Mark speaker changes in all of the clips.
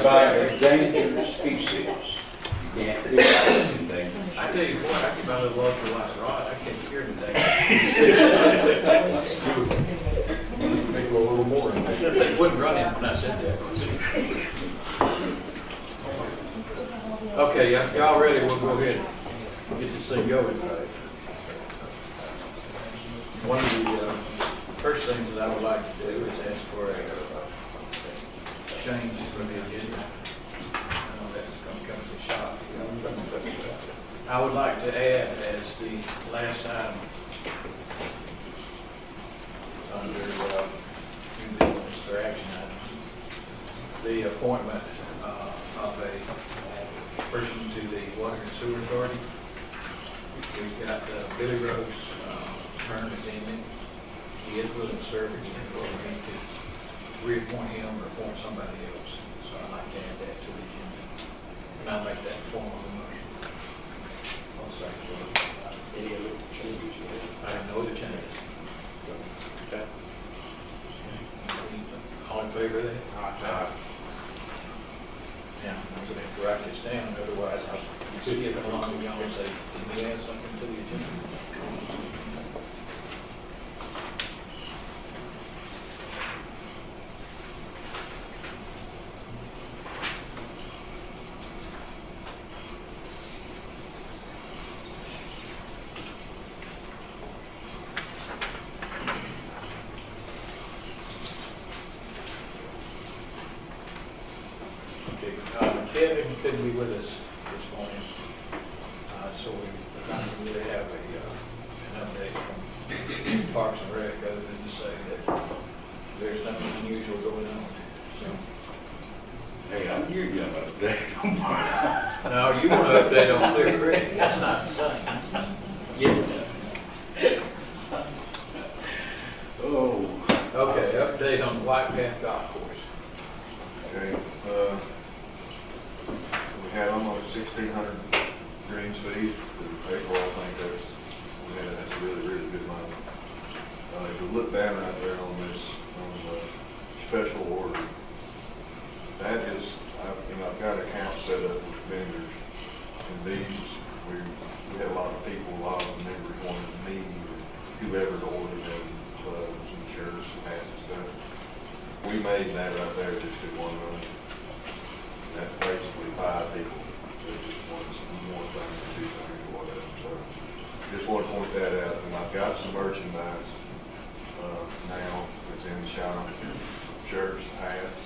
Speaker 1: by endangered species. You can't do that with endangered.
Speaker 2: I tell you what, I keep my little ultralight rod, I can't hear today.
Speaker 3: Make a little more in there.
Speaker 2: They wouldn't run it when I said that. Okay, y'all ready? We'll go ahead and get this thing going. One of the first things that I would like to do is ask for a change for the agenda. I know that's going to come to the shop. I would like to add as the last item under new business or action items, the appointment of a person to the Water and Sewer Authority. We've got Billy Rose term is ending. He is willing to serve again, but we need to reappoint him or appoint somebody else. So I'd like to add that to the agenda. And I'll make that form of a motion. I'll second it.
Speaker 3: Any other changes?
Speaker 2: I have no other changes.
Speaker 3: Okay.
Speaker 2: All in favor of that?
Speaker 3: Aye.
Speaker 2: Now, I'm going to have to write this down, otherwise I could get along with y'all and say, can you add something to the agenda? Kevin couldn't be with us this morning, so we're not going to really have an update from Parks and Rec other than to say that there's nothing unusual going on. So,
Speaker 1: Hey, I'm here, you have an update.
Speaker 2: no, you want to update on Clear Creek? That's not the same. Yeah.
Speaker 1: Oh.
Speaker 2: Okay, update on the White Path Golf Course.
Speaker 4: Okay, we had almost 1,600 greens fees for April. I think that's a really, really good month. If you look down right there on this, on the special order, that is, I've got accounts set up with vendors, and these, we had a lot of people, a lot of members wanted me, or whoever to order them, clubs and shirts and hats and stuff. We made that right there just in one run. That's basically 5 people that just want some more things, 2 things, or whatever. So just want to point that out. And I've got some merchandise now that's in the shop, shirts, hats.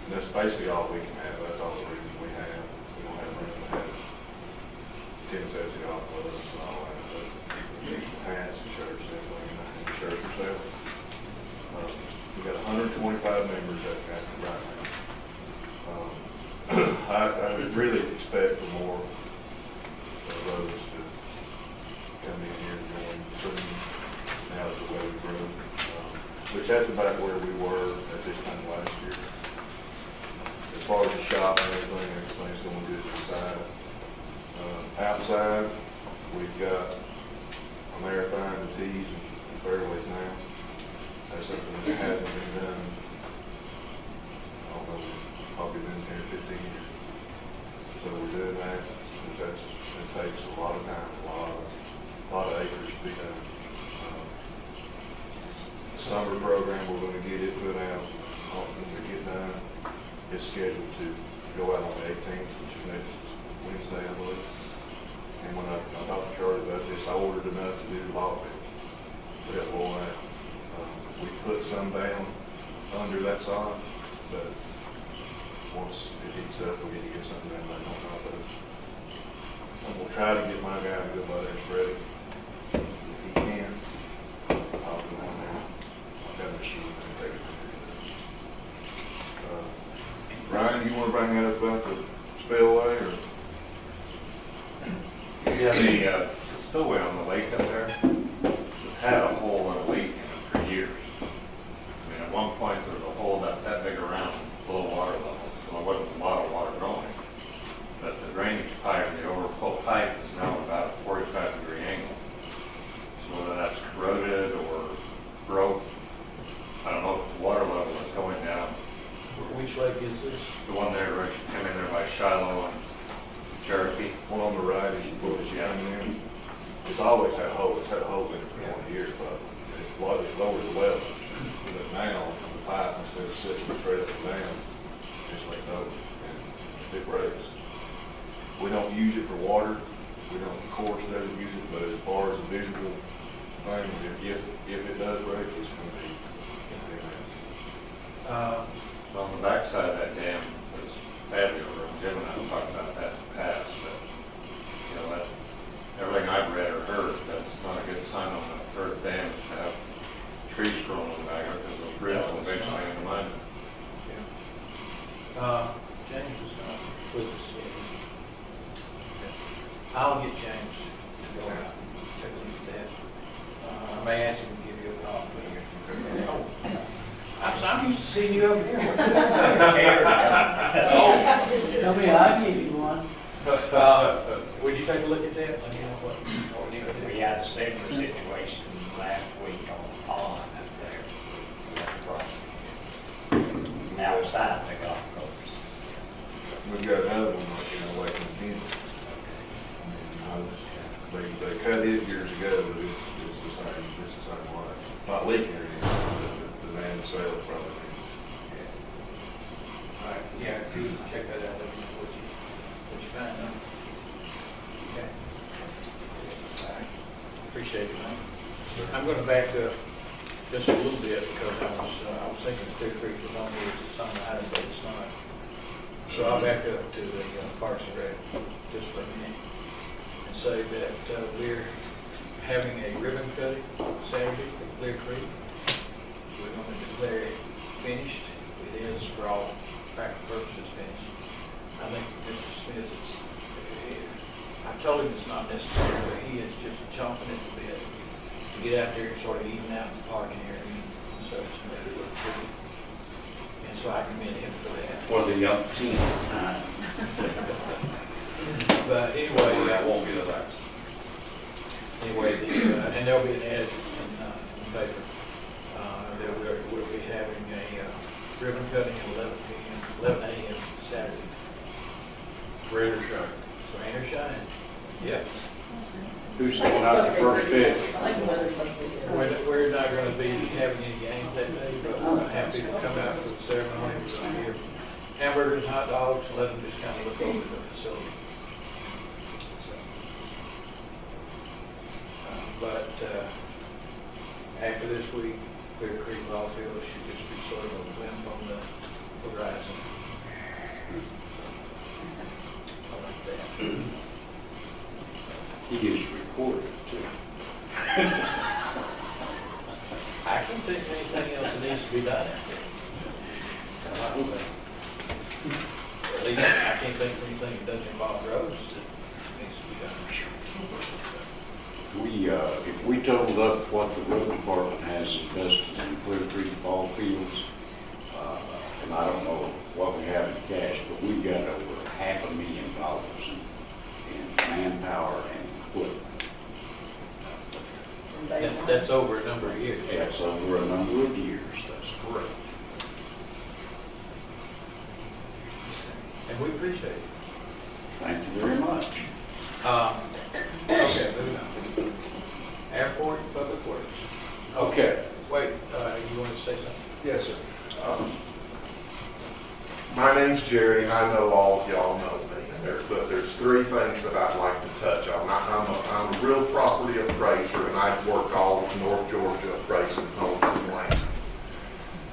Speaker 4: And that's basically all we can have. That's all the reason we have. We don't have room to have 10 sets of golf clubs and all that. But hats and shirts and everything, and the shirts for sale. We've got 125 members at right now. I would really expect for more of those to come in here and join soon now that the weather broke, which that's about where we were at this time last year. As far as the shop and everything's going good inside. Outside, we've got a marathon, the tees, and fairways now. That's something that hasn't been done, I don't know, probably been 10 or 15 years. So we're doing that, since it takes a lot of time, a lot of acres to be done. The summer program, we're going to get it put out, when we get done. It's scheduled to go out on the 18th, which is next Wednesday, I believe. And when I talked to Charlie about this, I ordered enough to do the ball field. We got all that. We put some down under that sod, but once it heats up, we need to get something down there on top of it. I'm gonna try to get my guy to go by there and spread it. If he can, I'll go down there. I've got a machine that can take it. Ryan, you wanna bring that up about the spillway, or?
Speaker 5: Yeah, the spillway on the lake up there had a hole and a leak in it for years. I mean, at one point there was a hole that big around below water level, so there wasn't a lot of water going. But the drainage pipe, the overflow pipe, is now about a 45-degree angle. So whether that's corroded or broke, I don't know if the water level is going down.
Speaker 2: which lake is this?
Speaker 5: The one there, right, you come in there by Shiloh and Cherokee.
Speaker 4: One on the right as you pull it, you come in. It's always had a hole, it's had a hole in it for 20 years, but it's lowered the level. But now, the pipe, instead of sitting straight up and down, just like those, and it breaks. We don't use it for water, we don't, of course, doesn't use it, but as far as a visual thing, if it does break, it's gonna be a mess.
Speaker 5: On the backside of that dam, there's patio room, Jim and I talked about that in the past, but, you know, that, everything I've read or heard, that's not a good sign on the first dam to have trees growing on the back, because those roots will eventually undermine it.
Speaker 2: James is not with us yet. I'll get James to go out and take a look at that. I may ask him to give you a call. I'm used to seeing you over here.
Speaker 6: I mean, I'll give you one.
Speaker 2: Would you take a look at that? Let me know what we need to do.
Speaker 1: We had a similar situation last week on the pond up there. Now it's out the golf course.
Speaker 4: We've got another one, like, like in Kent. They cut it years ago, but it's the same line. Not leaking or anything, but the man itself probably needs.
Speaker 2: All right, yeah, if you check that out, let me know what you find out. Okay. All right. Appreciate it, man. I'm gonna back up just a little bit because I was thinking Clear Creek was on here, it's on the item, but it's not. So I'll back up to the Parks and Rec just for a minute and say that we're having a ribbon cutting Saturday at Clear Creek. We're going to declare it finished. It is, for all practical purposes, finished. I think Mr. Smith is, I told him it's not necessary, but he is just chomping at the bit to get out there and sort of even out the parking area and such, and make it look pretty. And so I commend him for that.
Speaker 1: For the young team.
Speaker 2: But anyway,
Speaker 5: I won't get it back.
Speaker 2: anyway, and there'll be an ad in the paper that we'll be having a ribbon cutting at 11 a.m. Saturday.
Speaker 5: Rain or shine.
Speaker 2: Rain or shine. Yes.
Speaker 1: Who's throwing out the first pitch?
Speaker 2: We're not going to be having any games that day, but we're happy to come out for the ceremony. We're going to give hamburgers, hot dogs, and let them just kind of look over the facility. But after this week, Clear Creek Ball Field should just be sort of a blimp on the horizon. I like that.
Speaker 1: He is recorded too.
Speaker 2: I can't think of anything else that needs to be done out there. I like that. At least I can't think of anything that doesn't involve roads that needs to be done.
Speaker 7: If we totaled up what the road department has invested in Clear Creek ball fields, and I don't know what we have in cash, but we've got over $500,000 in manpower and equipment.
Speaker 2: That's over a number of years.
Speaker 7: That's over a number of years, that's correct.
Speaker 2: And we appreciate it.
Speaker 7: Thank you very much.
Speaker 2: Okay, moving on. Airport and Public Works.
Speaker 7: Okay.
Speaker 2: Wait, you want to say something?
Speaker 8: Yes, sir. My name's Jerry, and I know all of y'all know me. But there's three things that I'd like to touch on. I'm a real property appraiser, and I work all of North Georgia appraising homes and land.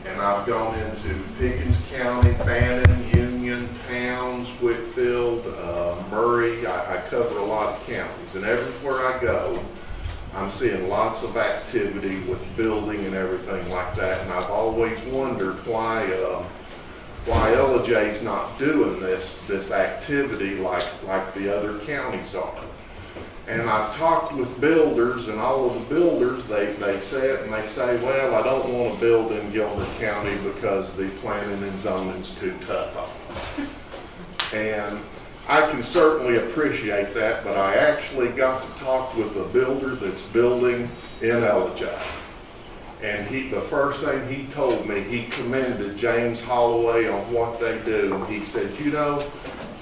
Speaker 8: And I've gone into Pickens County, Fannin, Union, Towns, Whitfield, Murray. I cover a lot of counties, and everywhere I go, I'm seeing lots of activity with building and everything like that. And I've always wondered why LJ's not doing this activity like the other counties are. And I've talked with builders, and all of the builders, they say it, and they say, well, I don't want to build in Gilmer County because the planning and zoning's too tough on us. And I can certainly appreciate that, but I actually got to talk with a builder that's building in LJ. And the first thing he told me, he commended James Holloway on what they do. And he said, you know,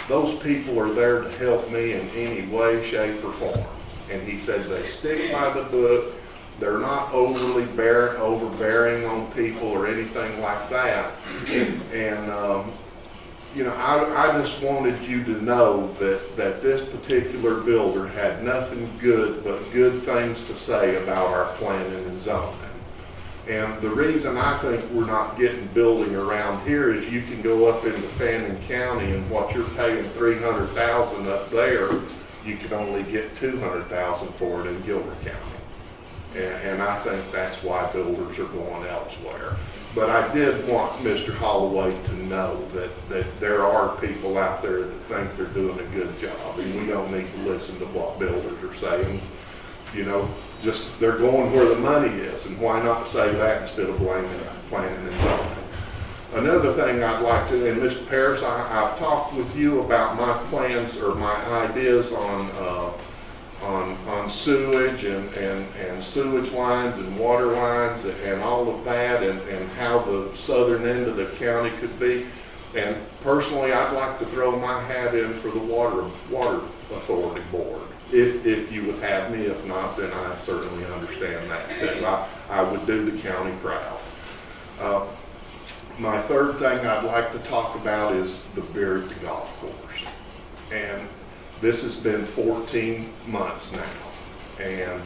Speaker 8: those people are there to help me in any way, shape, or form. And he said they stick by the book. They're not overbearing on people or anything like that. And, you know, I just wanted you to know that this particular builder had nothing good but good things to say about our planning and zoning. And the reason I think we're not getting building around here is you can go up into Fannin County and what you're paying $300,000 up there, you can only get $200,000 for it in Gilmer County. And I think that's why builders are going elsewhere. But I did want Mr. Holloway to know that there are people out there that think they're doing a good job, and we don't need to listen to what builders are saying. You know, just they're going where the money is, and why not say that instead of blaming planning and zoning. Another thing I'd like to, and Mr. Parris, I've talked with you about my plans or my ideas on sewage and sewage lines and water lines and all of that, and how the southern end of the county could be. And personally, I'd like to throw my hat in for the water authority board. If you would have me, if not, then I certainly understand that too. I would do the county proud. My third thing I'd like to talk about is the beer at the golf course. And this has been 14 months now. And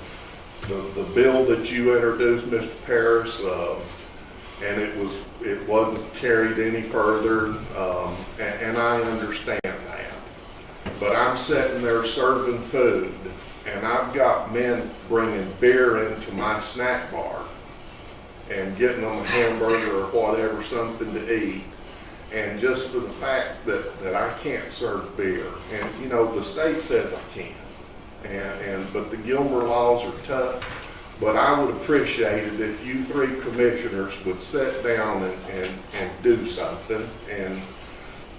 Speaker 8: the bill that you introduced, Mr. Parris, and it wasn't carried any further, and I understand that. But I'm sitting there serving food, and I've got men bringing beer into my snack bar and getting them a hamburger or whatever, something to eat, and just for the fact that I can't serve beer. And, you know, the state says I can, but the Gilmer laws are tough. But I would appreciate it if you three commissioners would sit down and do something. And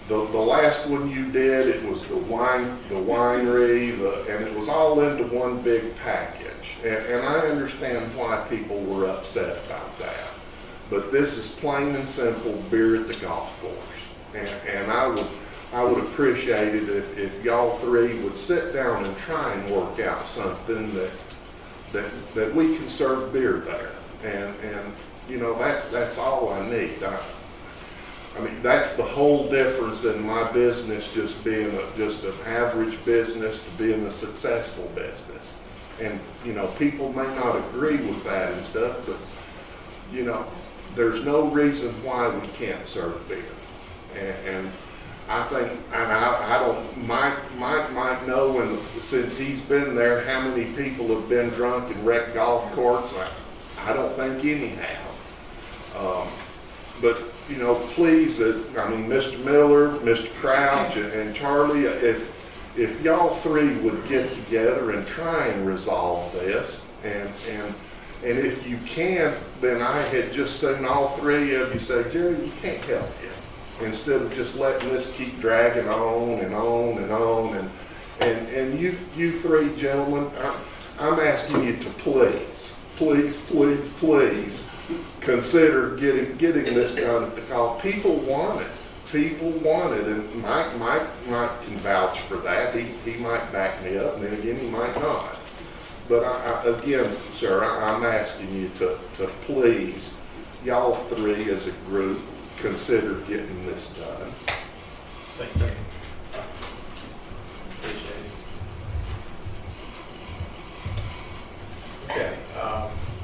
Speaker 8: the last one you did, it was the winery, and it was all into one big package. And I understand why people were upset about that. But this is plain and simple beer at the golf course. And I would appreciate it if y'all three would sit down and try and work out something that we can serve beer there. And you know, that's all I need. I mean, that's the whole difference in my business just being just an average business to being a successful business. And, you know, people may not agree with that and stuff, but, you know, there's no reason why we can't serve beer. And I think, and I don't, Mike might know, and since he's been there, how many people have been drunk and wrecked golf courts. I don't think any have. But, you know, please, Mr. Miller, Mr. Crouch, and Charlie, if y'all three would get together and try and resolve this, and if you can't, then I had just seen all three of you say, Jerry, we can't help you, instead of just letting this keep dragging on and on and on. And you three gentlemen, I'm asking you to please consider getting this done at the college. People want it. People want it, and Mike can vouch for that. He might back me up, and then again, he might not. But again, sir, I'm asking you to please, y'all three as a group, consider getting this done.
Speaker 2: Thank you. Appreciate it. Okay,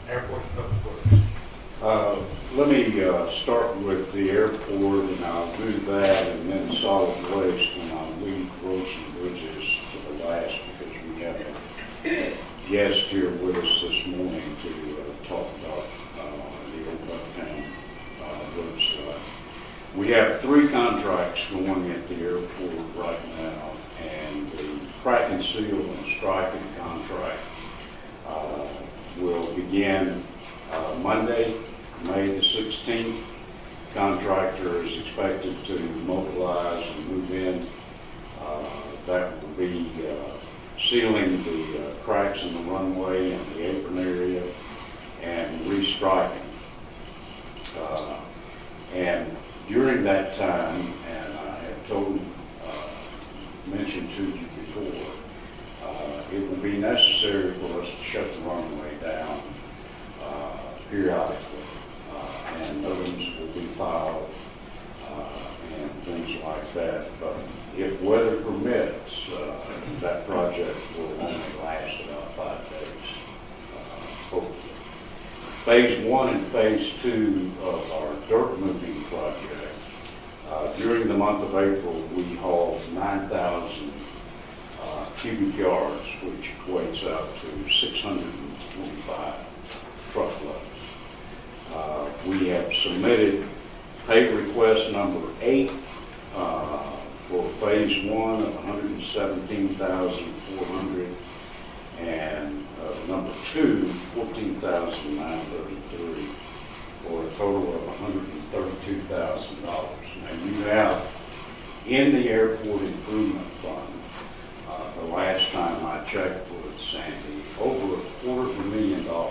Speaker 2: airport public works.
Speaker 7: Let me start with the airport, and I'll do that, and then solid waste, and I'll leave roads and bridges to the last, because we have a guest here with us this morning to talk about the old Bucktown roads. We have 3 contracts going at the airport right now, and the crack and seal and striping contract will begin Monday, May the 16th. Contractor is expected to mobilize and move in. That will be sealing the cracks in the runway and the apron area, and restriping. And during that time, and I have mentioned to you before, it will be necessary for us to shut the runway down periodically, and notices will be filed and things like that. But if weather permits, that project will only last about 5 days, hopefully. Phase 1 and Phase 2 of our dirt moving project, during the month of April, we hauled 9,000 cubic yards, which equates out to 625 truckloads. We have submitted pay request number 8 for Phase 1 of 117,400 and number 2, 14,933 for a total of $132,000. Now you have in the airport improvement fund, the last time I checked with Sandy, over $250,000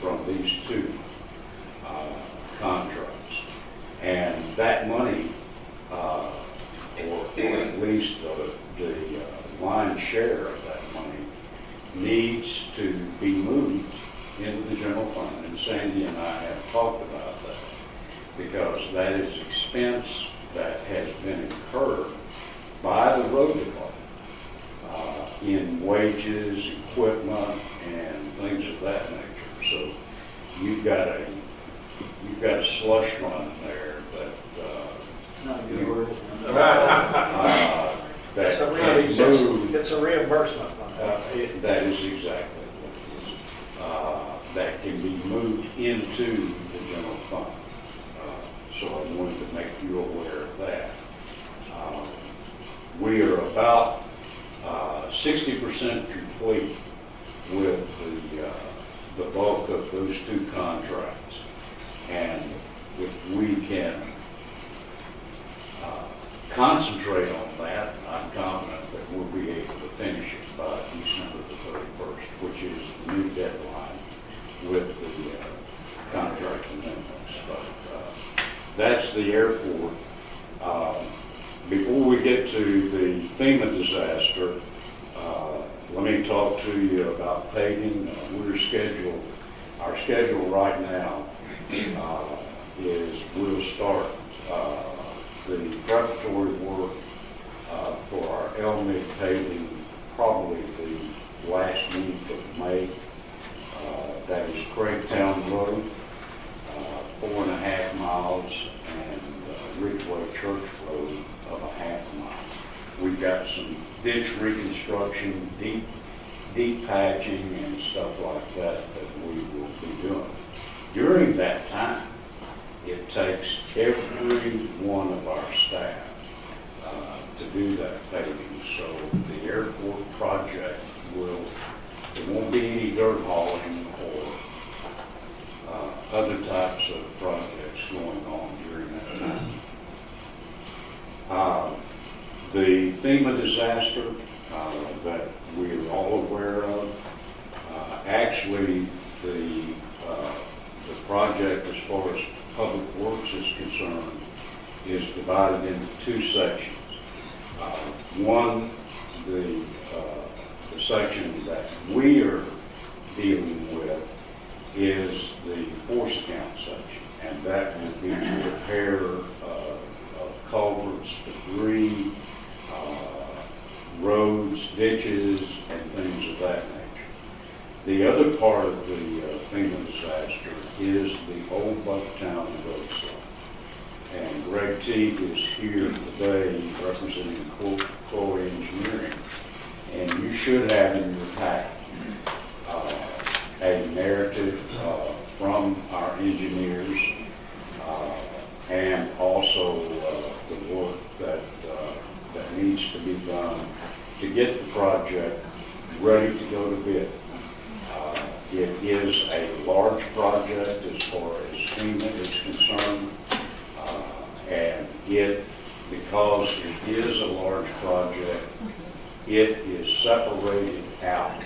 Speaker 7: from these 2 contracts. And that money, or at least the lion's share of that money, needs to be moved into the general fund. And Sandy and I have talked about that, because that is expense that has been incurred by the road department in wages, equipment, and things of that nature. So you've got a slush fund there that
Speaker 6: It's not a good word.
Speaker 7: that
Speaker 3: It's a
Speaker 7: can
Speaker 3: reimbursement.
Speaker 7: move.
Speaker 3: It's a reimbursement fund.
Speaker 7: That is exactly what it is. That can be moved into the general fund. So I wanted to make you aware of that. We are about 60% complete with the bulk of those 2 contracts. And if we can concentrate on that, I'm confident that we'll be able to finish it by December the 31st, which is the new deadline with the contract amendments. But that's the airport. Before we get to the FEMA disaster, let me talk to you about paving. Our schedule right now is we'll start the preparatory work for our LMIG paving probably the last week of May. That is Craigtown Road, 4.5 miles, and Ridgeway Church Road of 1/2 mile. We've got some ditch reconstruction, deep patching and stuff like that we will be doing. During that time, it takes every one of our staff to do that paving. So the airport project there won't be any dirt hauling or other types of projects going on during that time. The FEMA disaster that we're all aware of, actually the project as far as Public Works is concerned is divided into 2 sections. One, the section that we are dealing with is the force account section, and that will be repair of culverts, debris, roads, ditches, and things of that nature. The other part of the FEMA disaster is the old Bucktown roadside. And Greg Teague is here today representing Core Engineering. And you should have in your packet a narrative from our engineers and also the work that needs to be done to get the project ready to go to bid. It is a large project as far as FEMA is concerned, and because it is a large project, it is separated out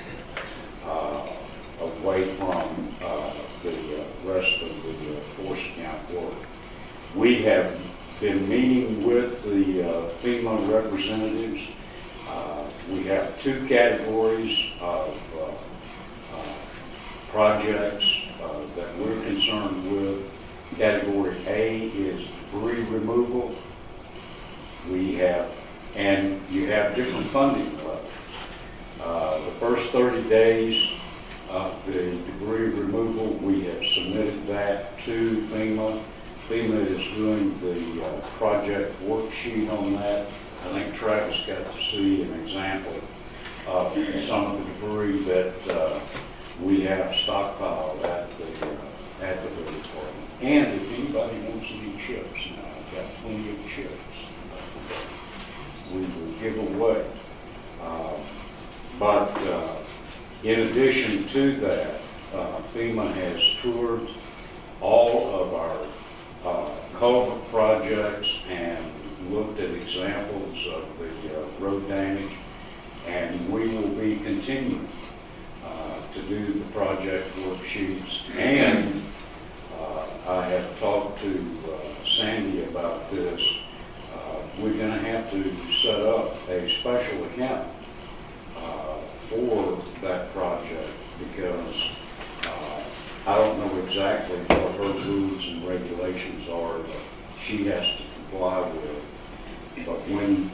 Speaker 7: away from the rest of the force account work. We have been meeting with the FEMA representatives. We have two categories of projects that we're concerned with. Category A is debris removal. We have, and you have different funding levels. The first 30 days of the debris removal, we have submitted that to FEMA. FEMA is doing the project worksheet on that. I think Travis got to see an example of some of the debris that we have stockpiled at the building department. And if anybody wants any chips, now I've got plenty of chips we will give away. But in addition to that, FEMA has toured all of our culvert projects and looked at examples of the road damage, and we will be continuing to do the project worksheets. And I have talked to Sandy about this. We're going to have to set up a special account for that project because I don't know exactly what her rules and regulations are that she has to comply with. But when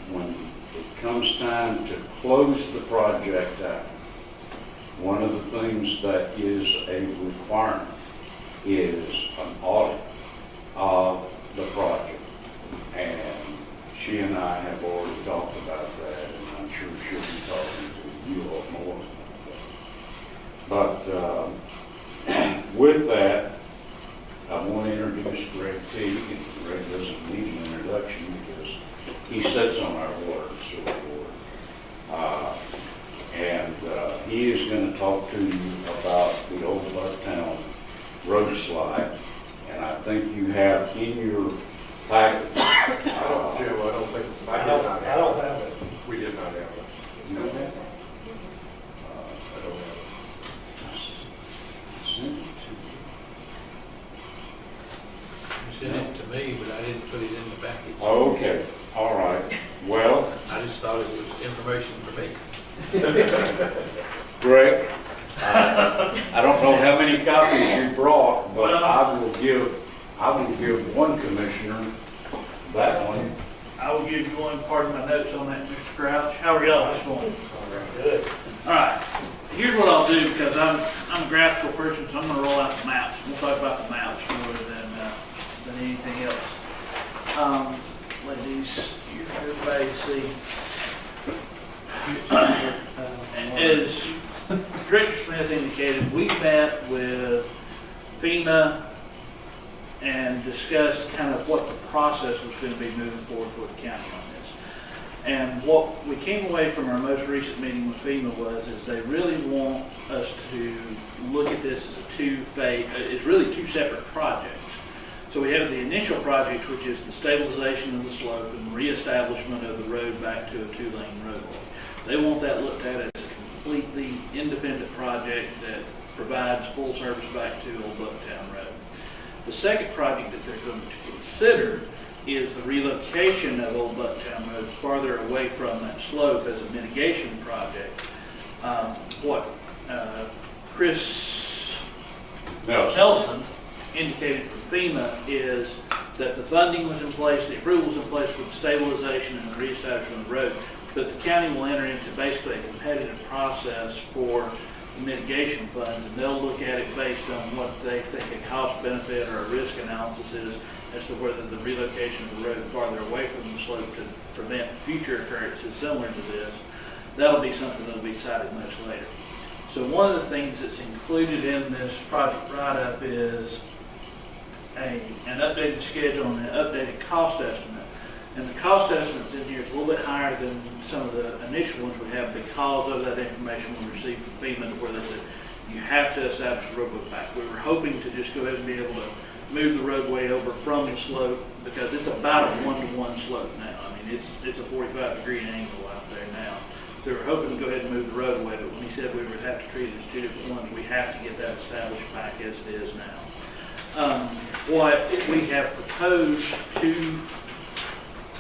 Speaker 7: it comes time to close the project out, one of the things that is a requirement is an audit of the project. And she and I have already talked about that, and I'm sure she'll be talking to you all more about that. But with that, I want to introduce Greg Teague, and Greg doesn't need an introduction because he sits on our water and sewer board. And he is going to talk to you about the old Bucktown road slide. And I think you have in your packet.
Speaker 3: Jim, I don't think so. I don't have it. We did not have it.
Speaker 7: You know that?
Speaker 3: I don't have
Speaker 7: Send it
Speaker 2: You sent it to me, but I didn't put it in the package.
Speaker 7: Okay, all right. Well,
Speaker 2: I just thought it was information for me.
Speaker 7: Greg, I don't know how many copies you brought, but I will give one commissioner that one.
Speaker 6: I will give you one part of my notes on that, Mr. Crouch. How are y'all this morning?
Speaker 3: Good.
Speaker 6: All right, here's what I'll do, because I'm a graphical person, so I'm gonna roll out the maps. We'll talk about the maps more than anything else. Let these, everybody see. As Director Smith indicated, we met with FEMA and discussed kind of what the process was going to be moving forward for the county on this. And what we came away from our most recent meeting with FEMA is they really want us to look at this as a two-phase, it's really two separate projects. So we have the initial project, which is the stabilization of the slope and reestablishment of the road back to a two-lane roadway. They want that looked at as a completely independent project that provides full service back to Old Bucktown Road. The second project that they're going to consider is the relocation of Old Bucktown Road farther away from that slope as a mitigation project. What Chris Nelson indicated from FEMA is that the funding was in place, the approval was in place for the stabilization and the reestablishment of the road, but the county will enter into basically a competitive process for the mitigation funds, and they'll look at it based on what they think a cost benefit or a risk analysis is as to whether the relocation of the road farther away from the slope could prevent future occurrences similar to this. That'll be something that'll be decided much later. So one of the things that's included in this project write-up is an updated schedule and an updated cost estimate. And the cost estimates in here is a little bit higher than some of the initial ones we have because of that information we received from FEMA where they said you have to establish a roadway back. We were hoping to just go ahead and be able to move the roadway over from the slope because it's about a 1-to-1 slope now. I mean, it's a 45-degree angle out there now. So we were hoping to go ahead and move the roadway, but when he said we would have to treat it as two different ones, we have to get that established back as it is now. What we have proposed to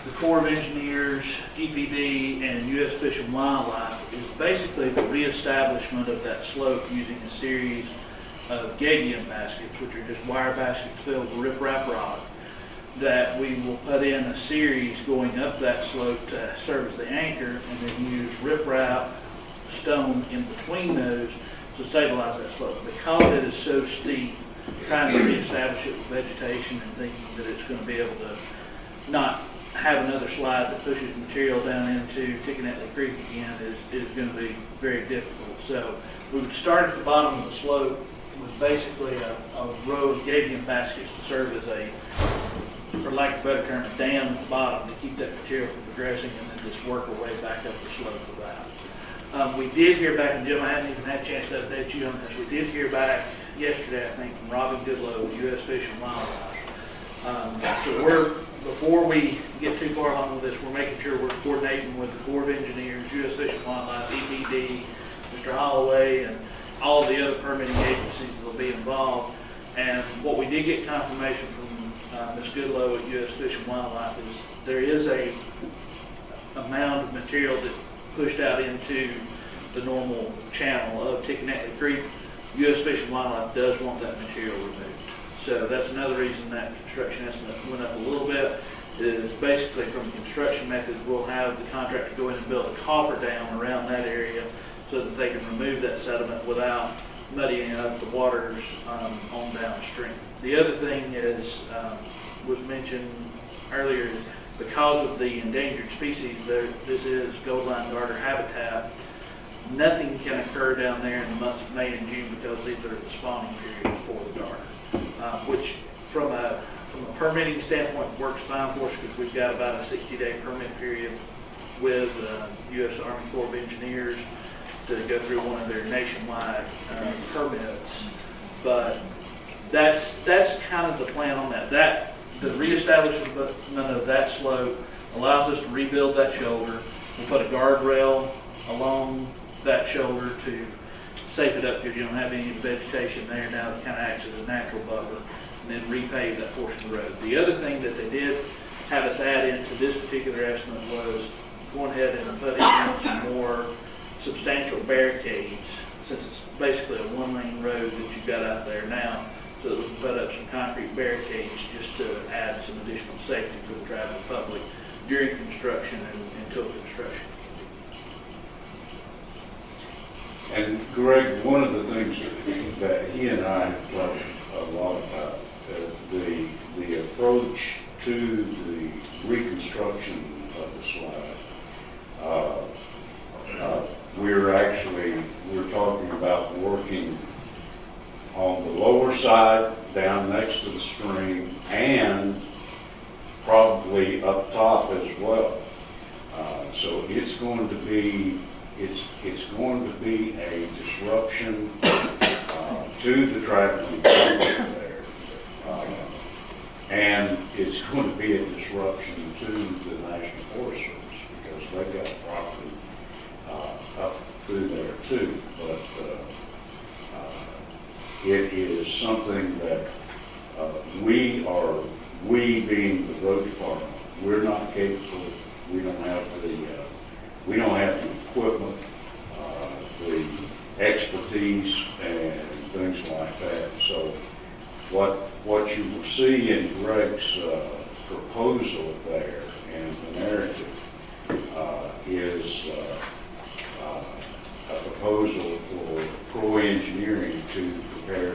Speaker 6: the Corps of Engineers, EPD, and U.S. Fish and Wildlife is basically the reestablishment of that slope using a series of gadium baskets, which are just wire baskets filled with riprap rock, that we will put in a series going up that slope to serve as the anchor, and then use riprap stone in between those to stabilize that slope. Because it is so steep, trying to reestablish it with vegetation and thinking that it's going to be able to not have another slide that pushes material down into Tickenetly Creek again is going to be very difficult. So we would start at the bottom of the slope with basically a row of gadium baskets to serve as a, for lack of a better term, a dam at the bottom to keep that material from progressing, and then just work our way back up the slope of that. We did hear back, and Jim, I haven't even had a chance to update you on this, we did hear back yesterday, I think, from Robin Goodloe with U.S. Fish and Wildlife. So before we get too far along with this, we're making sure we're coordinating with the Corps of Engineers, U.S. Fish and Wildlife, EPD, Mr. Holloway, and all the other permitting agencies that will be involved. And what we did get confirmation from Ms. Goodloe at U.S. Fish and Wildlife is there is a amount of material that pushed out into the normal channel of Tickenetly Creek. U.S. Fish and Wildlife does want that material removed. So that's another reason that construction estimate went up a little bit. Is basically from the construction method, we'll have the contractor go in and build a coffer dam around that area so that they can remove that sediment without muddying up the waters on downstream. The other thing is, was mentioned earlier, is because of the endangered species, this is goldline darter habitat. Nothing can occur down there in the months of May and June because these are the spawning periods for the darter, which from a permitting standpoint works fine for us because we've got about a 60-day permit period with U.S. Army Corps of Engineers to go through one of their nationwide permits. But that's kind of the plan on that. The reestablishment of that slope allows us to rebuild that shoulder. We'll put a guardrail along that shoulder to safe it up because you don't have any vegetation there now that kind of acts as a natural buffer, and then repave that portion of the road. The other thing that they did have us add into this particular estimate was going ahead and putting in some more substantial barricades, since it's basically a one-lane road that you've got out there now, so that we can put up some concrete barricades just to add some additional safety for the traveling public during construction and until construction.
Speaker 7: And Greg, one of the things that he and I have talked a lot about is the approach to the reconstruction of the slide. We're talking about working on the lower side, down next to the stream, and probably up top as well. So it's going to be a disruption to the traveling public there, and it's going to be a disruption to the National Forest Service because they've got property up through there too. But it is something that we being the road department, we're not capable. We don't have the equipment, the expertise, and things like that. So what you will see in Greg's proposal there and the narrative is a proposal for Pro Engineering to prepare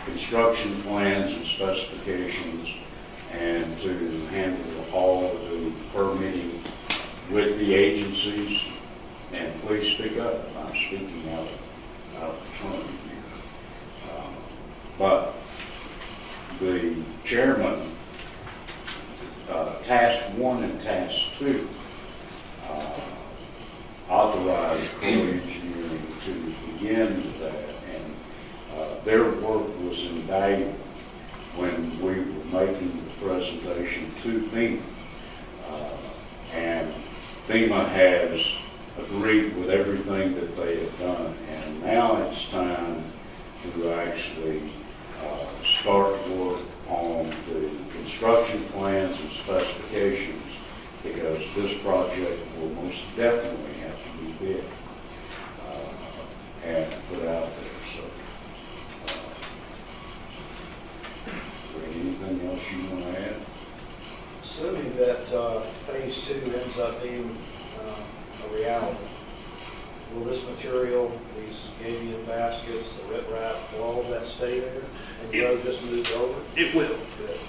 Speaker 7: construction plans and specifications and to handle all of the permitting with the agencies. And please speak up. I'm speaking out of turn here. But the chairman, task 1 and task 2, authorized Corps Engineering to begin with that. And their work was invaluable when we were making the presentation to FEMA. And FEMA has agreed with everything that they have done, and now it's time to actually start work on the construction plans and specifications, because this project will most definitely have to be bid and put out there. So, is there anything else you want to add?
Speaker 9: Assuming that phase 2 ends up being a reality, will this material, these Gabion baskets, the riprap, will all of that stay there and the road just moves over?
Speaker 6: It will.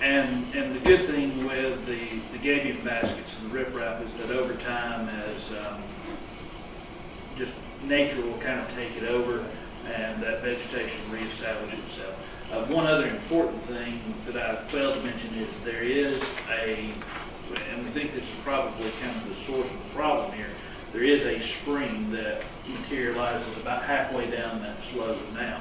Speaker 6: And the good thing with the Gabion baskets and the riprap is that over time, as just nature will kind of take it over and that vegetation reestablish itself. One other important thing that I failed to mention is there is and we think this is probably kind of the source of the problem here, there is a spring that materializes about halfway down that slope now.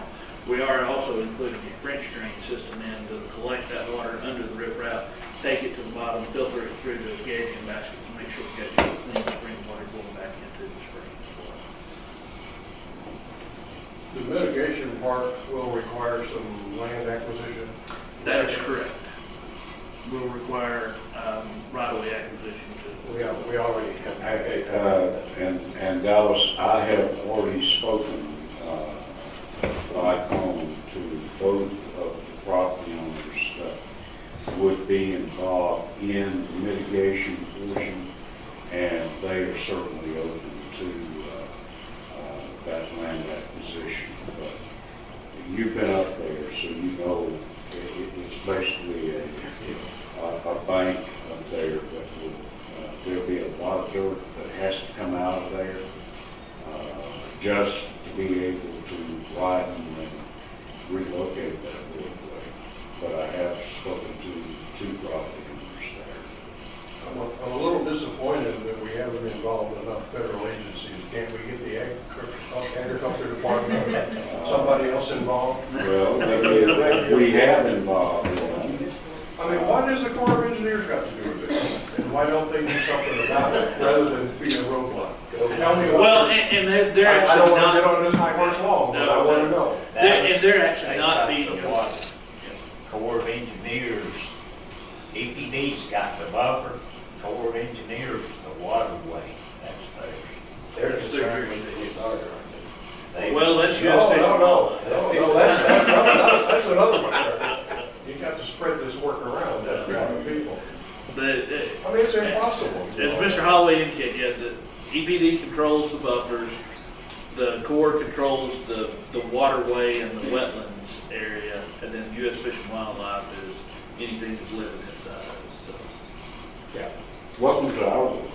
Speaker 6: We are also including a French drain system in to collect that water under the riprap, take it to the bottom, filter it through those Gabion baskets, and make sure we got clean spring water going back into the spring.
Speaker 3: The mitigation part will require some land acquisition.
Speaker 6: That is correct. Will require right-of-way acquisition too.
Speaker 3: We already have.
Speaker 7: And Dallas, I have already spoken by phone to both of the property owners that would be involved in the mitigation portion, and they are certainly open to that land acquisition. But you've been up there, so you know it's basically a bank up there that will, there'll be a lot of dirt that has to come out of there just to be able to widen and relocate that roadway. But I have spoken to two property owners there.
Speaker 3: I'm a little disappointed that we haven't involved enough federal agencies. Can't we get the agriculture department, somebody else involved?
Speaker 7: Well, we have involved.
Speaker 3: I mean, what does the Corps of Engineers got to do with it? And why don't they do something about it rather than be a roadblock? Tell me
Speaker 6: Well, and they're
Speaker 3: I
Speaker 6: actually
Speaker 3: don't want to get
Speaker 6: not,
Speaker 3: on this high horse long, but I want to know.
Speaker 6: they're actually not being.
Speaker 1: Corps of Engineers, EPD's got the buffer, Corps of Engineers, the waterway, that's theirs.
Speaker 9: They're concerned with the starter, aren't
Speaker 6: Well, that's
Speaker 3: No,
Speaker 6: just.
Speaker 3: no, that's another one. You got to spread this work around to the people.
Speaker 6: But,
Speaker 3: I mean, it's impossible.
Speaker 6: as Mr. Holloway indicated, yes, the EPD controls the buffers, the Corps controls the waterway and the wetlands area, and then U.S. Fish and Wildlife is anything that's living inside of it, so.
Speaker 3: Yeah.
Speaker 7: Welcome to our world.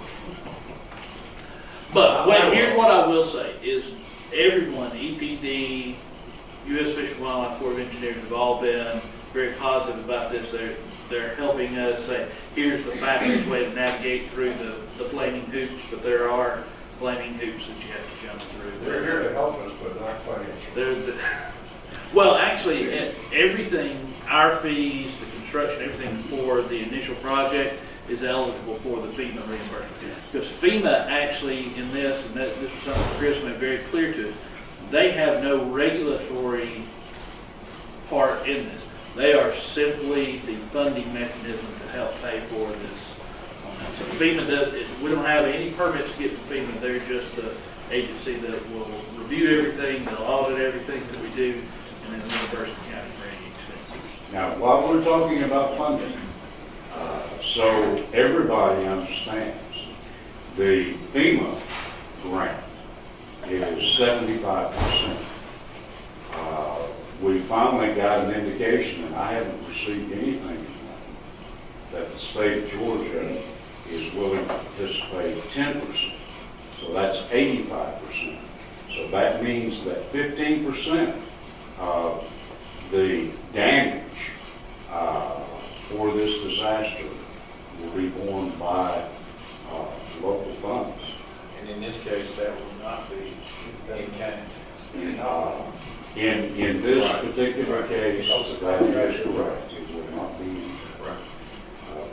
Speaker 6: But here's what I will say, is everyone, EPD, U.S. Fish and Wildlife, Corps of Engineers have all been very positive about this. They're helping us say, here's the fastest way to navigate through the flaming hoops, but there are flaming hoops that you have to jump through.
Speaker 3: They're here to help us, but not financially.
Speaker 6: Well, actually, everything, our fees, the construction, everything for the initial project is eligible for the FEMA reimbursement. Because FEMA actually in this, and this is something Chris made very clear to us, they have no regulatory part in this. They are simply the funding mechanism to help pay for this. So FEMA we don't have any permits to get from FEMA. They're just the agency that will review everything, they'll audit everything that we do, and then reimburse the county for any expenses.
Speaker 7: Now, while we're talking about funding, so everybody understands, the FEMA grant is 75%. We finally got an indication, and I haven't received anything, that the state of Georgia is willing to participate 10%. So that's 85%. So that means that 15% of the damage for this disaster will be borne by local funds.
Speaker 2: And in this case, that will not be in kind.
Speaker 7: In this particular case, that is correct. It will not be.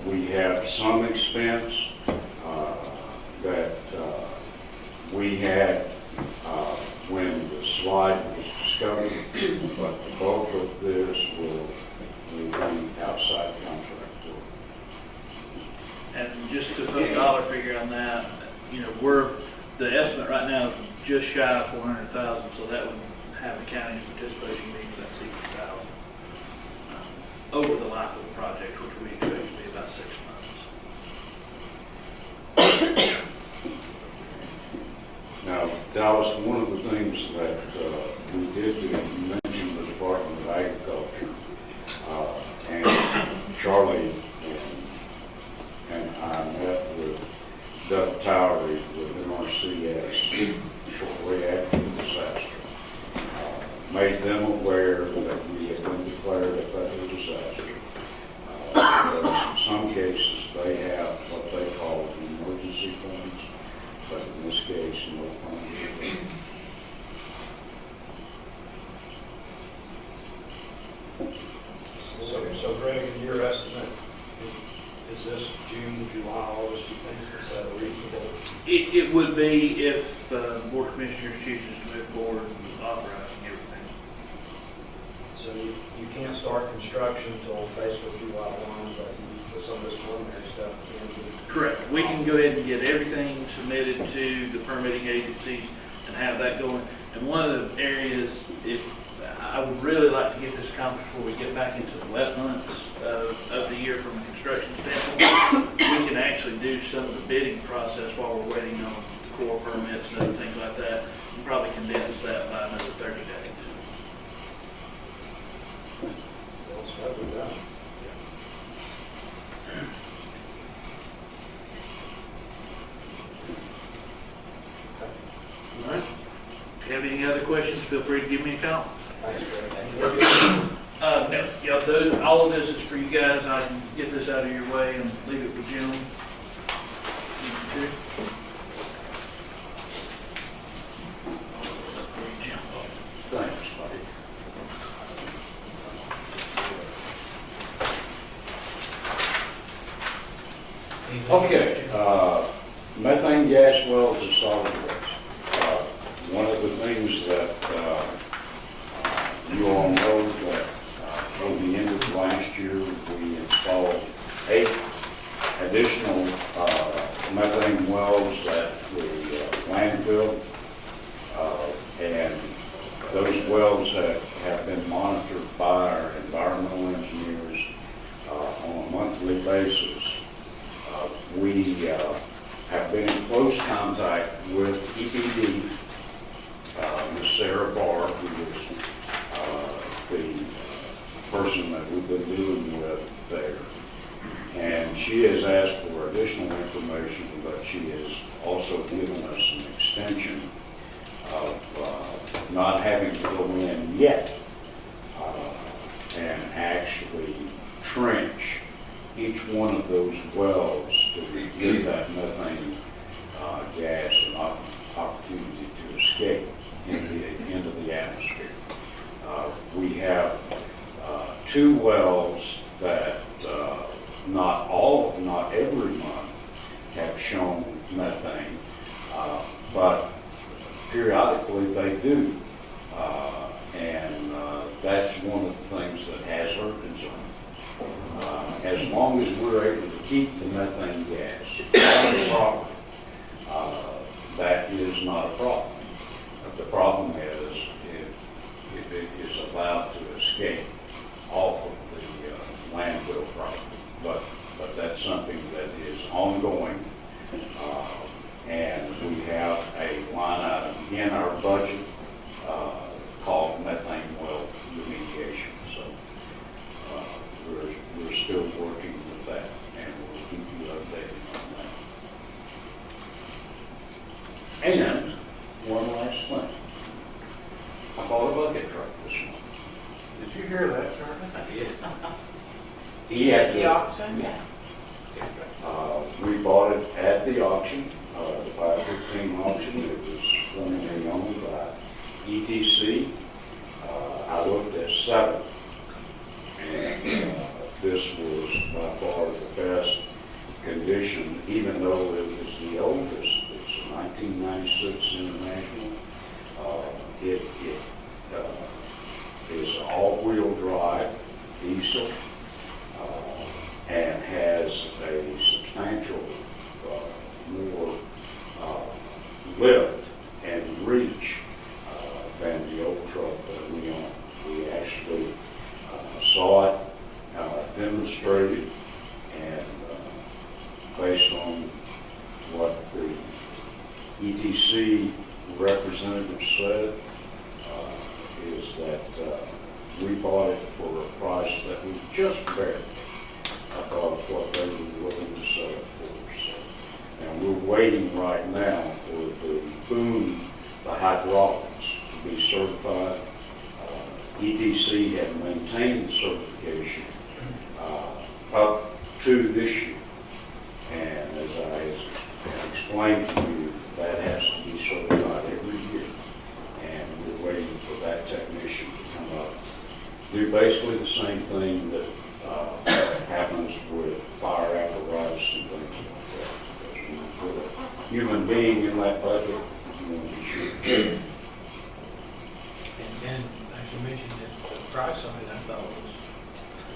Speaker 7: We have some expense that we had when the slide was discovered, but the bulk of this will
Speaker 6: dollar figure on that, you know, the estimate right now is just shy of 400,000, so that would have the county's participation being about 60,000 over the life of the project, which we expect to be about 6 months.
Speaker 7: Now, Dallas, one of the things that we did do, you mentioned the Department of Agriculture, and Charlie and I met with Doug Towery with NRCS shortly after the disaster. Made them aware that we had been declared a federal disaster. In some cases, they have what they call emergency funds, but in this case, no funds.
Speaker 9: So Greg, in your estimate, is this June, July, August, you think, is that reasonable?
Speaker 6: It would be if the Board of Commissioners chooses to move forward with authorizing everything.
Speaker 9: So you can't start construction until basically July 1, but for some of this preliminary stuff, you can do.
Speaker 6: Correct. We can go ahead and get everything submitted to the permitting agencies and have that going. And one of the areas, I would really like to get this accomplished before we get back into the wet months of the year from a construction standpoint. We can actually do some of the bidding process while we're waiting on the Corps permits and other things like that, and probably condense that by another 30 days.
Speaker 9: Well, it's got to be done.
Speaker 6: All right. If you have any other questions, feel free to give me a call.
Speaker 9: Thanks, Greg.
Speaker 6: No, yeah, all of this is for you guys. I can get this out of your way and leave it with Jim.
Speaker 7: Thanks, buddy. Okay, methane gas wells is solid waste. One of the things that you all know that from the end of last year, we installed 8 additional methane wells at the landfill. And those wells have been monitored by our environmental engineers on a monthly basis. We have been in close contact with EPD, Ms. Sarah Barr, who is the person that we've been dealing with there. And she has asked for additional information, but she has also given us an extension of not having to go in yet and actually trench each one of those wells to give that methane gas an opportunity to escape into the atmosphere. We have 2 wells that not every month have shown methane, but periodically they do. And that's one of the things that has her concern. As long as we're able to keep the methane gas out of the property, that is not a problem. The problem is if it is allowed to escape off of the landfill property. But that's something that is ongoing. And we have a line item in our budget called methane well remediation. So we're still working with that, and we'll keep you updated on that. And one last thing. I bought a bucket truck this month.
Speaker 3: Did you hear that, Charlie?
Speaker 6: I did.
Speaker 7: He had
Speaker 10: The auction? Yeah.
Speaker 7: We bought it at the auction, the 515 auction. It was formerly owned by ETC. I looked at 7, and this was by far the best condition, even though it was the oldest. It's a 1996 International. It is all-wheel drive diesel and has a substantial lift and reach than the old truck that we own. We actually saw it, demonstrated, and based on what the ETC representative said, is that we bought it for a price that was just barely above what they were willing to sell it for. So, and we're waiting right now for the boom, the hydraulics to be certified. ETC had maintained the certification up to this year. And as I have explained to you, that has to be certified every year. And we're waiting for that technician to come up. Do basically the same thing that happens with fire apparatus and things like that. Because when you put a human being in that bucket, you want to be sure.
Speaker 2: And as you mentioned, the price on it, I thought was.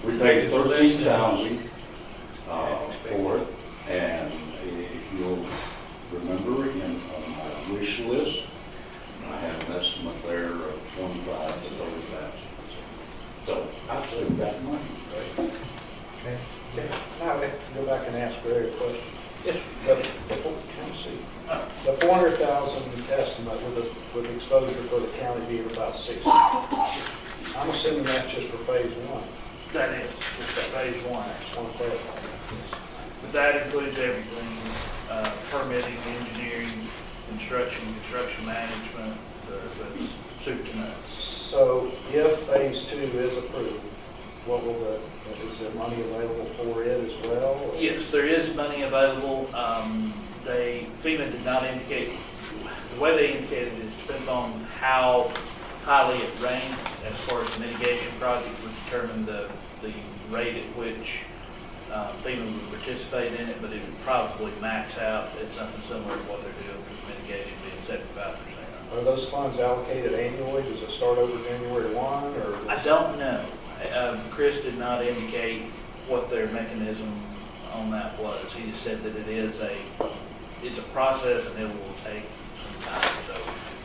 Speaker 7: We paid $13,000 for it, and if you'll remember, on my wish list, I have an estimate there of $25,000 to $30,000. So I've still got money, right?
Speaker 9: Okay. Now I have to go back and ask Greg a question. Yes. Can you see? The 400,000 estimate with exposure for the county being about 60. I'm assuming that's just for phase one.
Speaker 6: That is, just that phase one.
Speaker 9: Just want to clarify.
Speaker 6: But that includes everything, permitting, engineering, construction management, the soup to nuts.
Speaker 9: So if phase two is approved, what will is there money available for it as well? Or?
Speaker 6: Yes, there is money available. FEMA did not indicate, the way they indicated it depends on how highly it rained as far as the mitigation project would determine the rate at which FEMA would participate in it, but it would probably max out at something similar to what they're doing for mitigation, being 75%.
Speaker 9: Are those funds allocated annually? Does it start over January 1? Or
Speaker 6: I don't know. Chris did not indicate what their mechanism on that was. He just said that it's a process and it will take some time. So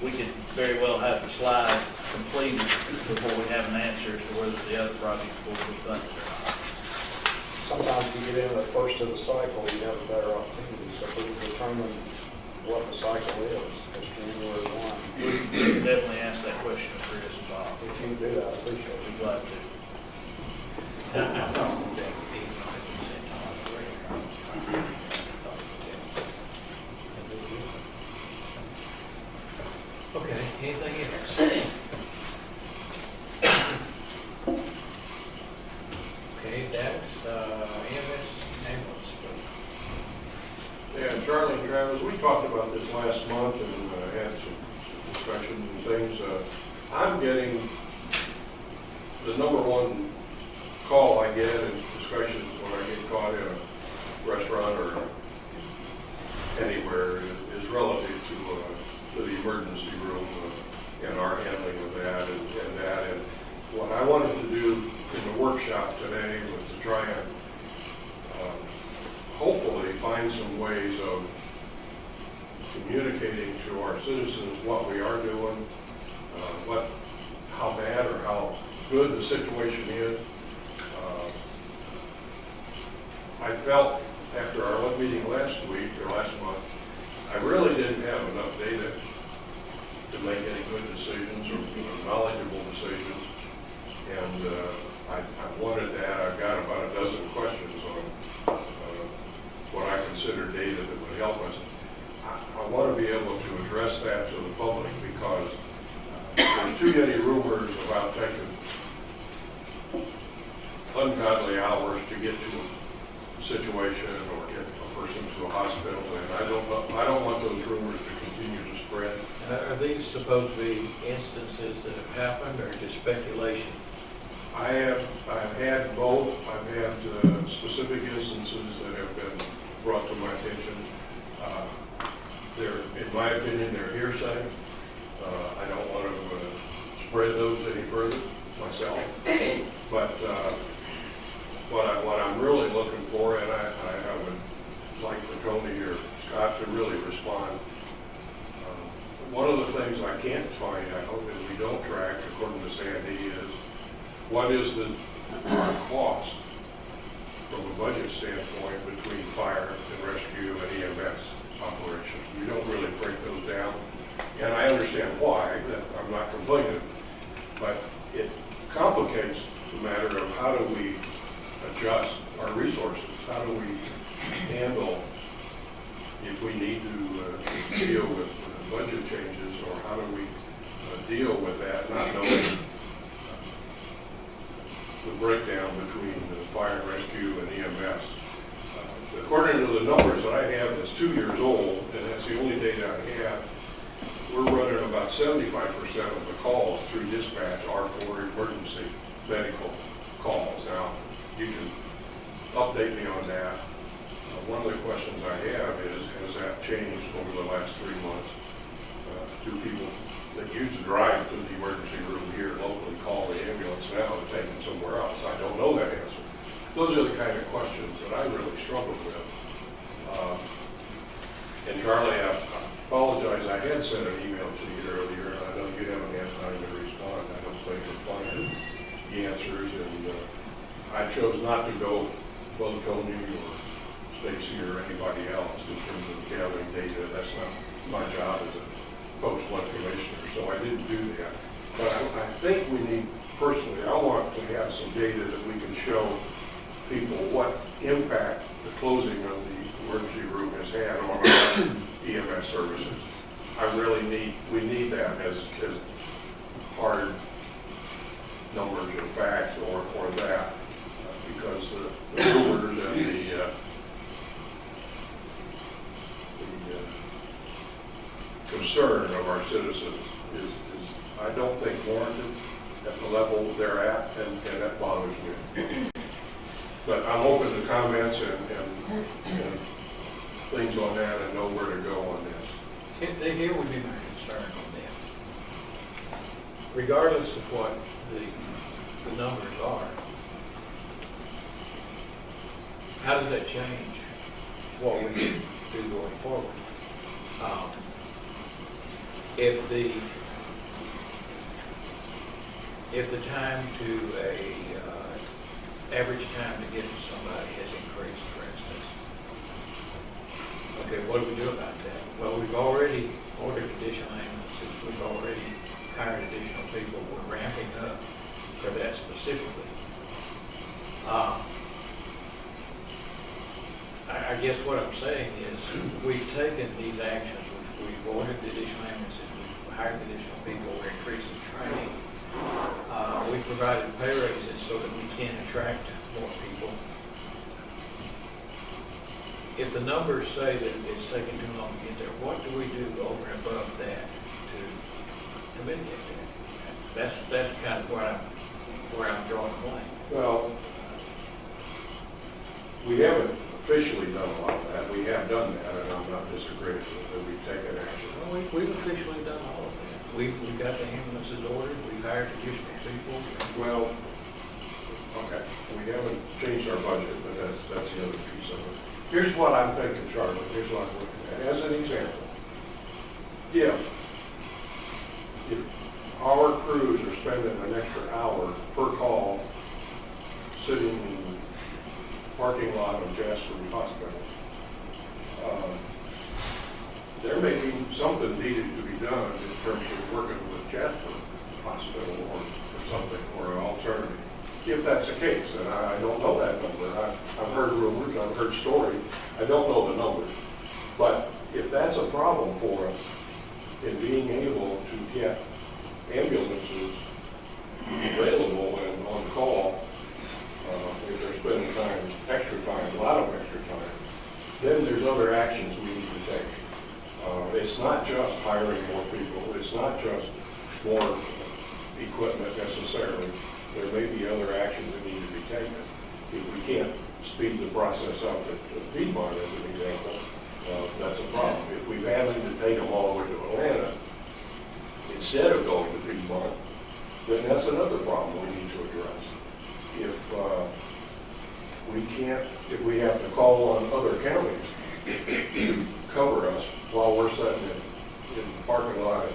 Speaker 6: we could very well have the slide completed before we have an answer as to whether the other project will be funded or not.
Speaker 9: sometimes you get in the first of the cycle, you have a better opportunity. So if we can determine what the cycle is, it's January 1.
Speaker 6: We can definitely ask that question of Chris and Bob.
Speaker 9: If you do that, I appreciate it.
Speaker 6: Be glad to.
Speaker 2: Okay, anything else? Okay, that's EMS ambulance.
Speaker 3: Yeah, Charlie and Travis, we talked about this last month and had some discussions and things. I'm getting the number one call I get in discussions when I get caught in a restaurant or anywhere is relative to the emergency room and our handling of that and that. And what I wanted to do in the workshop today was to try and hopefully find some ways of communicating to our citizens what we are doing, how bad or how good the situation is. I felt after our meeting last week or last month, I really didn't have enough data to make any good decisions or knowledgeable decisions. And I wanted that. I've got about a dozen questions on what I consider data that would help us. I want to be able to address that to the public because there's too many rumors about taking ungodly hours to get to a situation or get a person to a hospital, and I don't want those rumors to continue to spread.
Speaker 2: Are these supposed to be instances that have happened or just speculation?
Speaker 3: I've had both. I've had specific instances that have been brought to my attention. In my opinion, they're hearsay. I don't want to spread those any further myself. But what I'm really looking for, and I would like for Tony or Scott to really respond things I can't find out and we don't track, according to Sandy, is what is the cost from a budget standpoint between fire and rescue and EMS operations. We don't really break those down, and I understand why, that I'm not complaining, but it complicates the matter of how do we adjust our resources, how do we handle if we need to deal with budget changes, or how do we deal with that, not knowing the breakdown between the fire and rescue and EMS. According to the numbers that I have, that's 2 years old, and that's the only data I have, we're running about 75% of the calls through dispatch are for emergency medical calls. Now, you can update me on that. One of the questions I have is, has that changed over the last 3 months? Do people that used to drive to the emergency room here locally call the ambulance now and take them somewhere else? I don't know that answer. Those are the kind of questions that I really struggle with. And Charlie, I apologize, I had sent an email to you earlier, and I know you haven't had time to respond. I don't think you're finding the answers, and I chose not to go both Tony or Stacy or anybody else in terms of gathering data. That's not my job as a postal commissioner, so I didn't do that. But I think we need, personally, I want to have some data that we can show people what impact the closing of the emergency room has had on our EMS services. We need that as hard numbers or facts or that, because the rumors and the concern of our citizens is I don't think warranted at the level they're at, and that bothers me. But I'm open to comments and things on that, and know where to go on this.
Speaker 2: Here would be my concern on that. Regardless of what the numbers are, how does that change what we do going forward? If the time to average time to get to somebody has increased, for instance, okay, what do we do about that? Well, we've already ordered additional ambulances. We've already hired additional people. We're ramping up for that specifically. I guess what I'm saying is we've taken these actions. We've ordered the additional ambulances. We've hired additional people. We're increasing training. We've provided pay raises so that we can attract more people. If the numbers say that it's taking too long to get there, what do we do over and above that to mitigate that? That's kind of where I'm drawing the line.
Speaker 3: Well, we haven't officially done a lot of that. We have done that, and I'm not disagreeing that we've taken action.
Speaker 2: Well, we've officially done all of that. We've got the ambulances ordered. We've hired additional people.
Speaker 3: Well, okay, we haven't changed our budget, but that's the other piece of it. Here's what I'm thinking, Charlie. Here's what I'm looking at. As an example, if our crews are spending an extra hour per call sitting in the parking lot of Jasper Hospital, there may be something needed to be done in terms of working with Jasper Hospital or something, or an alternative. If that's the case, and I don't know that number. I've heard rumors, I've heard stories. I don't know the numbers. But if that's a problem for us in being able to get ambulances available and on call, if they're spending time, extra time, a lot of extra time, then there's other actions we need to take. It's not just hiring more people. It's not just more equipment necessarily. There may be other actions that need to be taken. If we can't speed the process up at Piedmont, as an example, that's a problem. If we've had to take them all the way to Atlanta instead of going to Piedmont, then that's another problem we need to address. If we have to call on other counties to cover us while we're sitting in the parking lot at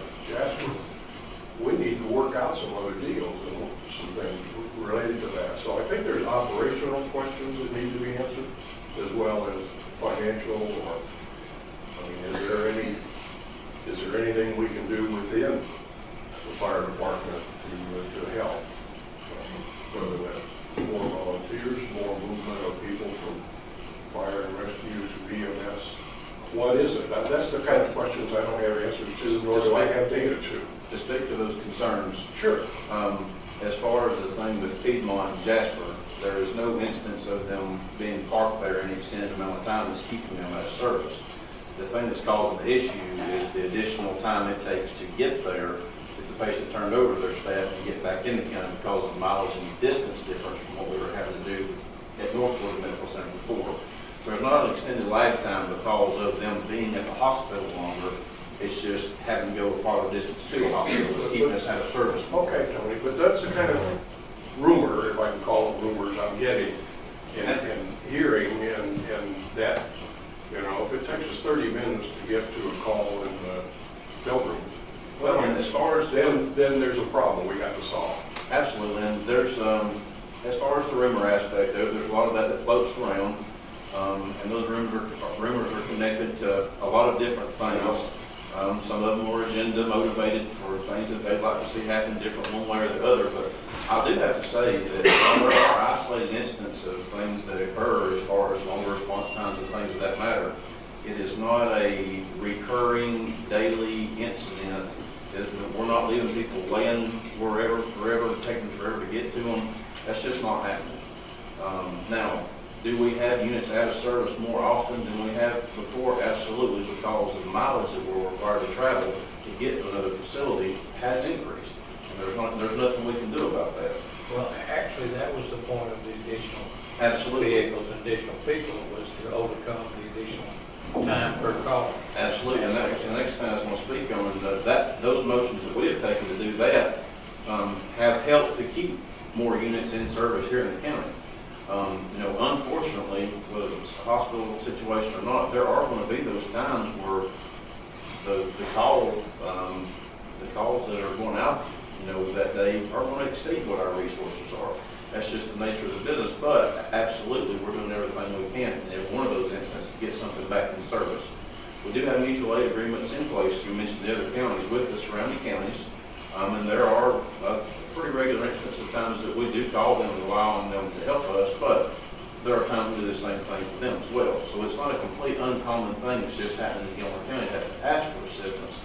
Speaker 3: What is it? That's the kind of questions I don't have answers to, nor do I have data to.
Speaker 5: To speak to those concerns,
Speaker 3: Sure.
Speaker 5: as far as the thing with Piedmont and Jasper, there is no instance of them being parked there any extended amount of time that's keeping them out of service. The thing that's causing the issue is the additional time it takes to get there if the patient turned over their staff and get back in the county because of mileage and distance difference from what we were having to do at North Florida Medical Center before. So there's not an extended lag time because of them being at the hospital longer. It's just having to go a farther distance to the hospital to keep us out of service.
Speaker 3: Okay, Tony, but that's the kind of rumor, if I can call it rumors, I'm getting and hearing, and that, you know, if it takes us 30 minutes to get to a call in the Pilgrims,
Speaker 5: Well, and as far as
Speaker 3: then there's a problem we got to solve.
Speaker 5: absolutely, and there's, as far as the rumor aspect, there's a lot of that floats around, and those rumors are connected to a lot of different things. Some of them are agenda motivated for things that they'd like to see happen different one way or the other, but I do have to say that there are isolated instances of things that occur as far as longer response times and things of that matter. It is not a recurring daily incident. We're not leaving people laying wherever, forever, taking forever to get to them. That's just not happening. Now, do we have units out of service more often than we have before? Absolutely, because the mileage that we're required to travel to get to another facility has increased. And there's nothing we can do about that.
Speaker 2: Well, actually, that was the point of the additional
Speaker 5: Absolutely.
Speaker 2: vehicles and additional people, was to overcome the additional time per call.
Speaker 5: Absolutely, and the next thing I was going to speak on is that those motions that we have taken to do that have helped to keep more units in service here in the county. You know, unfortunately, whether it's a hospital situation or not, there are going to be those times where the calls that are going out, you know, that day are going to exceed what our resources are. That's just the nature of the business, but absolutely, we're doing everything we can in every one of those instances to get something back in service. We do have mutual aid agreements in place. You mentioned the other counties with the surrounding counties, and there are pretty regular instances of times that we do call them and rely on them to help us, but there are times we do the same thing for them as well. So it's not a complete uncommon thing that's just happening in Gilmer County to have to ask for assistance.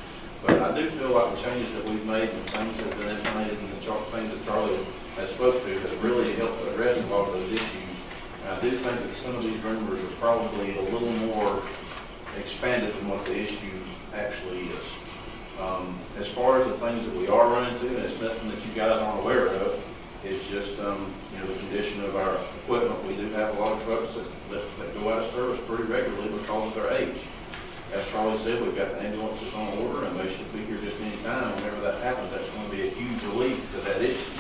Speaker 5: But I do feel like the changes that we've made and things that have been implemented and the things that Charlie has spoke to has really helped address a lot of those issues. And I do think that some of these rumors are probably a little more expanded than what the issue actually is. As far as the things that we are running into, and it's nothing that you guys aren't aware of, it's just, you know, the condition of our equipment. We do have a lot of trucks that go out of service pretty regularly because of their age. As Charlie said, we've got the ambulances on order, and they should be here just any time. Whenever that happens, that's going to be a huge relief to that issue.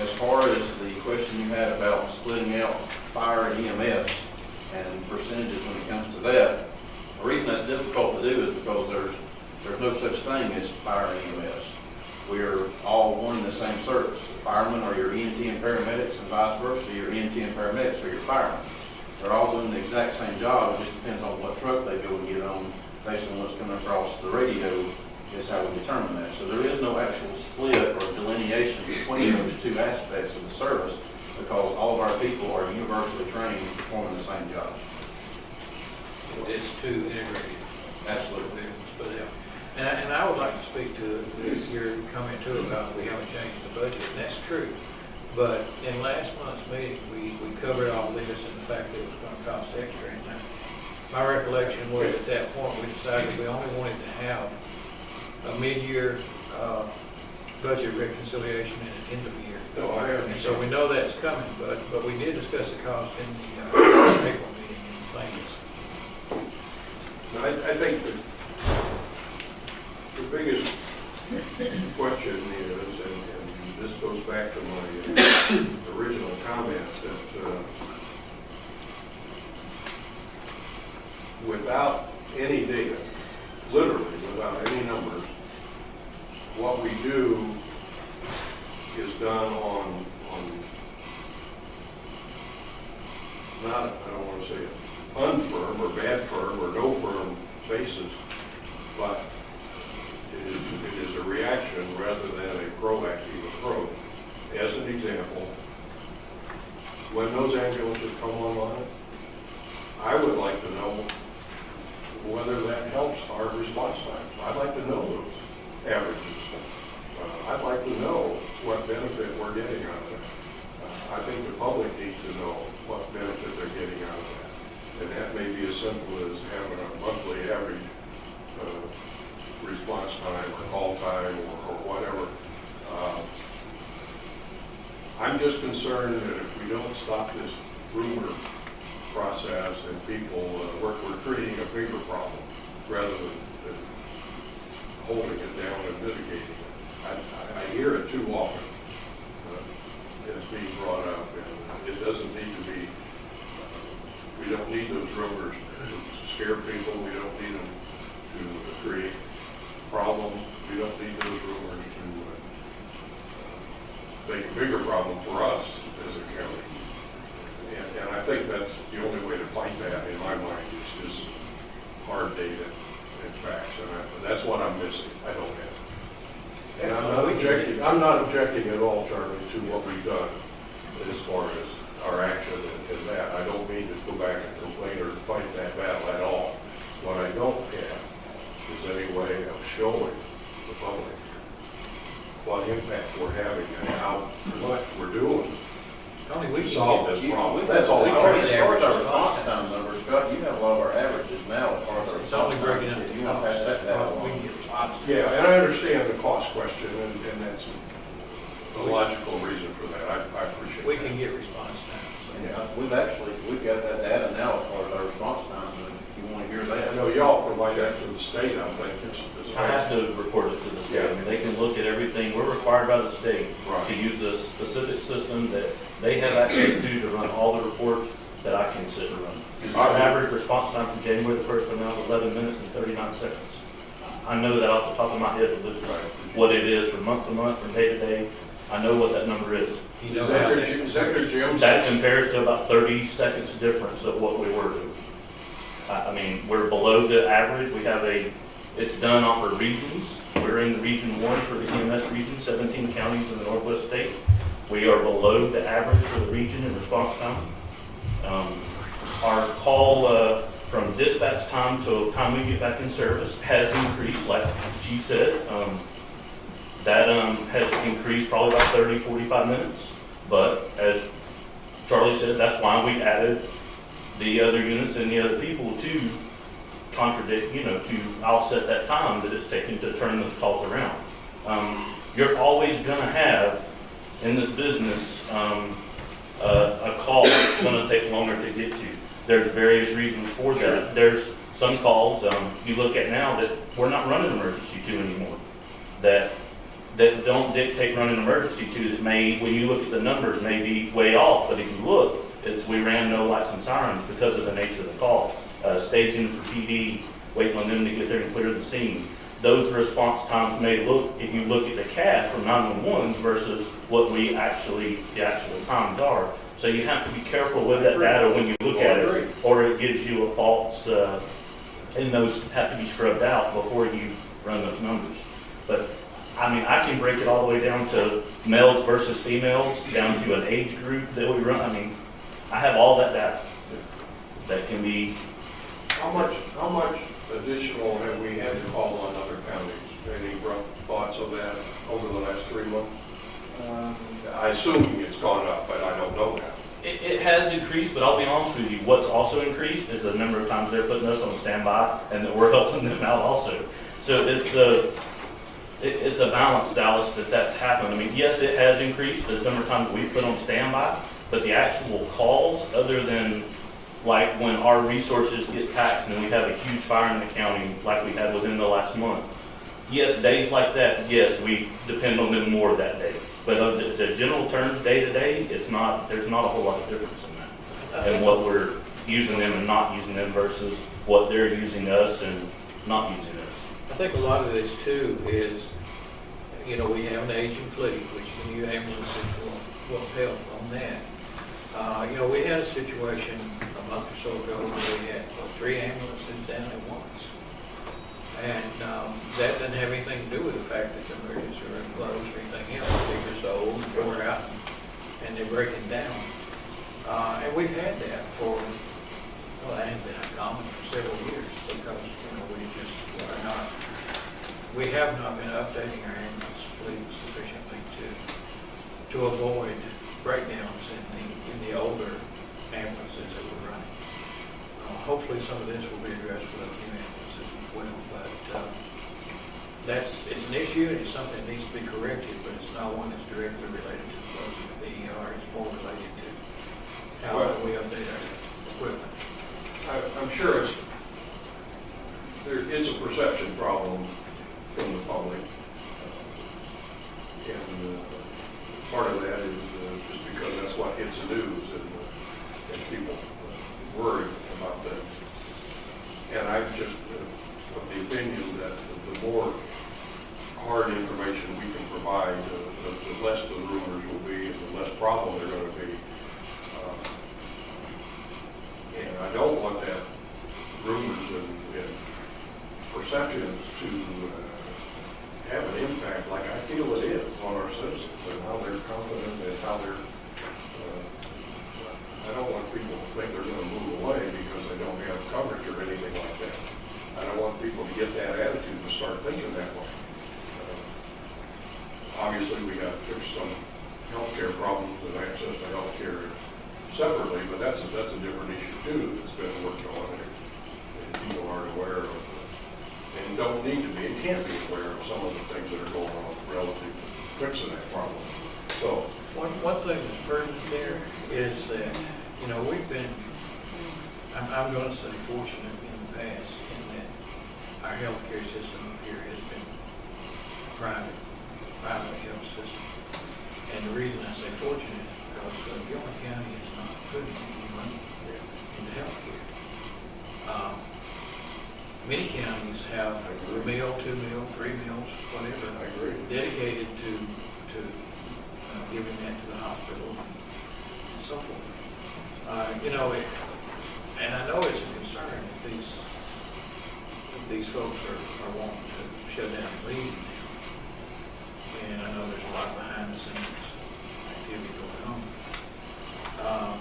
Speaker 5: As far as the question you had about splitting out fire and EMS and percentages when it comes to that, the reason that's difficult to do is because there's no such thing as fire and EMS. We are all one and the same service. The firemen are your EMT and paramedics, and vice versa, your EMT and paramedics are your firemen. They're all doing the exact same job. It just depends on what truck they go and get on based on what's coming across the radio is how we determine that. So there is no actual split or delineation between those two aspects of the service because all of our people are universally trained performing the same job.
Speaker 2: It's too integrated.
Speaker 5: Absolutely.
Speaker 2: For them. And I would like to speak to your comment too about we haven't changed the budget, and that's true. But in last month's meeting, we covered all this and the fact that it was going to cost extra. And my recollection was at that point, we decided we only wanted to have a mid-year budget reconciliation and an end of year.
Speaker 3: No, I
Speaker 2: And
Speaker 3: understand.
Speaker 2: so we know that's coming, but we did discuss the cost in the April meeting and things.
Speaker 3: I think the biggest question is, and this goes back to my original comment, that without any data, literally without any numbers, what we do is done on not, I don't want to say it, unfirm or bad firm or no firm basis, but it is a reaction rather than a proactive approach. As an example, when those ambulances come online, I would like to know I'm just concerned that if we don't stop this rumor process and people, we're creating a bigger problem rather than holding it down and mitigating it. I hear it too often. It's being brought up, and it doesn't need to be, we don't need those rumors to scare people. We don't need them to create problems. We don't need those rumors to make a bigger problem for us as a county. And I think that's the only way to fight that, in my mind, is just hard data and facts. And that's what I'm missing. I don't have. And I'm not objecting at all, Charlie, to what we've done as far as our action and that. I don't mean to go back and complain or fight that battle at all. What I don't have is any way of showing the public what impact we're having and how much we're doing
Speaker 2: Tony, we
Speaker 3: to
Speaker 2: can
Speaker 3: solve
Speaker 2: get-
Speaker 3: this problem.
Speaker 2: we-
Speaker 3: That's all.
Speaker 2: we
Speaker 3: I
Speaker 2: can
Speaker 3: want.
Speaker 2: get
Speaker 5: As far as our
Speaker 2: response
Speaker 5: response time numbers, Scott, you have a lot of our averages now as far as our
Speaker 2: It's only
Speaker 5: response
Speaker 2: breaking
Speaker 5: time.
Speaker 2: up the
Speaker 5: You want to pass that down
Speaker 2: We can
Speaker 5: along.
Speaker 2: get responses.
Speaker 3: Yeah, and I understand the cost question, and that's a logical reason for that. I appreciate that.
Speaker 2: We can get response times.
Speaker 5: We've got that data now as far as our response times, and if you want to hear
Speaker 3: I
Speaker 5: that.
Speaker 3: know y'all provide that to the state, I think.
Speaker 10: I have to report it to the state. I mean, they can look at everything. We're required by the state
Speaker 3: Right.
Speaker 10: to use a specific system that they have access to run all the reports that I can sit and run. Our average response time from January the 1st to now is 11 minutes and 39 seconds. I know that off the top of my head, what it is from month to month, from day to day. I know what that number is.
Speaker 2: You know
Speaker 3: Is that
Speaker 2: how
Speaker 3: your,
Speaker 2: that-
Speaker 3: is that your Jim?
Speaker 10: That compares to about 30 seconds difference of what we were doing. I mean, we're below the average. We have it's done off of regions. We're in region 1 for the EMS region, 17 counties in the Northwest state. We are below the average for the region in response time. Our call from dispatch time to time we get back in service has increased, like she said. That has increased probably about 30, 45 minutes. But as Charlie said, that's why we added the other units and the other people to contradict, to offset that time that it's taking to turn those calls around. You're always going to have, in this business, a call that's going to take longer to get to. There's various reasons for that. There's some calls you look at now that we're not running emergency to anymore, that don't dictate running emergency to, that may, when you look at the numbers, may be way off, but if you look, we ran no lights and sirens because of the nature of the call. Staging for PD, waiting on them to get there and clear the scene. Those response times may look, if you look at the CAD from 911 versus what the actual times are. So you have to be careful with that data when you look at it, or it gives you a false, and those have to be scrubbed out before you run those numbers. But I mean, I can break it all the way down to males versus females, down to an age group that we run. I mean, I have all that data that can be.
Speaker 3: How much additional have we had to call on other counties? Any rough thoughts of that over the last 3 months? I assume it's gone up, but I don't know that.
Speaker 10: It has increased, but I'll be honest with you, what's also increased is the number of times they're putting us on standby and that we're helping them out also. So it's a balance, Dallas, that's happened. I mean, yes, it has increased the number of times we put on standby, but the actual calls, other than like when our resources get taxed and we have a huge fire in the county like we had within the last month. Yes, days like that, yes, we depend on them more that day. But of the general terms, day to day, there's not a whole lot of difference in that. And what we're using them and not using them versus what they're using us and not using us.
Speaker 2: I think a lot of this too is, we have an aging fleet, which the new ambulances will help on that. We had a situation a month or so ago where we had 3 ambulances down at once. And that doesn't have anything to do with the fact that the emergency room closed or anything else. They're just old and wore out and they're breaking down. And we've had that for, that has been uncommon for several years because, we have not been updating our ambulance fleet sufficiently to avoid breakdowns in the older ambulances that we're running. Hopefully some of this will be addressed with those new ambulances as well, but it's an issue and it's something that needs to be corrected, but it's not one that's directly related to the closing of the or it's more related to how we update our equipment?
Speaker 3: I'm sure there is a perception problem from the public. And part of that is just because that's what hits the news and people worry about that. And I'm just of the opinion that the more hard information we can provide, the less the rumors will be and the less problem they're going to be. And I don't want that rumors and perceptions to have an impact like I feel it is on our citizens and how they're confident and how they're, I don't want people to think they're going to move away because they don't have coverage or anything like that. I don't want people to get that attitude and start thinking that way. Obviously, we got to fix some healthcare problems and access to healthcare separately, but that's a different issue too that's been worked on and people aren't aware of and don't need to be and can't be aware of some of the things that are going on relative to fixing that problem. So
Speaker 2: One thing that's pertinent there is that, you know, we've been, I'm going to say fortunate in the past in that our healthcare system up here has been private health system. And the reason I say fortunate is because Gilmer County is not putting any money into healthcare. Many counties have a meal, 2 meals, 3 meals, whatever,
Speaker 3: I agree.
Speaker 2: dedicated to giving that to the hospital and so forth. You know, and I know it's a concern that these folks are wanting to shut down and leave now. And I know there's a lot behind the scenes activity going on.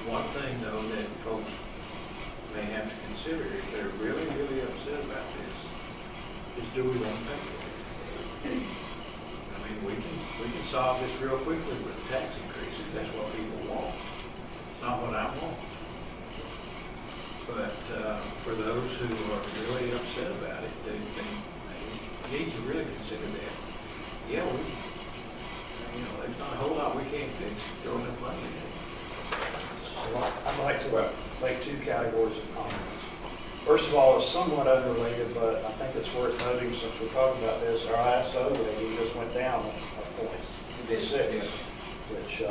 Speaker 2: One thing though that folks may have to consider if they're really, really upset about this is, do we want to pay for it? I mean, we can solve this real quickly with a tax increase if that's what people want. It's not what I want. But for those who are really upset about it, they need to really consider that. Yeah, there's not a whole lot we can't fix. Throw enough money in it.
Speaker 9: So I'd like to make 2 categories of comments. First of all, it's somewhat unrelated, but I think it's worth noting since we're talking about this, our ISO rating just went down a point to 6, which I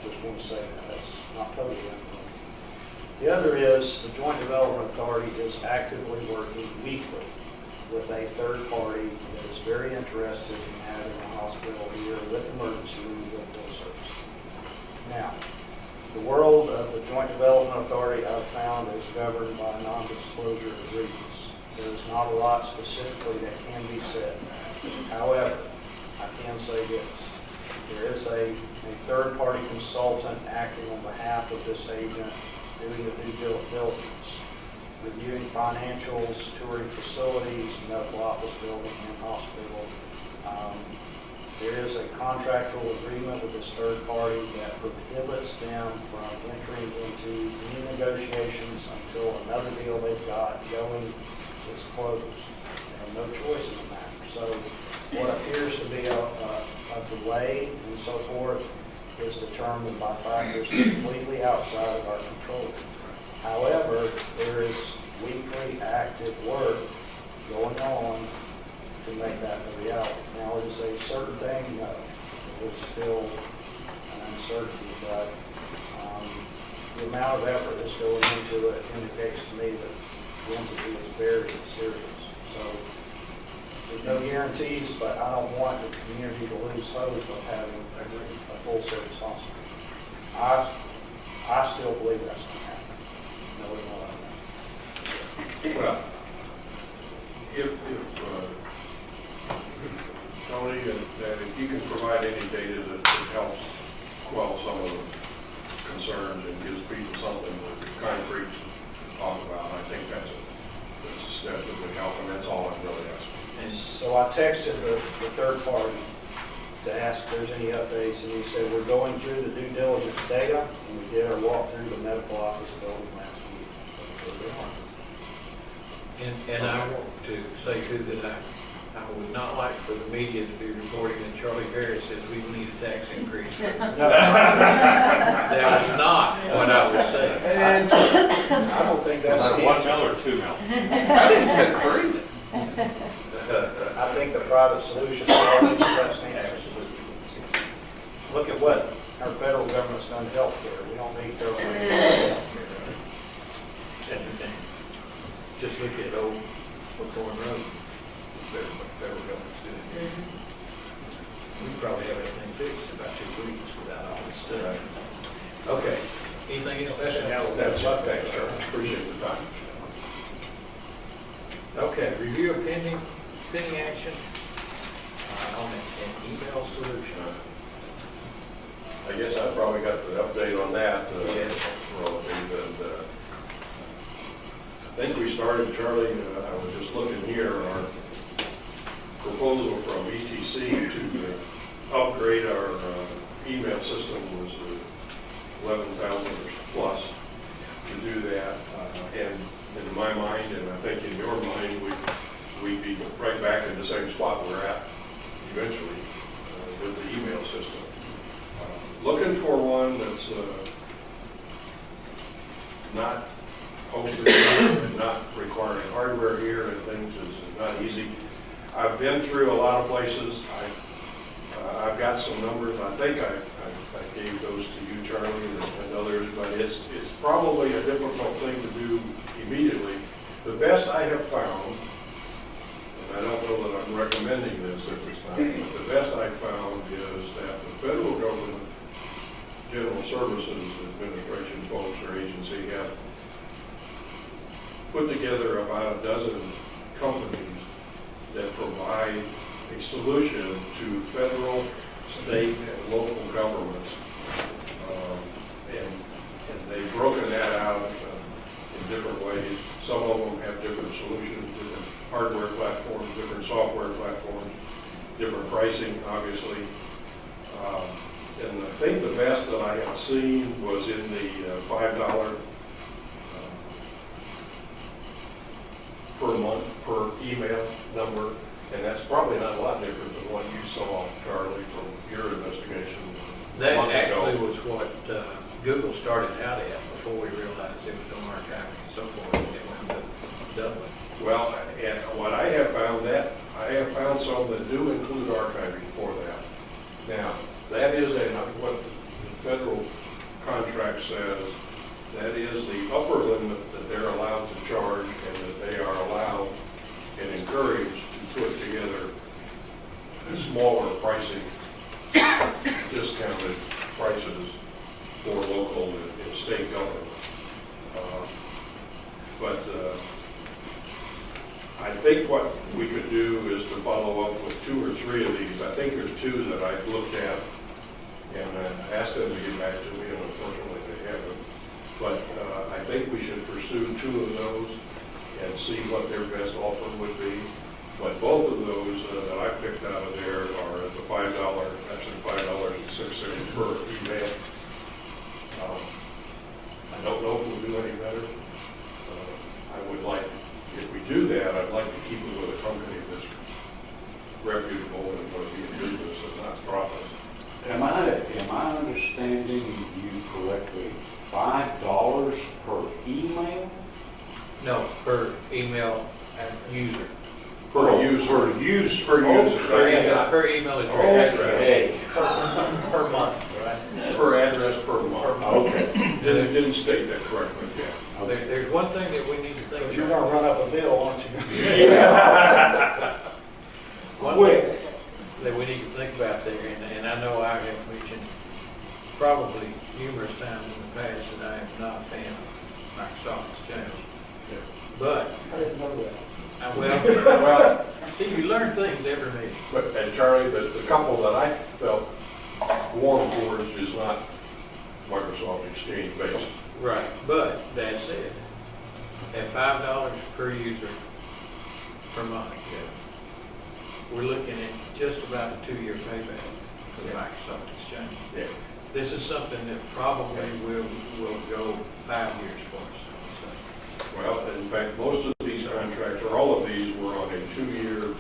Speaker 9: just want to say that's not totally unrelated. The other is the Joint Development Authority is actively working weekly with a third party that is very interested in having a hospital here with emergency room with full service. Now, the world of the Joint Development Authority I've found is governed by non-disclosure agreements. There's not a lot specifically that can be said. However, I can say this. There is a third-party consultant acting on behalf of this agent doing the due diligence, reviewing financials, touring facilities, medical office building, and hospital. There is a contractual agreement with this third party that prohibits them from entering into any negotiations until another deal they've got going is closed. They have no choice in the matter. So what appears to be a delay and so forth is determined by factors completely outside of our control. However, there is weekly active work going on to make that a reality. Now, it is a certain thing, it's still an uncertainty, but the amount of effort that's going into it indicates to me that the entity is very serious. So there's no guarantees, but I don't want the community to lose hope of having a full service hospital. I still believe that's going to happen. No, it's not like that.
Speaker 3: Well, if Tony, that if you can provide any data that helps quell some of the concerns and gives people something concrete to talk about, I think that's a step that would help, and that's all I'm really asking.
Speaker 9: And so I texted the third party to ask if there's any updates, and he said, we're going through the due diligence data, and we did our walk through the medical office building last week.
Speaker 2: And I want to say too that I would not like for the media to be reporting that Charlie Harris says we need a tax increase. That was not what I was saying.
Speaker 9: And I don't think that's the
Speaker 5: $1
Speaker 9: answer.
Speaker 5: mill or $2 mill?
Speaker 2: I didn't say three.
Speaker 9: I think the private solution is always the best answer. Look at what our federal government's done to healthcare. We don't need government healthcare.
Speaker 2: Just look at old Buckhorn Road. Federal government's doing here. We probably have everything fixed in about 2 weeks without all this stuff. Okay, anything else?
Speaker 3: That's thanks, sir. Appreciate the time.
Speaker 2: Okay, review of pending action on an email solution.
Speaker 3: I guess I probably got the update on that,
Speaker 2: Yes.
Speaker 3: relative, and I think we started, Charlie, I was just looking here, our proposal from ETC to upgrade our email system was $11,000 plus to do that, and in my mind, and I think in your mind, we'd be right back in the same spot we're at eventually with the email system. Looking for one that's not hosted and not requiring hardware here and things is not easy. I've been through a lot of places. I've got some numbers. I think I gave those to you, Charlie, and others, but it's probably a difficult thing to do immediately. The best I have found, and I don't know that I'm recommending this every time, but the best I found is that the federal government General Services Administration folks or agency have put together about a dozen companies that provide a solution to federal, state, and local governments. And they've broken that out in different ways. Some of them have different solutions, different hardware platforms, different software platforms, different pricing, obviously. And I think the best that I have seen was in the $5 per month per email number, and that's probably not a lot different than what you saw, Charlie, from your investigation.
Speaker 2: That
Speaker 3: a month ago.
Speaker 2: actually was what Google started out at before we realized it was on archiving and so forth, and it went to Dublin.
Speaker 3: Well, and what I have found some that do include archiving for that. Now, that is what the federal contract says, that is the upper limit that they're allowed to charge and that they are allowed and encouraged to put together smaller pricing, discounted prices for local and state government. But I think what we could do is to follow up with 2 or 3 of these. I think there's 2 that I've looked at and asked them to get back to me, and unfortunately they haven't. But I think we should pursue 2 of those and see what their best offer would be. But both of those that I picked out of there are at the $5, actually $5.06 per email. I don't know if we'll do any better. I would like, if we do that, I'd like to keep it with a company that's reputable and going to be in business and not profit.
Speaker 7: Am I understanding you correctly? $5 per email?
Speaker 2: No, per email and user.
Speaker 3: Per user.
Speaker 7: Per user.
Speaker 3: Per user.
Speaker 2: Per email address.
Speaker 7: Okay.
Speaker 9: Per month, right?
Speaker 3: Per address per month.
Speaker 7: Okay.
Speaker 3: Didn't state that correctly, yeah.
Speaker 2: There's one thing that we need to think
Speaker 9: You're
Speaker 2: about.
Speaker 9: gonna run up a bill, aren't you?
Speaker 2: One thing that we need to think about there, and I know I have mentioned probably numerous times in the past that I am not a fan of Microsoft Exchange. But,
Speaker 9: I didn't know that.
Speaker 2: well, see, you learn things every meeting.
Speaker 3: But, and Charlie, the couple that I felt warm towards is not Microsoft Exchange based.
Speaker 2: Right. But that said, at $5 per user per month, we're looking at just about a 2-year payback for the Microsoft Exchange.
Speaker 3: Yeah.
Speaker 2: This is something that probably will go 5 years for us.
Speaker 3: Well, in fact, most of these contracts, or all of these, were on a 2-year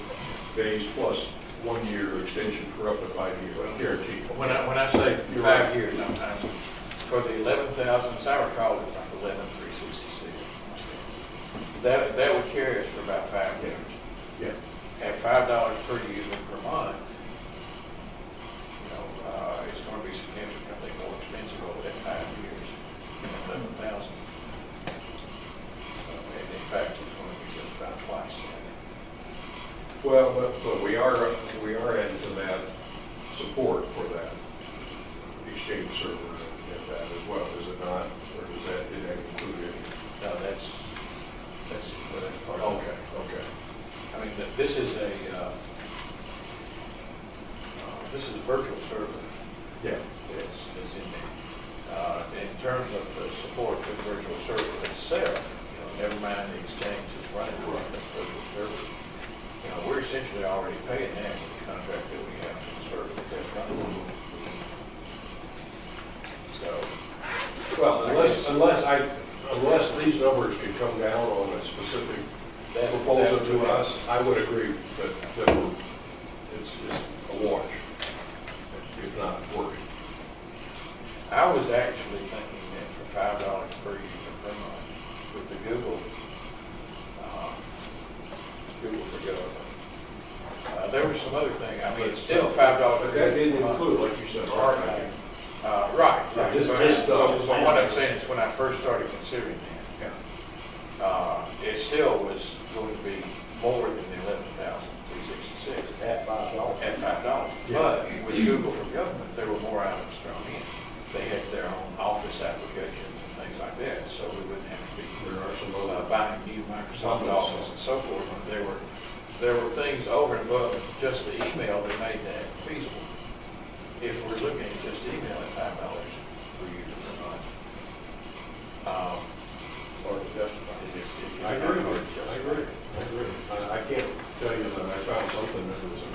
Speaker 3: days plus 1 year extension for up to 5 years, guaranteed.
Speaker 2: When I say 5 years, I'm for the 11,000, as I recall, it was like 11,366. That would carry us for about 5 years.
Speaker 3: Yeah.
Speaker 2: At $5 per user per month, it's going to be significantly more expensive over that 5 years than 11,000. And in fact, it's going to be just about twice that.
Speaker 3: Well, but we are adding to that support for that Exchange server and that as well, is it not? Or does that, did that include it?
Speaker 2: No, that's part of it.
Speaker 3: Okay.
Speaker 2: I mean, this is a virtual server
Speaker 3: Yeah.
Speaker 2: that's in there. In terms of the support for the virtual server itself, never mind the exchange that's running for the virtual server. We're essentially already paying that with the contract that we have for the server that's running. So,
Speaker 3: Well, unless these numbers can come down on a specific proposal to us, I would agree that it's a wash, if not working.
Speaker 2: I was actually thinking that for $5 per user per month with the Google for Government. There were some other things. I mean, it's still $5.
Speaker 3: But that didn't include, like you said, archiving.
Speaker 2: Right.
Speaker 3: Just
Speaker 2: But
Speaker 3: this stuff.
Speaker 2: what I'm saying is when I first started considering that, it still was going to be more than the 11,366
Speaker 9: At $5.
Speaker 2: at $5. But with Google for Government, there were more items thrown in. They had their own office applications and things like that, so we wouldn't have to be
Speaker 3: There are some other.
Speaker 2: buying new Microsoft Office and so forth. There were things over and above just the email that made that feasible. If we're looking at just email at $5 per user per month.
Speaker 3: Or justify. I agree. I can't tell you that I found something that was a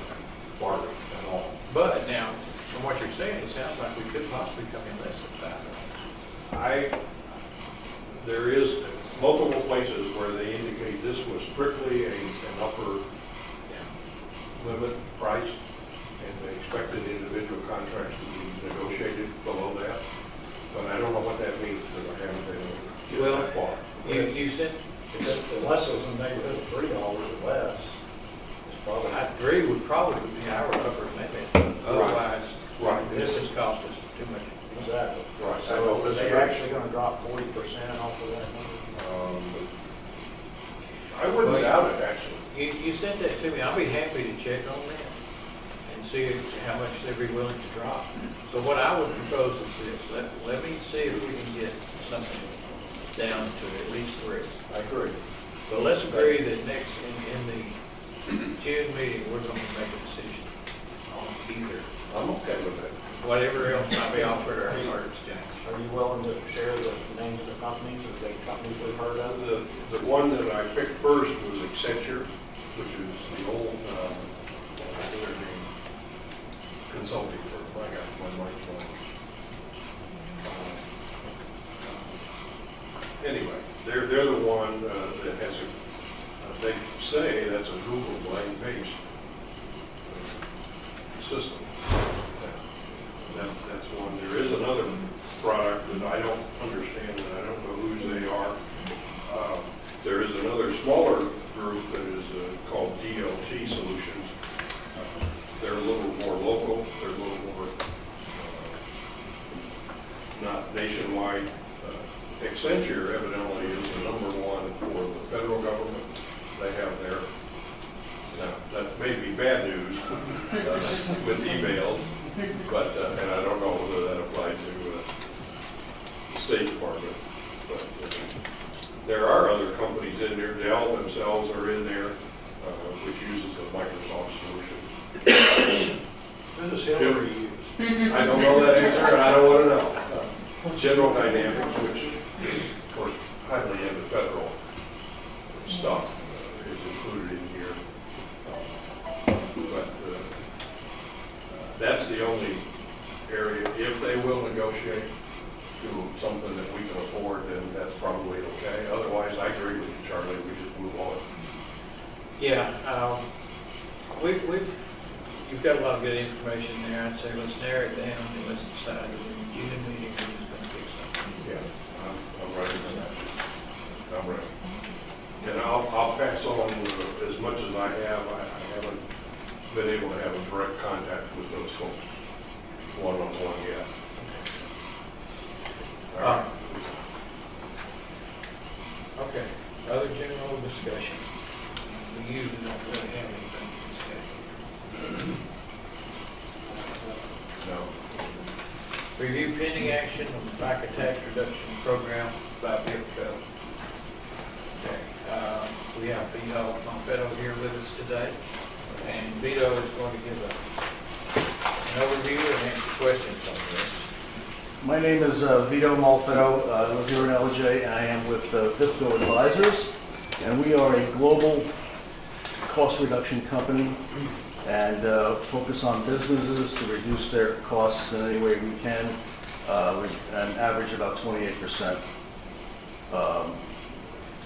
Speaker 3: bargain at all.
Speaker 2: But now, from what you're saying, it sounds like we could possibly come in less than $5.
Speaker 3: There is multiple places where they indicate this was strictly an upper limit price, and they expected individual contracts to be negotiated below that. But I don't know what that means, because I haven't been able to get that far.
Speaker 2: You said,
Speaker 9: Unless it was in the neighborhood of $3 or less, it's probably.
Speaker 2: 3 would probably be our upper limit. Otherwise,
Speaker 3: Right.
Speaker 2: this has cost us too much.
Speaker 9: Exactly.
Speaker 3: Right.
Speaker 9: So are they actually going to drop 40% off of that number?
Speaker 3: I wouldn't doubt it, actually.
Speaker 2: You sent that to me. I'll be happy to check on that and see how much they'd be willing to drop. So what I would propose is this. Let me see if we can get something down to at least 3.
Speaker 3: I agree.
Speaker 2: So let's agree that next, in the June meeting, we're going to make a decision on either.
Speaker 3: I'm okay with that.
Speaker 2: Whatever else might be offered or exchange.
Speaker 9: Are you willing to share the names of the companies, or the companies we've heard of?
Speaker 3: The one that I picked first was Accenture, which is the old, consulting firm. I got my microphone. Anyway, they're the one that has they say that's a Google based system. That's one. There is another product that I don't understand, and I don't know whose they are. There is another smaller group that is called DLT Solutions. They're a little more local. They're a little more not nationwide. Accenture evidently is the #1 for the federal government. They have their, now that may be bad news with emails, but, and I don't know whether that applies to the State Department, but there are other companies in there. Dell themselves are in there, which uses a Microsoft solution.
Speaker 9: Who does Hillary use?
Speaker 3: I don't know that answer, and I don't want to know. General Dynamics, which is, of course, highly into federal stuff, is included in here. But that's the only area. If they will negotiate to something that we can afford, then that's probably okay. Otherwise, I agree with you, Charlie. We just move on.
Speaker 2: Yeah, You've got a lot of good information there. I'd say let's narrow it down and let's decide in the June meeting who's going to fix something.
Speaker 3: Yeah, I'm ready for that. I'm ready. And I'll pass on as much as I have. I haven't been able to have a direct contact with those folks one-on-one yet. All right.
Speaker 2: Okay, other general discussion. We usually don't really have anything to discuss.
Speaker 3: No.
Speaker 2: Review pending action on the FICA tax reduction program by Bill Code. Okay, we have Vito Monfetto here with us today, and Vito is going to give an overview and answer questions on this.
Speaker 11: My name is Vito Malfetto. I live here in LJ, and I am with VIPCO Advisors, and we are a global cost reduction company and focus on businesses to reduce their costs in any way we can, and average about 28%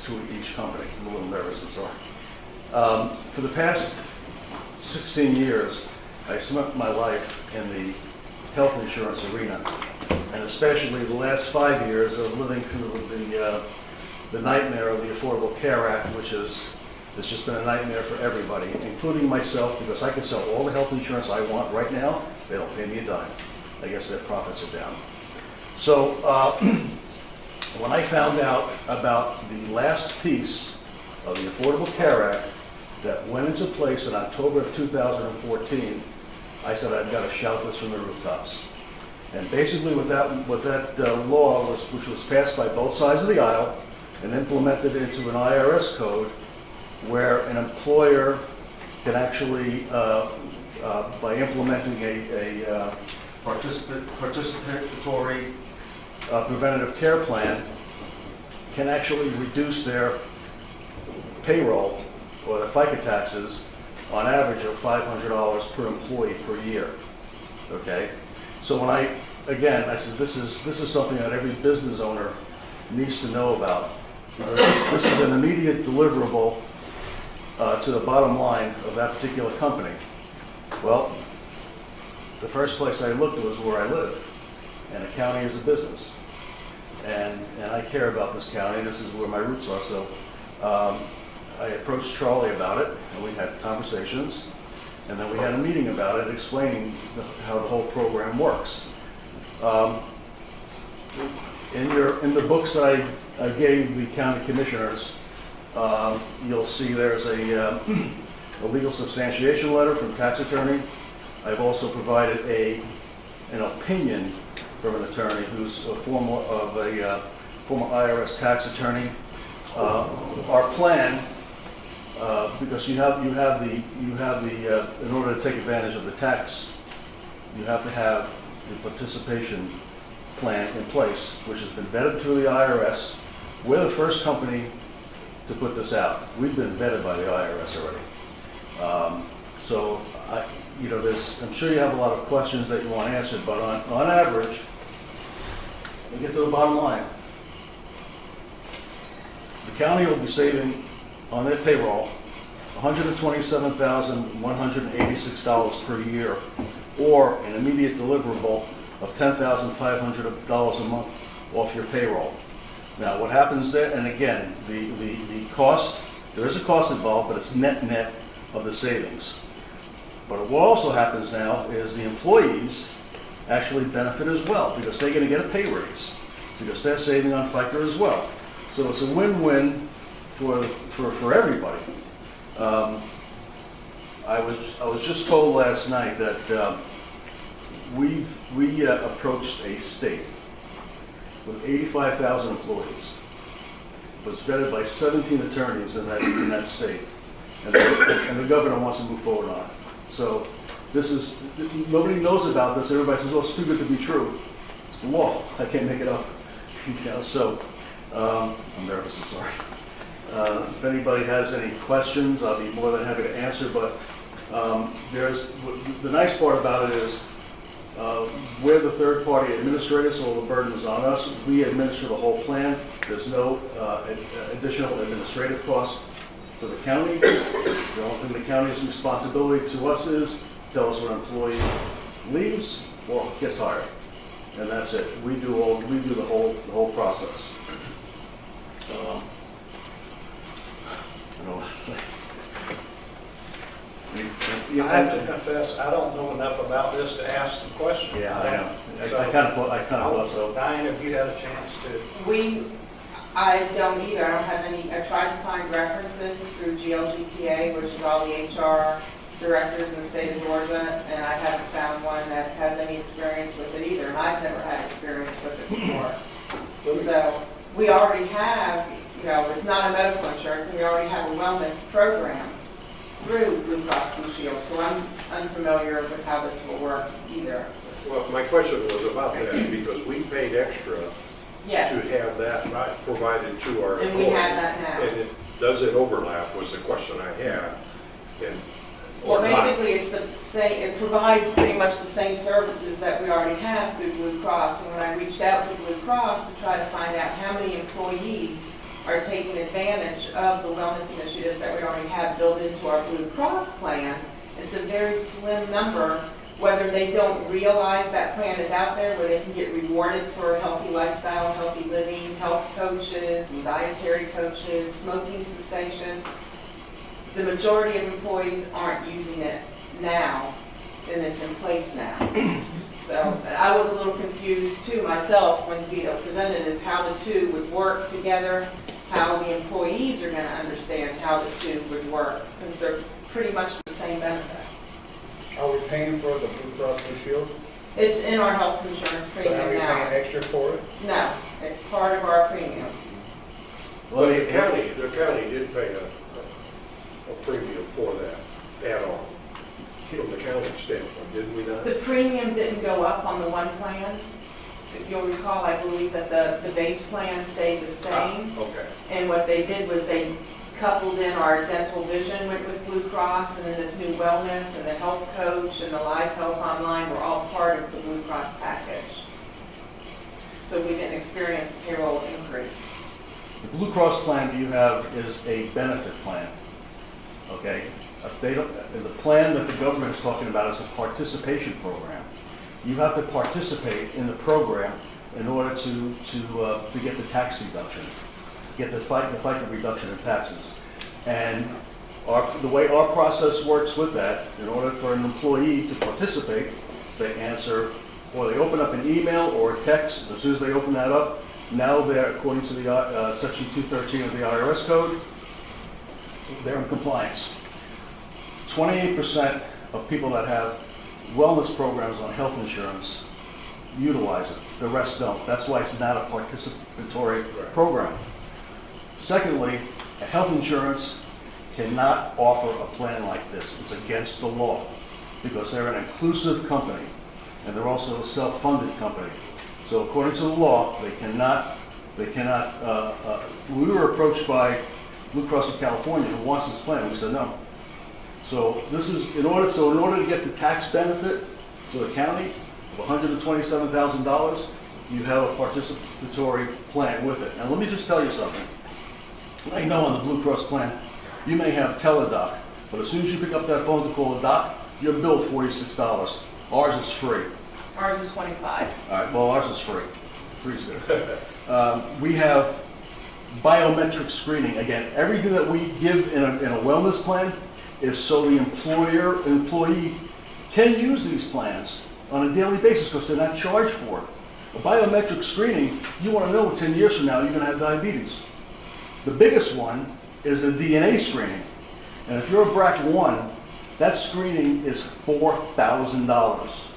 Speaker 11: to each company. I'm a little nervous, I'm sorry. For the past 16 years, I spent my life in the health insurance arena, and especially the last 5 years of living through the nightmare of the Affordable Care Act, which is, it's just been a nightmare for everybody, including myself, because I can sell all the health insurance I want right now. They don't pay me a dime. I guess their profits are down. So when I found out about the last piece of the Affordable Care Act that went into place in October of 2014, I said, I've got to shout this from the rooftops. And basically what that law was, which was passed by both sides of the aisle and implemented into an IRS code, where an employer can actually, by implementing a participatory preventative care plan, can actually reduce their payroll or the FICA taxes on average of $500 per employee per year. Okay, so when I said this is something that every business owner needs to know about. This is an immediate deliverable to the bottom line of that particular company. Well, the first place I looked was where I live, and a county is a business, and I care about this county. This is where my roots are. So I approached Charlie about it, and we had conversations, and then we had a meeting about it, explaining how the whole program works. In the books that I gave the county commissioners, you'll see there's a legal substantiation letter from tax attorney. I've also provided an opinion from an attorney who's a former IRS tax attorney. Our plan, because you have the in order to take advantage of the tax, you have to have the participation plan in place, which has been vetted through the IRS. We're the first company to put this out. We've been vetted by the IRS already. So I'm sure you have a lot of questions that you want answered, but on average, we get to the bottom line. The county will be saving on their payroll $127,186 per year, or an immediate deliverable of $10,500 a month off your payroll. Now, what happens there, and again, the cost, there is a cost involved, but it's net of the savings. But what also happens now is the employees actually benefit as well, because they're going to get a pay raise, because they're saving on FICA as well. So it's a win-win for everybody. I was just told last night that we approached a state with 85,000 employees. It was vetted by 17 attorneys in that state, and the governor wants to move forward on it. So nobody knows about this. Everybody says, "Oh, it's too good to be true." It's the law. I can't make it up. So I'm nervous. I'm sorry. If anybody has any questions, I'll be more than happy to answer. But the nice part about it is we're the third-party administrator, so all the burden is on us. We administer the whole plan. There's no additional administrative cost. to the county. The only thing the county's responsibility to us is tell us when an employee leaves or gets hired. And that's it. We do the whole process. I don't know what to say.
Speaker 9: I have to confess, I don't know enough about this to ask the question.
Speaker 11: Yeah, I know.
Speaker 9: So-
Speaker 11: I kind of thought so.
Speaker 9: Diane, have you had a chance to?
Speaker 12: I don't either. I don't have any, I tried to find references through GLGTA, which is all the HR directors in the state of Georgia, and I haven't found one that has any experience with it either, and I've never had experience with it before. So we already have, it's not a medical insurance, and we already have a wellness program through Blue Cross Blue Shield, so I'm unfamiliar with how this will work either.
Speaker 3: Well, my question was about that, because we paid extra
Speaker 12: Yes,
Speaker 3: to have that provided to our employees.
Speaker 12: and we have that now.
Speaker 3: And does it overlap, was the question I had, and,
Speaker 12: Well,
Speaker 3: or not?
Speaker 12: basically, it's the same, it provides pretty much the same services that we already have through Blue Cross. And when I reached out to Blue Cross to try to find out how many employees are taking advantage of the wellness initiatives that we already have built into our Blue Cross plan, it's a very slim number, whether they don't realize that plan is out there, where they can get rewarded for a healthy lifestyle, healthy living, health coaches and dietary coaches, smoking cessation. The majority of employees aren't using it now, and it's in place now. So I was a little confused too myself when Vito presented is how the two would work together, how the employees are going to understand how the two would work, since they're pretty much the same benefit.
Speaker 13: Are we paying for the Blue Cross Blue Shield?
Speaker 12: It's in our health insurance
Speaker 13: But are
Speaker 12: premium
Speaker 13: we
Speaker 12: now.
Speaker 13: paying extra for it?
Speaker 12: No, it's part of our premium.
Speaker 3: Well, the county did pay a premium for that add-on, from the county standpoint, didn't we not?
Speaker 12: The premium didn't go up on the one plan. If you'll recall, I believe that the base plan stayed the same.
Speaker 3: Okay.
Speaker 12: And what they did was they coupled in our dental vision with Blue Cross, and then this new wellness and the health coach and the live health online were all part of the Blue Cross package. So we didn't experience a payroll increase.
Speaker 11: The Blue Cross plan you have is a benefit plan, okay? The plan that the government is talking about is a participation program. You have to participate in the program in order to get the tax deduction, get the FICA reduction in taxes. And the way our process works with that, in order for an employee to participate, they answer, or they open up an email or a text. As soon as they open that up, now they're, according to the Section 213 of the IRS code, they're in compliance. 28% of people that have wellness programs on health insurance utilize it. The rest don't. That's why it's not a participatory program. Secondly, a health insurance cannot offer a plan like this. It's against the law because they're an inclusive company and they're also a self-funded company. So according to the law, they cannot, we were approached by Blue Cross of California who wants this plan. We said no. So this is, in order to get the tax benefit to the county of $127,000, you have a participatory plan with it. And let me just tell you something. I know on the Blue Cross plan, you may have Teladoc, but as soon as you pick up that phone to call a doc, you're billed $46. Ours is free.
Speaker 12: Ours is 25.
Speaker 11: All right, well, ours is free. Free's good. We have biometric screening. Again, everything that we give in a wellness plan is so the employee can use these plans on a daily basis because they're not charged for it. A biometric screening, you want to know 10 years from now you're going to have diabetes. The biggest one is the DNA screening. And if you're a BRCA1, that screening is $4,000.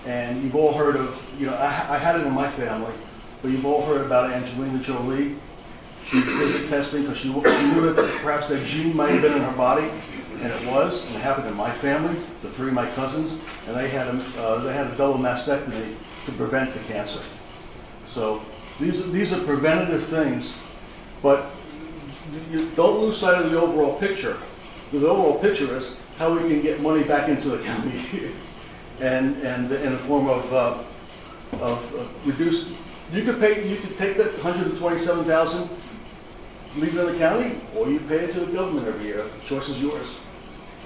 Speaker 11: And you've all heard of, I had it in my family, but you've all heard about Angelina Jolie. She did the testing because she knew that perhaps that gene might have been in her body, and it was. And it happened in my family, the three of my cousins, and they had a double mastectomy to prevent the cancer. So these are preventative things, but you don't lose sight of the overall picture. The overall picture is how we can get money back into the county, and in the form of reduced. You could take that $127,000. leave it in the county, or you pay it to the government every year. The choice is yours.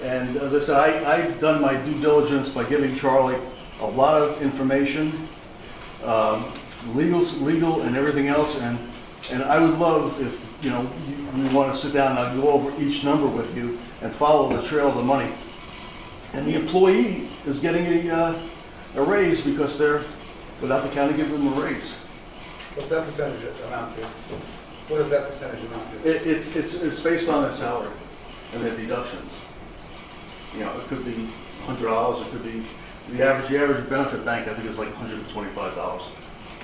Speaker 11: And as I said, I've done my due diligence by giving Charlie a lot of information, legal and everything else, and I would love if, you know, we want to sit down and I'll go over each number with you and follow the trail of the money. And the employee is getting a raise because they're, without the county giving them a raise.
Speaker 13: What's that percentage amount to? What does that percentage amount to?
Speaker 11: It's based on their salary and their deductions. You know, it could be $100, it could be, the average benefit bank, I think, is like $125.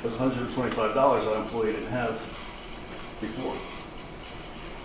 Speaker 11: That's $125 that employee didn't have before.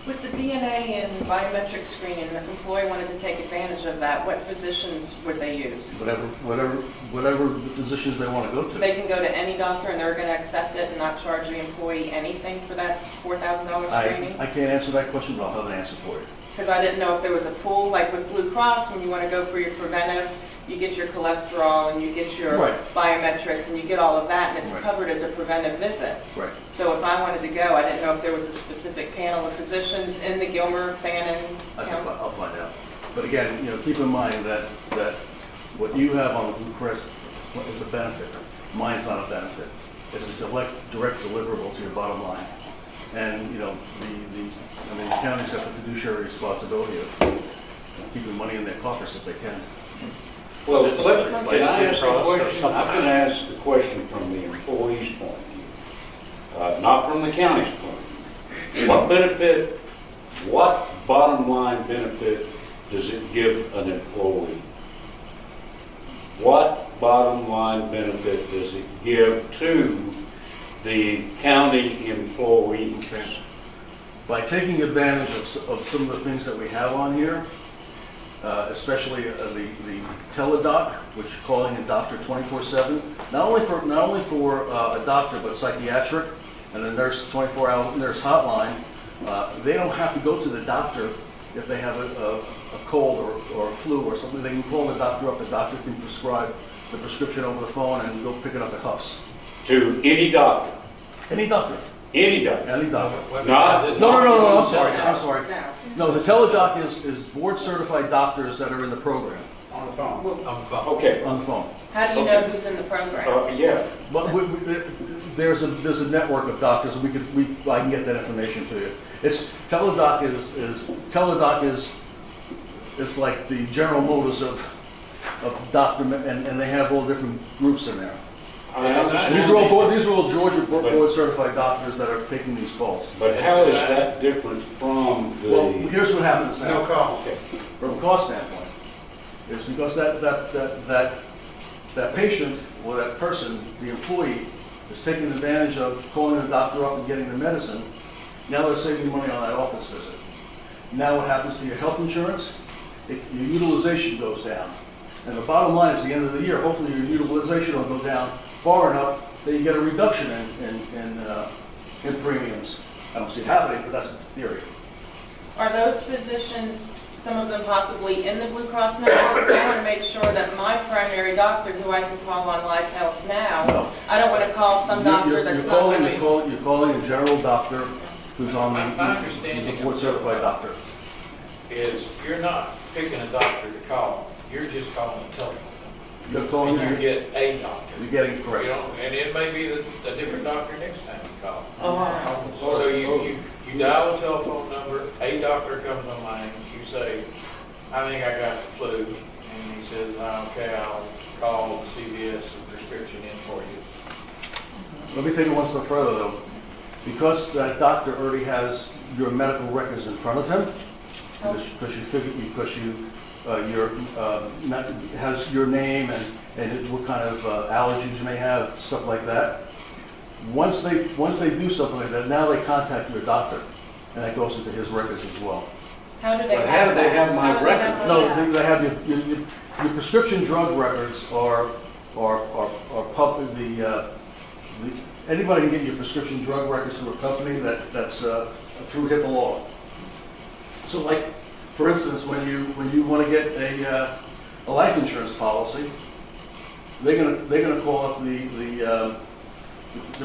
Speaker 12: With the DNA and biometric screening, if an employee wanted to take advantage of that, what physicians would they use?
Speaker 11: Whatever the physicians they want to go to.
Speaker 12: They can go to any doctor and they're going to accept it and not charge the employee anything for that $4,000 screening?
Speaker 11: I can't answer that question, but I'll have an answer for you.
Speaker 12: Because I didn't know if there was a pool, like with Blue Cross, when you want to go for your preventive, you get your cholesterol and you get your
Speaker 11: Right.
Speaker 12: biometrics and you get all of that and it's
Speaker 11: Right.
Speaker 12: covered as a preventive visit.
Speaker 11: Right.
Speaker 12: So if I wanted to go, I didn't know if there was a specific panel of physicians in the Gilmer, Fannin County.
Speaker 11: I'll find out. But again, you know, keep in mind that what you have on the Blue Cross is a benefit. Mine's not a benefit. It's a direct deliverable to your bottom line. And, you know, the counties have the fiduciary responsibility of keeping money in their coffers if they can.
Speaker 7: Well, can I ask a question? I'm going to ask the question from the employee's point of view, not from the county's point of view. What bottom line benefit does it give an employee? What bottom line benefit does it give to the county employees?
Speaker 11: By taking advantage of some of the things that we have on here, especially the teledoc, which is calling a doctor 24/7, not only for a doctor, but psychiatric, and a nurse 24-hour nurse hotline. They don't have to go to the doctor if they have a cold or a flu or something. They can call the doctor up. The doctor can prescribe the prescription over the phone and go pick it up at Huff's.
Speaker 7: To any doctor?
Speaker 11: Any doctor.
Speaker 7: Any doctor?
Speaker 11: Any doctor.
Speaker 7: Not?
Speaker 11: No, I'm sorry. No, the teledoc is board certified doctors that are in the program.
Speaker 13: On the phone?
Speaker 2: On the phone.
Speaker 7: Okay.
Speaker 11: On the phone.
Speaker 12: How do you know who's in the program?
Speaker 7: Yeah.
Speaker 11: But there's a network of doctors, and I can get that information to you. It's teledoc is like the General Motors of doctor, and they have all different groups in there.
Speaker 7: I understand.
Speaker 11: These are all Georgia board certified doctors that are taking these calls.
Speaker 7: But how is that different from the?
Speaker 11: Well, here's what happens now.
Speaker 13: No cost.
Speaker 11: From a cost standpoint, is because that patient or that person, the employee, is taking advantage of calling the doctor up and getting the medicine. Now they're saving money on that office visit. Now what happens to your health insurance? Your utilization goes down. And the bottom line is, at the end of the year, hopefully your utilization will go down far enough that you get a reduction in premiums. I don't see it happening, but that's the theory.
Speaker 12: Are those physicians, some of them possibly in the Blue Cross network? Because I want to make sure that my primary doctor, who I can call on Life Health Now,
Speaker 11: No.
Speaker 12: I don't want to call some doctor that's not going to be.
Speaker 11: You're calling a general doctor who's on
Speaker 2: My
Speaker 11: the
Speaker 2: understanding
Speaker 11: board certified doctor.
Speaker 2: is you're not picking a doctor to call, you're just calling a telephone
Speaker 11: You're
Speaker 2: number.
Speaker 11: calling,
Speaker 2: And you get a doctor.
Speaker 11: you're getting
Speaker 2: You
Speaker 11: correct.
Speaker 2: know, and it may be a different doctor next time you call.
Speaker 12: Oh.
Speaker 2: So you dial a telephone number, a doctor comes on line, you say, I think I got the flu, and he says, okay, I'll call CVS and prescription in for you.
Speaker 11: Let me take it one step further though. Because that doctor already has your medical records in front of him, because has your name and what kind of allergies you may have, stuff like that. Once they do something like that, now they contact your doctor, and that goes into his records as well.
Speaker 12: How do they
Speaker 7: But
Speaker 12: have
Speaker 7: how do they
Speaker 12: that?
Speaker 7: have my
Speaker 12: How do they have
Speaker 7: records?
Speaker 11: No,
Speaker 12: that?
Speaker 11: they have your prescription drug records are anybody can get your prescription drug records through a company that's through HIPAA law. So like, for instance, when you want to get a life insurance policy, they're gonna call up the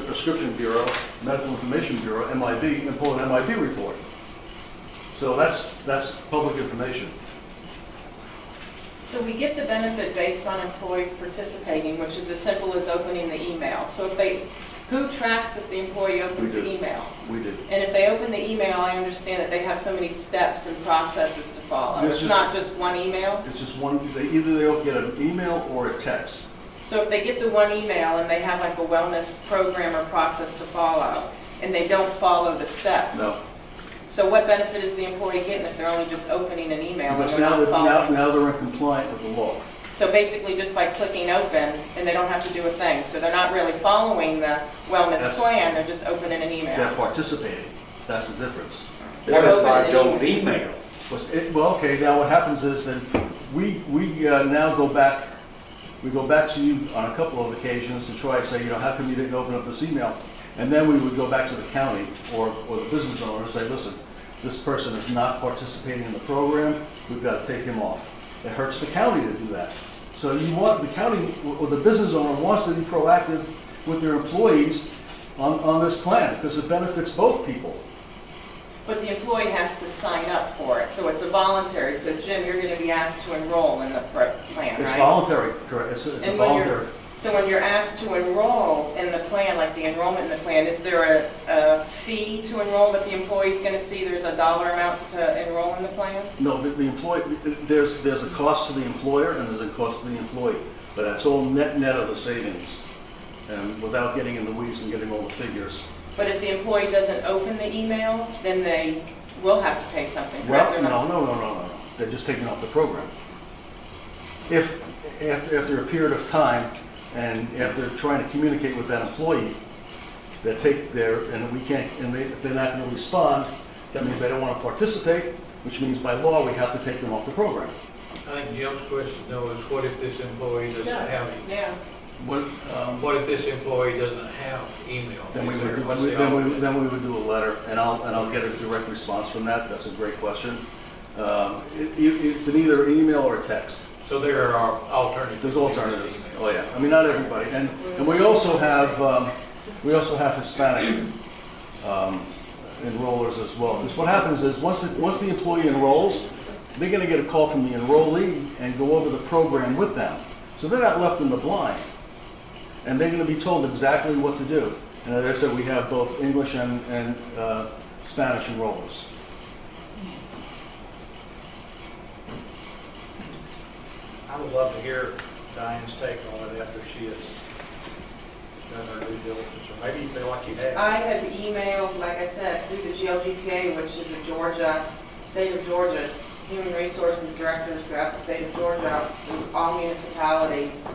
Speaker 11: prescription bureau, medical information bureau, MIB, and pull an MIB report. So that's public information.
Speaker 12: So we get the benefit based on employees participating, which is as simple as opening the email. So if they, who tracks if the employee opens
Speaker 11: We
Speaker 12: the
Speaker 11: do.
Speaker 12: email?
Speaker 11: We do.
Speaker 12: And if they open the email, I understand that they have so many steps and processes to follow.
Speaker 11: Yes,
Speaker 12: It's
Speaker 11: just-
Speaker 12: not just one email.
Speaker 11: It's just one, either they'll get an email or a text.
Speaker 12: So if they get the one email and they have like a wellness program or process to follow, and they don't follow the steps?
Speaker 11: No.
Speaker 12: So what benefit is the employee getting if they're only just opening an email and
Speaker 11: Because
Speaker 12: they're not following?
Speaker 11: now they're in compliant with the law.
Speaker 12: So basically, just by clicking open, and they don't have to do a thing. So they're not really following the wellness
Speaker 11: That's-
Speaker 12: plan, they're just opening an
Speaker 11: They're
Speaker 12: email.
Speaker 11: participating. That's the difference.
Speaker 1: What if I don't email?
Speaker 11: Well, okay, now what happens is that we now go back to you on a couple of occasions to try to say, how come you didn't open up this email? And then we would go back to the county or the business owner and say, listen, this person is not participating in the program, we've got to take him off. It hurts the county to do that. So you want, the county or the business owner wants to be proactive with their employees on this plan because it benefits both people.
Speaker 12: But the employee has to sign up for it, so it's a voluntary. So Jim, you're going to be asked to enroll in the plan, right?
Speaker 11: It's voluntary, correct, it's a
Speaker 12: And when you're-
Speaker 11: voluntary.
Speaker 12: So when you're asked to enroll in the plan, like the enrollment in the plan, is there a fee to enroll that the employee's going to see? There's a dollar amount to enroll in the plan?
Speaker 11: No, the employee, there's a cost to the employer and there's a cost to the employee, but that's all net of the savings, and without getting in the weeds and getting all the figures.
Speaker 12: But if the employee doesn't open the email, then they will have to pay something, correct
Speaker 11: Well,
Speaker 12: or not?
Speaker 11: no, they're just taking off the program. If, after a period of time, and after trying to communicate with that employee, they take their, and we can't, and if they're not going to respond, that means they don't want to participate, which means by law, we have to take them off the program.
Speaker 2: I think Jim's question though is what if this employee doesn't have,
Speaker 12: Yeah.
Speaker 2: what if this employee doesn't have email?
Speaker 11: Then we
Speaker 2: Is
Speaker 11: would
Speaker 2: there-
Speaker 11: do,
Speaker 2: what's the
Speaker 11: then we would do a letter, and I'll get a direct response from that. That's a great question. It's an either email or a text.
Speaker 2: So there are alternatives.
Speaker 11: There's alternatives. Oh yeah. I mean, not everybody. And we also have Hispanic enrollers as well. Because what happens is once the employee enrolls, they're going to get a call from the enrollee and go over the program with them. So they're not left in the blind, and they're going to be told exactly what to do. And as I said, we have both English and Spanish enrollers.
Speaker 9: I would love to hear Diane's take on it after she has done her due diligence, or maybe you feel like you have.
Speaker 12: I have emailed, like I said, through the GLGPA, which is the state of Georgia, human resources directors throughout the state of Georgia, through all municipalities.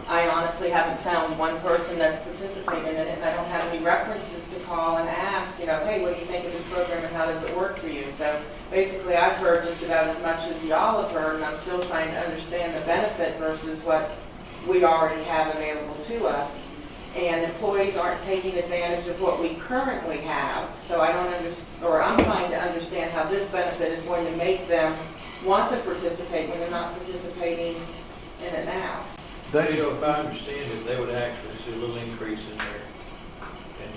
Speaker 12: I honestly haven't found one person that's participated in it, and I don't have any references to call and ask, hey, what do you think of this program and how does it work for you? So basically, I've heard just about as much as y'all have heard, and I'm still trying to understand the benefit versus what we already have available to us. And employees aren't taking advantage of what we currently have, so I don't understand, or I'm trying to understand how this benefit is going to make them want to participate when they're not participating in it now.
Speaker 2: If I understand it, they would actually see a little increase in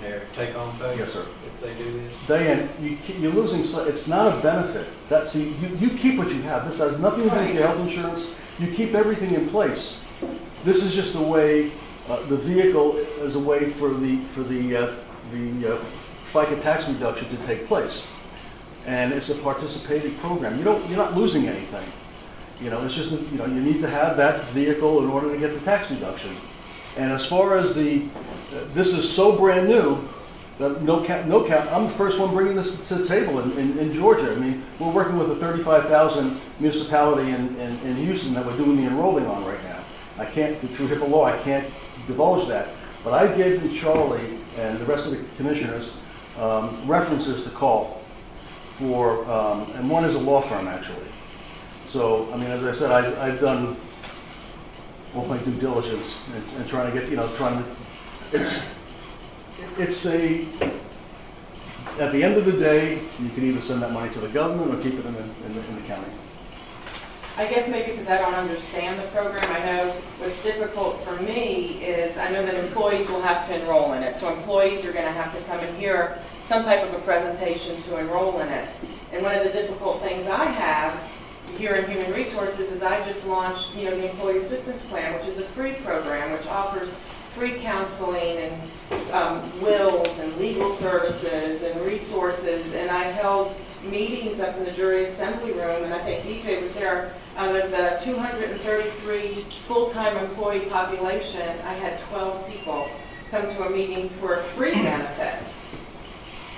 Speaker 2: their take-home pay.
Speaker 11: Yes, sir.
Speaker 2: If they do this.
Speaker 11: Diane, you're losing, it's not a benefit. You keep what you have. This has nothing to do with your health insurance. You keep everything in place. This is just a way, the vehicle is a way for the FICA tax reduction to take place. And it's a participating program. You're not losing anything. It's just, you need to have that vehicle in order to get the tax reduction. And as far as this is so brand new, that no cap, I'm the first one bringing this to the table in Georgia. I mean, we're working with a 35,000 municipality in Houston that we're doing the enrolling on right now. I can't, through HIPAA law, I can't divulge that. But I gave Charlie and the rest of the commissioners references to call for, and one is a law firm actually. So, I mean, as I said, I've done all my due diligence and trying to get, at the end of the day, you can either send that money to the government or keep it in the county.
Speaker 12: I guess maybe because I don't understand the program, I know what's difficult for me is I know that employees will have to enroll in it. So employees are going to have to come in here, some type of a presentation to enroll in it. And one of the difficult things I have here in Human Resources is I just launched, the Employee Assistance Plan, which is a free program which offers free counseling and wills and legal services and resources. And I held meetings up in the jury assembly room, and I think DJ was there. Out of the 233 full-time employee population, I had 12 people come to a meeting for a free benefit.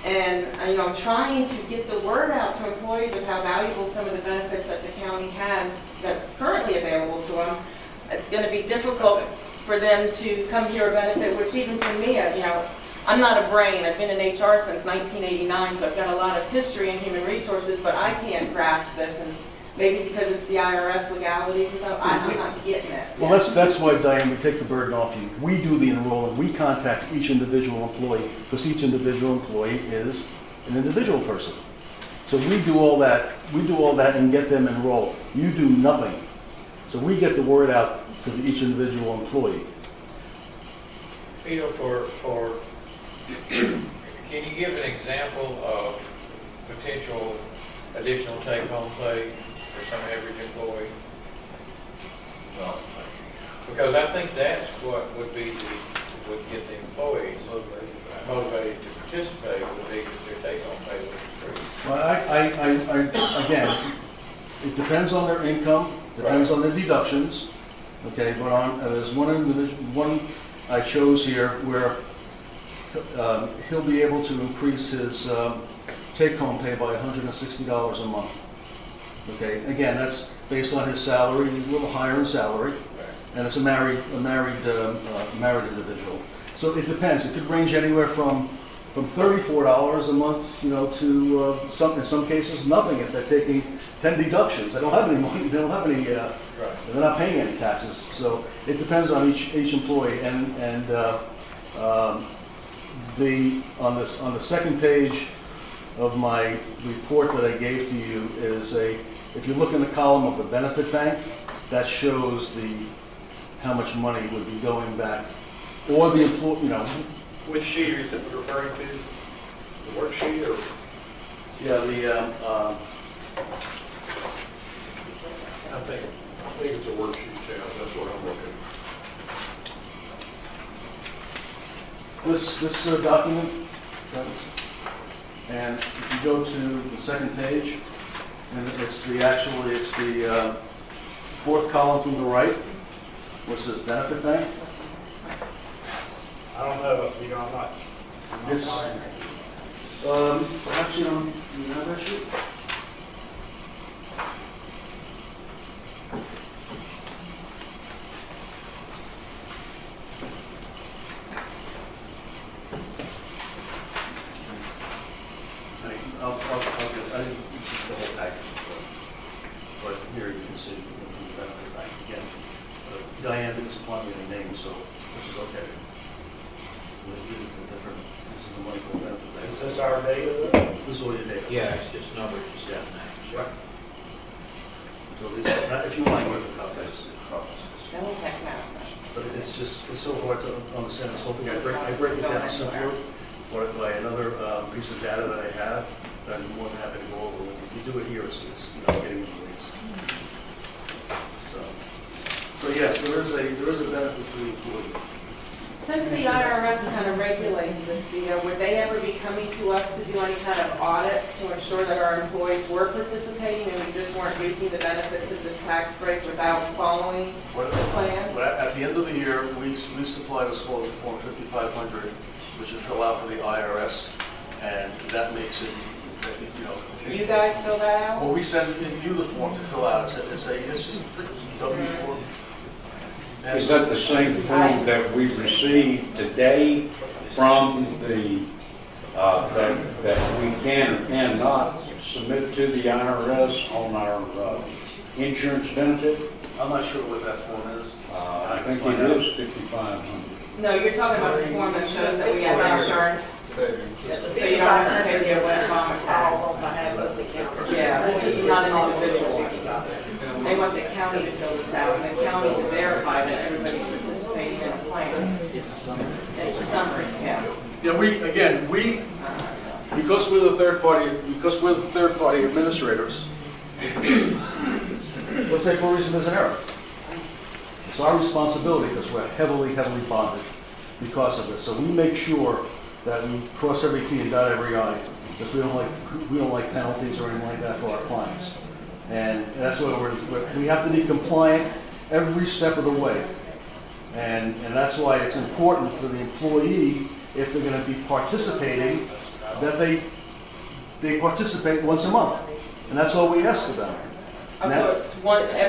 Speaker 12: And, I'm trying to get the word out to employees of how valuable some of the benefits that the county has that's currently available to them. It's going to be difficult for them to come hear a benefit, which even to me, I'm not a brain. I've been in HR since 1989, so I've got a lot of history in human resources, but I can't grasp this, and maybe because it's the IRS legalities and stuff, I'm not getting it.
Speaker 11: Well, that's why, Diane, we take the burden off you. We do the enrolling. We contact each individual employee, because each individual employee is an individual person. So we do all that. We do all that and get them enrolled. You do nothing. So we get the word out to each individual employee.
Speaker 2: Can you give an example of potential additional take-home pay for some average employee?
Speaker 8: No.
Speaker 2: Because I think that's what would get the employees motivated to participate, would be that their take-home pay would increase.
Speaker 11: Well, again, it depends on their income, depends on the deductions. Okay, but there's one I chose here where he'll be able to increase his take-home pay by $160 a month. Okay, again, that's based on his salary. He's a little higher in salary, and it's a married individual. So it depends. It could range anywhere from $34 a month, to in some cases nothing if they're taking 10 deductions. They don't have any money. They don't have any. They're not paying any taxes. So it depends on each employee. And on the second page of my report that I gave to you is if you look in the column of the benefit bank, that shows how much money would be going back, or the employee,
Speaker 9: Which sheet are you referring to? The worksheet or?
Speaker 11: yeah,
Speaker 3: I think it's a worksheet, yeah, that's what I'm looking at.
Speaker 11: this document, and if you go to the second page, and it's the fourth column from the right, which says benefit bank.
Speaker 9: I don't know, I'm not.
Speaker 11: It's, perhaps you have that sheet? I think this is the whole package. But here you can see from the benefit bank again. Diane didn't supply me any names, which is okay. This is the money for the benefit bank.
Speaker 9: Is this our data?
Speaker 11: This is all your data.
Speaker 2: Yeah, it's just numbers, just that names.
Speaker 11: Right. So if you want to go to the copies,
Speaker 12: No, heck no.
Speaker 11: but it's so hard to understand this whole thing. I break it down simpler, or by another piece of data that I have, that I'm more than happy to go over. If you do it here, it's getting into the weeds. So yes, there is a benefit to the employee.
Speaker 12: Since the IRS kind of regulates this, would they ever be coming to us to do any kind of audits to ensure that our employees were participating and we just weren't reaping the benefits of this tax break without following the plan?
Speaker 11: At the end of the year, we supply this form 5500, which you fill out for the IRS, and that makes it,
Speaker 12: You guys fill that out?
Speaker 11: Well, we send you the form to fill out. It's just W-4.
Speaker 7: Is that the same form that we received today from the, that we can or cannot submit to the IRS on our insurance benefit?
Speaker 11: I'm not sure what that form is.
Speaker 7: I think it is 5,500.
Speaker 12: No, you're talking about the form that shows that we have insurance. So you don't have to pay the economic tax. Yeah, this is not an individual. They want the county to fill this out, and the county to verify that everybody's participating in the plan. It's a summary. It's a summary, yeah.
Speaker 11: Yeah, Because we're the third party administrators, let's say for a reason there's an error. It's our responsibility because we're heavily bonded because of this. So we make sure that we cross every T and dot every I, because we don't like penalties or anything like that for our clients. And that's what we have to be compliant every step of the way. And that's why it's important for the employee, if they're going to be participating, that they participate once a month. And that's all we ask of them.
Speaker 12: So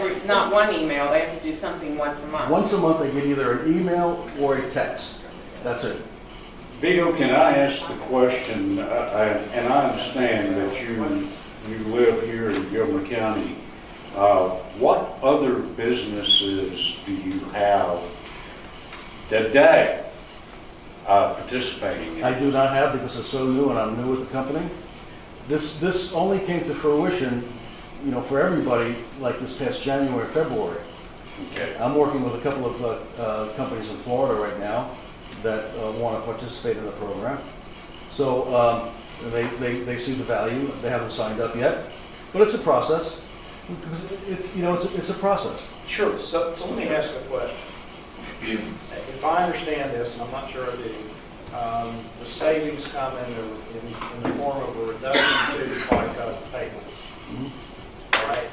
Speaker 12: it's not one email, they have to do something once a month.
Speaker 11: Once a month, they get either an email or a text. That's it.
Speaker 7: Vito, can I ask the question, and I understand that you live here in Gilmer County. What other businesses do you have today participating in?
Speaker 11: I do not have, because it's so new and I'm new with the company. This only came to fruition, for everybody, like this past January, February.
Speaker 7: Okay.
Speaker 11: I'm working with a couple of companies in Florida right now that want to participate in the program. So they see the value. They haven't signed up yet, but it's a process. It's a process.
Speaker 9: Sure, so let me ask a question. If I understand this, and I'm not sure I do, the savings come in the form of a reduction to the FICA payment. All right?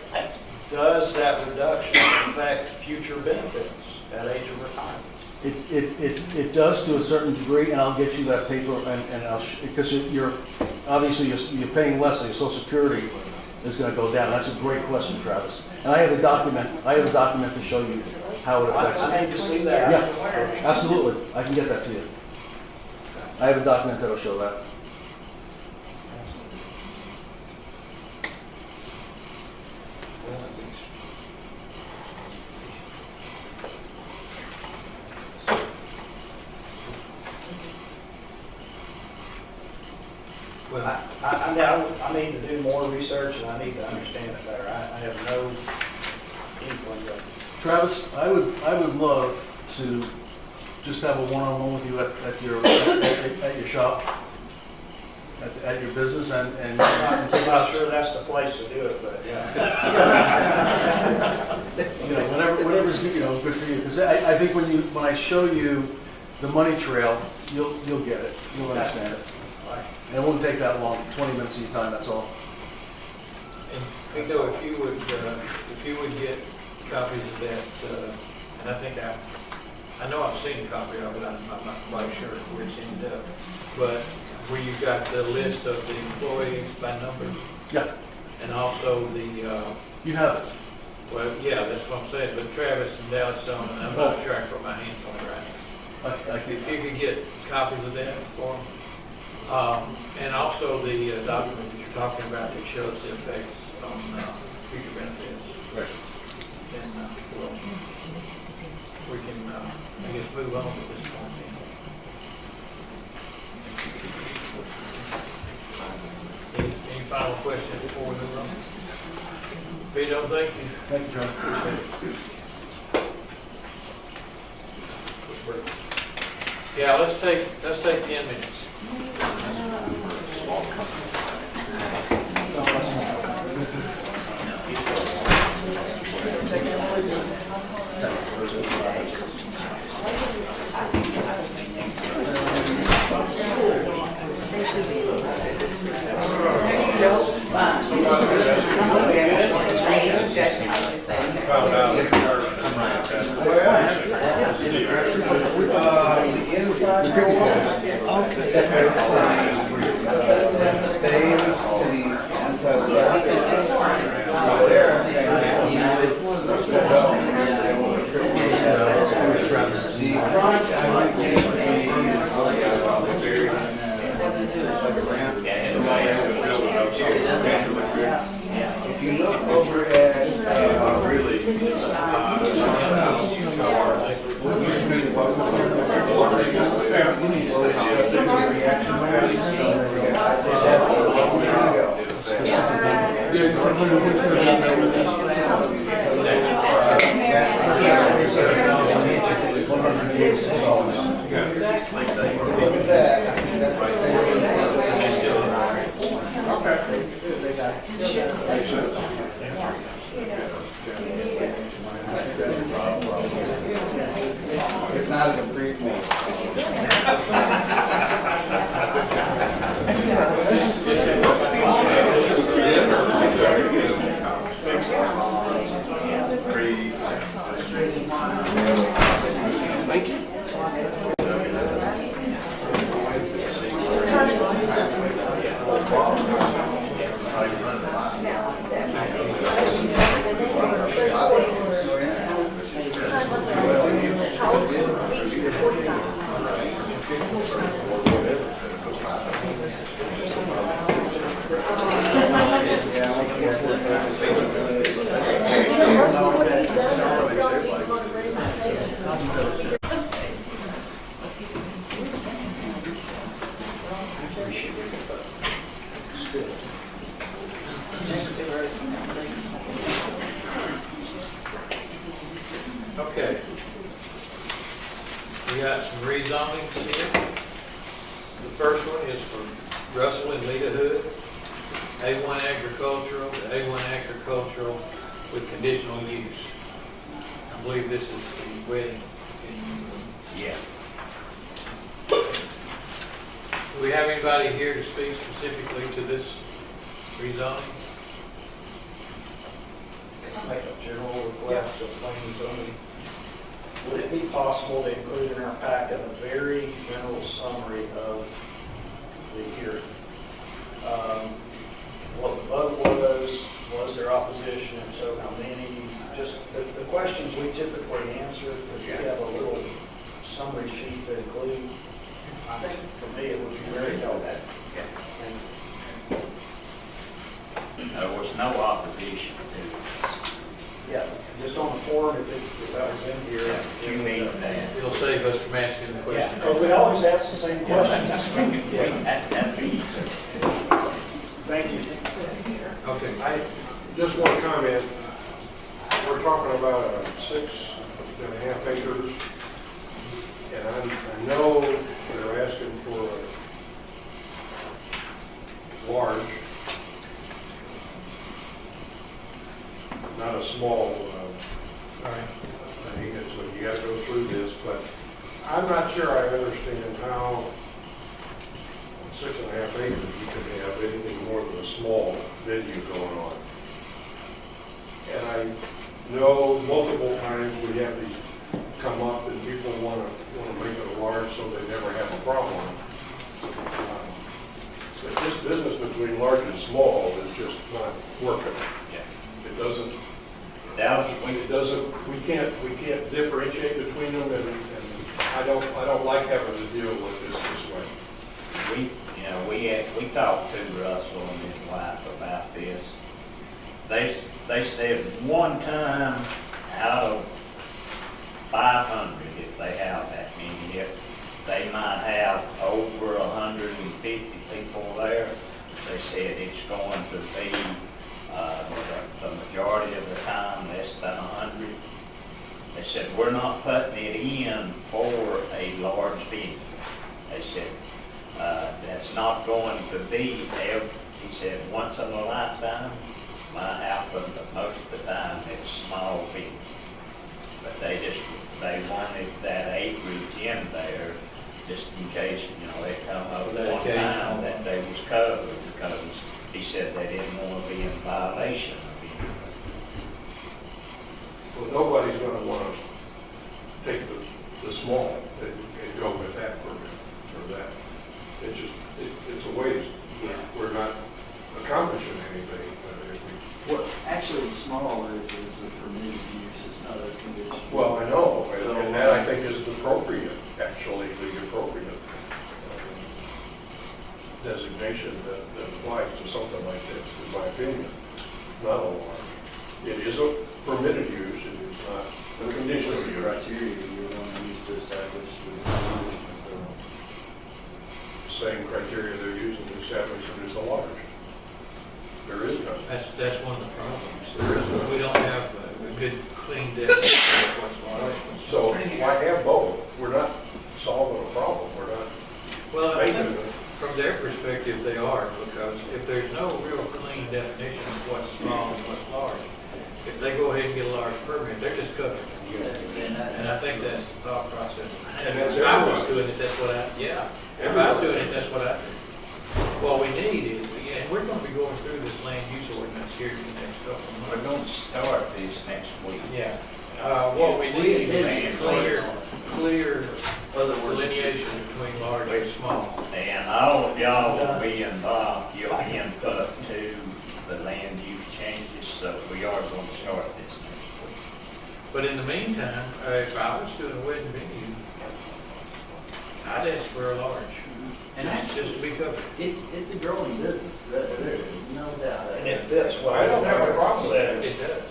Speaker 9: Does that reduction affect future benefits at age of retirement?
Speaker 11: It does to a certain degree, and I'll get you that paper, and because you're obviously you're paying less, so your Social Security is going to go down. That's a great question, Travis. And I have a document to show you how it affects it.
Speaker 9: I need to see that.
Speaker 11: Yeah, absolutely. I can get that to you. I have a document that'll show that.
Speaker 9: Well, I need to do more research and I need to understand it better. I have no inkling of it.
Speaker 11: Travis, I would love to just have a one-on-one with you at your shop, at your business, and take
Speaker 9: I'm not sure that's the place to do it, but yeah.
Speaker 11: Whatever's good for you. Because I think when I show you the money trail, you'll get it. You'll understand it. And it won't take that long, 20 minutes of your time, that's all.
Speaker 2: And Vito, if you would get copies of that, and I think I know I've seen a copy of it, I'm not quite sure where it's ended up, but where you've got the list of the employees by number,
Speaker 11: Yeah,
Speaker 2: and also the,
Speaker 11: you have it.
Speaker 2: well, yeah, that's what I'm saying, but Travis and Dallas Stone, and I'm not sure I can put my hands on it right now. If you could get copies of that for them. And also the document that you're talking about that shows the effects on future benefits.
Speaker 11: Right.
Speaker 2: Then we can, I guess, move on with this point. Any final questions before we move on? Vito, thank you.
Speaker 11: Thank you, John. Appreciate it.
Speaker 2: Yeah, let's take 10 minutes.
Speaker 8: The inside if you look over at Look at that, I think that's the same.
Speaker 2: got some rezonings here. The first one is from Russell and Lita Hood. A1 agricultural to A1 agricultural with conditional use. I believe this is the wedding.
Speaker 1: Yeah.
Speaker 2: Do we have anybody here to speak specifically to this rezoning?
Speaker 9: Can I make a general request of planning and zoning? Would it be possible to include in our packet a very general summary of the hearing? What the vote was there opposition, if so, how many? Just the questions we typically answer, if you have a little summary sheet to include, I think for me it would be very helpful. And
Speaker 1: There was no opposition to this.
Speaker 9: yeah, just on the form, if that was in here.
Speaker 1: You mean that?
Speaker 2: It'll save us from asking the question.
Speaker 9: Because we always ask the same questions.
Speaker 1: That'd be easy.
Speaker 9: Thank you.
Speaker 2: Okay.
Speaker 3: I just want to comment, we're talking about 6.5 acres, and I know they're asking for a large, not a small thing, and so you got to go through this, but I'm not sure I understand how on 6.5 acres you could have anything more than a small venue going on. And I know multiple times we have these come up and people want to make it a large so they never have a problem. But this business between large and small is just not working. It doesn't. We can't differentiate between them, and I don't like having to deal with this way.
Speaker 1: We talked to Russell and his wife about this. They said one time out of 500, if they have that many, if they might have over 150 people there, they said it's going to be the majority of the time less than 100. They said we're not putting it in for a large venue. They said that's not going to be there. He said once in a lifetime might happen, but most of the time it's small venue. But they wanted that acreage in there just in case, they come over one time that they was covered, because he said they didn't want to be in violation of anything.
Speaker 3: Well, nobody's going to want to take the small and go with that permit or that. It's a waste. We're not accomplishing anything.
Speaker 14: Well, actually, the small is a permitted use, it's not a condition.
Speaker 3: Well, I know, and that I think is appropriate, actually, the appropriate designation that applies to something like this, in my opinion. Not a large. It is a permitted use, it is not a conditional
Speaker 14: What's the
Speaker 3: use.
Speaker 14: criteria you want to use to establish
Speaker 3: The same criteria they're using to establish it as a large. There is none.
Speaker 2: That's one of the problems.
Speaker 3: There is none.
Speaker 2: We don't have a good, clean definition of what's large.
Speaker 3: So why have both? We're not solving a problem, we're not
Speaker 2: Well, I
Speaker 3: making
Speaker 2: think
Speaker 3: it.
Speaker 2: from their perspective, they are, because if there's no real clean definition of what's small and what's large, if they go ahead and get a large permit, they're just covered. And I think that's the thought process. And
Speaker 3: And that's
Speaker 2: if I was
Speaker 3: everybody.
Speaker 2: doing it, that's what if I was doing it, that's what I do. What we need is, and we're gonna be going through this land use ordinance here in the next couple of
Speaker 1: We're
Speaker 2: months.
Speaker 1: going to start this next week.
Speaker 2: Yeah. What we need is clear delineation between large and small.
Speaker 1: And all of y'all will be involved, your input to the land use changes, so we are going to start this next week.
Speaker 2: But in the meantime, if I was doing a wedding venue, I'd ask for a large.
Speaker 14: And
Speaker 2: Just to be covered.
Speaker 14: It's a growing business, there is no doubt.
Speaker 9: And it fits well.
Speaker 3: I don't have a problem with that.
Speaker 2: It does.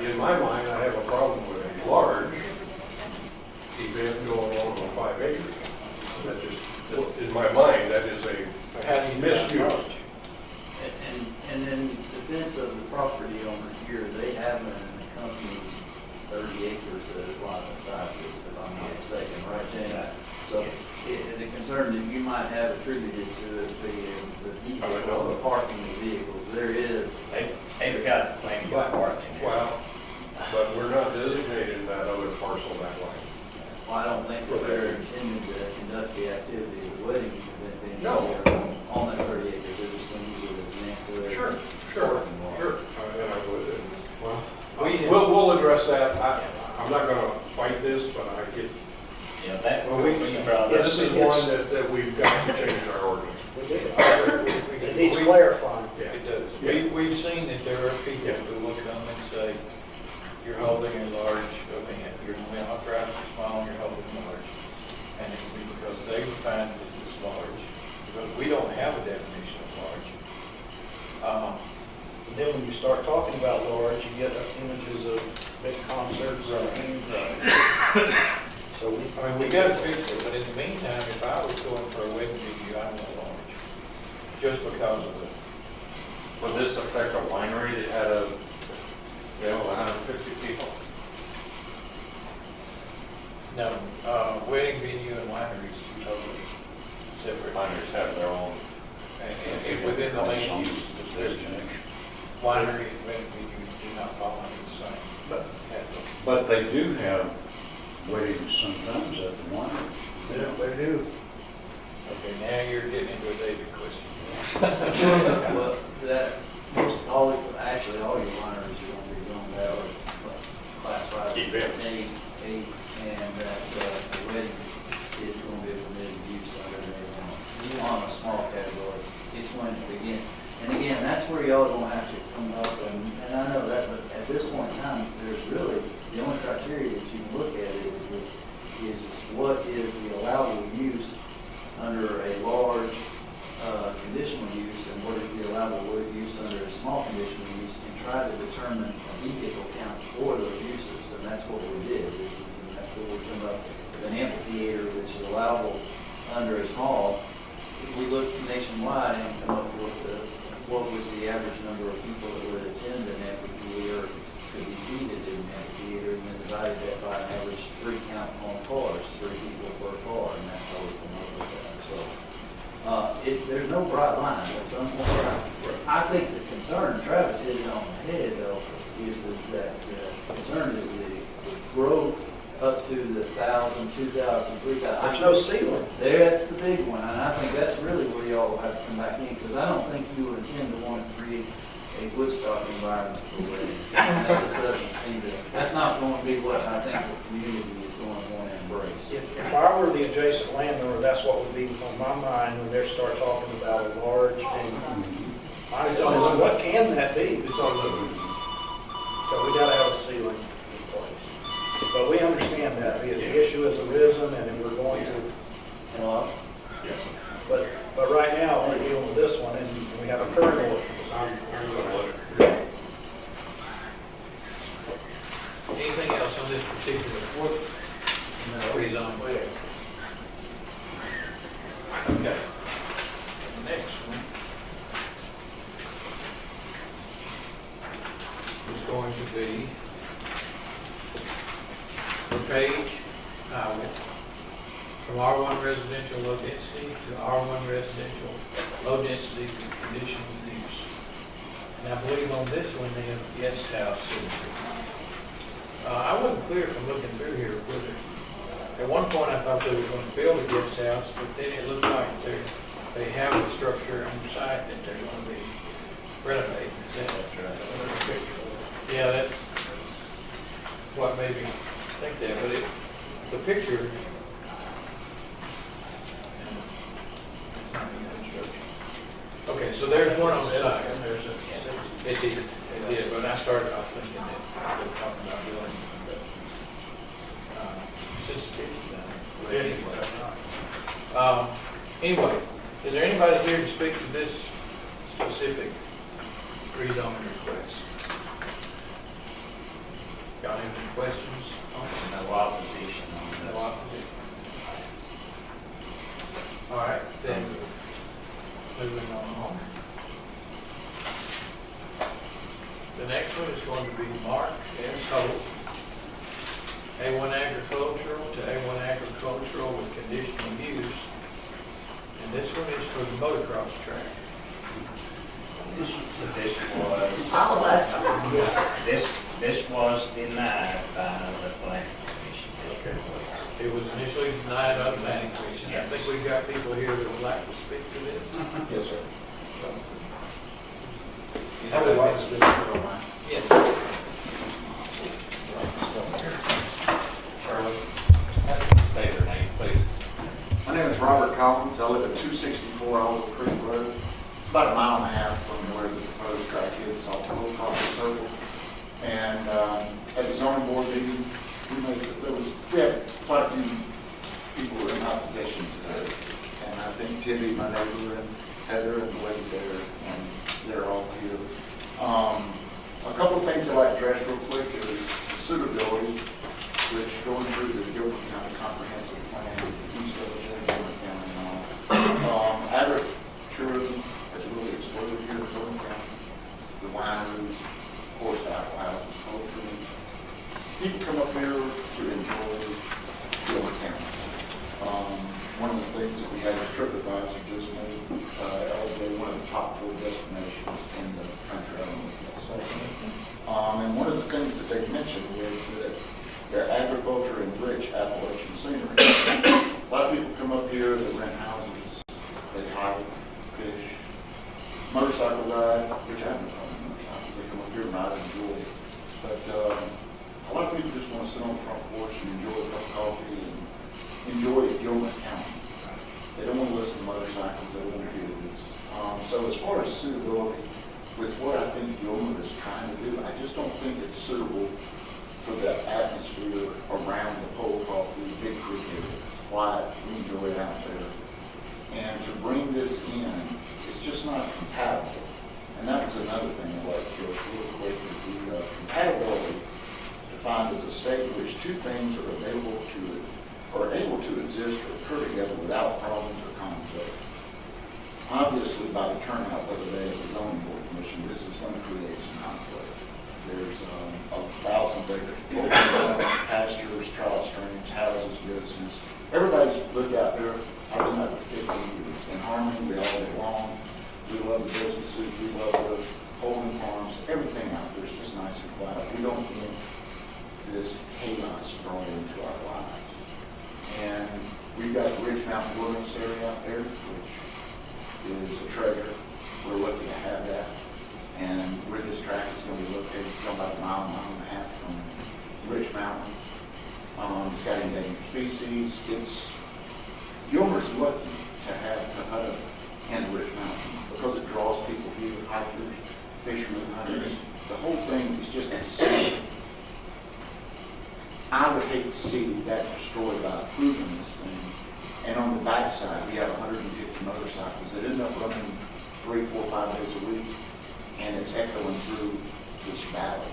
Speaker 3: In my mind, I have a problem with a large event going on 5 acres. That just, in my mind, that is a misuse.
Speaker 14: And in defense of the property owner here, they have an company 30 acres that is lot the size of this, if I'm not mistaken, right? James. So the concern that you might have attributed to the vehicle, or the parking of vehicles, there is.
Speaker 1: They've got plenty of parking.
Speaker 3: Well, but we're not designating that other parcel that way.
Speaker 14: Well, I don't think that they're intending to conduct the activity of the wedding event being
Speaker 3: No.
Speaker 14: on that 30 acres. They're just going to use it as an ancillary.
Speaker 3: Sure.
Speaker 14: parking lot.
Speaker 3: Sure. And I would, well, we'll address that. I'm not gonna fight this, but I get,
Speaker 1: Yeah, that,
Speaker 9: Well,
Speaker 1: we
Speaker 9: we-
Speaker 1: brought
Speaker 3: this
Speaker 1: up.
Speaker 3: is one that we've got to change our ordinance.
Speaker 9: It needs clarifying.
Speaker 3: Yeah.
Speaker 2: It does.
Speaker 3: Yeah.
Speaker 2: We've seen that there are people
Speaker 3: Yeah.
Speaker 2: who will come and say, you're holding a large event, you're authorized to small, you're holding large. And it will be because they define it as large, because we don't have a definition of large.
Speaker 9: And then when you start talking about large, you get images of big concerts. So
Speaker 2: I mean, we gotta fix it, but in the meantime, if I was going for a wedding venue, I want large, just because of it.
Speaker 5: Would this affect a winery that had a, 150 people?
Speaker 2: No, wedding venue and wineries are totally separate.
Speaker 5: Wineries have their own.
Speaker 2: And within the land use description, winery and wedding venue do not fall under the same category.
Speaker 7: But they do have weddings sometimes at the winery.
Speaker 9: yeah, they do.
Speaker 2: Okay, now you're getting into a David question.
Speaker 14: Well, actually, all your wineries are going to be zoned out or classified
Speaker 1: Keep
Speaker 14: as
Speaker 1: it.
Speaker 14: A, and that the wedding is going to be a permitted use under the on a small category. It's when it begins. And again, that's where y'all are going to have to come up, and I know that, but at this point in time, there's really, the only criteria that you can look at is what is the allowable use under a large conditional use, and what is the allowable use under a small conditional use, and try to determine a vehicle count for those uses. And that's what we did. And that's what we come up with an amphitheater, which is allowable under a small. We looked nationwide and come up with what was the average number of people that would attend an amphitheater, could be seated in an amphitheater, and then divided that by an average 3 count on cars, 3 people per car, and that's how we come up with that. So there's no bright line. At some point, I think the concern, Travis hit it on the head though, is that the concern is the growth up to the 1,000, 2,000, 3,000.
Speaker 9: There's no ceiling.
Speaker 14: That's the big one, and I think that's really where y'all will have to come back in, because I don't think you intend to want to create a Woodstock environment for weddings. That just doesn't seem to, that's not going to be what I think the community is going to want to embrace.
Speaker 9: If I were the adjacent landowner, that's what would be on my mind when they start talking about a large venue. I don't know, what can that be?
Speaker 3: It's on the,
Speaker 9: So we gotta have a ceiling in place. But we understand that, the issue has arisen, and we're going to,
Speaker 3: yeah.
Speaker 9: but right now, we're dealing with this one, and we have a current ordinance.
Speaker 3: I'm gonna let it.
Speaker 2: Anything else on this particular report? No. Rezone. Okay. The next one is going to be for Page Highway, from R1 residential low density to R1 residential low density conditional use. And I believe on this one, they have a guest house. I wasn't clear from looking through here whether, at one point I thought they were going to build a guest house, but then it looked like they have a structure on the site that they're going to be renovating. Is that right? Yeah, that's what made me think that, but the picture. Okay, so there's one on the side. It did, but I started off thinking that they were talking about building, but, since the picture's done. Anyway, is there anybody here to speak to this specific rezoning request? Y'all have any questions on it?
Speaker 1: No opposition on
Speaker 2: No
Speaker 1: this.
Speaker 2: opposition. All right, then, moving on. The next one is going to be Mark S. Holt, A1 Agricultural to A1 Agricultural conditional use. And this one is for the motocross track.
Speaker 1: This was,
Speaker 12: All of us.
Speaker 1: this was denied by the planning commission.
Speaker 2: It was initially denied by the planning commission. I think we've got people here that would like to speak to this.
Speaker 13: Yes, sir.
Speaker 2: I would like to speak to it. Yes.
Speaker 5: Say their name, please.
Speaker 15: My name is Robert Collins. I live at 264 Olive Creek Road. It's about a mile and a half from where the proposed track is. It's off the whole top of the circle. And at the zoning board meeting, we had quite a few people who were in opposition to this. And I think Tibby, my neighbor, and Heather, and the lady there, and they're all here. A couple of things I'd like to address real quick is suitability, which going through the Gilmer County Comprehensive Plan, East Village and Gilmer County and all. Agritourism has really exploded here in Gilmer County. The wineries, of course, apple houses, poultry. People come up here to enjoy Gilmer County. One of the things that we had a TripAdvisor just made, LJ, one of the top 4 destinations in the country. I don't know if that's so. And one of the things that they mentioned was that their agriculture and rich Appalachian scenery. A lot of people come up here, they rent houses, they hike, fish, motorcycle ride, which I haven't done motorcycles. They come up here and ride and enjoy it. But a lot of people just want to sit on the front porch and enjoy a cup of coffee and enjoy Gilmer County. They don't want to listen to motorcycles, they don't want to do this. So as far as suitability, with what I think Gilmer is trying to do, I just don't think it's suitable for the atmosphere around the Pole Coffee, Big Creek area. It's quiet, we enjoy it out there. And to bring this in, it's just not compatible. And that was another thing I'd like to go real quick, is the compatibility defined as a state in which 2 things are available to it, or able to exist or occur together without problems or conflict. Obviously, by the turnout the other day at the zoning board commission, this is going to create some conflict. There's 1,000 acres, pastures, trout streams, houses, business. Everybody's lived out there. I've been out for 15 years. In harmony, we all get along. We love the businesses. We love the holding farms. Everything out there is just nice and quiet. We don't want this chaos brought into our lives. And we've got the Ridge Mountain Wilderness area out there, which is a treasure. We're lucky to have that. And where this track is going to be located, it's about a mile and a half from Ridge Mountain. It's got endangered species. Gilmer's lucky to have Kahutta and Ridge Mountain because it draws people here, hikers, fishermen, hunters. The whole thing is just a city. I would hate to see that destroyed by approving this thing. And on the backside, we have 150 motorcycles that end up running 3, 4, 5 days a week, and it's echoing through this valley.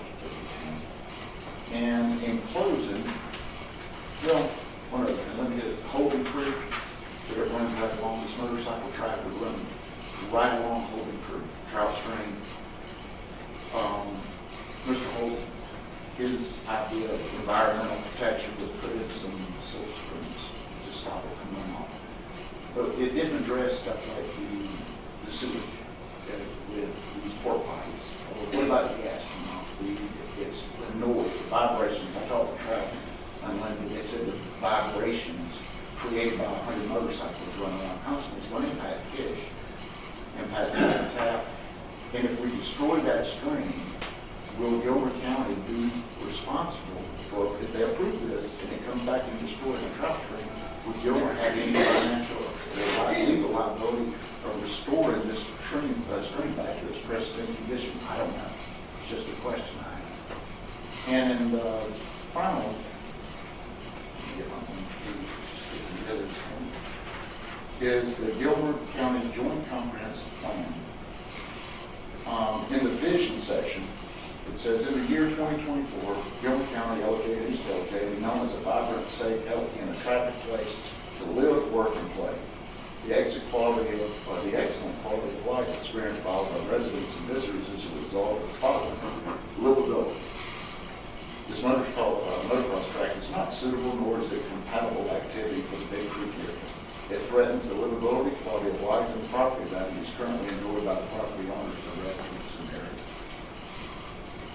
Speaker 15: And in closing, well, let me get it. Holden Creek, where it runs right along this motorcycle track, would run right along Holden Creek, trout stream. Mr. Holt, his idea of environmental protection was put in some silt screens to stop it from running off. But it didn't address stuff like the sewage with these pork pies. What about the gas runoff? It's the noise, the vibrations. I talked to traffic unlimited. They said the vibrations created by 100 motorcycles running around constantly is going to impact fish, impact habitat. And if we destroy that stream, will Gilmer County be responsible for, if they approve this and it comes back and destroys the trout stream, would Gilmer have any financial or legal liability for restoring this stream back to its pristine condition? I don't know. It's just a question I have. And in the final, is the Gilmer County Joint Comprehensive Plan. In the vision section, it says, in the year 2024, Gilmer County, LJ, and East LJ will be known as a vibrant, safe, healthy, and attractive place to live, work, and play. The excellent quality of life experienced by all of our residents and visitors is a result of the following: livability, This motocross track is not suitable nor is it compatible activity for the Big Creek area. It threatens the livability, quality of life, and property values currently enjoyed by the property owners and residents in the area.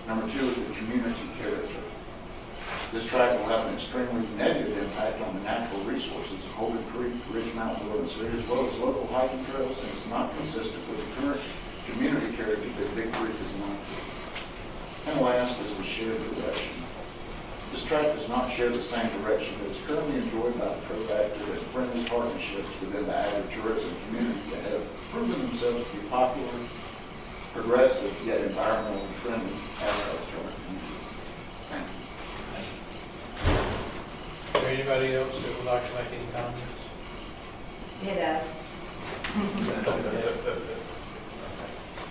Speaker 15: Number two is the community character. This track will have an extremely negative impact on the natural resources of Holden Creek, Ridge Mountain Wilderness Area, as well as local hiking trails, and is not consistent with the current community character that Big Creek is known for. And last is the shared direction. This track does not share the same direction that is currently enjoyed by the proactive and friendly partnerships within the agritourism community that have proven themselves to be popular, progressive, yet environmentally friendly aspects to our community. Thank you.
Speaker 2: Is there anybody else that would like to make any comments?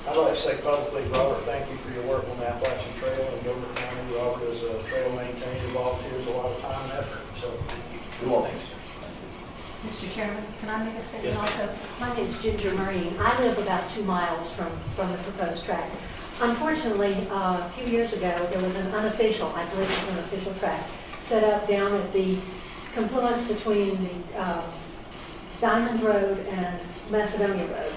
Speaker 9: I'd like to say publicly, Robert, thank you for your work on the Appalachian Trail and Gilmer County. Robert is a trail maintainer, volunteers a lot of time and effort, so thank you. Thanks.
Speaker 16: Mr. Chairman, can I make a statement
Speaker 9: Yes.
Speaker 16: also? My name is Ginger Marine. I live about 2 miles from the proposed track. Unfortunately, a few years ago, there was an unofficial, I believe it was an unofficial track, set up down at the confluence between the Diamond Road and Macedonia Road.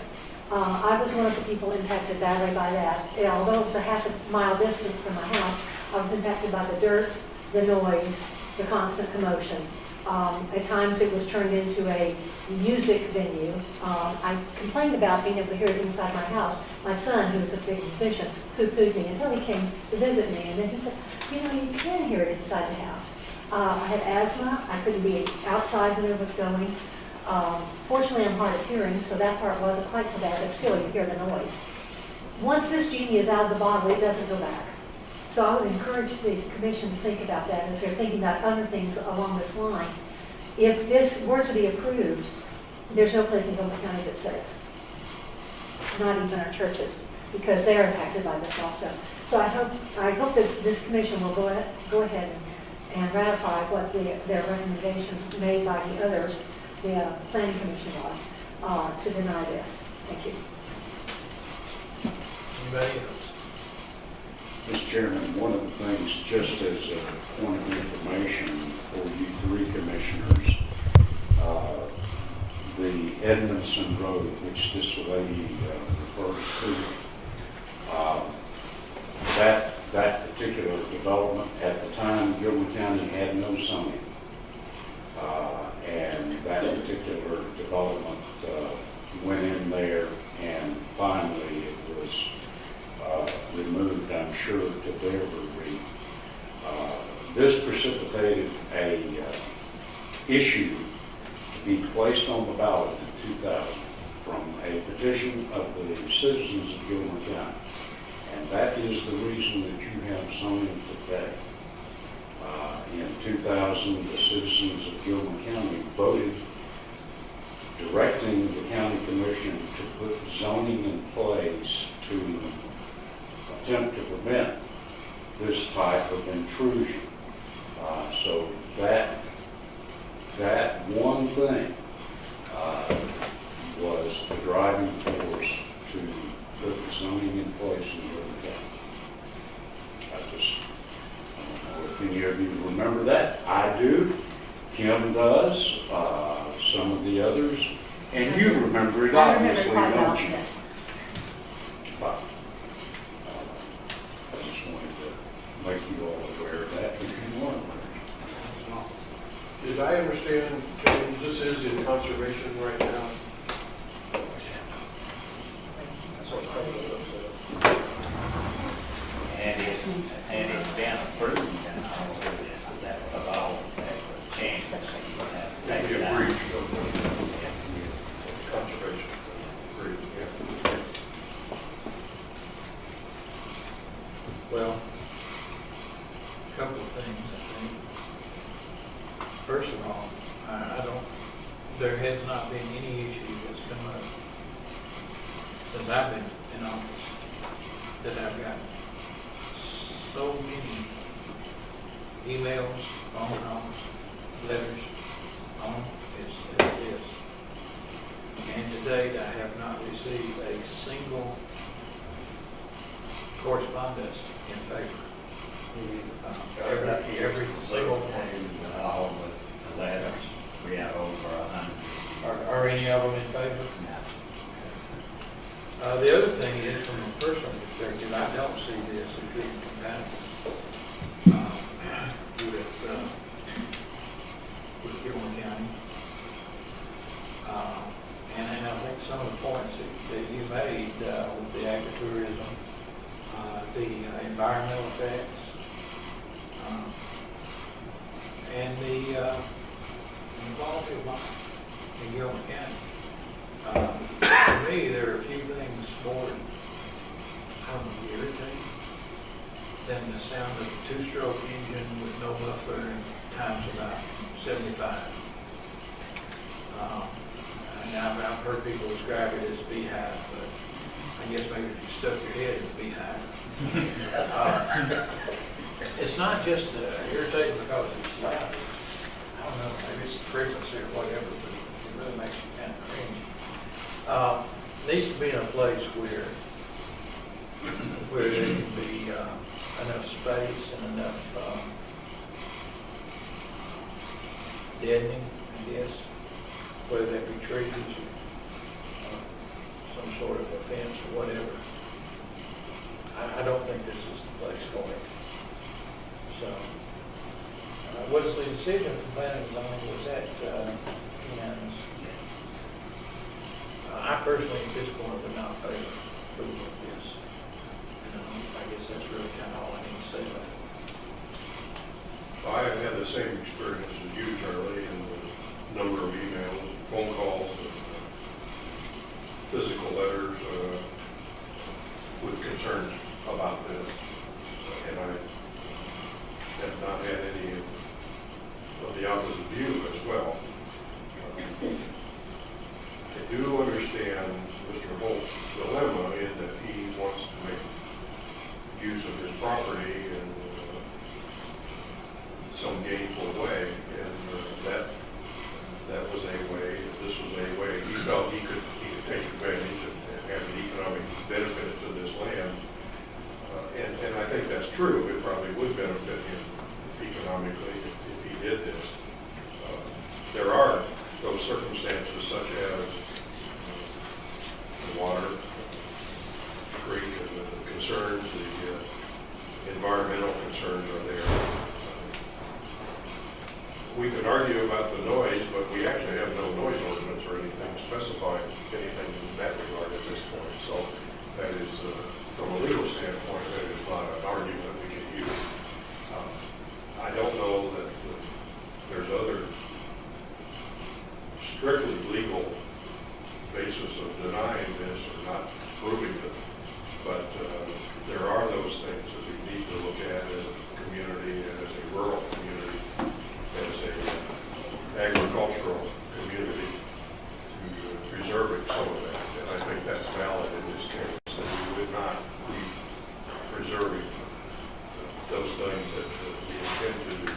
Speaker 16: I was one of the people impacted badly by that. Although it was a half a mile distant from my house, I was impacted by the dirt, the noise, the constant commotion. At times it was turned into a music venue. I complained about being able to hear it inside my house. My son, who was a big musician, poo-pooed me until he came to visit me. And then he said, you know, you can hear it inside the house. I had asthma. I couldn't be outside when it was going. Fortunately, I'm hard of hearing, so that part wasn't quite so bad, but still you hear the noise. Once this genie is out of the bottle, it doesn't go back. So I would encourage the commission to think about that as they're thinking about other things along this line. If this were to be approved, there's no place in Gilmer County that's safe. Not even our churches, because they are impacted by this also. So I hope that this commission will go ahead and ratify what their recommendation made by the others, the planning commission was, to deny this. Thank you.
Speaker 2: Anybody else?
Speaker 7: Mr. Chairman, one of the things, just as a point of information for you three commissioners, the Edmondson Road, which this lady refers to, that particular development, at the time, Gilmer County had no zoning. And that particular development went in there, and finally it was removed, I'm sure, to their relief. This precipitated a issue to be placed on the ballot in 2000 from a petition of the citizens of Gilmer County. And that is the reason that you have zoning today. In 2000, the citizens of Gilmer County voted directing the county commission to put zoning in place to attempt to prevent this type of intrusion. So that one thing was the driving force to put the zoning in place in Gilmer County. I don't know if any of you remember that. I do. Kim does. Some of the others. And you remember it, obviously, don't you?
Speaker 16: Yes.
Speaker 7: But I just wanted to make you all aware of that if you weren't aware.
Speaker 3: Did I understand, James, this is in conservation right now?
Speaker 9: That's what public looks at.
Speaker 1: And it's been approved, and that was all that changed.
Speaker 3: It'd be a breach of the conservation agreement, yeah.
Speaker 2: Well, a couple of things, I think. First of all, there has not been any issue that's come up since I've been in office that I've got so many emails, phone calls, letters on as this. And to date, I have not received a single correspondence in favor. Every single one.
Speaker 1: And all the letters, we have over 100.
Speaker 2: Are any of them in favor? The other thing is, from a personal perspective, I don't see this as being compatible with Gilmer County. And I think some of the points that you made with the agritourism, the environmental effects, and the quality of life in Gilmer County. For me, there are a few things more irritating than the sound of a two-stroke engine with no muffler and times about 75. And I've heard people describe it as a beehive, but I guess maybe if you stuck your head in a beehive. It's not just irritating because it's loud. I don't know, maybe it's the frequency or whatever, but it really makes you kind of cringe. Needs to be in a place where there can be enough space and enough deadening, I guess, whether that be trees or some sort of a fence or whatever. I don't think this is the place for it. So, what is the decision from planning and zoning? Was that unanimous? I personally, at this point, would not favor approval of this. I guess that's really kind of all I need to say about it.
Speaker 3: I have had the same experience as you, Charlie, and the number of emails, phone calls, and physical letters with concerns about this. And I have not had any of the opposite view as well. I do understand Mr. Holt's dilemma in that he wants to make use of his property in some gainful way, and that was a way, this was a way, he felt he could take advantage and have an economic benefit to this land. And I think that's true. It probably would benefit him economically if he did this. There are those circumstances such as the water, creek, and the concerns, the environmental concerns are there. We could argue about the noise, but we actually have no noise ordinance or anything specifying anything in that regard at this point. So that is, from a legal standpoint, that is not an argument we can use. I don't know that there's other strictly legal basis of denying this or not proving it, but there are those things that we need to look at as a community and as a rural community, as a agricultural community, to preserving some of that. And I think that's valid in this case, that we would not be preserving those things that we intend to do.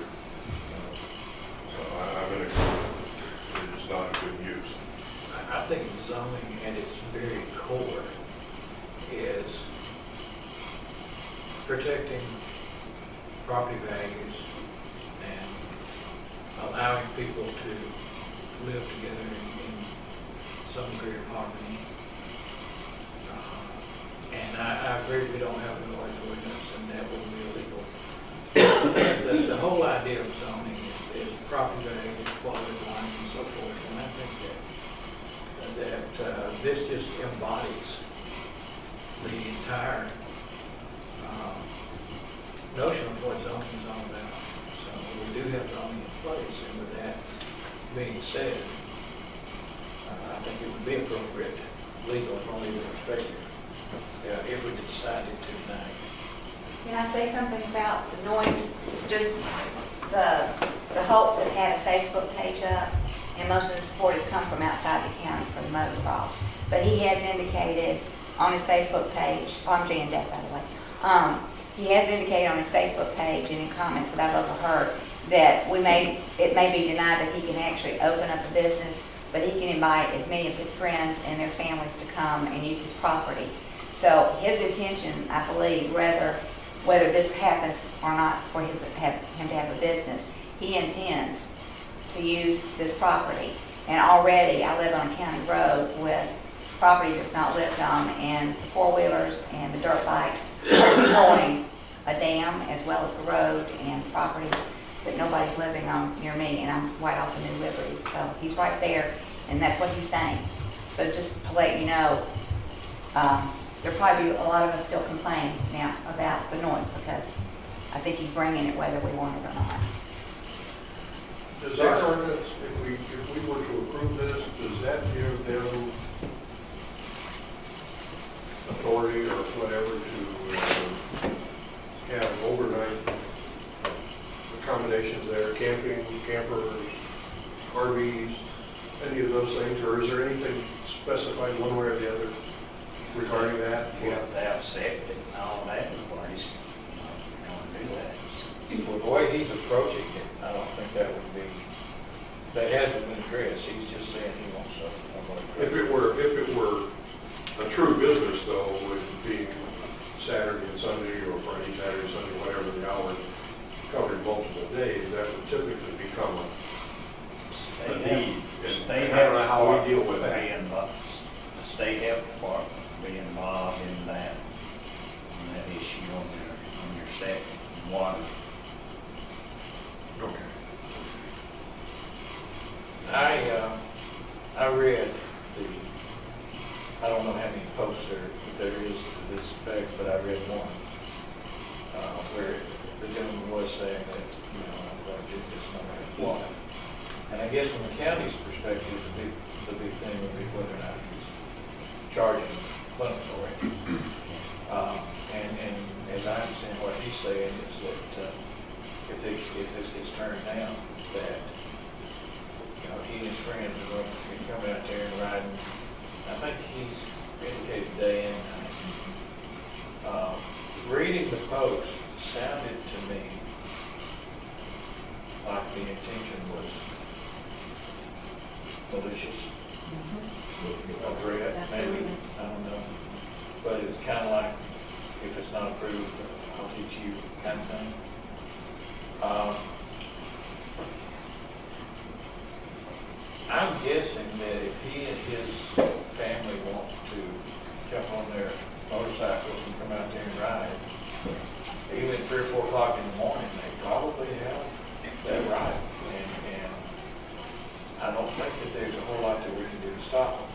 Speaker 3: So I'm in agreement. It is not a good use.
Speaker 2: I think zoning at its very core is protecting property values and allowing people to live together in some degree of harmony. And I agree we don't have a noise ordinance, and that would be illegal. The whole idea of zoning is property values, quality of life, and so forth. And I think that this just embodies the entire notion of what zoning is all about. So we do have zoning in place, and with that being said, I think it would be appropriate, legal from a legal perspective, if we decided to tonight.
Speaker 17: Can I say something about the noise? Just the Holtz have had a Facebook page up, and most of the support has come from outside the county for the motocross. But he has indicated on his Facebook page, I'm Jan Deck, by the way, he has indicated on his Facebook page and in comments that I've overheard that it may be denied that he can actually open up a business, but he can invite as many of his friends and their families to come and use his property. So his intention, I believe, rather whether this happens or not for him to have a business, he intends to use this property. And already, I live on a county road with property that's not lived on, and the four-wheelers and the dirt bikes are destroying a dam as well as the road and property that nobody's living on near me, and I'm right off of New Liberty. So he's right there, and that's what he's saying. So just to let you know, there'll probably be a lot of us still complaining now about the noise, because I think he's bringing it whether we want it or not.
Speaker 3: Does our ordinance, if we were to approve this, does that give them authority or whatever to have overnight accommodations there, camping, campers, RVs, any of those things, or is there anything specified one way or the other regarding that?
Speaker 1: You have to have septic and all that in place, you know, if you're gonna do that.
Speaker 2: Well, the way he's approaching it, I don't think that would be, that hasn't been addressed. He's just saying he wants something.
Speaker 3: If it were a true business though, with being Saturday and Sunday or Friday, Saturday, Sunday, whatever the hours, covering multiple days, that would typically become a need.
Speaker 1: State
Speaker 3: I don't know how we deal with that.
Speaker 1: The state health department be involved in that issue on your septic and water.
Speaker 3: Okay.
Speaker 2: I read I don't know how many posts there is to this effect, but I read one where the gentleman was saying that, you know, I'm going to do this no matter what. And I guess from the county's perspective, the big thing would be whether or not he's charging limits for it. And as I understand what he's saying is that if this gets turned down, that, you know, he and his friends are going to be coming out there and riding. I think he's indicated day and night. Reading the post sounded to me like the intention was malicious. Or maybe, I don't know. But it's kind of like, if it's not approved, I'll teach you kind of thing. I'm guessing that if he and his family want to jump on their motorcycles and come out there and ride, even at 3 or 4 o'clock in the morning, they probably have that right. And I don't think that there's a whole lot that we can do to stop them.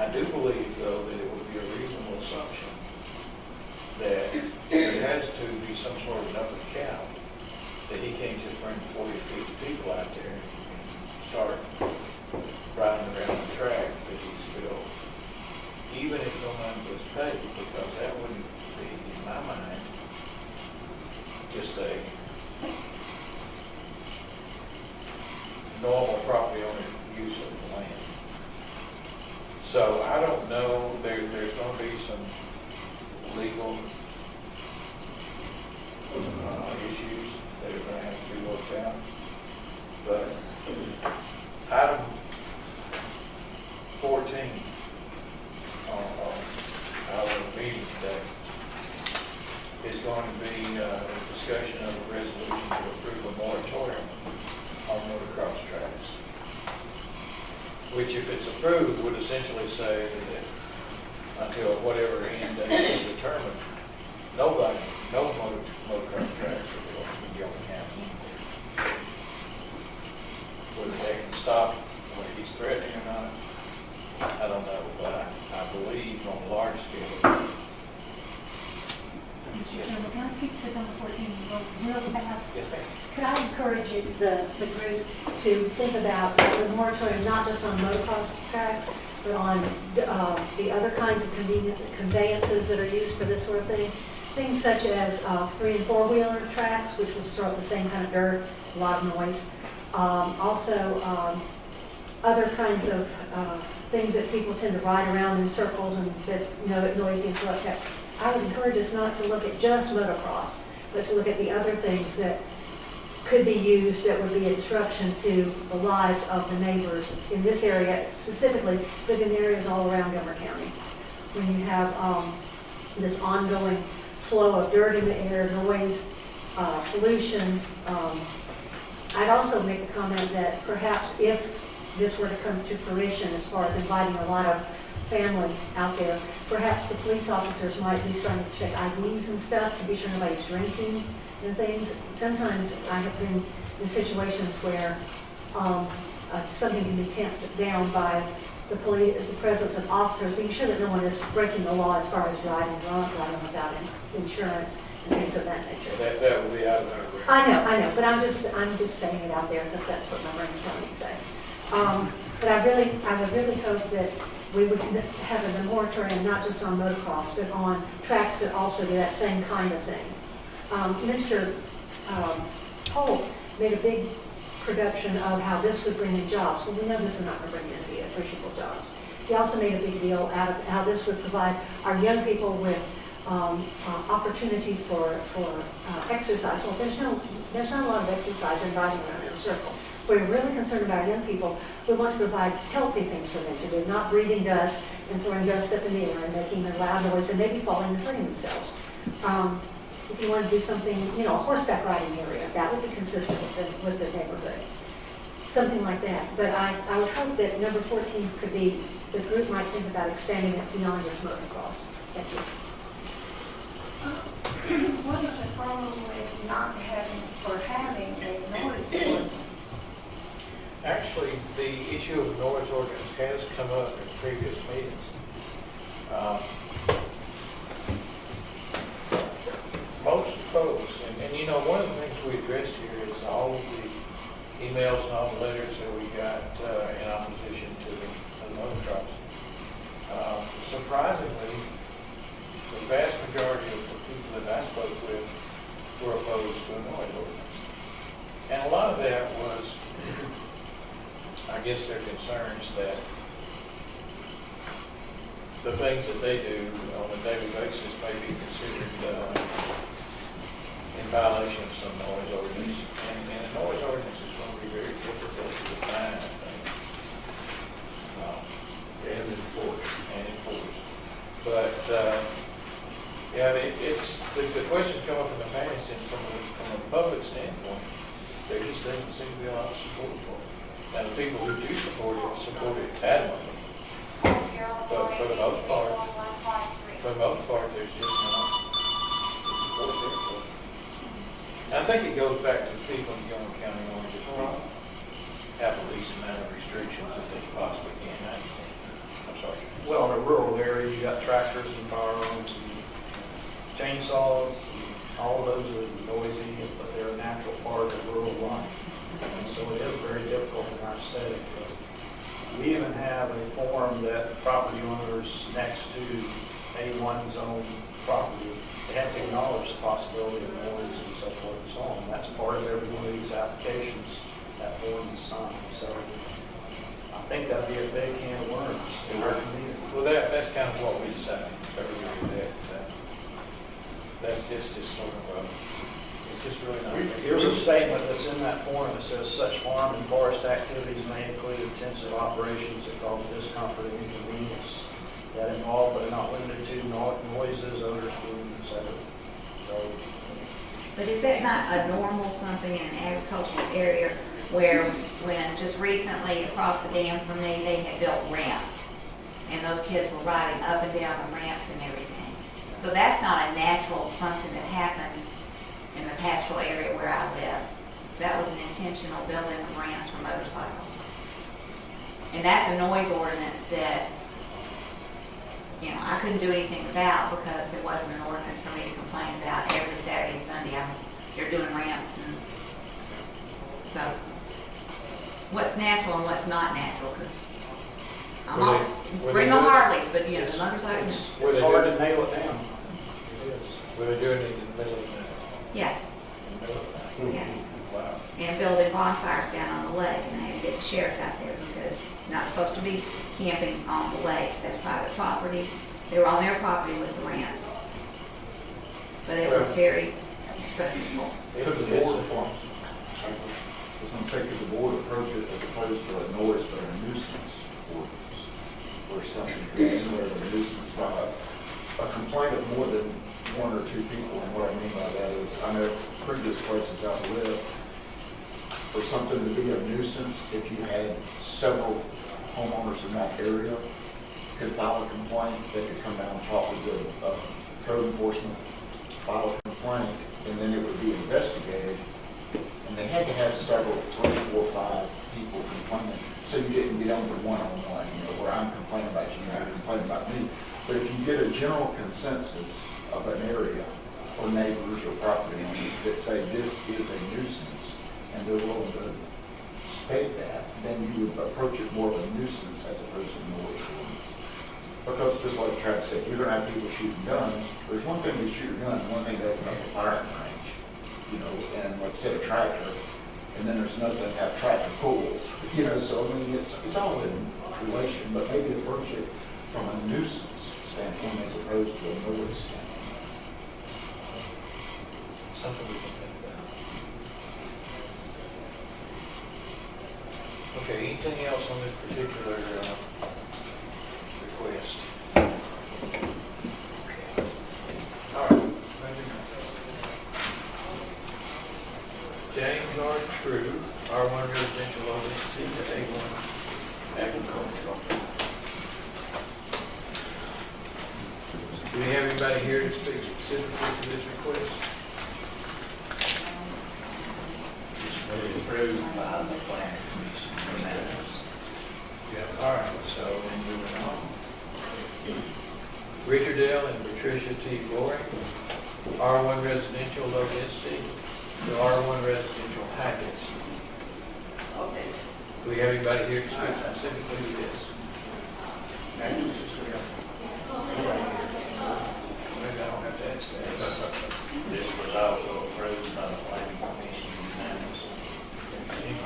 Speaker 2: I do believe, though, that it would be a reasonable assumption that there has to be some sort of number count, that he can't just bring 40 or 50 people out there and start riding around the track that he's built, even if no money was paid, because that wouldn't be, in my mind, just a normal property owner use of the land. So I don't know, there's going to be some legal issues that are going to have to be worked out. But item 14 on our meeting today is going to be a discussion of a resolution to approve a moratorium on motocross tracks, which, if it's approved, would essentially say that until whatever end date is determined, no motocross tracks will be open in Gilmer County. Whether they can stop what he's threatening or not, I don't know, but I believe on a large scale.
Speaker 16: Mr. Chairman, can I speak to number 14 real fast? Could I encourage the group to think about the moratorium not just on motocross tracks, but on the other kinds of conveyances that are used for this sort of thing? Things such as 3- and 4-wheeler tracks, which will sort of the same kind of dirt, a lot of noise. Also, other kinds of things that people tend to ride around in circles and that, you know, noisy and stuff like that. I would encourage us not to look at just motocross, but to look at the other things that could be used that would be a disruption to the lives of the neighbors in this area specifically, but in areas all around Gilmer County. When you have this ongoing flow of dirt in the air, noise, pollution. I'd also make the comment that perhaps if this were to come to fruition as far as inviting a lot of family out there, perhaps the police officers might be starting to check IDs and stuff to be sure nobody's drinking and things. Sometimes I have been in situations where something can be tamped down by the police, the presence of officers, being sure that no one is breaking the law as far as driving drunk, driving without insurance, and things of that nature.
Speaker 2: That would be out of our range.
Speaker 16: I know, but I'm just saying it out there because that's what my brain's telling me to say. But I would really hope that we would have a moratorium not just on motocross, but on tracks that also do that same kind of thing. Mr. Holt made a big production of how this would bring in jobs. Well, we know this is not going to bring in any appreciable jobs. He also made a big deal out of how this would provide our young people with opportunities for exercise. Well, there's not a lot of exercise in riding around in a circle. We're really concerned about our young people. We want to provide healthy things for them to do, not breathing dust and throwing dust up in the air and making a loud noise and maybe falling and hurting themselves. If you want to do something, a horseback riding area, that would be consistent with the neighborhood. Something like that. But I would hope that number 14 could be, the group might think about expanding it beyond just motocross. Thank you.
Speaker 18: What is the problem with not having a noise ordinance?
Speaker 2: Actually, the issue of noise ordinance has come up in previous meetings. Most folks, and one of the things we addressed here is all of the emails and all the letters that we got in opposition to the motocross. Surprisingly, the vast majority of the people that I spoke with were opposed to a noise ordinance. And a lot of that was, I guess, their concerns that the things that they do on a daily basis may be considered in violation of some noise ordinance. And a noise ordinance is going to be very difficult to define, I think. And enforce. But, it's the questions come up in the past, and from a public standpoint, there just doesn't seem to be a lot of support for it. Now, the people who do support it adamantly. But for the most part, there's just not support there for it. And I think it goes back to the people in Gilmer County wanting to have the least amount of restrictions that they possibly can. I'm sorry.
Speaker 9: Well, in a rural area, you got tractors and firearms and chainsaws, and all of those are noisy, but they're a natural part of rural life. And so it is very difficult in our setting. We even have a form that property owners next to A1 zone property, they have to acknowledge the possibility of noise and so forth and so on. That's part of every one of these applications, that form is signed. So I think that'd be a big can of worms in our community.
Speaker 2: Well, that's kind of what we decided earlier, that's just sort of, it's just really not.
Speaker 9: Here's a statement that's in that form that says, such farm and forest activities may include intensive operations that cause discomfort and inconvenience that involve but are not limited to noises, odors, food, etc. So,
Speaker 17: But is that not a normal something in an agricultural area where when just recently across the dam from me, they had built ramps and those kids were riding up and down the ramps and everything. So that's not a natural something that happens in the pastoral area where I live. That was an intentional building of ramps for motorcycles. And that's a noise ordinance that, I couldn't do anything about because there wasn't an ordinance for me to complain about every Saturday and Sunday. They're doing ramps, and so what's natural and what's not natural, because bring the Harleys, but the motorcycles.
Speaker 9: it's hard to nail it down. It is.
Speaker 2: Were they doing it in the middle of the night?
Speaker 17: Yes.
Speaker 9: In the middle of that.
Speaker 17: Yes.
Speaker 2: Wow.
Speaker 17: And building bonfires down on the lake, and I had to get the sheriff out there because not supposed to be camping on the lake. That's private property. They were on their property with the ramps. But it was very disrespectful.
Speaker 4: Could the board, I was going to say, could the board approach it as opposed to a noise but a nuisance ordinance? Or something similar to a nuisance, a complaint of more than
Speaker 15: one or two people, and what I mean by that is, I know previous places I've lived, for something to be a nuisance, if you had several homeowners in that area, could file a complaint, they could come down and talk with the code enforcement, file a complaint, and then it would be investigated. And they had to have several, 3, 4, 5 people complaining, so you didn't get on the one-on-one, where I'm complaining about you, you're complaining about me. But if you get a general consensus of an area, or neighbors or property owners that say this is a nuisance, and they're willing to state that, then you would approach it more of a nuisance as opposed to noise ordinance. Because just like Travis said, you're gonna have people shooting guns. There's one thing to shoot a gun, one thing to open up a firing range, and like I said, a tractor, and then there's another thing to have tractor pulls, so I mean, it's all in relation, but maybe approach it from a nuisance standpoint as opposed to a noise standpoint.
Speaker 2: Something we can think about. Okay, anything else on this particular request? Okay. All right, moving on. James R. True, R1 residential OSC to A1 agricultural. Do we have anybody here to speak specifically to this request?
Speaker 1: Was approved by the planning commission unanimous.
Speaker 2: Yeah, all right, so then moving on. Richard Dale and Patricia T. Goring, R1 residential low density to R1 residential high density.
Speaker 12: Okay.
Speaker 2: Do we have anybody here to speak specifically to this? Maybe I don't have to ask that.
Speaker 1: This was also approved by the planning commission unanimous.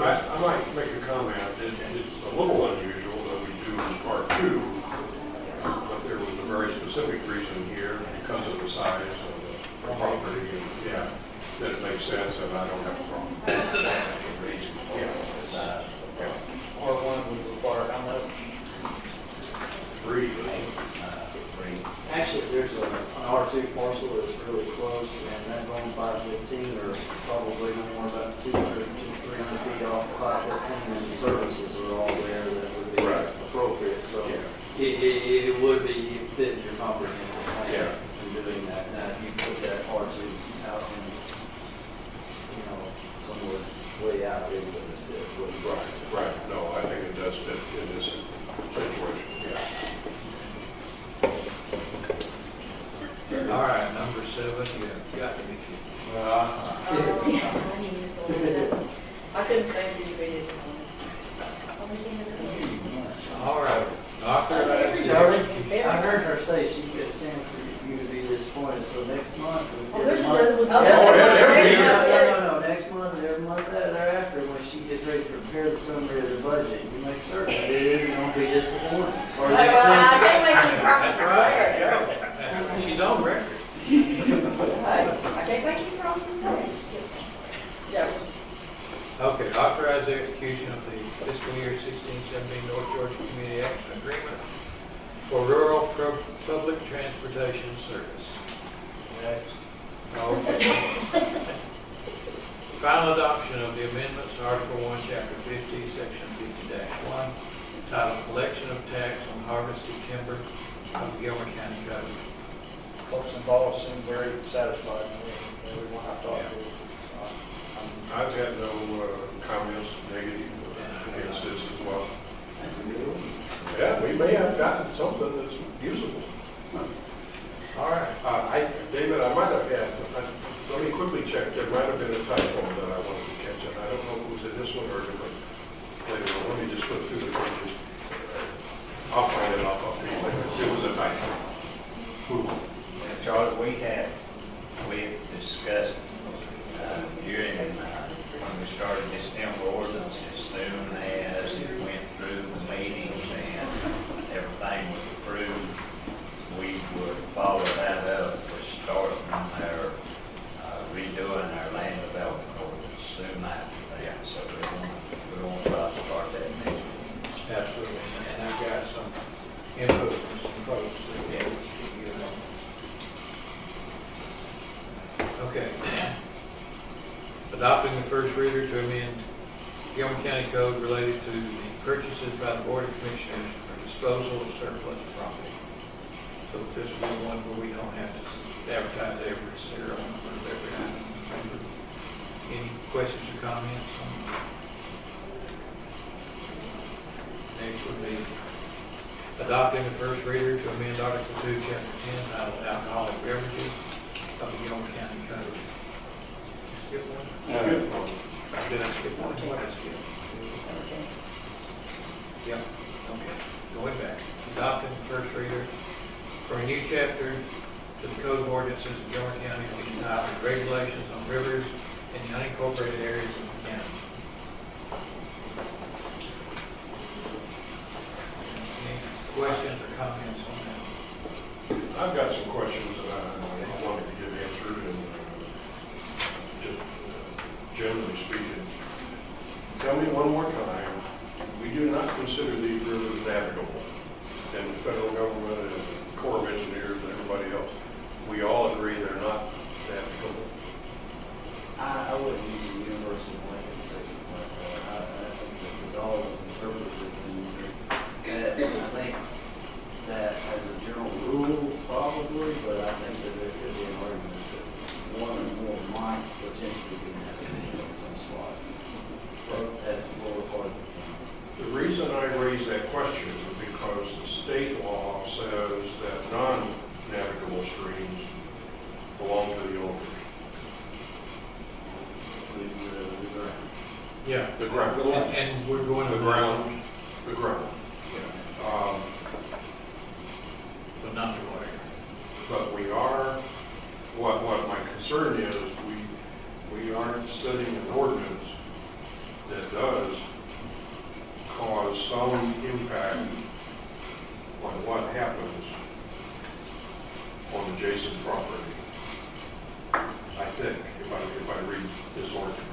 Speaker 3: I might make a comment. It's a little unusual that we do part 2, but there was a very specific reason here because of the size of the property, and yeah, that it makes sense, and I don't have a problem.
Speaker 1: Yeah.
Speaker 6: R1 would require how much?
Speaker 3: 3.
Speaker 14: Actually, there's an R2 parcel that's really close, and that's owned by 15, or probably no more about 200 to 300 feet off 515, and the services are all there that would be appropriate. So it would be fit your comprehensive plan in doing that. Now, if you put that R2 out in, somewhere way out there, it would rust.
Speaker 3: Right. No, I think it does fit in this situation.
Speaker 2: All right, number 7, you got to be kidding.
Speaker 12: I couldn't stay for you guys.
Speaker 2: All right, authorize.
Speaker 14: Charlie, I heard her say she could stand for you to be disappointed, so next month.
Speaker 12: There's another one.
Speaker 14: No, next month and every month thereafter, when she gets ready to prepare the summary of the budget, you make certain that it isn't going to be disappointing. Or
Speaker 12: I can't make any promises there.
Speaker 2: She's on record.
Speaker 12: I can't make any promises there. Yeah.
Speaker 2: Okay, authorize the execution of the fiscal year 16-17 North Georgia Community Action Agreement for rural public transportation service. Next. Okay. Final adoption of the amendments to Article 1, Chapter 50, Section 50-1, entitled Collection of Tax on Harvested Timber of the Gilmer County Code.
Speaker 9: Folks involved seem very satisfied with everyone I've talked to.
Speaker 3: I've had no comments negative against this as well. Yeah, we may have gotten something that's usable.
Speaker 2: All right.
Speaker 3: David, I might have had, let me quickly check, there might have been a typo that I wanted to catch, and I don't know if it was in this one or a different later on. Let me just flip through the pages. I'll find it off of me. It was a typo.
Speaker 1: Charlie, we discussed during when we started this timber ordinance, as soon as it went through the meetings and everything was approved, we would follow that up with starting our redoing our land development ordinance soon after that. So we won't try to start that next week.
Speaker 2: Absolutely. And I've got some input from some folks that first reader to amend Gilmer County Code related to the purchases by the Board of Commissioners for disposal of surplus property. So this will be one where we don't have to advertise every serial number of every item. Any questions or comments on that? Next would be adopting the first reader to amend Article 2, Chapter 10, titled Alcoholic Beverages of the Gilmer County Code. Skip one? Did I skip one? What did I skip? Yep, okay. Going back. Adopting the first reader for a new chapter to the Code of Ordinances of Gilmer County entitled Regulations on Rivers in the Unincorporated Areas of the County. Any questions or comments on that?
Speaker 3: I've got some questions that I wanted to get answered, and just generally speaking, tell me one more time, we do not consider these rivers navigable, and the federal government and the Corps of Engineers and everybody else, we all agree they're not navigable.
Speaker 14: I wouldn't use a universal blanket statement like that. I think that the dog is interpreted and I think that as a general rule, probably, but I think that there could be an argument that one or more might potentially be navigable in some spots. That's the lower part of the county.
Speaker 3: The reason I raise that question is because the state law says that non-navigable streams belong to the owners.
Speaker 2: Yeah.
Speaker 3: The ground.
Speaker 2: And we're going to
Speaker 3: the ground. The ground. Yeah.
Speaker 2: But not the water.
Speaker 3: But we are, what my concern is, we aren't setting an ordinance that does cause some impact on what happens on adjacent property. I think, if I read this ordinance.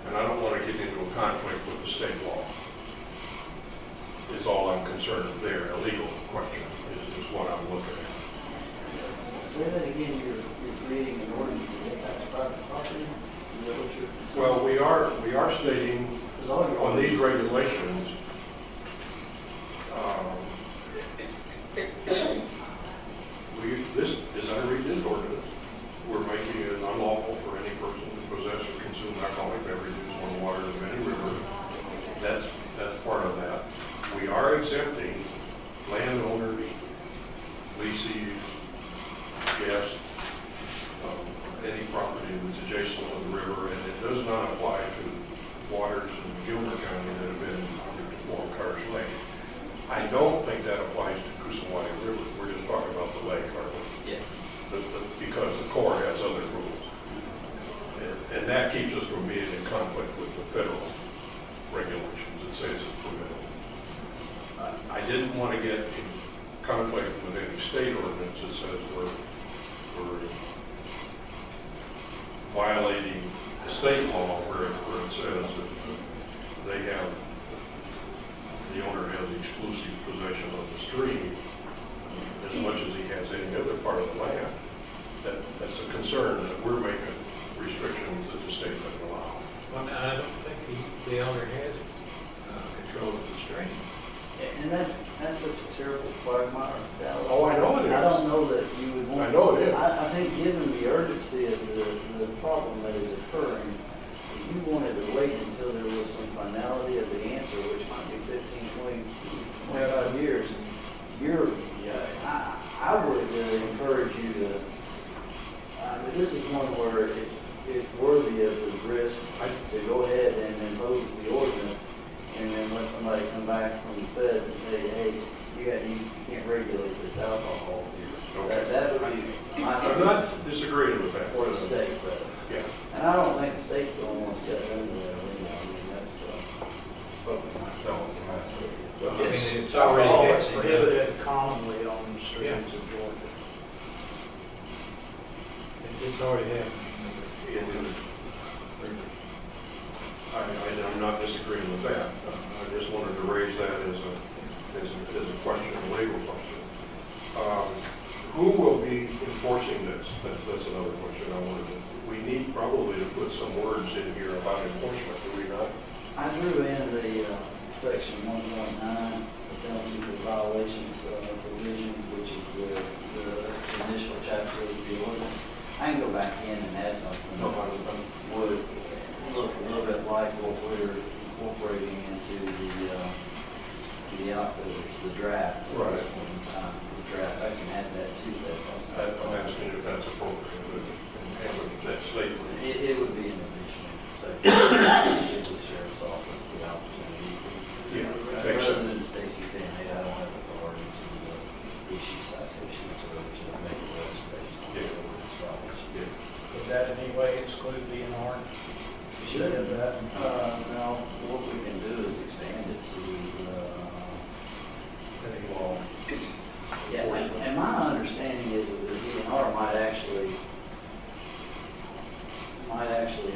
Speaker 3: And I don't want to get into a conflict with the state law. Is all I'm concerned with there. A legal question is what I'm looking at.
Speaker 14: Say that again, you're creating an ordinance that impacts private property? Is that what you're?
Speaker 3: Well, we are stating on these regulations, as I read this ordinance, we're making it unlawful for any person to possess or consume alcoholic beverages on the waters of any river. That's part of that. We are exempting landowners, lessees, guests, any property that's adjacent to the river, and it does not apply to waters in Gilmer County that have been under Four Cars Lake. I don't think that applies to Coosawatta River. We're just talking about the lake, aren't we?
Speaker 14: Yeah.
Speaker 3: Because the Corps has other rules. And that keeps us from being in conflict with the federal regulations that says it's permitted. I didn't want to get in conflict with any state ordinance that says we're violating the state law where it says that the owner has exclusive possession of the stream as much as he has any other part of the land. That's a concern that we're making restrictions that the state doesn't allow.
Speaker 2: Well, I don't think the owner has control of the stream.
Speaker 14: And that's such a terrible quagmire.
Speaker 3: Oh, I know it is.
Speaker 14: I don't know that you would want.
Speaker 3: I know it is.
Speaker 14: I think given the urgency of the problem that is occurring, if you wanted to wait until there was some finality of the answer, which might be 15, 20, 25 years, I would encourage you to, this is one where it's worthy of the risk to go ahead and impose the ordinance and then let somebody come back from the feds and say, hey, you can't regulate this alcohol here.
Speaker 3: Okay.
Speaker 14: That would be my
Speaker 3: I'm not disagreeing with that.
Speaker 14: or the state, rather.
Speaker 3: Yeah.
Speaker 14: And I don't think the state's the only one stepping into that arena. I mean, that's spoken my
Speaker 2: Well, I mean, it's already
Speaker 9: It's prohibited commonly on the streets of Georgia.
Speaker 2: It's already happening.
Speaker 3: I'm not disagreeing with that. I just wanted to raise that as a question, a legal question. Who will be enforcing this? That's another question I wanted to. we need probably to put some words in here about enforcement, do we not?
Speaker 14: I drew in the section 1.9, the penalty for violations provision, which is the initial chapter of the ordinance. I can go back in and add something that would look a little bit like what we're incorporating into the draft.
Speaker 3: Right.
Speaker 14: The draft, I can add that to that.
Speaker 3: I'm asking if that's appropriate, and having that statement.
Speaker 14: It would be an additional section. Give the sheriff's office the opportunity.
Speaker 3: Yeah,
Speaker 14: Rather than Stacy saying, hey, I don't have authority to issue citations or to make arrests based on the ordinance violation.
Speaker 9: Would that in any way exclude DNR? You should have that.
Speaker 14: No, what we can do is expand it to,
Speaker 3: Any law.
Speaker 14: yeah, and my understanding is that DNR might actually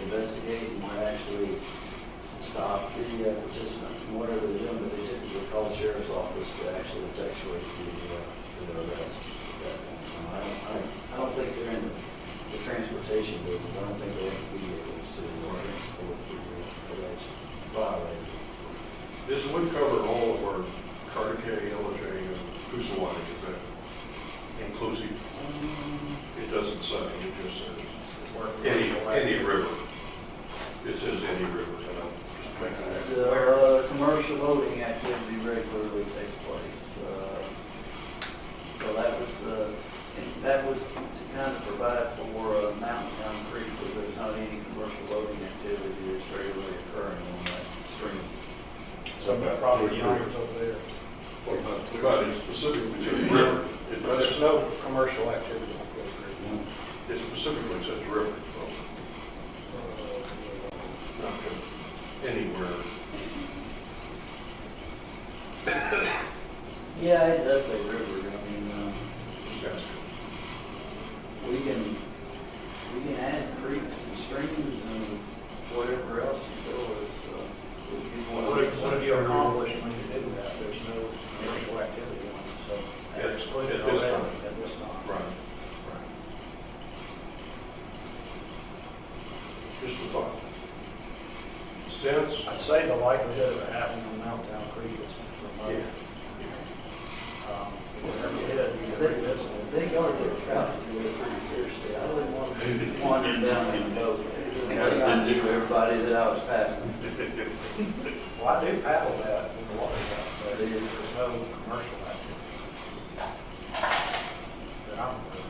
Speaker 14: investigate, might actually stop the participant from whatever they're doing, but they typically call the sheriff's office to actually effectuate the arrest. I don't think they're in the transportation business. I don't think they have vehicles to transport the alleged violator.
Speaker 3: This would cover all of our Carter County, LJ, and Coosawatomie, is that inclusive? It doesn't say, it just says any river. It says any river, and I'm just making that.
Speaker 14: The commercial boating activity regularly takes place. So that was to kind of provide for Mountain Town Creek, where there's not any commercial boating activity that's regularly occurring on that stream.
Speaker 9: Some of the property owners over there.
Speaker 3: But it specifically says river. It
Speaker 9: There's
Speaker 3: doesn't,
Speaker 9: no commercial activity on Clear Creek.
Speaker 3: it specifically says river. Not anywhere.
Speaker 14: Yeah, it does say river. I mean,
Speaker 3: Just asking.
Speaker 14: we can add creeks and streams and whatever else you feel is.
Speaker 9: What have you accomplished when you do that? There's no commercial activity on it, so that's excluded
Speaker 3: At this
Speaker 9: already.
Speaker 3: time.
Speaker 9: At this time.
Speaker 3: Right. Just a thought. Since,
Speaker 9: I'd say the likelihood of it happening on Mountain Town Creek is remote. Whenever you hit, you can revisit it.
Speaker 14: They go to the trout to do it pretty seriously. I wouldn't want to be wandering down in the boat. That's not to everybody that I was passing.
Speaker 9: Well, I do paddle that in the water, but there's no commercial activity. That I'm aware of.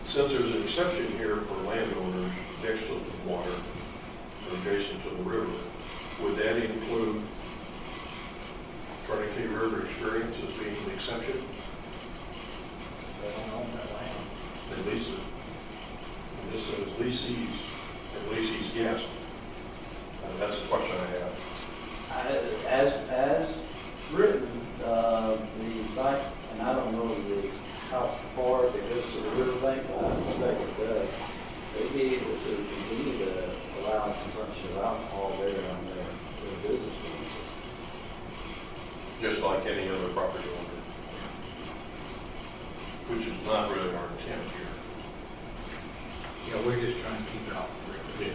Speaker 3: since there's an exception here for landowners next to the water, or adjacent to the river, would that include Carnegie River experience as being an exception?
Speaker 9: They don't own that land.
Speaker 3: They lease it. And this says leasees, and leasees guest. That's the question I have.
Speaker 14: As written, the site, and I don't know how far it goes to the riverbank, but I suspect it does. They'd be able to continue to allow consumption of alcohol there on their business premises.
Speaker 3: Just like any other property owner, which is not really our intent here.
Speaker 2: Yeah, we're just trying to keep it off the river.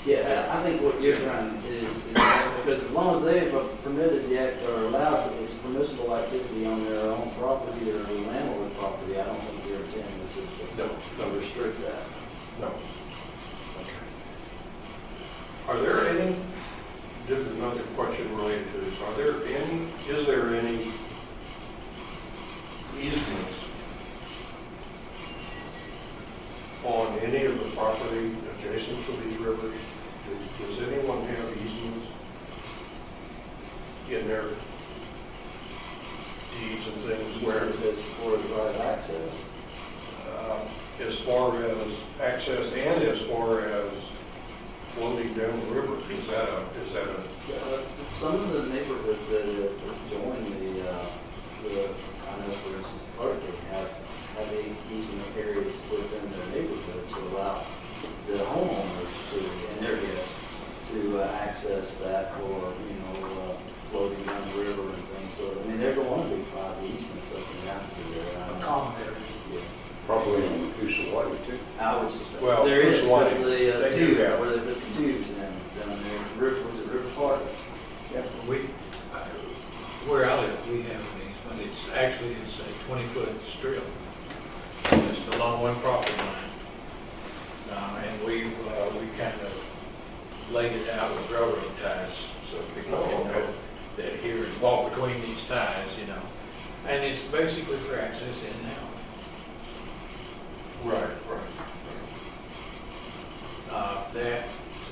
Speaker 14: Yeah, I think what you're trying is because as long as they've permitted the act or allowed it's permissible activity on their own property or landlord property, I don't think your intent is to restrict that.
Speaker 3: No. Are there any, this is another question related to this, is there any easements on any of the property adjacent to these rivers? Does anyone have easements in their deeds and things where?
Speaker 14: It says for the right access.
Speaker 3: As far as access and as far as floating down the river, is that a?
Speaker 14: Some of the neighborhoods that join I know for instance, Arctic have easement areas within their neighborhood to allow the homeowners and their guests to access that for, floating down the river and things. So, I mean, there going to be 5 easements up and down down through there.
Speaker 13: A common area.
Speaker 14: Yeah.
Speaker 7: Probably on the Coosa Water too.
Speaker 14: I would suspect.
Speaker 3: Well,
Speaker 14: There is,
Speaker 3: Coosa Water,
Speaker 14: because the
Speaker 3: they do
Speaker 14: tube,
Speaker 3: have-
Speaker 14: where they put the tubes down there, River, was it River Park?
Speaker 2: We, where I live, we have an easement, it's actually, it's a 20-foot strip, just along one property line. And we kind of laid it out with railroad ties, so people can know that here and walk between these ties, you know. And it's basically for access in and out.
Speaker 3: Right.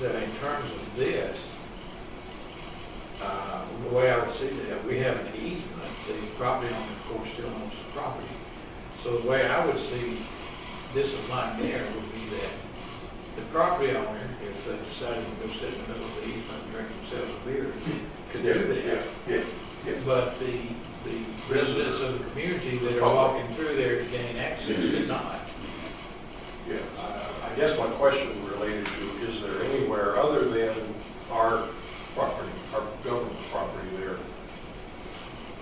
Speaker 2: That in terms of this, the way I would see that, we have an easement, the property owner, of course, still owns the property. So the way I would see this applying there would be that the property owner, if they decided to go sit in the middle of the easement and drink themselves a beer, could do that.
Speaker 3: Yeah.
Speaker 2: But the residents of the community that are walking through there to gain access did not.
Speaker 3: Yeah, I guess my question related to, is there anywhere other than our property, our government property there,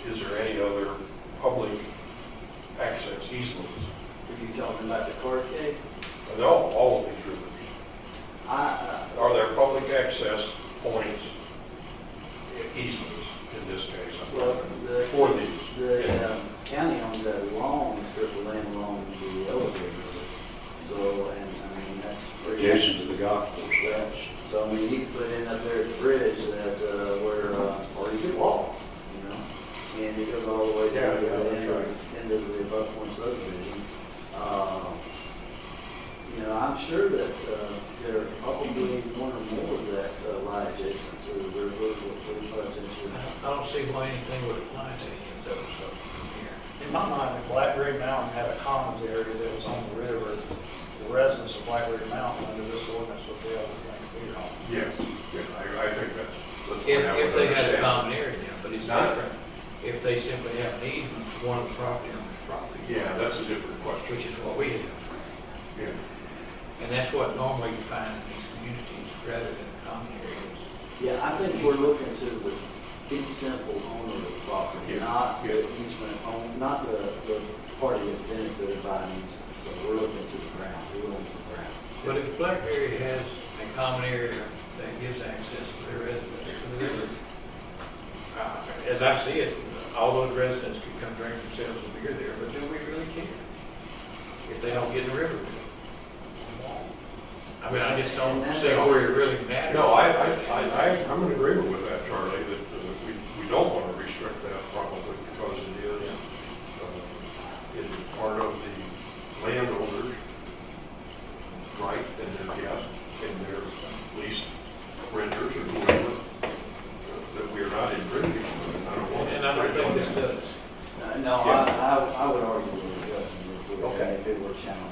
Speaker 3: is there any other public access easements?
Speaker 14: Are you talking about the court case?
Speaker 3: No, all of these rivers. Are there public access points, easements in this case?
Speaker 14: Well,
Speaker 3: For these?
Speaker 14: the county owns that long strip of land along the elevator. So, and I mean, that's pretty.
Speaker 7: Adjacent to the golf course.
Speaker 14: Yeah. So, I mean, you could put in up there at the bridge that, or you could walk, you know, and it goes all the way down to the end of the above point subdivision. You know, I'm sure that, there are probably one or more that lie adjacent to the river,
Speaker 2: I don't see why anything would apply to any of those from here.
Speaker 9: In my mind, if Blackberry Mountain had a commons area that was on the river, the residents of Blackberry Mountain under this ordinance would be able to drink beer on.
Speaker 3: Yes, I think that's what I
Speaker 2: If
Speaker 3: would
Speaker 2: they had a
Speaker 3: understand.
Speaker 2: common area now, but it's
Speaker 3: Not-
Speaker 2: different if they simply have an easement for one of the property owner's property.
Speaker 3: Yeah, that's a different question.
Speaker 2: Which is what we have.
Speaker 3: Yeah.
Speaker 2: And that's what normally you find in these communities rather than common areas.
Speaker 14: Yeah, I think we're looking to the fee simple owner of the property, not the easement, not the party that's benefited by an easement. So we're looking to the ground, we own the ground.
Speaker 2: But if Blackberry has a common area that gives access to their residents to the river, as I see it, all those residents can come drink themselves a beer there, but do we really care? If they don't get in the river. I mean, I just don't see where it really matters.
Speaker 3: No, I'm in agreement with that, Charlie, that we don't want to restrict that probably because it is part of the landowners' right and their lease renters or whoever, that we are not infringing on. I don't want to.
Speaker 2: And I don't think this does.
Speaker 14: No, I would argue that it doesn't,
Speaker 3: Okay.
Speaker 14: if it were challenged.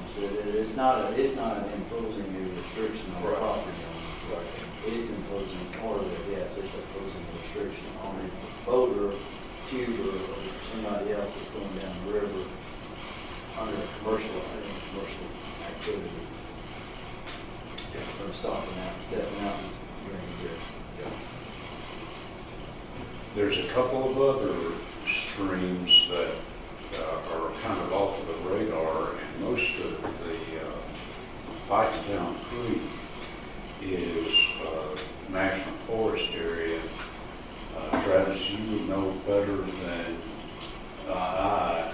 Speaker 14: It's not an imposing a restriction on the
Speaker 3: Right.
Speaker 14: property owner.
Speaker 3: Right.
Speaker 14: It is imposing, or yes, it's imposing a restriction on a boat or tube or somebody else that's going down the river under commercial activity. Or stopping out and stepping out and during the year.
Speaker 7: There's a couple of other streams that are kind of off of the radar, and most of the Piketown Creek is National Forest area. Travis, you would know better than I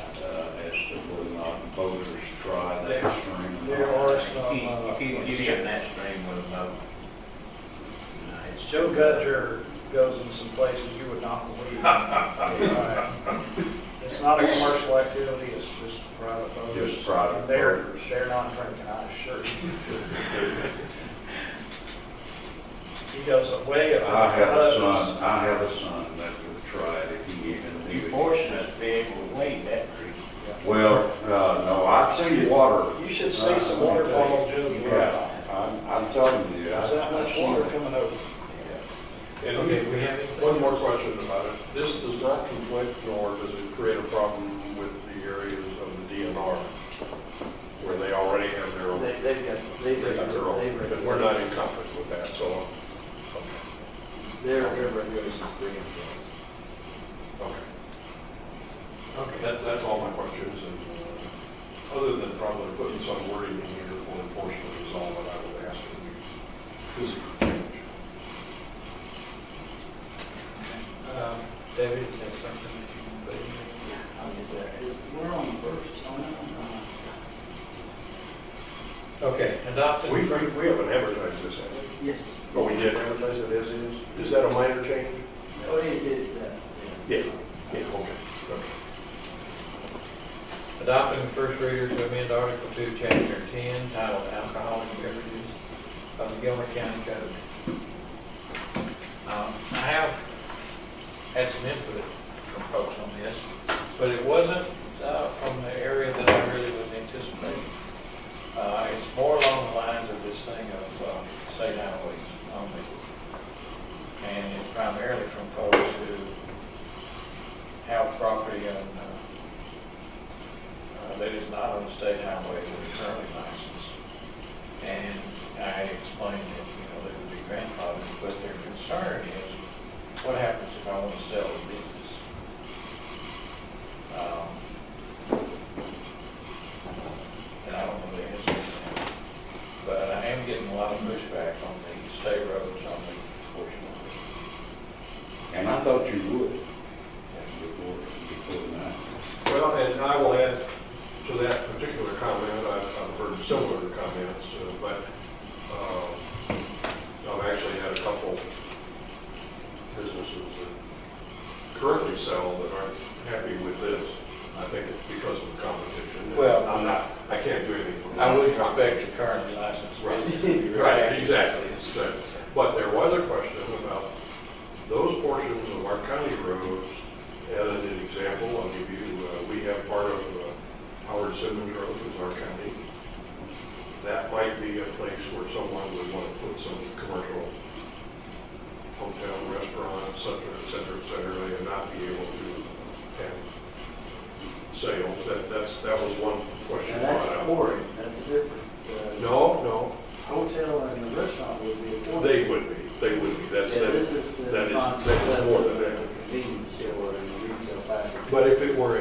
Speaker 7: as to whether or not boaters try that stream.
Speaker 9: There are some,
Speaker 1: You can't get in that stream with a boat. It's
Speaker 9: Joe Gudger goes in some places you would not believe. Right. It's not a commercial activity, it's just private boaters.
Speaker 7: Just private
Speaker 9: They're
Speaker 7: boaters.
Speaker 9: not drinking, I assure you. He goes way up.
Speaker 7: I have a son that would try it if he even knew.
Speaker 1: fortunate to be able to wade that creek.
Speaker 7: Well, no, I've seen water.
Speaker 9: You should see some waterfalls, Joe.
Speaker 7: Yeah, I'm telling you.
Speaker 9: There's that much water coming over.
Speaker 3: And
Speaker 2: Okay, we have anything?
Speaker 3: one more question about it. This does not conflict nor does it create a problem with the areas of the DNR where they already have their own.
Speaker 14: They've got
Speaker 3: their own, but we're not in conflict with that, so,
Speaker 14: their regulations bring it to us.
Speaker 3: okay. Okay, that's all my questions. putting some wording in here for enforcement is all that I would ask that we physically change.
Speaker 2: David, is that something that you can put in?
Speaker 14: I'll get there. We're on the first, on that one.
Speaker 2: Okay, adopting.
Speaker 3: We haven't advertised this, have we?
Speaker 14: Yes.
Speaker 3: Oh, we did advertise it as is? Is that a minor change?
Speaker 14: Oh, it did,
Speaker 3: Yeah. Yeah, okay.
Speaker 2: Adopting the first reader to amend Article 2, Chapter 10, titled Alcoholic Beverages of the Gilmer County Code. I have had some input from folks on this, but it wasn't from the area that I really was anticipating. It's more along the lines of this thing of state highways only. And it's primarily from folks who have property on that is not on a state highway that is currently licensed. And I explained that, they would be grandfathered, but their concern is, what happens if I want to sell a business? And I don't know the answer to that. But I am getting a lot of pushback on the state roads on the portion of it.
Speaker 7: And I thought you would, before tonight.
Speaker 3: Well, and I will add to that particular comment, I've heard similar comments, but I've actually had a couple businesses that currently sell that aren't happy with this. I think it's because of the competition.
Speaker 2: Well,
Speaker 3: I can't do anything for
Speaker 2: I wouldn't expect you currently licensed.
Speaker 3: Right, exactly. But there was a question about those portions of our county roads. As an example, I'll give you, we have part of Howard Simmons Road is our county. That might be a place where someone would want to put some commercial hotel, restaurant, et cetera, and not be able to have sales. That was one question.
Speaker 14: Now that's pouring, that's different.
Speaker 3: No.
Speaker 14: Hotel and the restaurant would be a pouring.
Speaker 3: They would be. This is more than that.
Speaker 14: Convenience store and a retail package.
Speaker 3: But if it were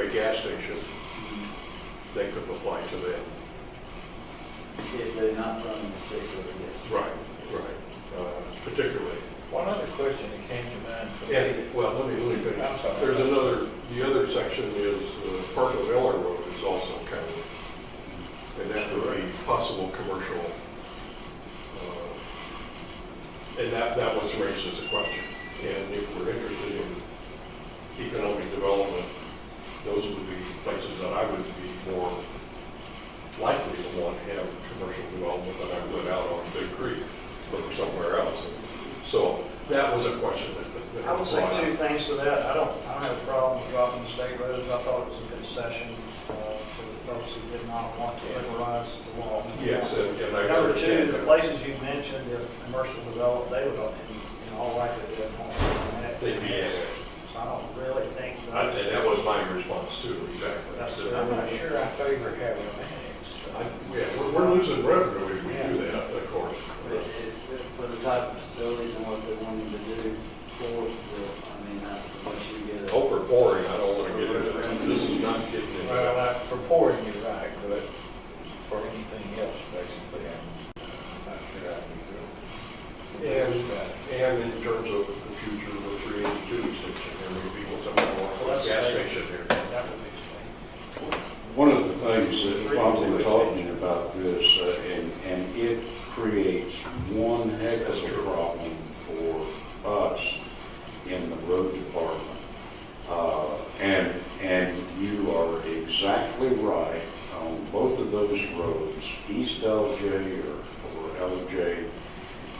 Speaker 3: a gas station, they could apply to them.
Speaker 14: If they're not running the state road, yes.
Speaker 3: Right. Particularly.
Speaker 2: One other question that came to mind for me.
Speaker 3: Well, let me finish.
Speaker 2: I'm sorry.
Speaker 3: The other section is part of Eller Road is also county. And that would be possible commercial. And that was raised as a question. And if we're interested in economic development, those would be places that I would be more likely to want to have commercial development than I would out on Big Creek or somewhere else. So that was a question that
Speaker 9: I would say two things to that. I don't have a problem with dropping the state roads. I thought it was a concession to the folks who did not want to liberalize the law.
Speaker 3: Yes, and I
Speaker 9: Number two,
Speaker 3: understand
Speaker 9: the
Speaker 3: that.
Speaker 9: places you mentioned, if commercial developed, they would, in all likelihood, want to
Speaker 3: They'd be annexed.
Speaker 9: So I don't really think.
Speaker 3: And that was my response too, exactly.
Speaker 2: I'm not sure I favor having them annexed.
Speaker 3: We're losing revenue if we do that, of course.
Speaker 14: For the type of facilities and what they're wanting to do for, that's what you get.
Speaker 3: Oh, for pouring, I don't want to get into that. This is not getting into
Speaker 2: Well,
Speaker 3: that.
Speaker 2: for pouring, you're right, but for anything else, basically, I'm not sure I can do it.
Speaker 3: And in terms of the future of the 382 extension, there may be something more for a gas station there.
Speaker 2: That would explain.
Speaker 7: One of the things that while we're talking about this, and it creates one heck of a problem for us in the road department. And you are exactly right on both of those roads. East LJ or LJ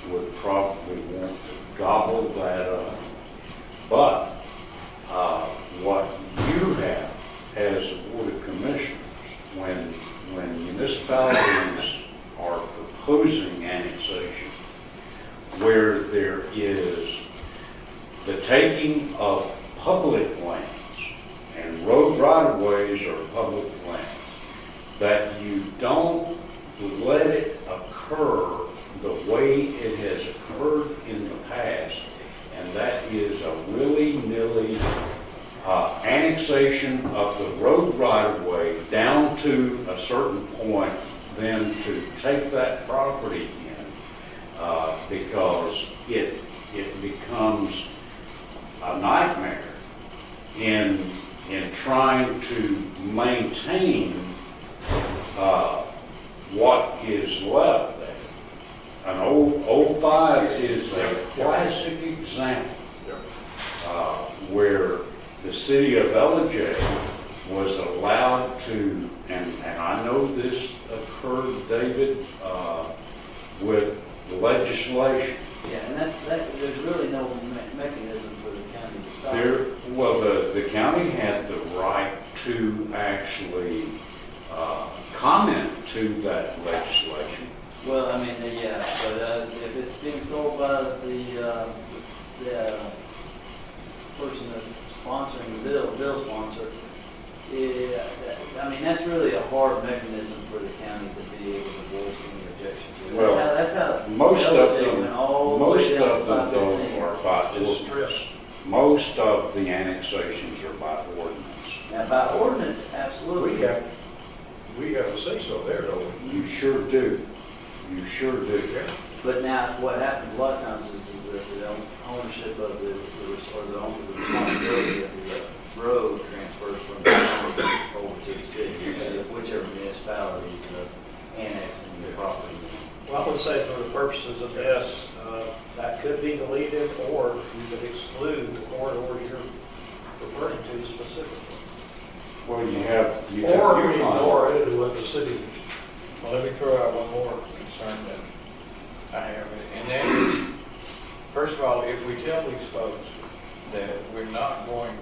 Speaker 7: would probably want to gobble that up. But what you have as a board of commissioners, when municipalities are proposing annexation, where there is the taking of public lands, and road right-of-ways are public lands, that you don't let it occur the way it has occurred in the past, and that is a willy-nilly annexation of the road right-of-way down to a certain point, then to take that property in, because it becomes a nightmare in trying to maintain what is left there. An old 5 is a classic example where the city of Ellijay was allowed to, and I know this occurred, David, with legislation.
Speaker 14: Yeah, and there's really no mechanism for the county to stop.
Speaker 7: The county had the right to actually comment to that legislation.
Speaker 14: Well, I mean, yeah, but if it's being sold by the person that's sponsoring the bill sponsor, yeah, I mean, that's really a hard mechanism for the county to be able to voice any objection to.
Speaker 7: Well,
Speaker 14: that's how
Speaker 7: most of
Speaker 14: went
Speaker 7: them
Speaker 14: all the way down to
Speaker 7: though
Speaker 14: 515.
Speaker 7: are by ordinance. Most of the annexations are by ordinance.
Speaker 14: Now, by ordinance, absolutely.
Speaker 3: We got a say-so there, don't we?
Speaker 7: You sure do. You sure do.
Speaker 14: But now, what happens a lot of times is that the ownership of the responsibility of the road transfers from the county over to the city, whichever municipality is annexing the property.
Speaker 9: Well, I would say for the purposes of this, that could be deleted, or you could exclude the corridors you're referring to specifically.
Speaker 7: Well, you have.
Speaker 3: Or we ignore it and let the city.
Speaker 2: Well, let me throw out one more concern that I have, and that is, first of all, if we tell these folks that we're not going,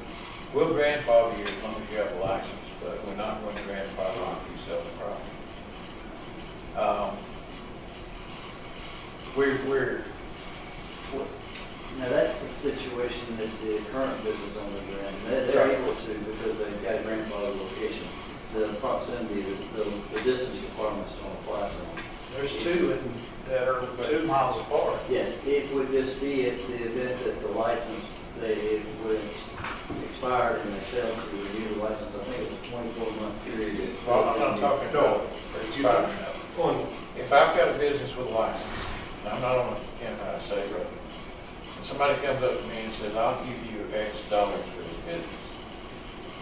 Speaker 2: we'll grandfather you as long as you have a license, but we're not going to grandfather you if you sell the property.
Speaker 14: Now, that's the situation that the current business owners are in. They're able to, because they've got a grandfather location. The proximity, the distance requirements don't apply to them.
Speaker 9: There's two that are 2 miles apart.
Speaker 14: Yeah, it would just be at the event that the license, it would have expired and they failed to renew the license. I think it's a 24-month period.
Speaker 2: Well, I'm not talking about expiring. If I've got a business with a license, and I'm not on a campus state road, and somebody comes up to me and says, I'll give you X dollars for this business,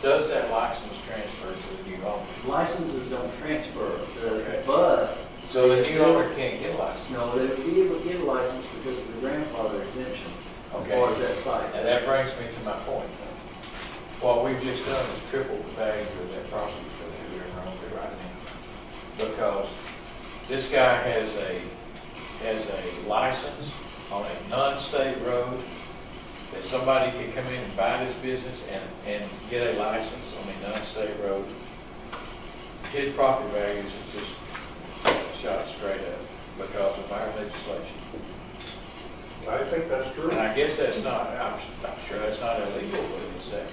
Speaker 2: does that license transfer to the new owner?
Speaker 14: Licenses don't transfer,
Speaker 2: Okay.
Speaker 14: but.
Speaker 2: So the new owner can't get a license?
Speaker 14: No, they would be able to get a license because of the grandfather exemption as far as that site.
Speaker 2: And that brings me to my point. What we've just done is triple the value of that property for whoever owns it right now. Because this guy has a license on a non-state road that somebody can come in and buy this business and get a license on a non-state road. His property values is just shot straight up because of our legislation.
Speaker 3: I think that's true.
Speaker 2: And I guess that's not, I'm sure that's not illegal, but it's that.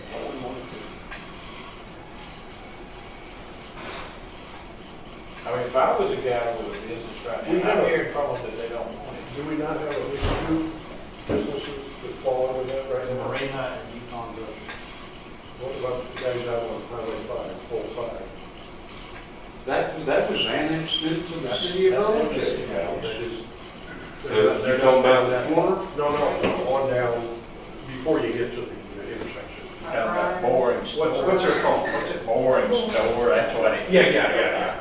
Speaker 2: I mean, if I was a guy with a business right now, I'm hearing from them that they don't want it.
Speaker 3: Do we not have at least 2 businesses that fall under that right now?
Speaker 9: Marina and Yukon Road.
Speaker 3: What about the guys out on Highway 5, full 5?
Speaker 7: That was annexed into the city of Ellijay.
Speaker 3: They're
Speaker 7: You talking about that corner?
Speaker 3: No, on down, before you get to the intersection.
Speaker 1: Kind of that boring.
Speaker 3: What's it called? What's it?
Speaker 1: Boring store, that's what it.
Speaker 3: Yeah.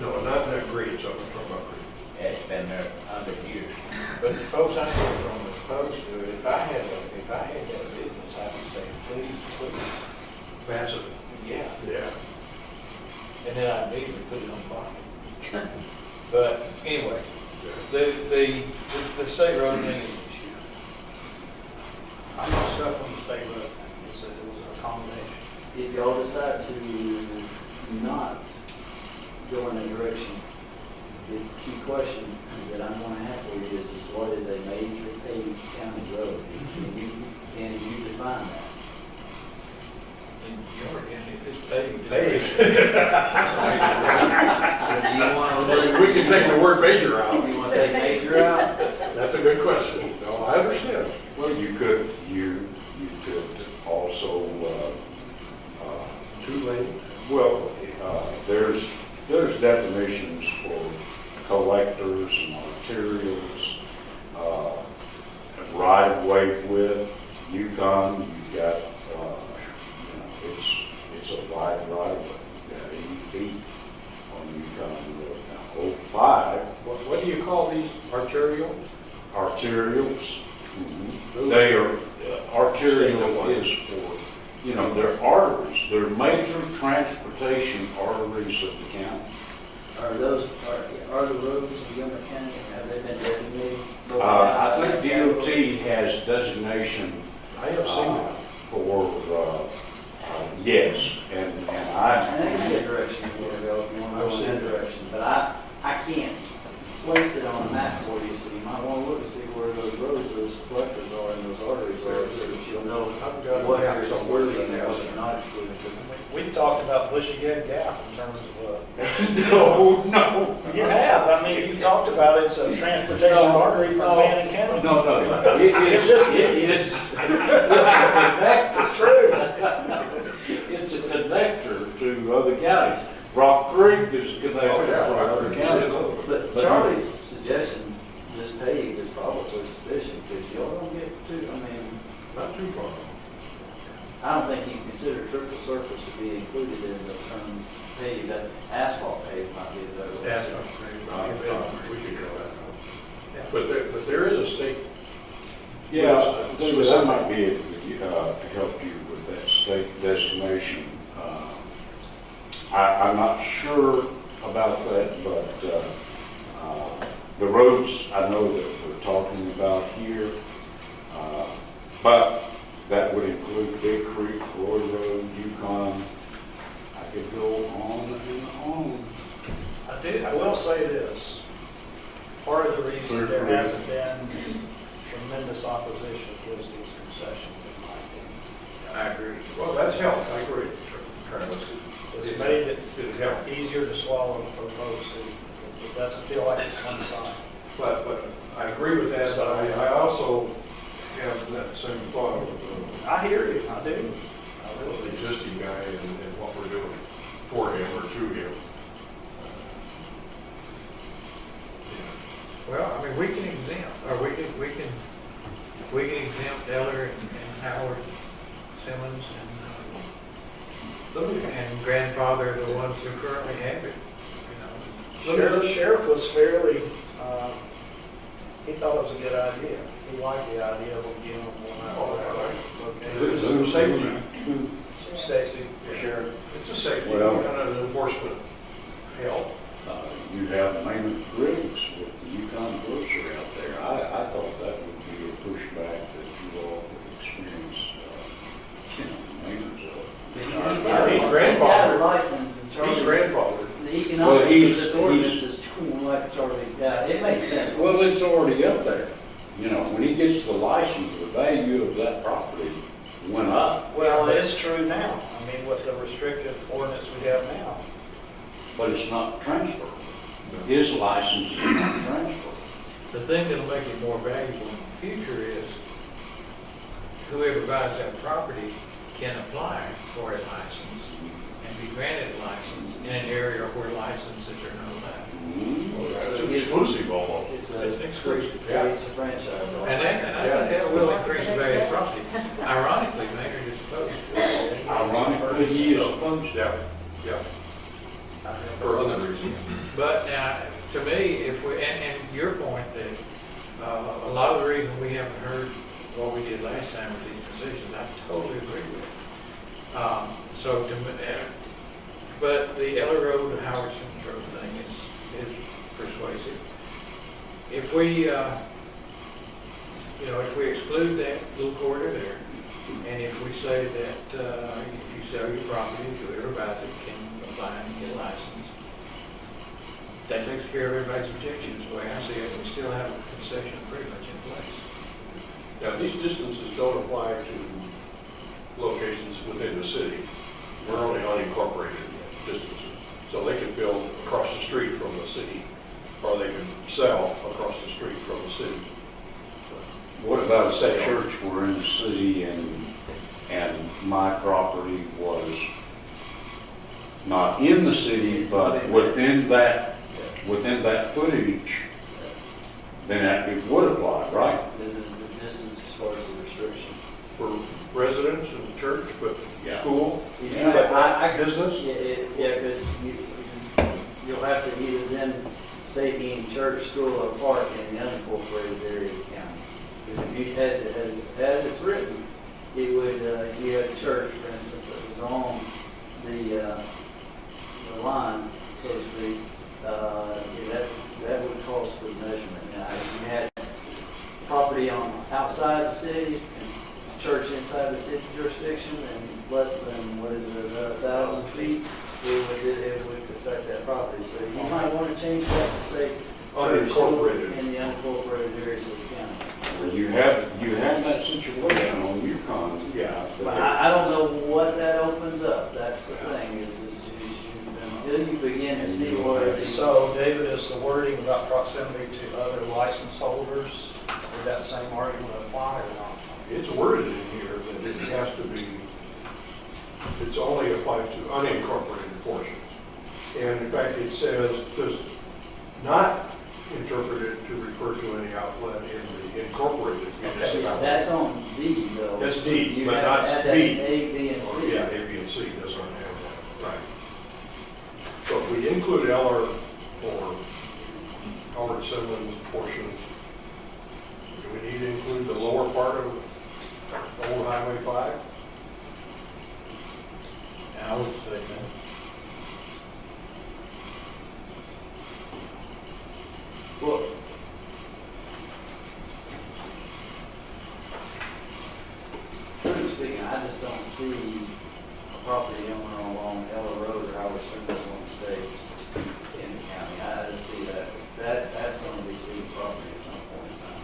Speaker 3: No, not that green, so I'm talking about green.
Speaker 1: Yeah, it's been there 100 years.
Speaker 2: But the folks I hear from was opposed to it. If I had that business, I would say, please.
Speaker 3: Massive.
Speaker 2: Yeah.
Speaker 3: Yeah.
Speaker 2: And then I'd immediately put it on fire. But anyway, the state road thing is an issue.
Speaker 9: I'm not stuck on the state road. It was an accommodation.
Speaker 14: If y'all decide to not go in that direction, the key question that I'm going to have for you is what is a major paved county road? Can you define that?
Speaker 2: In your county, if it's paved.
Speaker 14: So do you want to
Speaker 3: We can take the word major out.
Speaker 14: You want to take major out?
Speaker 3: That's a good question. No, I understand.
Speaker 7: Well, you could also,
Speaker 3: 2 lane.
Speaker 7: Well, there's definitions for collectors and arterials, right-of-way width, Yukon, you've got, it's a wide right-of-way. You've got 80 feet on Yukon Road. Now, 05,
Speaker 2: What do you call these arterial?
Speaker 7: arterials, they are, arterial is for, they're arteries, they're major transportation arteries of the county.
Speaker 14: Are the roads in Gilmer County, have they been designated?
Speaker 7: I think DOT has designation
Speaker 2: I have seen that.
Speaker 7: for, yes, and I.
Speaker 14: I think it's a good direction you want to go, if you want to go in that direction, but I can't place it on a map for you, so you might want to look and see where those roads, those collectors are and those arteries are, so that you'll know what you're excluding and what you're not excluding. 'Cause
Speaker 9: We've talked about Bushy Head Gap in terms of,
Speaker 7: No.
Speaker 9: you have, I mean, you've talked about it's a transportation artery from Fannin County.
Speaker 7: No, it's
Speaker 9: It's true.
Speaker 7: it's a connector to other counties. Rock Creek is a connector to other counties.
Speaker 14: But Charlie's suggestion, just paved, is probably sufficient, because y'all don't get too,
Speaker 3: Not too far.
Speaker 14: I don't think you can consider triple surface to be included in the term paved. That asphalt paved might be a better way.
Speaker 3: Asphalt paved. We could go that route. But there is a state.
Speaker 7: Yeah, that might be able to help you with that state designation. I'm not sure about that, but the roads I know that we're talking about here, but that would include Big Creek, Roy Road, Yukon. I could go on and on.
Speaker 9: I will say this, part of the reason there hasn't been tremendous opposition is these concessions, in my opinion.
Speaker 3: I agree. Well, that's helped. I agree. Travis.
Speaker 9: It's made it easier to swallow for folks who, it doesn't feel like it's one side.
Speaker 3: But I agree with that, but I also have that same thought of
Speaker 9: I hear you, I do. I really
Speaker 3: the
Speaker 9: do.
Speaker 3: existing guy and what we're doing for him or to him.
Speaker 2: Well, I mean, we can exempt, or we can exempt Eller and Howard, Simmons, and grandfather the ones who currently have it,
Speaker 9: The sheriff was fairly, he thought it was a good idea. He liked the idea of them giving them one out.
Speaker 3: It's a safety.
Speaker 9: Stacy.
Speaker 3: Sure. It's a safety
Speaker 7: Well,
Speaker 3: and an enforcement help.
Speaker 7: You have Maynard Griggs with the Yukon grocery out there. I thought that would be a pushback that you all would experience, Maynard's.
Speaker 14: He's got a license and Charlie's.
Speaker 3: He's grandfathered.
Speaker 14: The economics of this ordinance is like Charlie, it makes sense.
Speaker 7: Well, it's already up there. When he gets the license, the value of that property went up.
Speaker 9: Well, it's true now. I mean, with the restrictive ordinance we have now.
Speaker 7: But it's not transferable. His license is not transferable.
Speaker 2: the thing that'll make it more valuable in the future is whoever buys that property can apply for a license and be granted a license in an area where licenses are not allowed.
Speaker 3: It's exclusive almost.
Speaker 14: It's exclusive. It's a franchise.
Speaker 2: And I think that will increase the value of property. Ironically, Maynard is opposed to it.
Speaker 7: Ironically, he is opposed.
Speaker 3: Yeah. For other reasons.
Speaker 2: But now, to me, if we, and your point that a lot of the reason we haven't heard what we did last time with these positions, I totally agree with. But the Eller Road, Howard Simmons Road thing is persuasive. If we, if we exclude that little corridor there, and if we say that if you sell your property, whoever buys it can apply and get a license, that takes care of everybody's objections, the way I see it. We still have a concession pretty much in place.
Speaker 3: Now, these distances don't apply to locations within the city. We're only unincorporated distances. So they can build across the street from the city, or they can sell across the street from the city.
Speaker 7: What about if that church were in the city and my property was not in the city, but within that footage, then it would apply, right?
Speaker 14: The distance as far as the restriction.
Speaker 3: For residents and church, but
Speaker 7: Yeah.
Speaker 3: school,
Speaker 14: Yeah, but I
Speaker 3: business?
Speaker 14: Yeah, because you'll have to either then state any church, school, or park in the unincorporated area of the county. Because if you, as it's written, it would, you have a church, for instance, that was on the line, so to speak, that would cause for measurement. Now, if you had property on outside the city and church inside the city jurisdiction and less than, 1,000 feet, it would affect that property. So you might want to change that to say
Speaker 3: Unincorporated.
Speaker 14: in the unincorporated areas of the county.
Speaker 7: Well, you have that situation on Yukon.
Speaker 3: Yeah.
Speaker 14: But I don't know what that opens up. That's the thing, is until you begin to see what these.
Speaker 9: So, David, is the wording about proximity to other license holders, would that same argument apply or not?
Speaker 3: It's worded in here that it has to be, it's only applied to unincorporated portions. And in fact, it says, does not interpret it to refer to any outlet in the incorporated municipality.
Speaker 14: That's on D, though.
Speaker 3: That's D,
Speaker 14: You
Speaker 3: but
Speaker 14: have
Speaker 3: not
Speaker 14: to add that
Speaker 3: B.
Speaker 14: in A, B, and
Speaker 3: Oh,
Speaker 14: C.
Speaker 3: yeah, A, B, and C doesn't have that, right. So if we include Eller or Albert Simmons portions, do we need to include the lower part of Old Highway 5?
Speaker 9: I would say that.
Speaker 14: Well, truthfully speaking, I just don't see a property owner along Ella Road or Howard Simmons on the state in the county. I just see that's going to be city property at some point in time.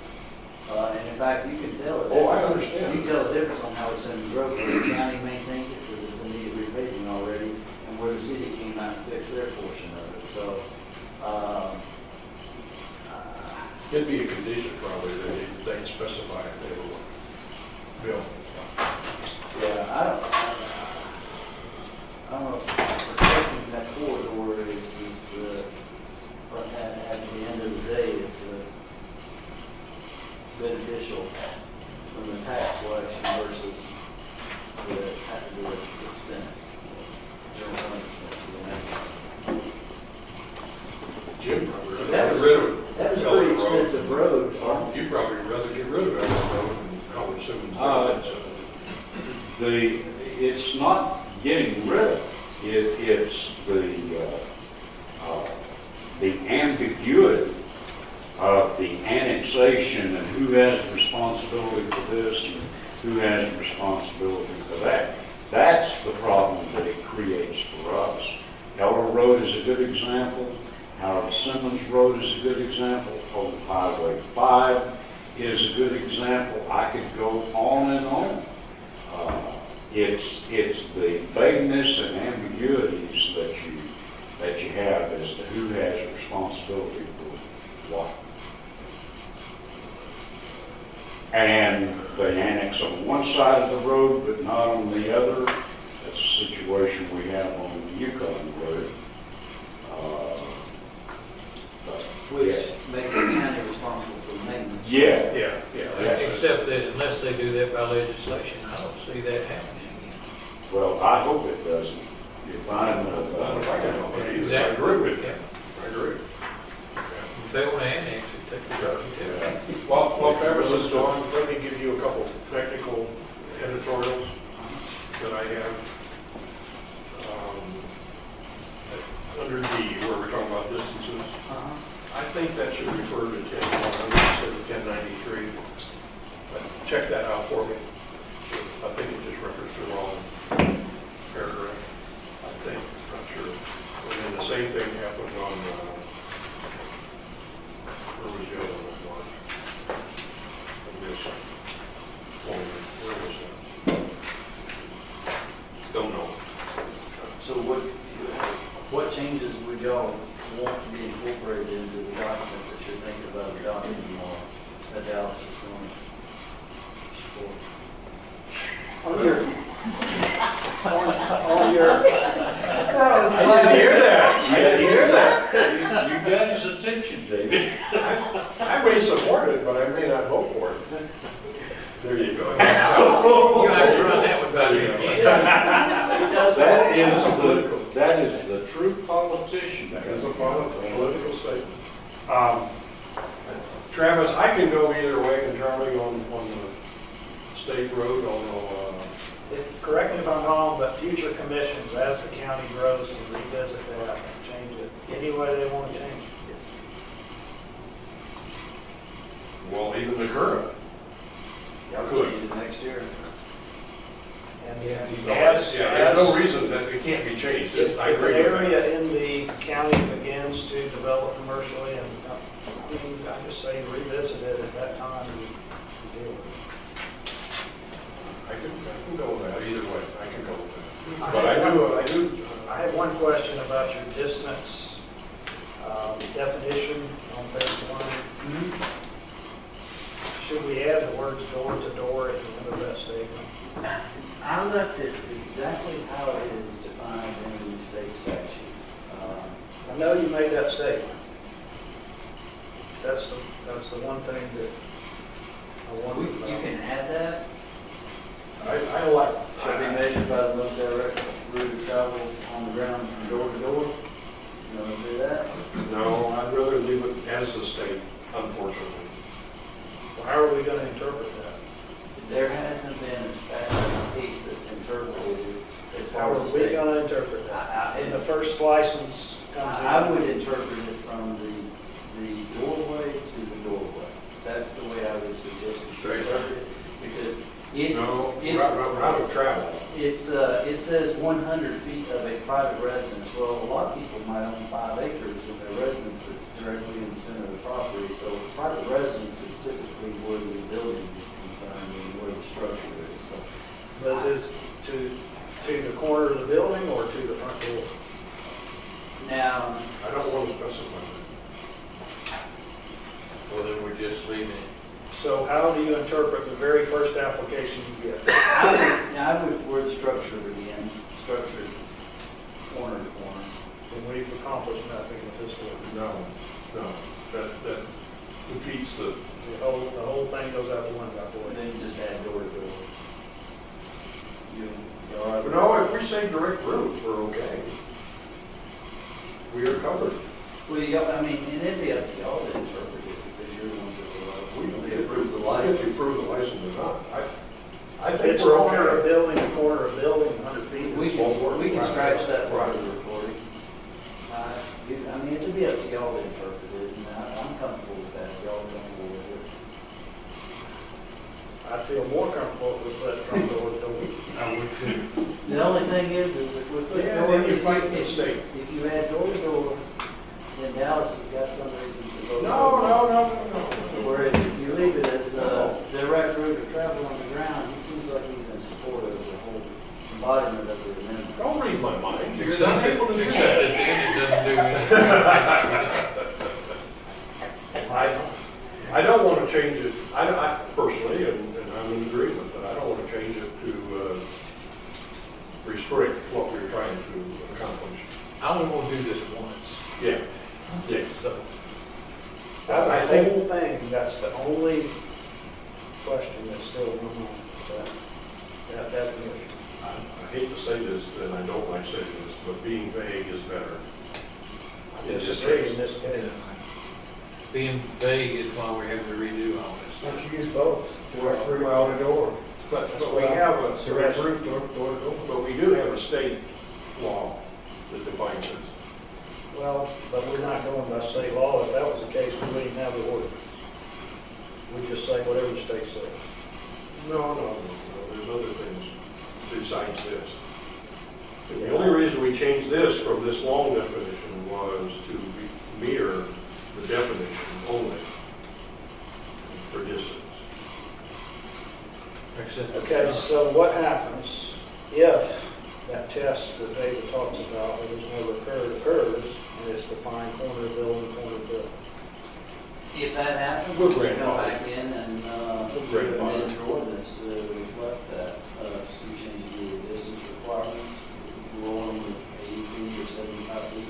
Speaker 14: And in fact, you can tell it.
Speaker 3: Oh, I understand.
Speaker 14: You can tell the difference on Howard Simmons Road, where the county maintains it because it's in need of repaving already, and where the city came out and fixed their portion of it. So,
Speaker 3: It'd be a condition probably that they specify if they were built.
Speaker 14: yeah, I don't know, protecting that corridor is the, but at the end of the day, it's beneficial from the tax collection versus the expense, general fund expense.
Speaker 3: Jim probably rather
Speaker 14: That
Speaker 3: get
Speaker 14: was-
Speaker 3: rid of it.
Speaker 14: That was a
Speaker 3: Eller
Speaker 14: pretty
Speaker 3: Road.
Speaker 14: expensive road.
Speaker 3: You probably rather get rid of Eller Road and Howard Simmons.
Speaker 7: It's not getting rid of it, it's the ambiguity of the annexation and who has responsibility for this and who has responsibility for that. That's the problem that it creates for us. Eller Road is a good example. Howard Simmons Road is a good example. Old Highway 5 is a good example. I could go on and on. It's the vagueness and ambiguities that you have as to who has responsibility for what. And they annex on one side of the road, but not on the other. That's a situation we have on the Yukon Road.
Speaker 14: Which makes the county responsible for maintenance.
Speaker 7: Yeah.
Speaker 3: Yeah.
Speaker 2: Except that unless they do that by legislation, I don't see that happening.
Speaker 7: Well, I hope it doesn't. If I'm,
Speaker 3: I don't think I know, but I agree with you. I agree.
Speaker 2: If they want to annex it, take the road.
Speaker 3: While Travis is gone, let me give you a couple technical editorials that I have. Under D, where we're talking about distances. I think that should refer to 10-100 instead of 1093. But check that out for me. I think it just referenced the wrong paragraph. I think, not sure. And then the same thing happened on, where was the other one? On this one. Where was that? Don't know.
Speaker 14: So what changes would y'all want to be incorporated into the document that you're thinking about adopting tomorrow, that Dallas is going to support?
Speaker 12: On your, that was
Speaker 7: politician, David.
Speaker 3: I may support it, but I may not vote for it. There you go.
Speaker 2: You have to run that one by me again.
Speaker 7: That is the true politician.
Speaker 3: That is a political statement. Travis, I can go either way, and Charlie on the state road,
Speaker 9: Correct me if I'm wrong, but future commissions, as the county grows, to revisit that, change it, any way they want to change it.
Speaker 14: Yes.
Speaker 3: well, even the current.
Speaker 14: Y'all
Speaker 3: Could.
Speaker 14: change it next year.
Speaker 9: And
Speaker 3: There's no reason that it can't be changed.
Speaker 9: If
Speaker 3: I
Speaker 9: an
Speaker 3: agree with that.
Speaker 9: area in the county begins to develop commercially, and I just say revisit it at that time and deal with it.
Speaker 3: I can go with that either way. I can go with that. But
Speaker 9: I have one question about your distance definition on page 1. Should we add the words door to door at the end of that statement?
Speaker 14: I left it exactly how it is defined in the state statute.
Speaker 9: I know you made that statement. That's the one thing that I wanted to know.
Speaker 14: You can add that.
Speaker 3: I like.
Speaker 14: Should be measured by the most direct route of travel on the ground from door to door. You want to do that?
Speaker 3: No, I'd rather leave it as the state, unfortunately.
Speaker 9: Well, how are we going to interpret that?
Speaker 14: There hasn't been a statute piece that's interpreted as
Speaker 9: How
Speaker 14: far
Speaker 9: are
Speaker 14: as
Speaker 9: we
Speaker 14: the state.
Speaker 9: going to interpret that? And the first license comes in?
Speaker 14: I would interpret it from the doorway to the doorway. That's the way I would suggest you interpret it, because
Speaker 3: route of travel.
Speaker 14: it says 100 feet of a private residence. Well, a lot of people might own 5 acres and their residence sits directly in the center of the property. So private residence is typically where the building is concerned and where the structure is. So
Speaker 9: Does it to the corner of the building or to the front door?
Speaker 14: now,
Speaker 3: I don't want to specify that.
Speaker 2: Well, then we're just leaving it.
Speaker 9: So how do you interpret the very first application you get?
Speaker 14: I would word structure again, structure corner to corner.
Speaker 9: And we've accomplished nothing with this one.
Speaker 3: No, that defeats the.
Speaker 9: The whole thing goes out the window for
Speaker 14: And
Speaker 9: you.
Speaker 14: then you just add door to door. You all right with
Speaker 3: No, if we say direct route, we're okay. We are covered.
Speaker 14: Well, I mean, and it'd be up to y'all to interpret it, because you're the ones that
Speaker 3: We
Speaker 14: approve the
Speaker 3: If
Speaker 14: license.
Speaker 3: you approve the license or not. I
Speaker 9: If
Speaker 3: think
Speaker 9: it's a
Speaker 3: we're
Speaker 9: corner of
Speaker 3: okay.
Speaker 9: building, a corner of building, 100 feet.
Speaker 14: We can scratch that part
Speaker 3: Right.
Speaker 14: of the recording. I mean, it'd be up to y'all to interpret it, and I'm comfortable with that, if y'all are comfortable with it.
Speaker 9: I'd feel more comfortable if we put front door to door.
Speaker 14: The only thing is if we put
Speaker 3: Yeah,
Speaker 14: door,
Speaker 3: then you're fighting the state.
Speaker 14: if you add door to door, then Dallas has got some reason to go.
Speaker 3: No.
Speaker 14: Whereas if you leave it as direct route of travel on the ground, he seems like he's in support of the whole embodiment of the amendment.
Speaker 3: Don't read my mind. You're
Speaker 2: Except
Speaker 3: not able to do
Speaker 2: that
Speaker 3: that.
Speaker 2: then it doesn't do anything.
Speaker 3: I don't want to change it, I personally, and I'm in agreement, but I don't want to change it to restrict what we're trying to accomplish.
Speaker 2: I only want to do this once.
Speaker 3: Yeah. Yes.
Speaker 2: So,
Speaker 3: I
Speaker 9: The
Speaker 3: think,
Speaker 9: whole thing, that's the only question that's still going on, that definition.
Speaker 3: I hate to say this, and I don't like saying this, but being vague is better.
Speaker 9: I disagree in this case.
Speaker 2: being vague is why we have to redo all this.
Speaker 13: Why don't you use both? Direct route,
Speaker 3: Well,
Speaker 13: door to door.
Speaker 3: But we have a,
Speaker 13: Direct route, door to door.
Speaker 3: but we do have a state law that defines it.
Speaker 9: Well, but we're not going by state law. If that was the case, we wouldn't have the ordinance. We just say whatever the state says.
Speaker 3: No, there's other things besides this. The only reason we changed this from this long definition was to mirror the definition only for distance.
Speaker 9: Okay, so what happens if that test that David talks about, where there's no recurred occurs, and it's defined corner of building, corner of building?
Speaker 14: If that happens,
Speaker 3: We'll
Speaker 14: we come
Speaker 3: grandfather.
Speaker 14: back in and
Speaker 3: grandfather.
Speaker 14: amend the ordinance to reflect that. So we change the distance requirements, roll them with 80 feet or 75 feet,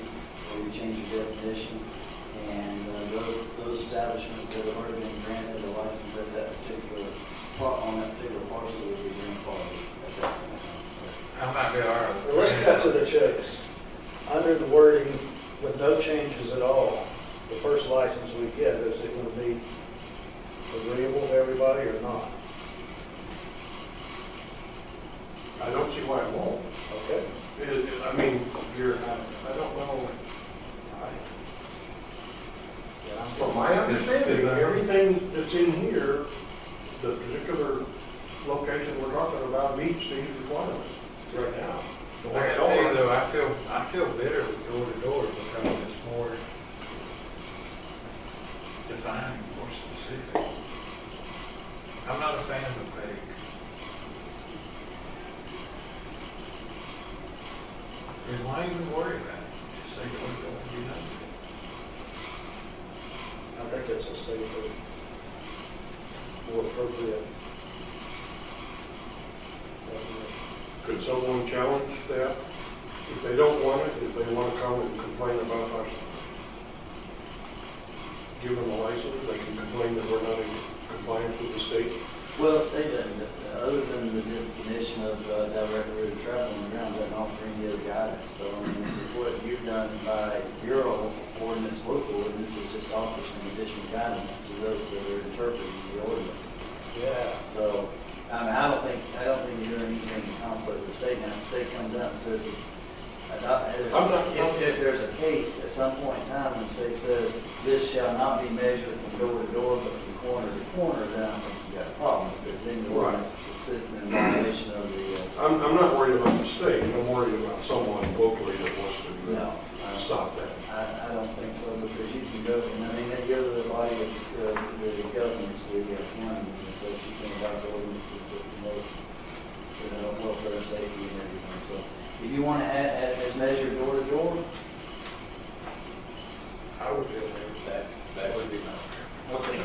Speaker 14: or we change the definition. And the establishments that have already been granted a license at that particular, on that particular parcel would be grandfathered at that point in time.
Speaker 2: How might be our.
Speaker 9: Well, let's cut to the chase. Under the wording, with no changes at all, the first license we get, is it going to be agreeable to everybody or not?
Speaker 3: I don't see why it won't.
Speaker 9: Okay.
Speaker 3: I mean, I don't know. From my understanding, everything that's in here, the particular location we're talking about meets these requirements right now.
Speaker 2: I gotta tell you though, I feel better with door to door because it's more defined, more specific. I'm not a fan of vague. And why even worry about it? Just say door to door and be done with it.
Speaker 9: I think it's a safer, more appropriate definition.
Speaker 3: Could someone challenge that? If they don't want it, if they want to come and complain about us, give them a license, they can complain that we're not in compliance with the state.
Speaker 14: Well, say that, other than the definition of direct route of travel on the ground, doesn't offer any other guidance. So, I mean, what you've done by your ordinance, local ordinance, is just offer some additional guidance to those that are interpreting the ordinance.
Speaker 9: Yeah.
Speaker 14: So, I mean, I don't think you're doing anything in conflict with the state. Now, the state comes out and says, if there's a case at some point in time when the state says, this shall not be measured from door to door, but from corner to corner, then I think you've got a problem, because then the ordinance is sitting in violation of the.
Speaker 3: I'm not worried about the state, I'm worried about someone locally that wants to stop that.
Speaker 14: I don't think so, because you can go, and I mean, they go to the body of the governors, the county, and so she can adopt ordinances that promote, welfare and safety and everything. So if you want to add as measured door to door,
Speaker 2: I would feel that would be my.
Speaker 14: okay.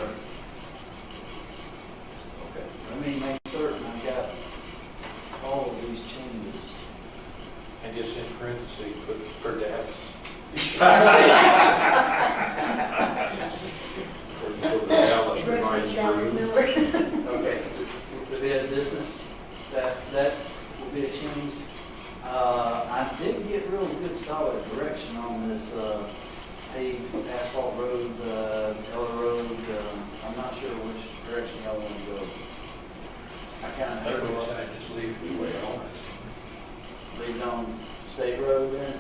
Speaker 14: Let me make certain I've got all of these changes.
Speaker 2: And just in parentheses, put per Dallas.
Speaker 3: For the Dallas reminds me.
Speaker 14: Okay, the bid of business, that will be a change. I did get real good solid direction on this paved asphalt road, Eller Road. I'm not sure which direction y'all want to go. I kind of heard
Speaker 2: I just leave it the way it is.
Speaker 14: leave it on State Road then.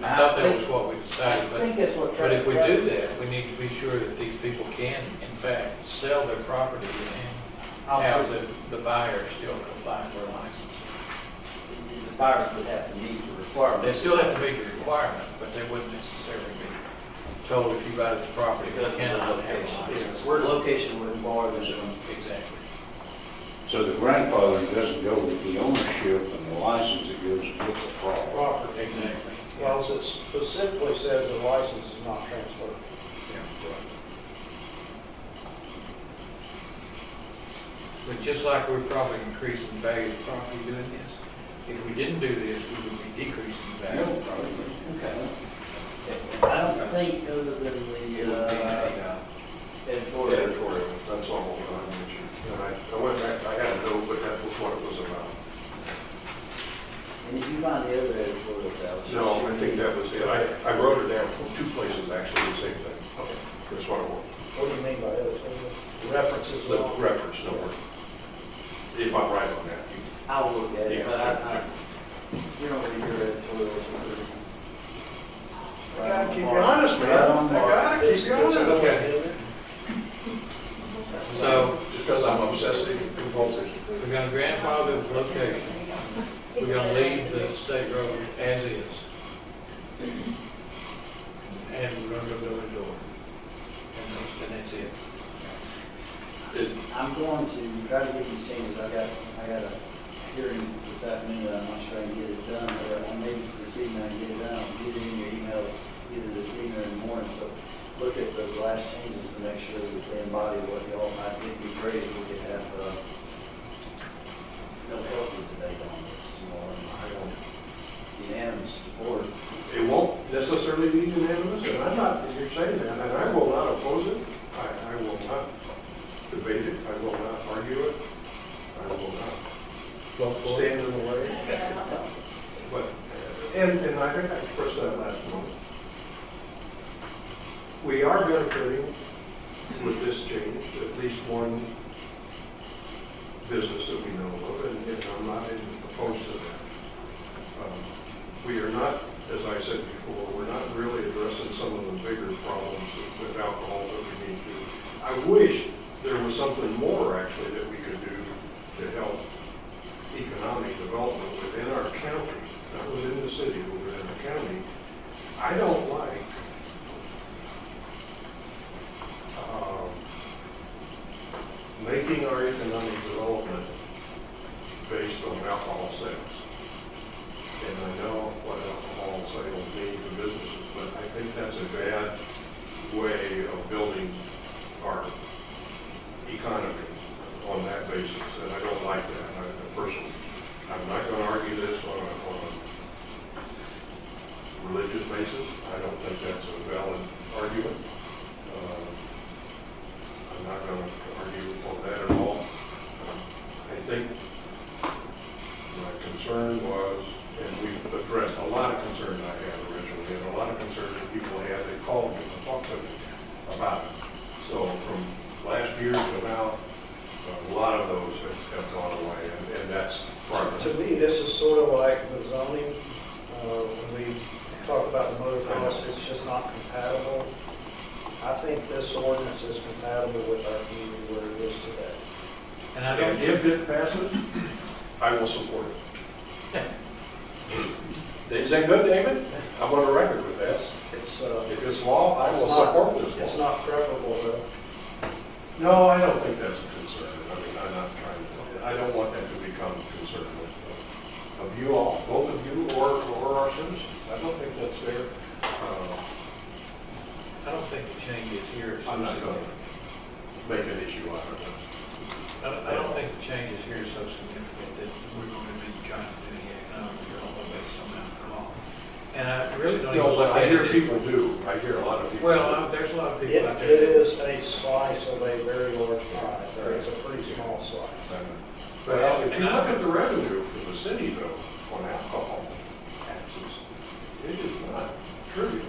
Speaker 2: I thought that was what we decided,
Speaker 14: I think that's what.
Speaker 2: but if we do that, we need to be sure that these people can, in fact, sell their property and have the buyer still comply for a license.
Speaker 14: The buyers would have to meet the requirement.
Speaker 2: They still have to meet the requirement, but they wouldn't necessarily be told if you buy this property, you cannot have a license.
Speaker 14: Location wouldn't bar them from.
Speaker 2: Exactly.
Speaker 7: So the grandfather doesn't go with the ownership and the license, it goes with the property.
Speaker 2: Exactly.
Speaker 9: Well, it specifically says the license is not transferred.
Speaker 2: But just like we're probably increasing the value of the property doing this, if we didn't do this, we would be decreasing the value of the property.
Speaker 14: Okay. I don't think other than the editorial.
Speaker 3: Editorial, that's all I mentioned. And I went back, I had a note, but that was what it was about.
Speaker 14: And did you find the other editorial, Dallas?
Speaker 3: No, I think that was it. I wrote it down from two places, actually, the same thing. Okay. That's what it was.
Speaker 9: What do you mean by that? References?
Speaker 3: The reference number. If I'm right on that.
Speaker 14: I'll look at it,
Speaker 3: Yeah.
Speaker 14: but you don't read your editorials.
Speaker 3: I gotta keep you honest, man. I gotta keep you honest.
Speaker 2: Okay. So,
Speaker 3: Just because I'm obsessive compulsive.
Speaker 2: we're gonna grandfather the location. We're gonna leave the state road as is. And we're gonna go door to door. And that's it.
Speaker 14: I'm going to try to get these changes. I got a hearing this afternoon that I'm not sure I can get it done, or maybe this evening I can get it done. I'll get it in your emails either this evening or in the morning. So look at those last changes to make sure that they embody what y'all. I think it'd be great if we could have no healthy debate on this tomorrow. Unanimous support.
Speaker 3: It won't necessarily be unanimous, and I'm not, if you're saying that, and I will not oppose it.
Speaker 9: stand in the way.
Speaker 3: But, and I think I expressed that last month. We are benefiting with this change, at least one business that we know of, and I'm not opposed to that. We are not, as I said before, we're not really addressing some of the bigger problems with alcohol that we need to. I wish there was something more actually that we could do to help economic development within our county, not within the city, but within the county. I don't like making our economic development based on alcohol sales. And I know what alcohol sales mean to businesses, but I think that's a bad way of building our economy on that basis, and I don't like that. Personally, I'm not going to argue this on a religious basis. I don't think that's a valid argument. I'm not going to argue on that at all. I think my concern was, and we've addressed a lot of concerns I had originally, and a lot of concerns that people had, they called me and talked to me about it. So from last year to now, a lot of those have gone away, and that's progress.
Speaker 9: To me, this is sort of like the zoning, when we talk about the motocross, it's just not compatible. I think this ordinance is compatible with our community where it is today.
Speaker 3: And if it passes, I will support it. Is that good, David? I'm on the record with that. If it's law, I will support this law.
Speaker 9: It's not preferable, though.
Speaker 3: No, I don't think that's a concern. I mean, I'm not trying to, I don't want that to become a concern of you all, both of you or our citizens. I don't think that's fair.
Speaker 2: I don't think the changes here.
Speaker 3: I'm not going to make an issue out of it.
Speaker 2: I don't think the changes here are so significant that we're going to be trying to do the economic development based on alcohol. And I really don't even look
Speaker 3: I
Speaker 2: at
Speaker 3: hear
Speaker 2: it.
Speaker 3: people do. I hear a lot of people.
Speaker 2: Well, there's a lot of people out there.
Speaker 9: It is a slice of a very large pie. It's a pretty small slice.
Speaker 3: But if you look at the revenue for the city, though, on alcohol taxes, it is not trivial.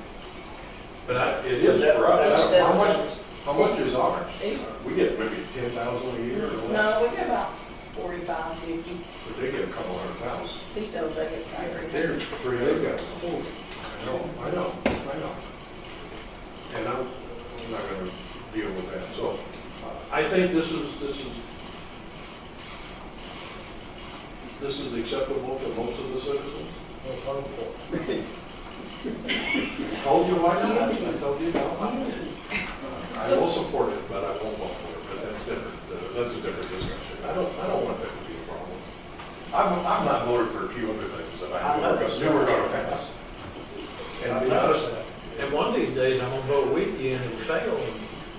Speaker 2: But
Speaker 3: it is for us.
Speaker 12: That's
Speaker 3: How much is ours?
Speaker 12: East.
Speaker 3: We get maybe 10,000 a year or less.
Speaker 12: No, we get about 45, 50.
Speaker 3: But they get a couple $100,000.
Speaker 12: These don't think it's very
Speaker 3: They're 300,000. I know. And I'm not going to deal with that. So I think this is acceptable to most of the citizens.
Speaker 9: We'll vote for it.
Speaker 3: Told you why not? I told you no. I will support it, but I won't vote for it. But that's different. That's a different discussion. I don't want that to be a problem. I'm not voting for a few other things that I knew were going to pass. And I'll be honest,
Speaker 2: and one of these days, I'm going to vote with you, and if it fails,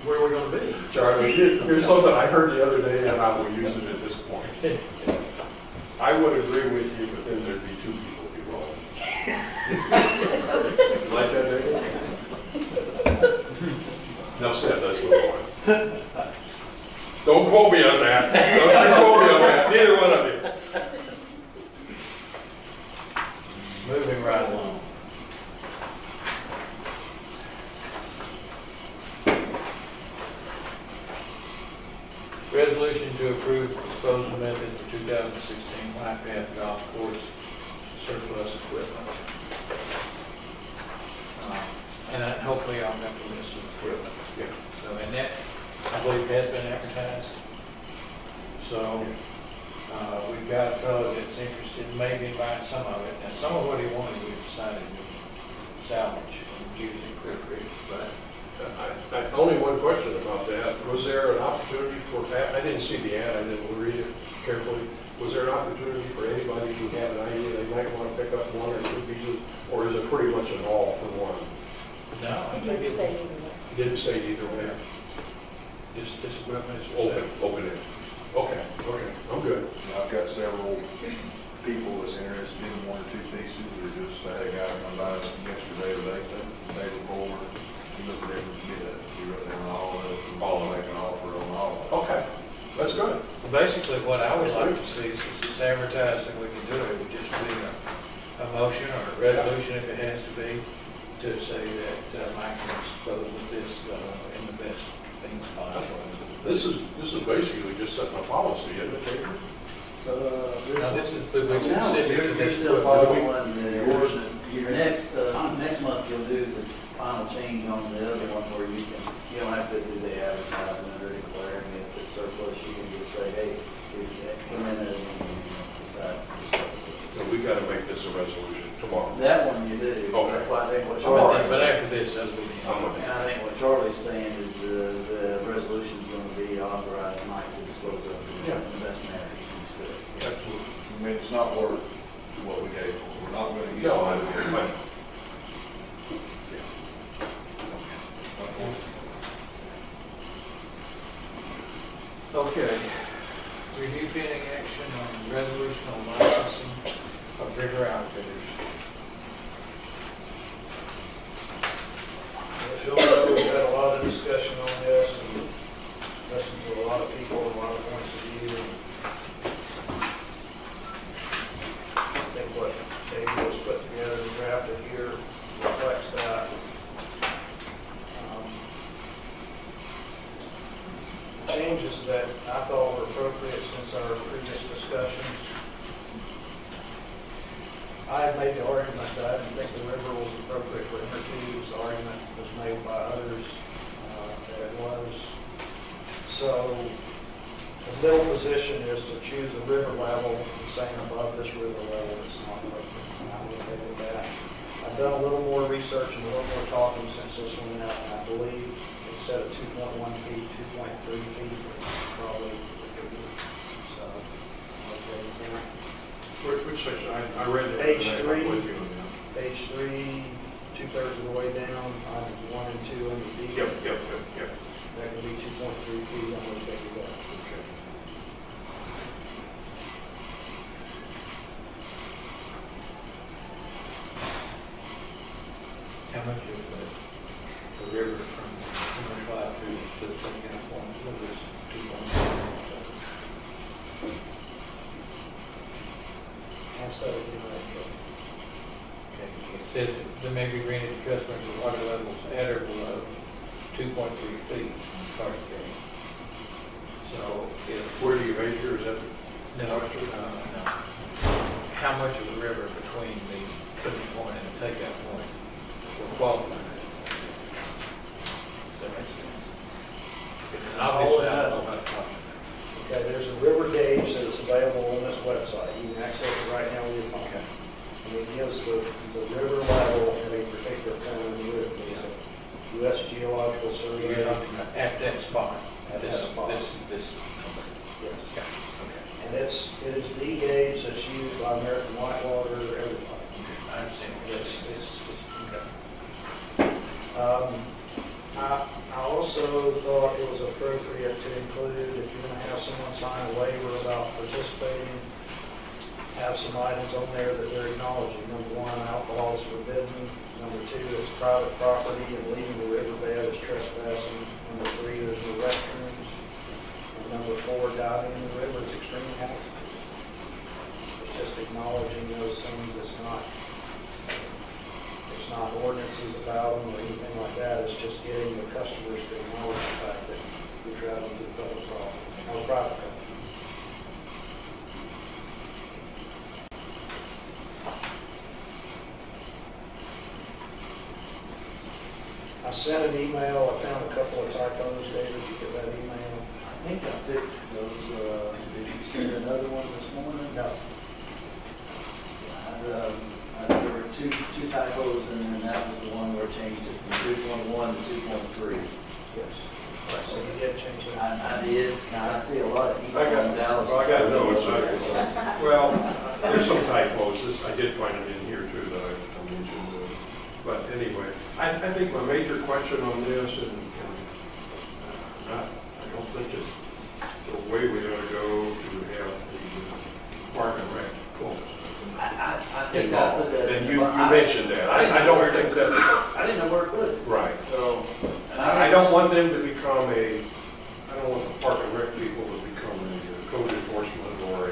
Speaker 2: where are we going to be?
Speaker 3: Charlie, here's something I heard the other day, and I will use it at this point. I would agree with you, but then there'd be two people be wrong. Like that, David? No, said, let's move on. Don't quote me on that. Don't you quote me on that. Neither one of you.
Speaker 2: Moving right along. Resolution to approve the disposal method for 2016 White Path Golf Course surplus equipment. And hopefully I'll have to list of equipment.
Speaker 3: Yeah.
Speaker 2: So, and that, I believe, has been advertised. So, we've got a fellow that's interested in maybe buying some of it. And some of what he wanted, we decided to salvage and use it quickly. But
Speaker 3: only one question about that. Was there an opportunity for, I didn't see the ad, I didn't read it carefully. Was there an opportunity for anybody who had an idea they might want to pick up one or two pieces, or is it pretty much an all for one?
Speaker 2: no, I
Speaker 12: It
Speaker 2: think
Speaker 12: didn't stay either way.
Speaker 3: It didn't say either way.
Speaker 2: this equipment is for sale.
Speaker 3: Open it. Okay, I'm good.
Speaker 4: I've got several people that's interested in one or two pieces, or just had a guy come by yesterday or the day before, he looked at every bit, he wrote down all of it, make an offer on all of it.
Speaker 3: Okay, that's good.
Speaker 2: Basically, what I would like to see is just advertising, we can do it, it would just be a motion or a resolution if it has to be, to say that Mike can dispose of this in the best things possible.
Speaker 3: This is basically just setting a policy, isn't it, David?
Speaker 2: Now, this is
Speaker 14: Now,
Speaker 2: specific to
Speaker 14: you're
Speaker 2: this.
Speaker 14: still following the ordinance. Your next month, you'll do the final change on the other one where you don't have to do the advertisement or declaring it the surplus. You can just say, hey, come in and decide.
Speaker 3: So we gotta make this a resolution tomorrow.
Speaker 14: That one you do.
Speaker 3: Okay.
Speaker 14: That's why I think what Charlie's,
Speaker 2: But after this, that'll be.
Speaker 14: and I think what Charlie's saying is the resolution's gonna be authorized Mike to dispose of the investment manner he sees fit.
Speaker 3: Absolutely.
Speaker 4: I mean, it's not worth what we gave for. We're not gonna get
Speaker 3: No,
Speaker 4: all
Speaker 3: I
Speaker 4: of it.
Speaker 3: don't.
Speaker 2: Okay. Review pending action on resolution on licensing of rigger outfitters.
Speaker 9: As you'll know, we've had a lot of discussion on this and listened to a lot of people, a lot of points of view. I think what David has put together and drafted here reflects that. Changes that I thought were appropriate since our previous discussions. I had made the argument that I didn't think the river was appropriate for inner tubes. The argument was made by others that it was. So the middle position is to choose a river level and saying above this river level is not appropriate. And I'm okay with that. I've done a little more research and a little more talking since this one out, and I believe instead of 2.1 feet, 2.3 feet is probably the figure. So, okay with that.
Speaker 3: Which section? I read it.
Speaker 9: Page
Speaker 3: today. I'm
Speaker 9: 3.
Speaker 3: with you on that.
Speaker 9: Page 3, 2/3 of the way down, items 1 and 2 under D.
Speaker 3: Yep.
Speaker 9: That can be 2.3 feet, I'm going to take it up.
Speaker 3: Okay.
Speaker 2: How much is the river from 25 to the second point? What is 2.5?
Speaker 9: I'm sorry,
Speaker 2: Okay, it says that they may be rented to customers with water levels at or below 2.3 feet. Okay. So if,
Speaker 3: Where do you measure? Is that?
Speaker 2: no. How much of the river between the putting point and the takeout point will qualify? Does that make sense? And obviously, I don't know about talking.
Speaker 9: Okay, there's a river gauge that is available on this website. You can access it right now with your phone.
Speaker 2: Okay.
Speaker 9: And it gives the river level at a particular point in the river. It's a U.S. Geological Survey.
Speaker 2: You're talking about at that spot.
Speaker 9: At that spot.
Speaker 2: This.
Speaker 9: Yes.
Speaker 2: Okay.
Speaker 9: And it is the gauge that's used by American Whitewater, everybody.
Speaker 2: I understand.
Speaker 9: It's
Speaker 2: Okay.
Speaker 9: I also thought it was appropriate to include, if you're going to have someone sign a waiver about participating, have some items on there that they're acknowledging. Number 1, alcohol is forbidden. Number 2, it's private property and leaving the riverbed is trespassing. Number 3, there's no restrooms. And number 4, diving in the river is extremely hazardous. It's just acknowledging those things. It's not ordinances about them or anything like that. It's just getting the customers to acknowledge the fact that you're traveling to the public property or private property. I sent an email. I found a couple of typos. David, did you get that email?
Speaker 14: I think I fixed those. Did you send another one this morning?
Speaker 9: No.
Speaker 14: There were two typos, and then that was the one where it changed it from 2.1 to 2.3.
Speaker 9: Yes. Right, so you did change that.
Speaker 14: I did. Now, I see a lot of
Speaker 3: I
Speaker 14: email
Speaker 3: got,
Speaker 14: in Dallas.
Speaker 3: well, I got notes. Well, there's some typos. I did find it in here too that I mentioned. But anyway, I think my major question on this, and I don't think it's the way we ought to go to have the park and rec closed.
Speaker 14: I think I put that.
Speaker 3: And you mentioned that. I don't think that.
Speaker 14: I didn't know where it put it.
Speaker 3: Right.
Speaker 14: So.
Speaker 3: I don't want them to become I don't want the park and rec people to become a code enforcement or a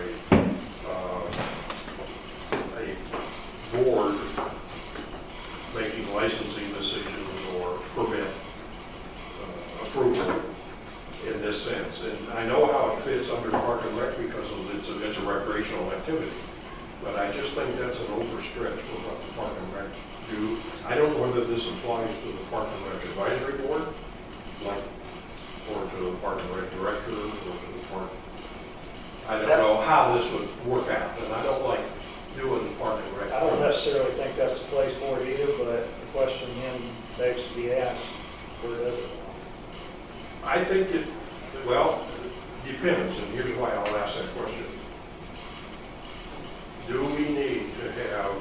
Speaker 3: this sense, and I know how it fits under Park and Rec because of it's a recreational activity. But I just think that's an overstretch for what the Park and Rec do. I don't know whether this applies to the Park and Rec Advisory Board, like, or to the Park and Rec Director, or to the Park. I don't know how this would work out, and I don't like doing the Park and Rec.
Speaker 9: I don't necessarily think that's the place for it either, but the question then begs to be asked, where does it belong?
Speaker 3: I think it, well, depends, and here's why I'll ask that question. Do we need to have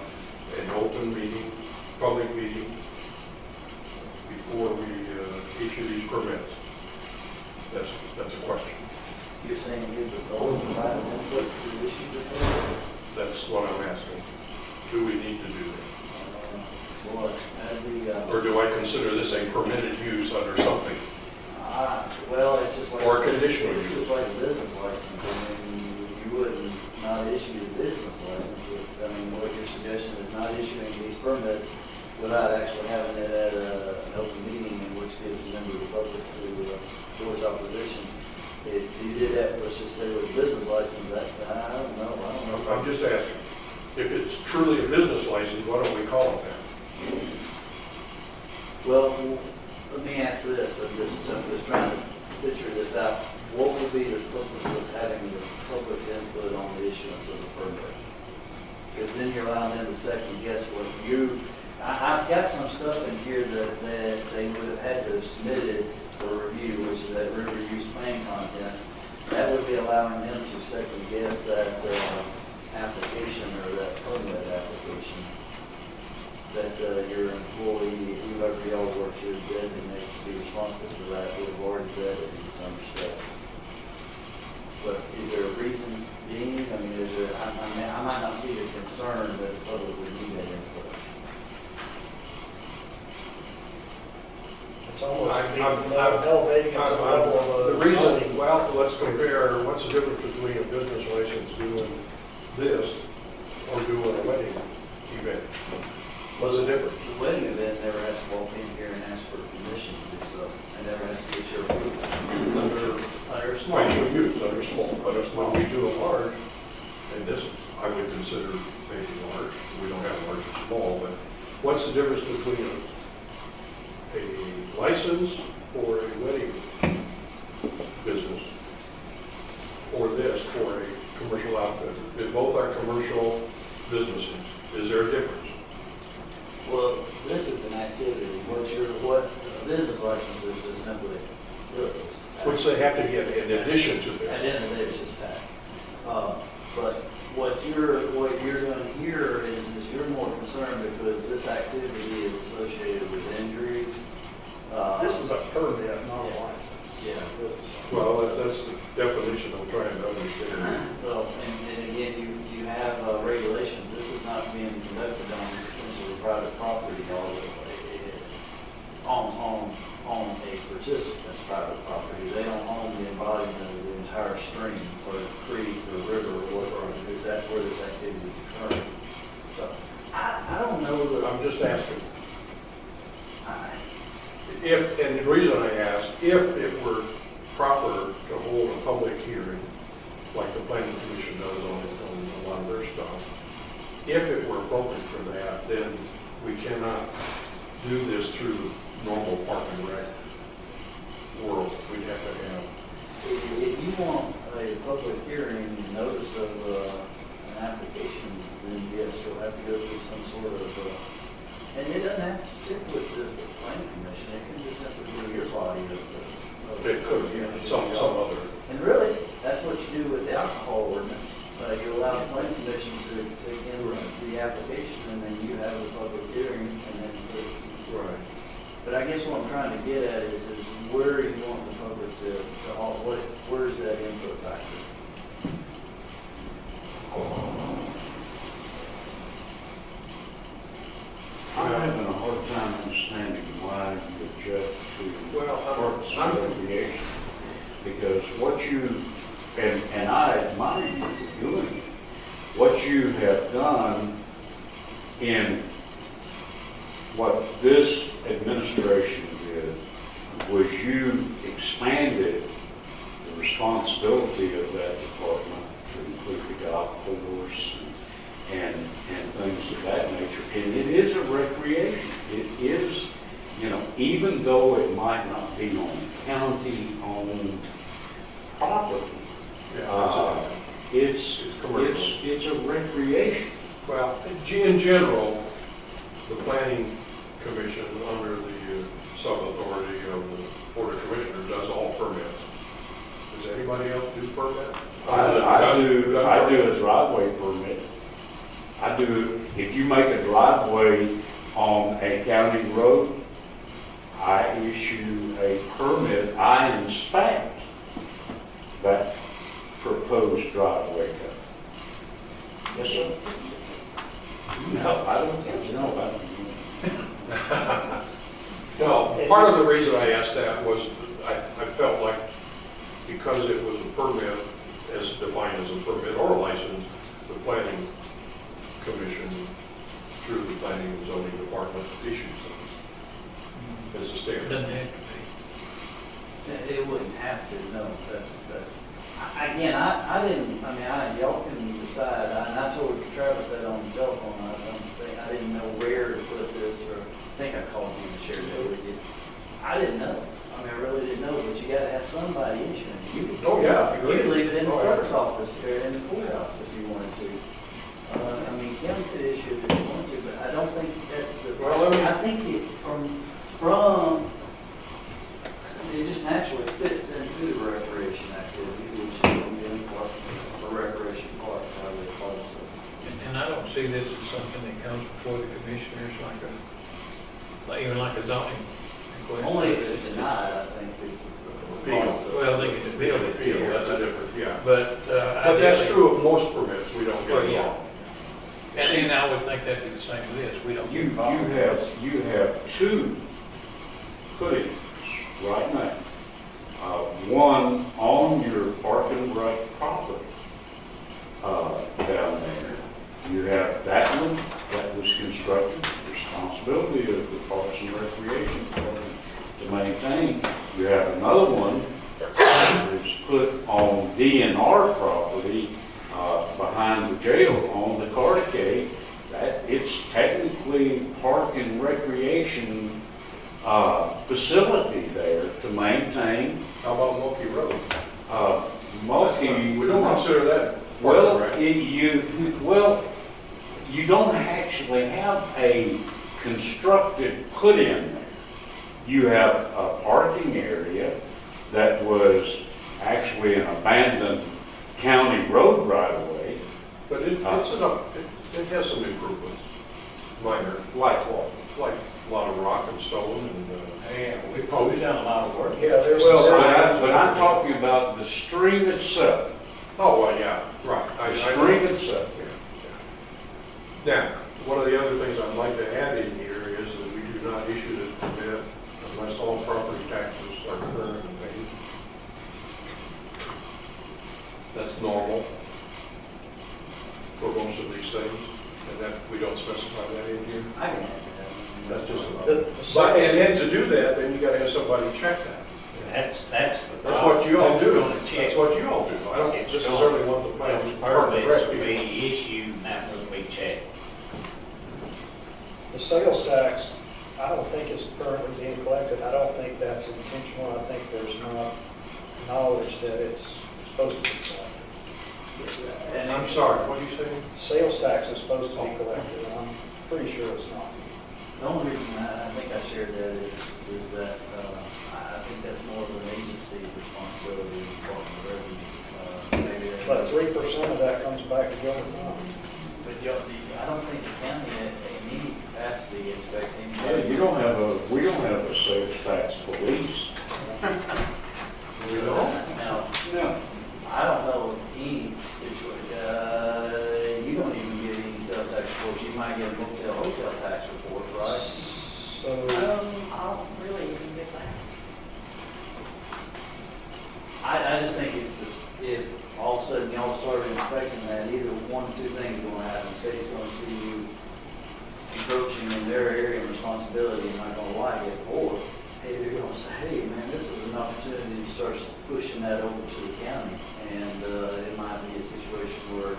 Speaker 3: an open meeting, public meeting, before we issue these permits? That's a question.
Speaker 14: You're saying give the vote, provide input to the issue before?
Speaker 3: That's what I'm asking. Do we need to do that? Or do I consider this a permitted use under something?
Speaker 14: Well, it's just like.
Speaker 3: Or conditional
Speaker 14: It's
Speaker 3: use?
Speaker 14: just like a business license. I mean, you wouldn't not issue a business license. I mean, what your suggestion is not issuing these permits without actually having it at an open meeting, in which gives the member of the public to voice opposition. If you did that, let's just say with a business license, I don't know.
Speaker 3: I'm just asking. If it's truly a business license, why don't we call it that?
Speaker 14: Well, let me ask this, I'm just trying to picture this out. What would be the purpose of having the public's input on the issuance of the permit? Because then you're allowing them to second guess what I've got some stuff in here that they would have had to have submitted for review, which is that river use plan content. That would be allowing them to second guess that application or that permit application. That your employee, whoever y'all work to designate to be responsible for that, would have already vetted it in some respect. But is there a reason being? I mean, I might not see the concern that the public would need that input.
Speaker 9: It's almost elevating it to the level of.
Speaker 3: The reason, well, let's compare, what's the difference between a business license doing this or doing a wedding event? What's the difference?
Speaker 14: The wedding event never has to walk in here and ask for permission to do so. It never has to get your approval. Under small.
Speaker 3: Special use, under small, but if when we do a large, and this, I would consider maybe large, we don't have large or small, but what's the difference between a license for a wedding business or this for a commercial outfit? If both are commercial businesses, is there a difference?
Speaker 14: Well, this is an activity. What a business license is just simply
Speaker 3: Which they have to get in addition to this.
Speaker 14: At the end of the day, it's just tax. But what you're doing here is you're more concerned because this activity is associated with injuries.
Speaker 9: This is a permit, not a license.
Speaker 14: Yeah.
Speaker 3: Well, that's the definition I'm trying to understand.
Speaker 14: So, and again, you have regulations. This is not being conducted on essentially private property on a participant's private property. They don't own the embodiment of the entire stream or creek or river or whatever. Is that where this activity is occurring? So I don't know that.
Speaker 3: I'm just asking. If, and the reason I ask, if it were proper to hold a public hearing, like the planning commission does on a lot of their stuff, if it were appropriate for that, then we cannot do this through normal park and rec world. We'd have to have.
Speaker 14: If you want a public hearing notice of an application, then yes, you'll have to go through some sort of, and it doesn't have to stick with just the planning commission. It can just simply be your body of
Speaker 3: It could be some other.
Speaker 14: And really, that's what you do with the alcohol ordinance. You allow the planning commission to take in the application, and then you have the public hearing, and then.
Speaker 3: Right.
Speaker 14: But I guess what I'm trying to get at is where you want the public to where's that input factor?
Speaker 7: I'm having a hard time understanding why you object to parks and recreation. Because what you, and I admire you for doing it, what you have done in what this administration did was you expanded responsibility of that department to include the golf course and things of that nature. And it is a recreation. It is, you know, even though it might not be on county-owned property, it's a recreation.
Speaker 3: Well, in general, the planning commission under the sub-authority of the Board of Commissioners does all permits. Does anybody else do permits?
Speaker 7: I do a driveway permit. I do, if you make a driveway on a county road, I issue a permit, I inspect that proposed driveway cut. Yes, sir. No, I don't know about it.
Speaker 3: No, part of the reason I asked that was I felt like because it was a permit, as defined as a permit or a license, the planning commission through the planning and zoning department issues them as a standard.
Speaker 6: Doesn't have to be.
Speaker 14: It wouldn't have to, no, again, I didn't, y'all can decide, and I told Travis that on the telephone, I didn't know where to put this, or I think I called you and shared that with you. I didn't know, I really didn't know, but you gotta have somebody issuing it. You could-
Speaker 3: Oh, yeah.
Speaker 14: You could leave it in the clerk's office, or in the courthouse if you wanted to. County could issue it if you wanted to, but I don't think that's the,
Speaker 3: Well,
Speaker 14: I think it, from, it just naturally fits into the recreation activity, which is going to be an important recreation park, how they call it.
Speaker 2: And I don't see this as something that comes before the commissioners even like a zoning request.
Speaker 14: Only if it's denied, I think it's.
Speaker 2: Well, they can appeal it.
Speaker 3: Appeal, that's a different, yeah.
Speaker 2: But
Speaker 3: that's true of most permits, we don't get
Speaker 2: Well,
Speaker 3: it
Speaker 2: yeah.
Speaker 3: all.
Speaker 2: And I would think that'd be the same with this. We don't.
Speaker 7: You have two footings right now. One on your Park and Rec property down there. You have that one that was constructed, responsibility of the Parks and Recreation Department to maintain. You have another one that is put on DNR property behind the jail on the Carticade. That it's technically Park and Recreation facility there to maintain.
Speaker 3: How about Mulkey Road?
Speaker 7: Mulkey.
Speaker 3: We don't consider that.
Speaker 7: Well,
Speaker 3: right?
Speaker 7: You don't actually have a constructed put in there. You have a parking area that was actually an abandoned county road right away.
Speaker 3: But it has some improvements, minor.
Speaker 7: Like what?
Speaker 3: Like a lot of rock and stone and.
Speaker 1: We've done a lot of work.
Speaker 9: Yeah, there's.
Speaker 7: But I'm talking about the stream itself.
Speaker 3: Oh, well, yeah, right.
Speaker 7: The stream itself.
Speaker 3: Now, one of the other things I'd like to add in here is that we do not issue this permit unless all property taxes are current and paid. That's normal for most of these things, and that, we don't specify that in here.
Speaker 14: I can answer
Speaker 3: That's just,
Speaker 9: The
Speaker 3: and then to do that, then you gotta have somebody check that.
Speaker 1: That's
Speaker 3: What you all do.
Speaker 1: Gonna check.
Speaker 3: That's what you all do. I don't
Speaker 1: It's
Speaker 3: necessarily want the plan.
Speaker 1: permits to be issued, and that will be checked.
Speaker 9: The sales tax, I don't think is currently being collected. I don't think that's intentional. I think there's not knowledge that it's supposed to be collected.
Speaker 14: And
Speaker 3: I'm sorry, what are you saying?
Speaker 9: Sales tax is supposed to be collected, and I'm pretty sure it's not.
Speaker 14: The only reason I think I shared that is that I think that's more of an agency responsibility than Department of Revenue. Maybe
Speaker 9: But 3% of that comes back to Gilmer County.
Speaker 14: But I don't think the county in any capacity expects any.
Speaker 7: We don't have a sales tax police.
Speaker 3: We don't?
Speaker 14: Now,
Speaker 7: No.
Speaker 14: I don't know of any situation, you don't even get any sales tax reports. You might get a hotel tax report, right?
Speaker 9: So,
Speaker 18: I don't really even get that.
Speaker 14: I just think if all of a sudden y'all started inspecting that, either one or two things are gonna happen. The state's gonna see you encroaching in their area of responsibility and not gonna like it, or hey, they're gonna say, hey, man, this is an opportunity to start pushing that over to the county, and it might be a situation where,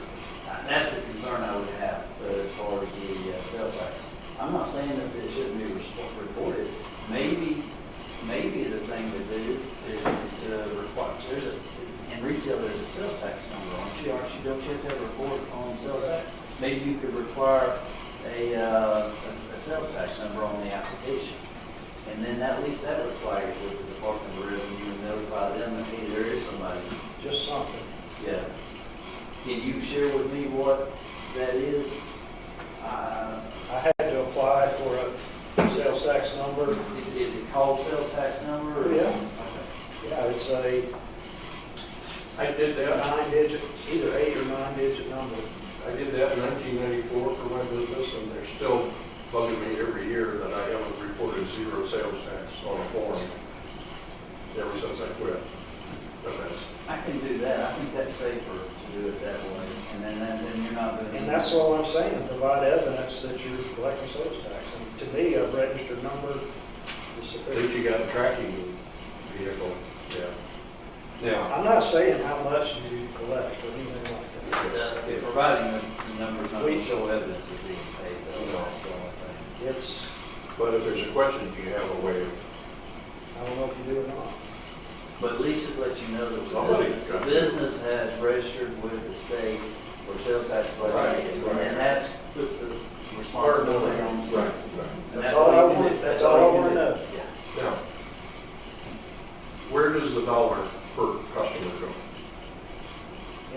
Speaker 14: that's the concern I would have as far as the sales tax. I'm not saying that it shouldn't be reported. Maybe the thing to do is to require, in retail, there's a sales tax number, don't you have to have a report on sales tax? Maybe you could require a sales tax number on the application. And then at least that requires the Department of Revenue and notify them that, hey, there is somebody.
Speaker 9: Just something.
Speaker 14: Yeah. Can you share with me what that is?
Speaker 9: I had to apply for a sales tax number.
Speaker 14: Is it called sales tax number? Or?
Speaker 9: Yeah.
Speaker 14: Okay.
Speaker 9: Yeah, it's a
Speaker 3: I did that.
Speaker 9: 9-digit, either 8 or 9-digit number.
Speaker 3: I did that in 1994 for my business, and they're still bugging me every year that I haven't reported zero sales tax on a form ever since I quit. But that's,
Speaker 14: I can do that. I think that's safer to do it that way. And then you're not doing.
Speaker 9: And that's all I'm saying, provide evidence that you're collecting sales tax. And to me, a registered number is
Speaker 3: at
Speaker 9: sufficient.
Speaker 3: least you got a tracking vehicle, yeah.
Speaker 4: Now,
Speaker 9: I'm not saying how much you collect or anything like that.
Speaker 14: Providing the numbers not to show evidence of being paid, though, that's the only thing.
Speaker 9: It's,
Speaker 3: But if there's a question, you have a way of,
Speaker 9: I don't know if you do or not.
Speaker 14: But at least it lets you know that
Speaker 3: Somebody's
Speaker 14: the
Speaker 3: got it.
Speaker 14: business has registered with the state for sales tax collection.
Speaker 3: Right.
Speaker 14: And that puts the responsibility on the state.
Speaker 3: right.
Speaker 14: And
Speaker 9: That's all I
Speaker 14: you can
Speaker 9: want,
Speaker 14: do.
Speaker 9: that's all I
Speaker 14: you
Speaker 9: want
Speaker 14: can
Speaker 9: to
Speaker 14: do.
Speaker 9: know.
Speaker 14: Yeah.
Speaker 3: Now, where does the dollar per customer go?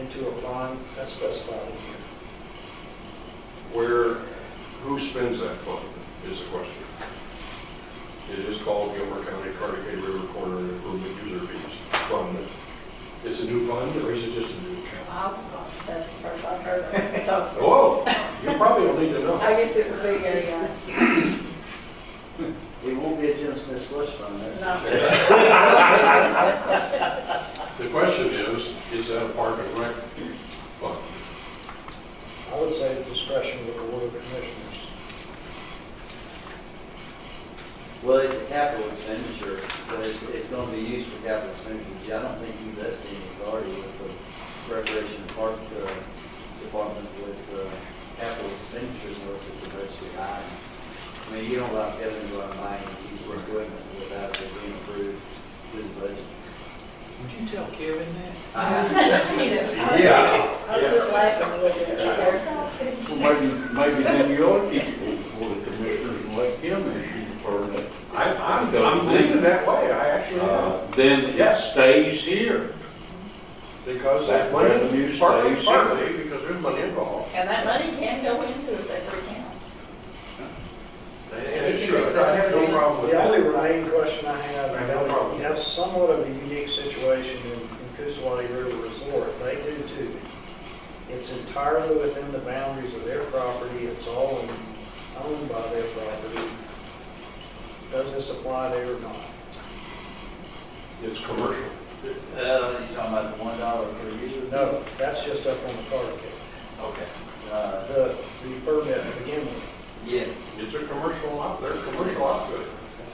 Speaker 9: Into a fund, that's specified in here.
Speaker 3: Who spends that fund is the question. It is called Gilmer County Carnegie River Corner Improvement User Fees Fund. It's a new fund, or is it just a new account?
Speaker 18: That's the first I've heard of it. So
Speaker 3: Whoa, you probably don't need to know.
Speaker 18: I guess it would be a,
Speaker 14: It won't be a Jim Smith slush fund, that's
Speaker 18: no.
Speaker 3: The question is that a park and rec fund?
Speaker 9: I would say the discretion of the Board of Commissioners.
Speaker 14: Well, it's a capital expenditure, but it's going to be used for capital expenditures. I don't think you vest any authority with the Recreation and Park Department with capital expenditures unless it's a registered item. I mean, you don't allow Kevin to go out and buy any piece of equipment without it being approved through the budget.
Speaker 2: Would you tell Kevin that?
Speaker 3: Yeah.
Speaker 18: I was just laughing a little bit.
Speaker 7: Well, maybe then you ought to keep it before the commissioners and let him issue the permit.
Speaker 3: I'm leaning that way, I actually am.
Speaker 7: Then it
Speaker 3: Yes.
Speaker 7: stays here.
Speaker 3: Because
Speaker 7: That
Speaker 3: there's money,
Speaker 7: revenue
Speaker 3: partly
Speaker 7: stays
Speaker 3: because there's money involved.
Speaker 18: And that money can go into a separate account.
Speaker 3: And it should, I have no problem with
Speaker 9: The only
Speaker 3: that.
Speaker 9: remaining question I have,
Speaker 3: I have no problem.
Speaker 9: you have somewhat of a unique situation in Coosawhattie River Resort. They do too. It's entirely within the boundaries of their property. It's all owned by their property. Does this apply there or not?
Speaker 3: It's commercial.
Speaker 14: You're talking about the $1 per user?
Speaker 9: No, that's just up on the card account.
Speaker 14: Okay.
Speaker 9: The permit to begin with.
Speaker 14: Yes.
Speaker 3: It's a commercial outfit, commercial outfit.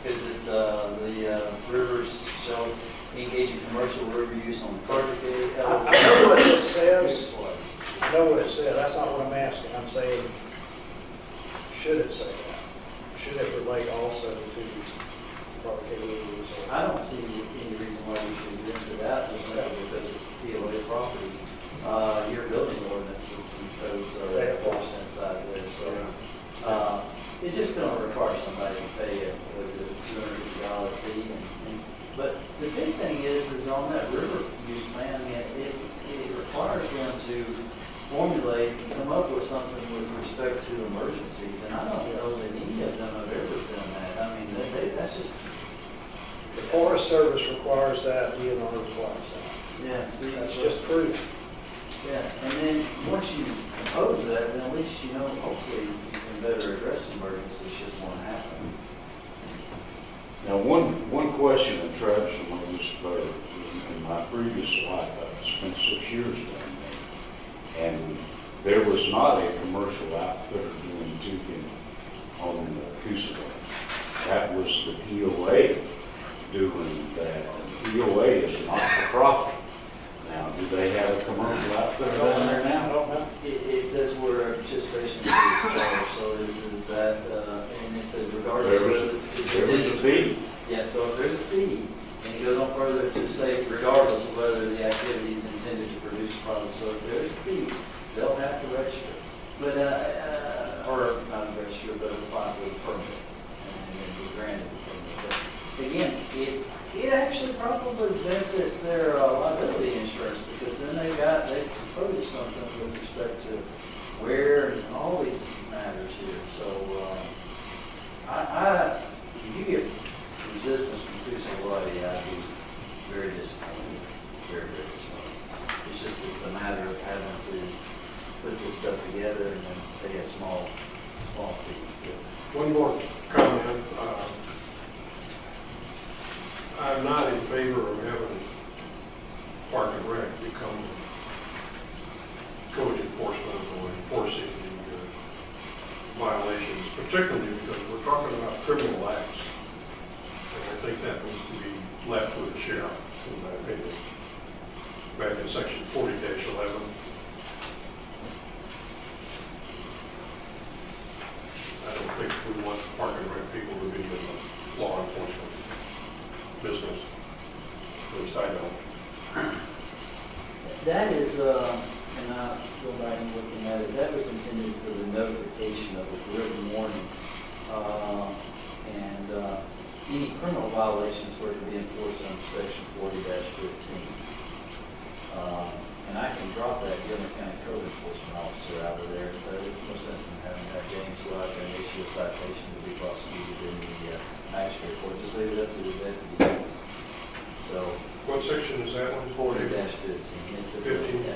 Speaker 14: Because it's, the rivers shall engage in commercial river use on the Carnegie.
Speaker 9: I know what it says. I know what it says. That's not what I'm asking. I'm saying, should it say that? Should it relate also to Carnegie River Resort?
Speaker 14: I don't see any reason why we should exempt it out, just simply because it's POA property. Your building ordinances and codes are enforced inside there, so. It's just gonna require somebody to pay a $250 fee. But the big thing is on that river use plan, it requires them to formulate and come up with something with respect to emergencies. And I don't know that any of them have ever done that. I mean, that's just.
Speaker 9: The Forest Service requires that, DNR requires that.
Speaker 14: Yeah, see,
Speaker 9: That's just proven.
Speaker 14: Yeah, and then once you impose that, then at least you know, hopefully you can better address emergencies should one happen.
Speaker 7: Now, one question that Travis will know this better. In my previous life, I spent 6 years down there. And there was not a commercial outfitter doing tubing on the Coosawa. That was the POA doing that. And POA is not for profit. Now, do they have a commercial outfit down there now?
Speaker 9: I don't know.
Speaker 14: It says we're a participation fee charge, so is that, and it says regardless
Speaker 7: There
Speaker 14: of.
Speaker 7: was a fee.
Speaker 14: Yeah, so if there's a fee, and it goes on further to say regardless of whether the activity is intended to produce a profit, so if there's a fee, they'll have to register. But, or not register, but apply for the permit, and then be granted the permit. But again, it actually probably benefits their liability insurance, because then they can produce something with respect to where and all these matters here. So, if you get resistance from Tucson-Lady, I'd be very disappointed, very, very disappointed. It's a matter of having to put this stuff together and then pay a small fee.
Speaker 3: One more comment. I'm not in favor of having Park and Rec become code enforcement or enforcing the violations, particularly because we're talking about criminal acts. And I think that needs to be left with the sheriff, in my opinion. Back in section 40-11. I don't think we want Park and Rec people to be in the law enforcement business. At least I don't.
Speaker 14: That is, and I go back and looking at it, that was intended for the notification of a written warning. Any criminal violations were to be enforced under section 40-15. And I can drop that Gilmer County Code Enforcement Officer out of there, but there's no sense in having that James go out there and issue a citation to be prosecuted in the magistrate court. Just leave it up to the deputy. So.
Speaker 3: What section is that one?
Speaker 14: 40-15. It's a
Speaker 3: 15.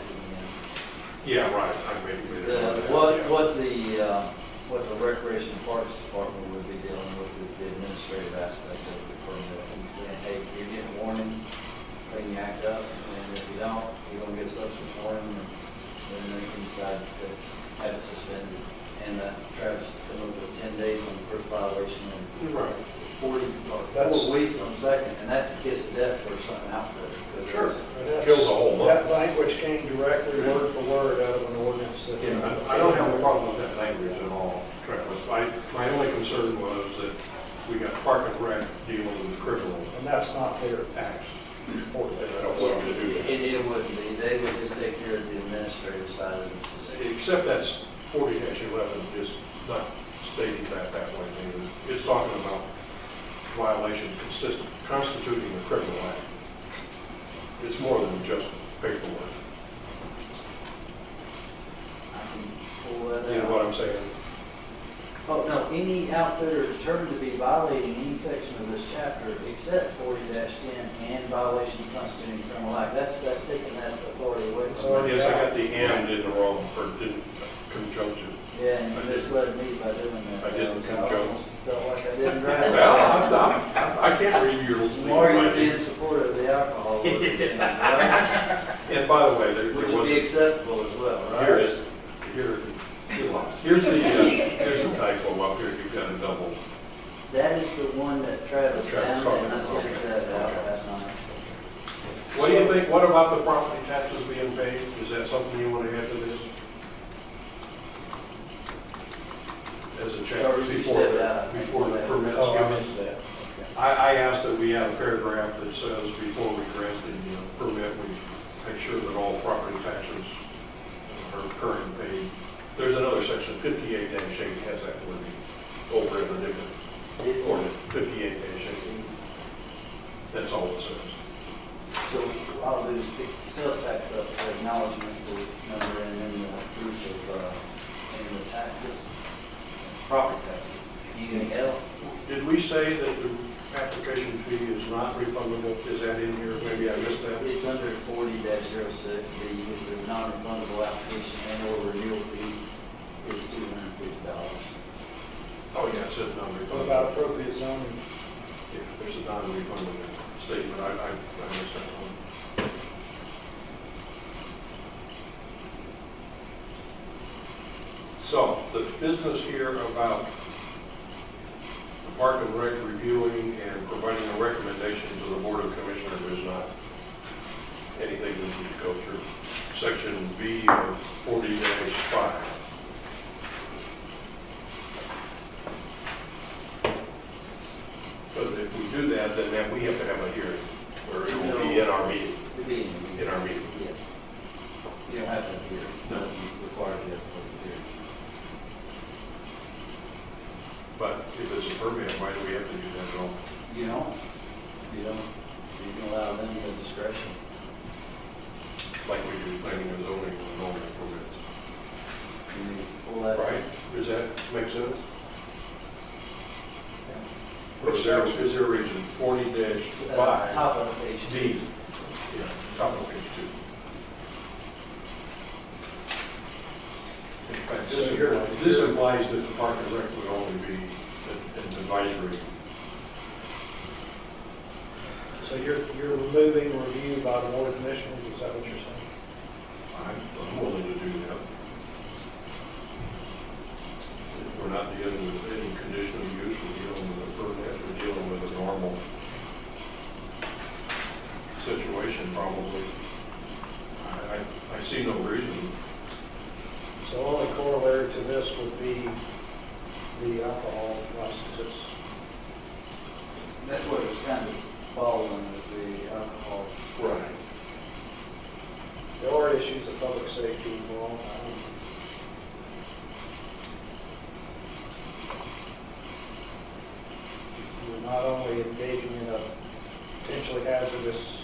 Speaker 3: Yeah, right. I made it. What
Speaker 14: the Recreation and Parks Department would be dealing with is the administrative aspect of the permit. And saying, hey, you're getting a warning, clean you act up, and if you don't, you're going to get a subsequent warning, and then they can decide to have it suspended. And Travis come up with 10 days on the first violation and
Speaker 3: Right.
Speaker 14: 4 weeks on the second, and that's the kiss of death for something out there.
Speaker 3: Sure. Kills the whole month.
Speaker 9: That language came directly word for word out of an ordinance.
Speaker 3: I don't have a problem with that language at all, Travis. My only concern was that we got Park and Rec dealing with criminal.
Speaker 9: And that's not their
Speaker 3: acts. I don't want them to do that.
Speaker 14: It wouldn't be. They would just take care of the administrative side of this.
Speaker 3: Except that's 40-11 is not stating that way. It's talking about violations constituting a criminal act. It's more than just paperwork.
Speaker 14: I can pull that out.
Speaker 3: You know what I'm saying?
Speaker 14: Oh, no, any outfitter determined to be violating any section of this chapter except 40-10 and violations constituting criminal act. That's taking that authority away from
Speaker 3: So yes, I got the and in the wrong, or didn't conjunctive.
Speaker 14: Yeah, and you misled me by doing that.
Speaker 3: I didn't conjunct.
Speaker 14: Felt like I didn't drive.
Speaker 3: Well, I can't read your.
Speaker 14: The more you be in support of the alcohol.
Speaker 3: And by the way, there
Speaker 14: Which
Speaker 3: was.
Speaker 14: would be acceptable as well, right?
Speaker 3: Here's the typo up here, you've got a double.
Speaker 14: That is the one that Travis found,
Speaker 3: caught
Speaker 14: and I
Speaker 3: it.
Speaker 14: sent that out last night.
Speaker 3: What do you think, what about the property taxes being paid? Is that something you want to add to this? As a check before the permit is given? I asked that we have a paragraph that says before we grant the permit, we make sure that all property taxes are current and paid. There's another section, 58-8 has that wording over in the different ordinance, 58-8. That's all it says.
Speaker 14: So what I'll do is pick sales tax up for acknowledgement for number and then the proof of annual taxes, property taxes. Anything else?
Speaker 3: Did we say that the application fee is not refundable? Is that in here? Maybe I missed that.
Speaker 14: It's under 40-06. It says non-refundable application annual renewal fee is $250.
Speaker 3: Oh, yeah, it says non-refundable.
Speaker 9: What about appropriate zoning?
Speaker 3: Yeah, there's a non-refundable statement. I missed that one. So the business here about the Park and Rec reviewing and providing a recommendation to the Board of Commissioners is not anything we need to go through. Section B of 40-5. But if we do that, then we have to have a hearing, or it will be in our meeting.
Speaker 14: To be
Speaker 3: In our meeting.
Speaker 14: yes. You don't have to have a hearing. No, you require to have a hearing.
Speaker 3: But if it's a permit, why do we have to do that at all?
Speaker 14: You don't. You don't. You can allow them the discretion.
Speaker 3: Like we do planning and zoning with normal permits.
Speaker 14: You pull that.
Speaker 3: Right? Does that make sense? Or
Speaker 9: Which
Speaker 3: is there a reason? 40-5.
Speaker 14: Top of page
Speaker 3: D. Yeah, top of page 2. In fact, this implies that the Park and Rec would only be an advisory.
Speaker 9: So you're removing review by the Board of Commissioners, is that what you're saying?
Speaker 3: I'm willing to do that. We're not dealing with any conditional use, we're dealing with a permit, we're dealing with a normal situation probably. I see no reason.
Speaker 9: So only corollary to this would be the alcohol licenses.
Speaker 14: That's what it's kind of following is the alcohol.
Speaker 3: Right.
Speaker 9: There are issues of public safety involved. You're not only engaging in a potentially hazardous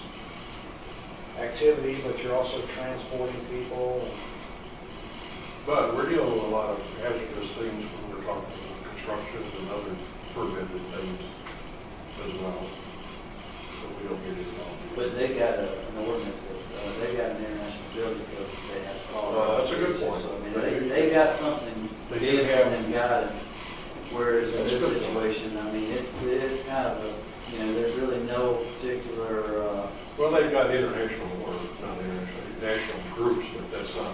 Speaker 9: activity, but you're also transporting people.
Speaker 3: But we're dealing with a lot of hazardous things when we're talking about construction and other permitted things as well. So we don't get involved.
Speaker 14: But they got an ordinance, they got an international building code that they have to follow.
Speaker 3: That's a good point.
Speaker 14: So, I mean, they got something
Speaker 3: They
Speaker 14: to
Speaker 3: do
Speaker 14: give
Speaker 3: have-
Speaker 14: them guidance, whereas in
Speaker 3: That's
Speaker 14: this
Speaker 3: a good point.
Speaker 14: situation, I mean, it's kind of a, you know, there's really no particular,
Speaker 3: Well, they've got international, or not international, national groups, but that's not,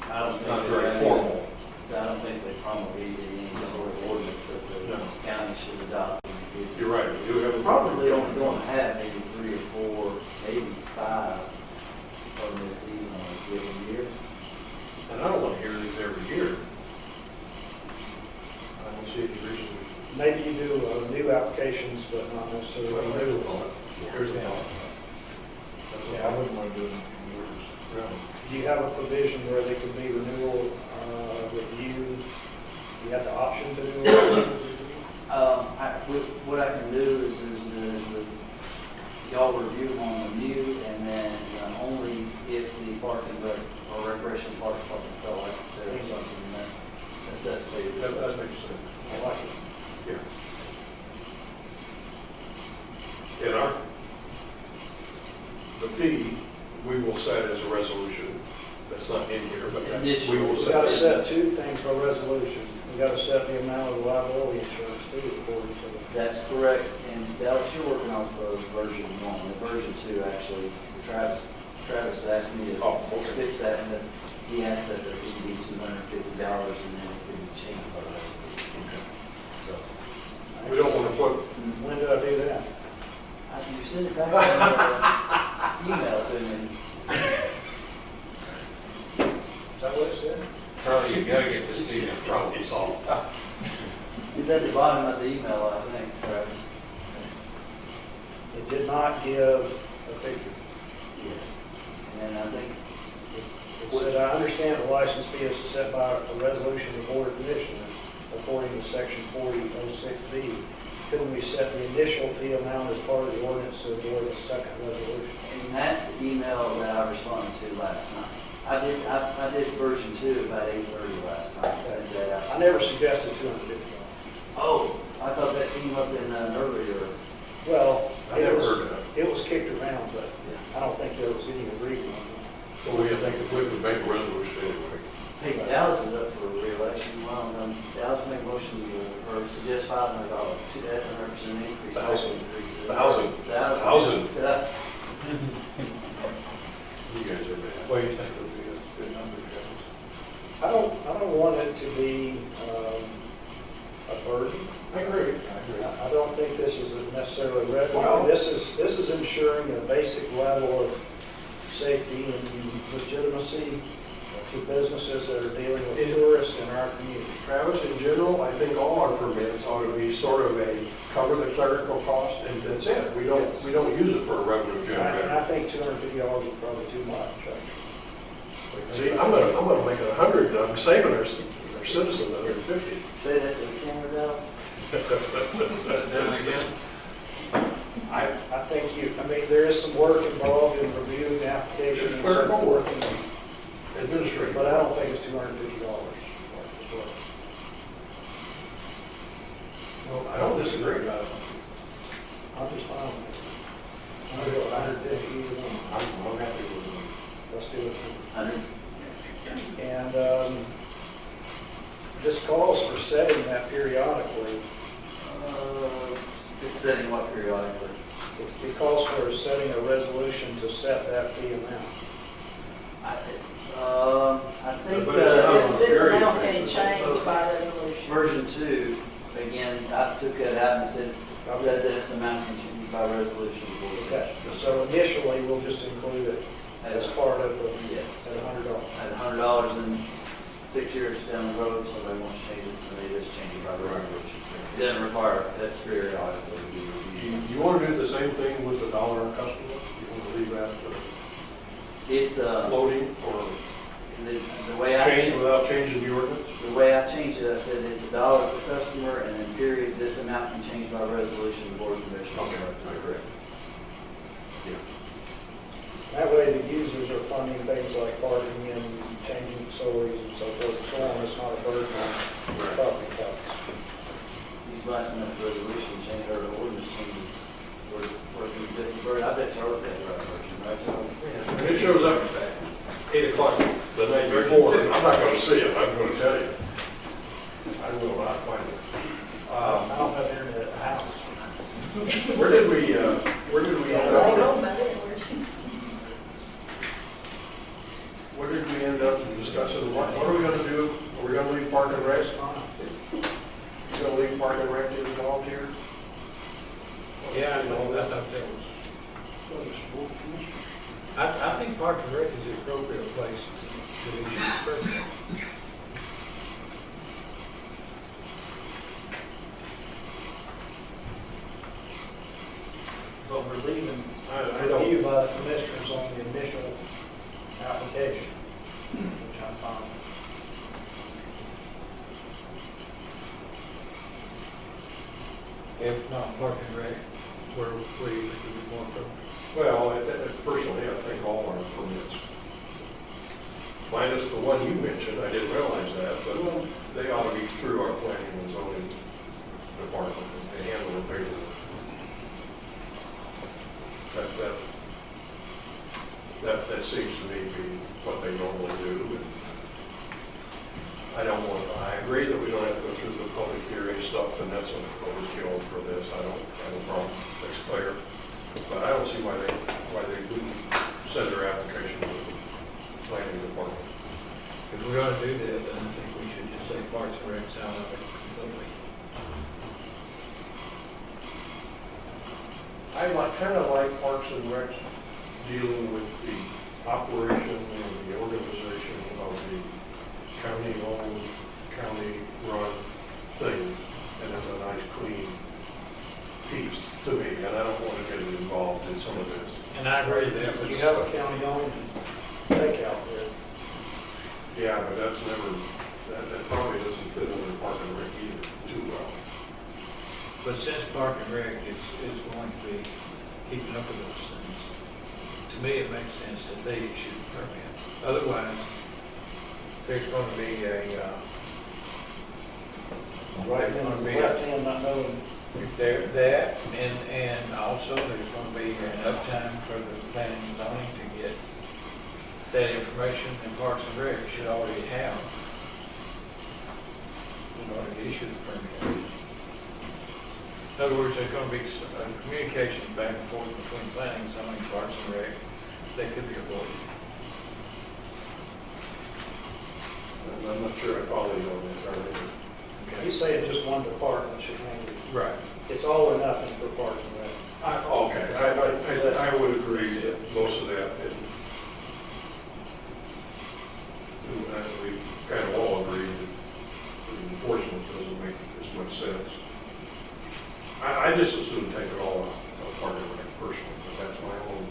Speaker 14: I don't think.
Speaker 3: not
Speaker 14: they
Speaker 3: very
Speaker 14: got
Speaker 3: formal.
Speaker 14: any- I don't think they promulgated any sort of ordinance that the
Speaker 3: No.
Speaker 14: county should adopt.
Speaker 3: You're right, we do have. a-
Speaker 14: Probably only going to have maybe 3 or 4, maybe 5 permits easy on a given year.
Speaker 3: And I don't want to hear these every year. I don't see any reason.
Speaker 9: Maybe you do new applications, but not necessarily.
Speaker 3: Well, there's a thought. There's a
Speaker 9: Yeah.
Speaker 3: thought.
Speaker 4: Yeah, I wouldn't mind doing it in years.
Speaker 9: Do you have a provision where they could be renewal, reviewed? You have the option to do it?
Speaker 14: What I can do is that y'all review them on review, and then only if the park and rec, or recreation park department felt like there was something that necessitated this.
Speaker 3: That makes sense.
Speaker 9: I like it.
Speaker 3: Yeah. And the fee, we will set as a resolution. That's not in here, but that's, we will
Speaker 9: We
Speaker 3: set.
Speaker 9: gotta set two things by resolution. We gotta set the amount of liability insurance too, according to the.
Speaker 14: That's correct, and Dallas, you're working on version 1. The version 2, actually, Travis asked me to fix that, and then he asked that there should be $250, and then it could be changed by the resolution. So,
Speaker 3: We don't want to put,
Speaker 9: When did I do that?
Speaker 14: you sent it back in the email to me.
Speaker 9: Is that what it said?
Speaker 5: Charlie, you gotta get this thing problem solved.
Speaker 14: It's at the bottom of the email, I think, Travis.
Speaker 9: It did not give a figure.
Speaker 14: Yes. And I think,
Speaker 9: It said, I understand the license fee is set by a resolution of the Board of Commissioners according to section 4006B. Couldn't we set the initial fee amount as part of the ordinance to avoid a second resolution?
Speaker 14: and that's the email that I responded to last night. I did version 2 about 8:30 last night, and sent that out.
Speaker 9: I never suggested $250.
Speaker 14: Oh, I thought that came up in an earlier.
Speaker 9: Well,
Speaker 3: I never heard that.
Speaker 9: it was kicked around, but I don't think there was any agreement on that.
Speaker 3: well, we think if we would make a resolution anyway.
Speaker 14: Hey, Dallas is up for re-election. Well, Dallas make a motion or suggest $500. That's 100% increase.
Speaker 3: Thousand.
Speaker 14: Increase.
Speaker 3: Thousand.
Speaker 14: Did I-
Speaker 3: You guys are bad. Well, you think it would be a good number, guys?
Speaker 9: I don't want it to be a burden.
Speaker 3: I agree.
Speaker 9: level of safety and legitimacy to businesses that are dealing with tourists in our community?
Speaker 3: Travis, in general, I think all our permits ought to be sort of a cover the clerical cost and that's it. We don't use it for a revenue
Speaker 9: And
Speaker 3: generator.
Speaker 9: I think $250 is probably too much.
Speaker 3: See, I'm gonna make it 100, I'm saving our citizens 150.
Speaker 14: Say that to the camera, though.
Speaker 9: I think there is some work involved in reviewing the application
Speaker 3: It's
Speaker 9: and
Speaker 3: clerical
Speaker 9: so
Speaker 3: work.
Speaker 9: forth,
Speaker 3: Administrative.
Speaker 9: but I don't think it's $250.
Speaker 3: Well, I don't disagree.
Speaker 9: I'm just fine with it. I'll go 150 either one.
Speaker 3: I'm happy with it.
Speaker 9: Let's do it.
Speaker 14: 100.
Speaker 9: And this calls for setting that periodically.
Speaker 14: Setting what periodically?
Speaker 9: It calls for setting a resolution to set that fee amount.
Speaker 14: I think
Speaker 18: This amount can change by resolution.
Speaker 14: version 2, again, I took that out and said that this amount can change by resolution.
Speaker 9: Okay, so initially, we'll just include it as part of the,
Speaker 14: Yes.
Speaker 9: at $100.
Speaker 14: At $100 and 6 years down the road, somebody wants to change it, and they just change it by resolution. It doesn't require that periodically to be reviewed.
Speaker 3: You want to do the same thing with the dollar a customer? You want to leave that
Speaker 14: It's,
Speaker 3: floating or
Speaker 14: the way I
Speaker 3: change without changing the ordinance?
Speaker 14: The way I changed it, I said it's $1 per customer, and then period, this amount can change by resolution of the Board of Commissioners.
Speaker 3: Okay, I agree.
Speaker 9: That way, the users are funding things like parking and changing facilities and so forth and so on. It's not a burden on property tax.
Speaker 14: These last minute resolution change, or the ordinance changes, we're working with different bird. I bet you wrote that right version, right, John?
Speaker 3: And it shows up at 8 o'clock the night before. I'm not going to see it, I'm going to tell you. I will not find it.
Speaker 9: I don't have internet at the house.
Speaker 3: Where did we end up? Where did we end up discussing? What are we going to do? Are we going to leave Park and Rec? You going to leave Park and Rec to the volunteers?
Speaker 2: Yeah, I know, that was. I think Park and Rec is the appropriate place to issue the permit.
Speaker 9: But we're leaving
Speaker 3: I don't.
Speaker 9: review by the commissioners on the initial application, which I'm fine with.
Speaker 2: If not Park and Rec, where we would be more appropriate.
Speaker 3: Well, personally, I think all our permits, minus the one you mentioned, I didn't realize that, but they ought to be through our planning and zoning department and handle the paperwork. That seems to me to be what they normally do. And I agree that we don't have to go through the public hearing stuff, and that's an overkill for this. I don't have a problem, that's clear. But I don't see why they wouldn't send their application to the planning department.
Speaker 2: If we're going to do that, then I think we should just say Parks and Rec's out of it completely.
Speaker 3: I kind of like Parks and Rec dealing with the operation and the organization of the county-owned, county-run things, and it's a nice, clean piece to me, and I don't want to get involved in some of this.
Speaker 2: And I agree with that, but
Speaker 9: You have a county-owned takeout there.
Speaker 3: Yeah, but that probably doesn't fit under Park and Rec either too well.
Speaker 2: But since Park and Rec is going to be keeping up with those things, to me, it makes sense that they issue the permit. Otherwise, there's going to be
Speaker 9: Right in the left hand, not knowing.
Speaker 2: that, and also there's going to be an uptime for the planning and zoning to get that information, and Parks and Rec should already have in order to issue the permit. In other words, there's going to be a communication back and forth between planning, zoning, Parks and Rec that could be avoided.
Speaker 3: I'm not sure I follow you on this, Arlene.
Speaker 9: He's saying just one department should handle it.
Speaker 2: Right.
Speaker 9: It's all or nothing for Parks and Rec.
Speaker 3: Okay, I would agree that most of that, and we kind of all agree that the enforcement doesn't make as much sense. I just assume take it all apart of it personally, but that's my own.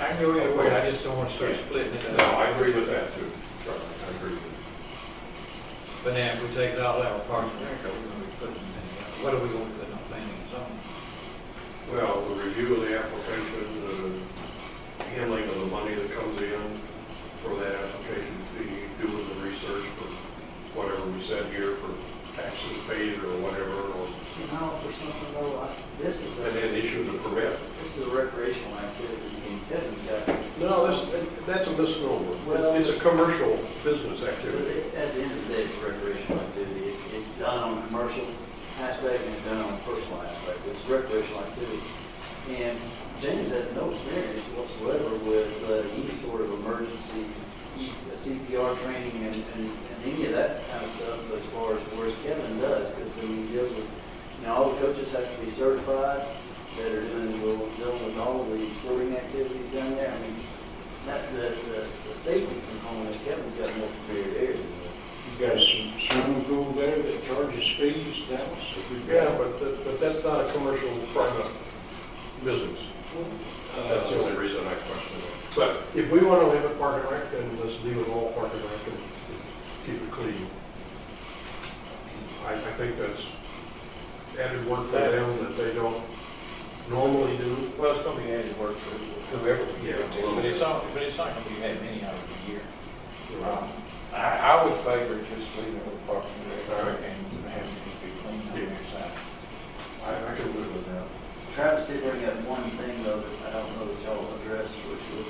Speaker 2: I can go either way, I just don't want to start splitting it
Speaker 3: No,
Speaker 2: up.
Speaker 3: I agree with that too, Charlie, I agree with that.
Speaker 2: But now if we take it all out, Parks and Rec, are we going to be putting anything out? What are we going to put on planning and zoning?
Speaker 3: Well, the review of the application, the handling of the money that comes in for that application fee, doing the research for whatever we said here for taxes paid or whatever, or,
Speaker 14: You know, for something though, this is
Speaker 3: and then issue the permit.
Speaker 14: this is a recreational activity, and Kevin's got.
Speaker 3: No, that's a misnomer.
Speaker 14: Well-
Speaker 3: It's a commercial business activity.
Speaker 14: At the end of the day, it's a recreational activity. It's done on a commercial aspect and it's done on a personal aspect. It's recreational activity. And James has no experience whatsoever with any sort of emergency CPR training and any of that kind of stuff as far as whereas Kevin does, because he deals with, all the coaches have to be certified that are dealing with all of the sporting activities down there. I mean, the safety component, Kevin's got more familiar areas with.
Speaker 7: You got some swimming pool there that charges fees, Dallas?
Speaker 3: Yeah, but that's not a commercial private business. That's the only reason I question it. But if we want to limit Park and Rec, then let's deal with all Park and Rec and keep it clean. I think that's added work for them that they don't normally do.
Speaker 2: Well, it's going to be added work for whoever we get
Speaker 3: Yeah,
Speaker 2: to, but it's not going to be that many hours a year. I would favor just leaving it with Parks and Rec and having it be clean on their side.
Speaker 3: I can live with that.
Speaker 14: Travis did bring up one thing though that I don't know that y'all addressed, which was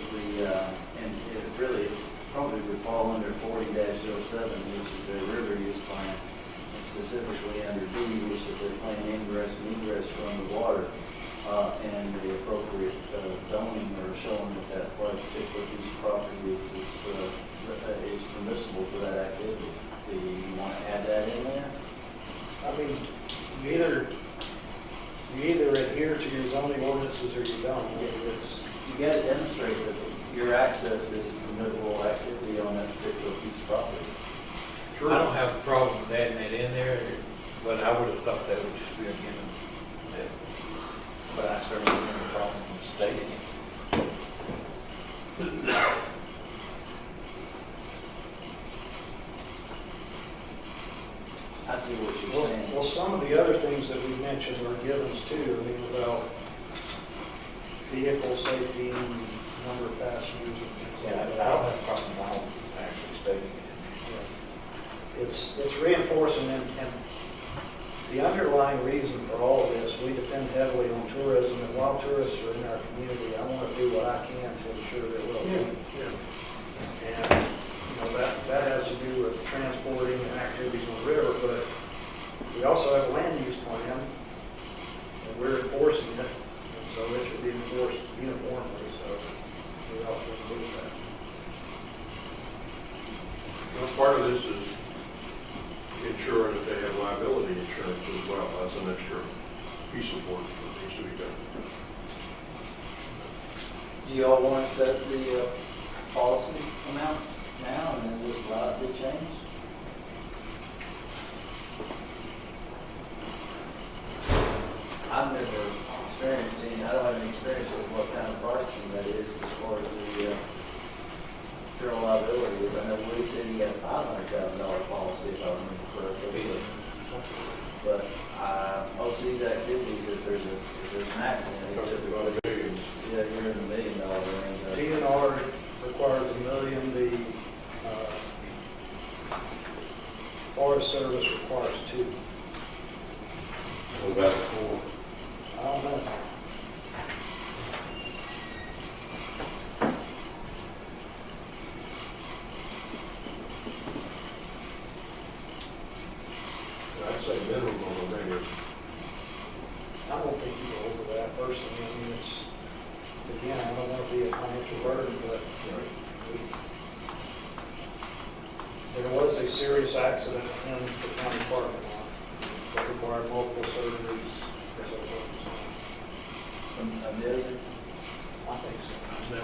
Speaker 14: and it really it's probably would fall under 40-07, which is their river use plan, and specifically under D, which is their plan ingress and egress from the water, and the appropriate zoning or showing that particular piece of property is permissible for that activity. Do you want to add that in there?
Speaker 9: I mean, you either adhere to your zoning ordinances or you don't.
Speaker 14: You got to demonstrate that your access is permissible activity on that particular piece of property.
Speaker 2: Sure. I don't have a problem with adding that in there, but I would have thought that would just be a given. But I certainly don't have a problem with stating it.
Speaker 14: I see what you're saying.
Speaker 9: Well, some of the other things that we mentioned are givens too. I mean, about vehicle safety, number of passengers. And things
Speaker 2: Yeah,
Speaker 9: like
Speaker 2: I
Speaker 9: that.
Speaker 2: don't have a problem with actually stating it.
Speaker 9: It's reinforcing and the underlying reason for all of this, we depend heavily on tourism, and while tourists are in our community, I want to do what I can to ensure their well-being. And, that has to do with transporting and activities on the river, but we also have a land use plan, and we're enforcing it, and so it should be enforced uniformly, so we ought to include that.
Speaker 3: Well, part of this is ensuring that they have liability insurance as well. That's an extra piece of work that needs to be done.
Speaker 14: Do you all want to set the policy amounts now and then just allow it to change? I've never experienced any, I don't have any experience with what kind of pricing that is as far as the general liability is. I know Woody said he had a $500,000 policy, if I remember correctly. But most of these activities, if there's an accident, it's typically, you're in the $1 million range.
Speaker 9: DNR requires $1 million, the Forest Service requires $2 million.
Speaker 7: What about the pool?
Speaker 9: I don't know.
Speaker 3: I'd say minimum of $1 million.
Speaker 9: I don't think you go over that personally. I mean, again, I don't want to be a financial burden, but there was a serious accident in the county parking lot that required multiple surgeries.
Speaker 14: From $1 million?
Speaker 9: I think so.
Speaker 2: No.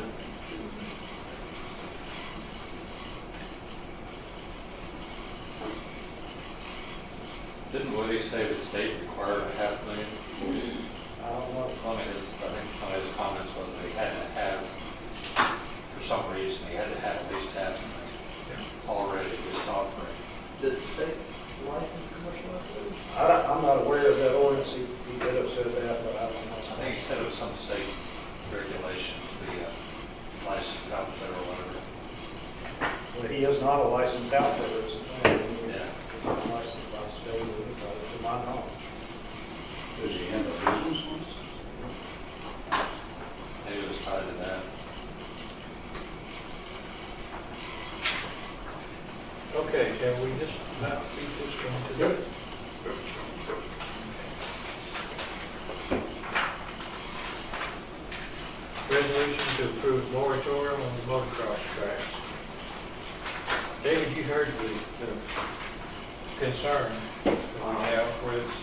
Speaker 5: Didn't Woody say the state required $500,000?
Speaker 9: I don't know.
Speaker 5: One of his, I think some of his comments was that he had to have, for some reason, he had to have at least half of it already just operating.
Speaker 14: Does the state license commercial activity?
Speaker 9: I'm not aware of that ordinance. He did have said that, but I don't know.
Speaker 5: I think he said it was some state regulation to be a licensed outfit or whatever.
Speaker 9: Well, he is not a licensed outfitter, is the thing.
Speaker 5: Yeah.
Speaker 9: He's not licensed by the state or anybody, to my knowledge.
Speaker 7: Does he have a business license?
Speaker 5: Maybe it was tied to that.
Speaker 2: Okay, can we just not beat this one to death? Resolution to approve moratorium on the motocross tracks. David, you heard the concern that we have where this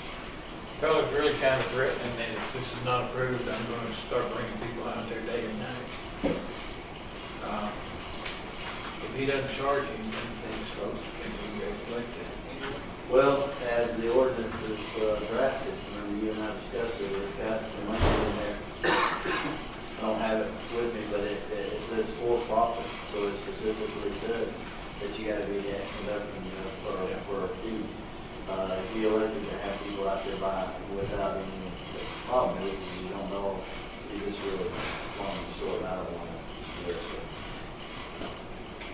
Speaker 2: fellow's really kind of threatening that if this is not approved, I'm going to start bringing people out there day and night. If he doesn't charge you, then these folks can be regulated.
Speaker 14: Well, as the ordinance is drafted, remember you and I discussed it, it's got some language in there. I don't have it with me, but it says for profit, so it specifically says that you gotta be conducting, for a fee. If you elected to have people out there buying without any problem, is you don't know, you just really want to sort it out, I don't want to do it.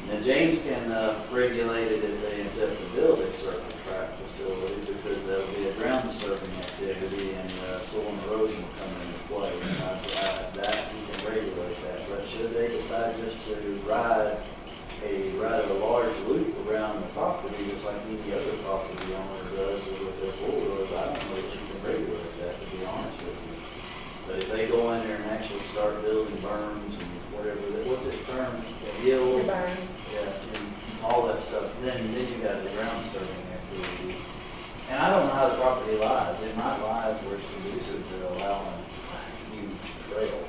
Speaker 14: Now, James can regulate it if they attempt to build a certain track facility because there'll be a ground disturbing activity and soil and erosion will come into play. And that he can regulate that. But should they decide just to ride a large loop around the property, just like any other property owner does with their four-wheelers, I don't know that you can regulate that, to be honest with you. But if they go in there and actually start building berms and whatever, what's it termed? Hills? Yeah, and all that stuff. Then you got the ground disturbing activity. And I don't know how the property lies. It might lie where it's conducive to allowing a huge trail.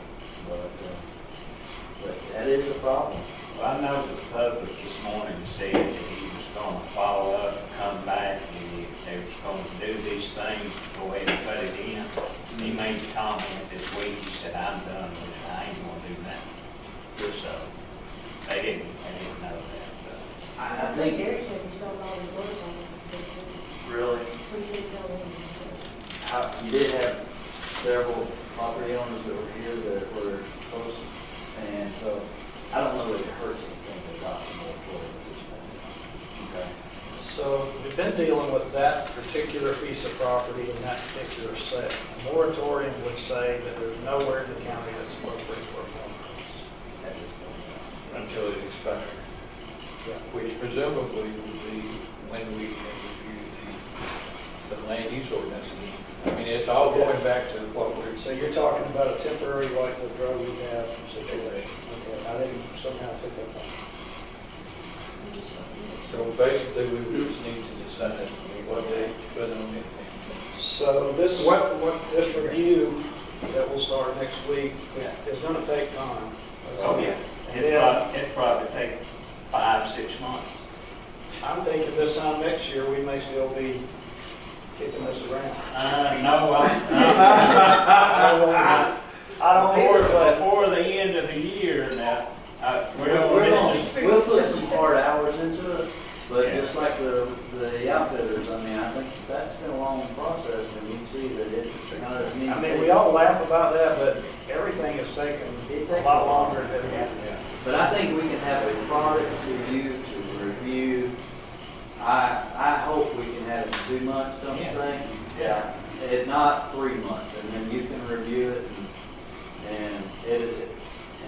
Speaker 14: But that is a problem.
Speaker 1: Well, I know the public this morning said that he was gonna follow up, come back, and they was gonna do these things, go ahead and put it in. He made a comment this week, he said, I'm done with it, I ain't gonna do that. So, they didn't know that.
Speaker 14: I think.
Speaker 18: Gary said he sold all the doors on this instead of.
Speaker 14: Really?
Speaker 18: We said tell him.
Speaker 14: You did have several property owners that were here that were close, and so I don't know that it hurts anything to adopt a moratorium at this point. Okay.
Speaker 9: So we've been dealing with that particular piece of property in that particular set. A moratorium would say that there's nowhere in the county that's appropriate for a motocross.
Speaker 2: Until it expires. Which presumably would be when we can review the land use ordinance. I mean, it's all going back to what we're.
Speaker 9: So you're talking about a temporary Whitewood Road we have situation. Okay, I didn't somehow pick up on it.
Speaker 2: So basically, we would just need to decide what they put on it.
Speaker 9: So this, this review that will start next week is gonna take time.
Speaker 1: Oh, yeah. It'd probably take 5-6 months.
Speaker 9: I'm thinking this time next year, we may still be kicking this around.
Speaker 1: No,
Speaker 9: I don't either, but
Speaker 1: before the end of the year now,
Speaker 14: We'll put some hard hours into it, but just like the outfitters, I mean, I think that's been a long process, and you see that it kind of needs.
Speaker 9: I mean, we all laugh about that, but everything is taking a lot longer than it has.
Speaker 14: But I think we can have a product to review. I hope we can have it in 2 months, don't you think?
Speaker 9: Yeah.
Speaker 14: If not 3 months, and then you can review it and edit it.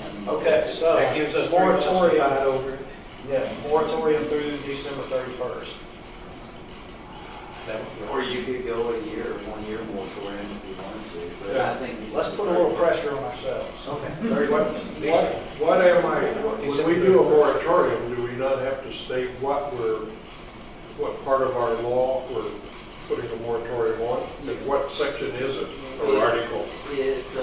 Speaker 14: And
Speaker 9: Okay, so
Speaker 2: That gives us 3 months to
Speaker 9: moratorium,
Speaker 2: fight over it.
Speaker 9: yeah, moratorium through December 31st.
Speaker 14: Or you could go a year, 1 year moratorium if you wanted to, but I think.
Speaker 9: Let's put a little pressure on ourselves.
Speaker 3: What am I, when we do a moratorium, do we not have to state what part of our law we're putting a moratorium on? And what section is it, or article?
Speaker 14: It's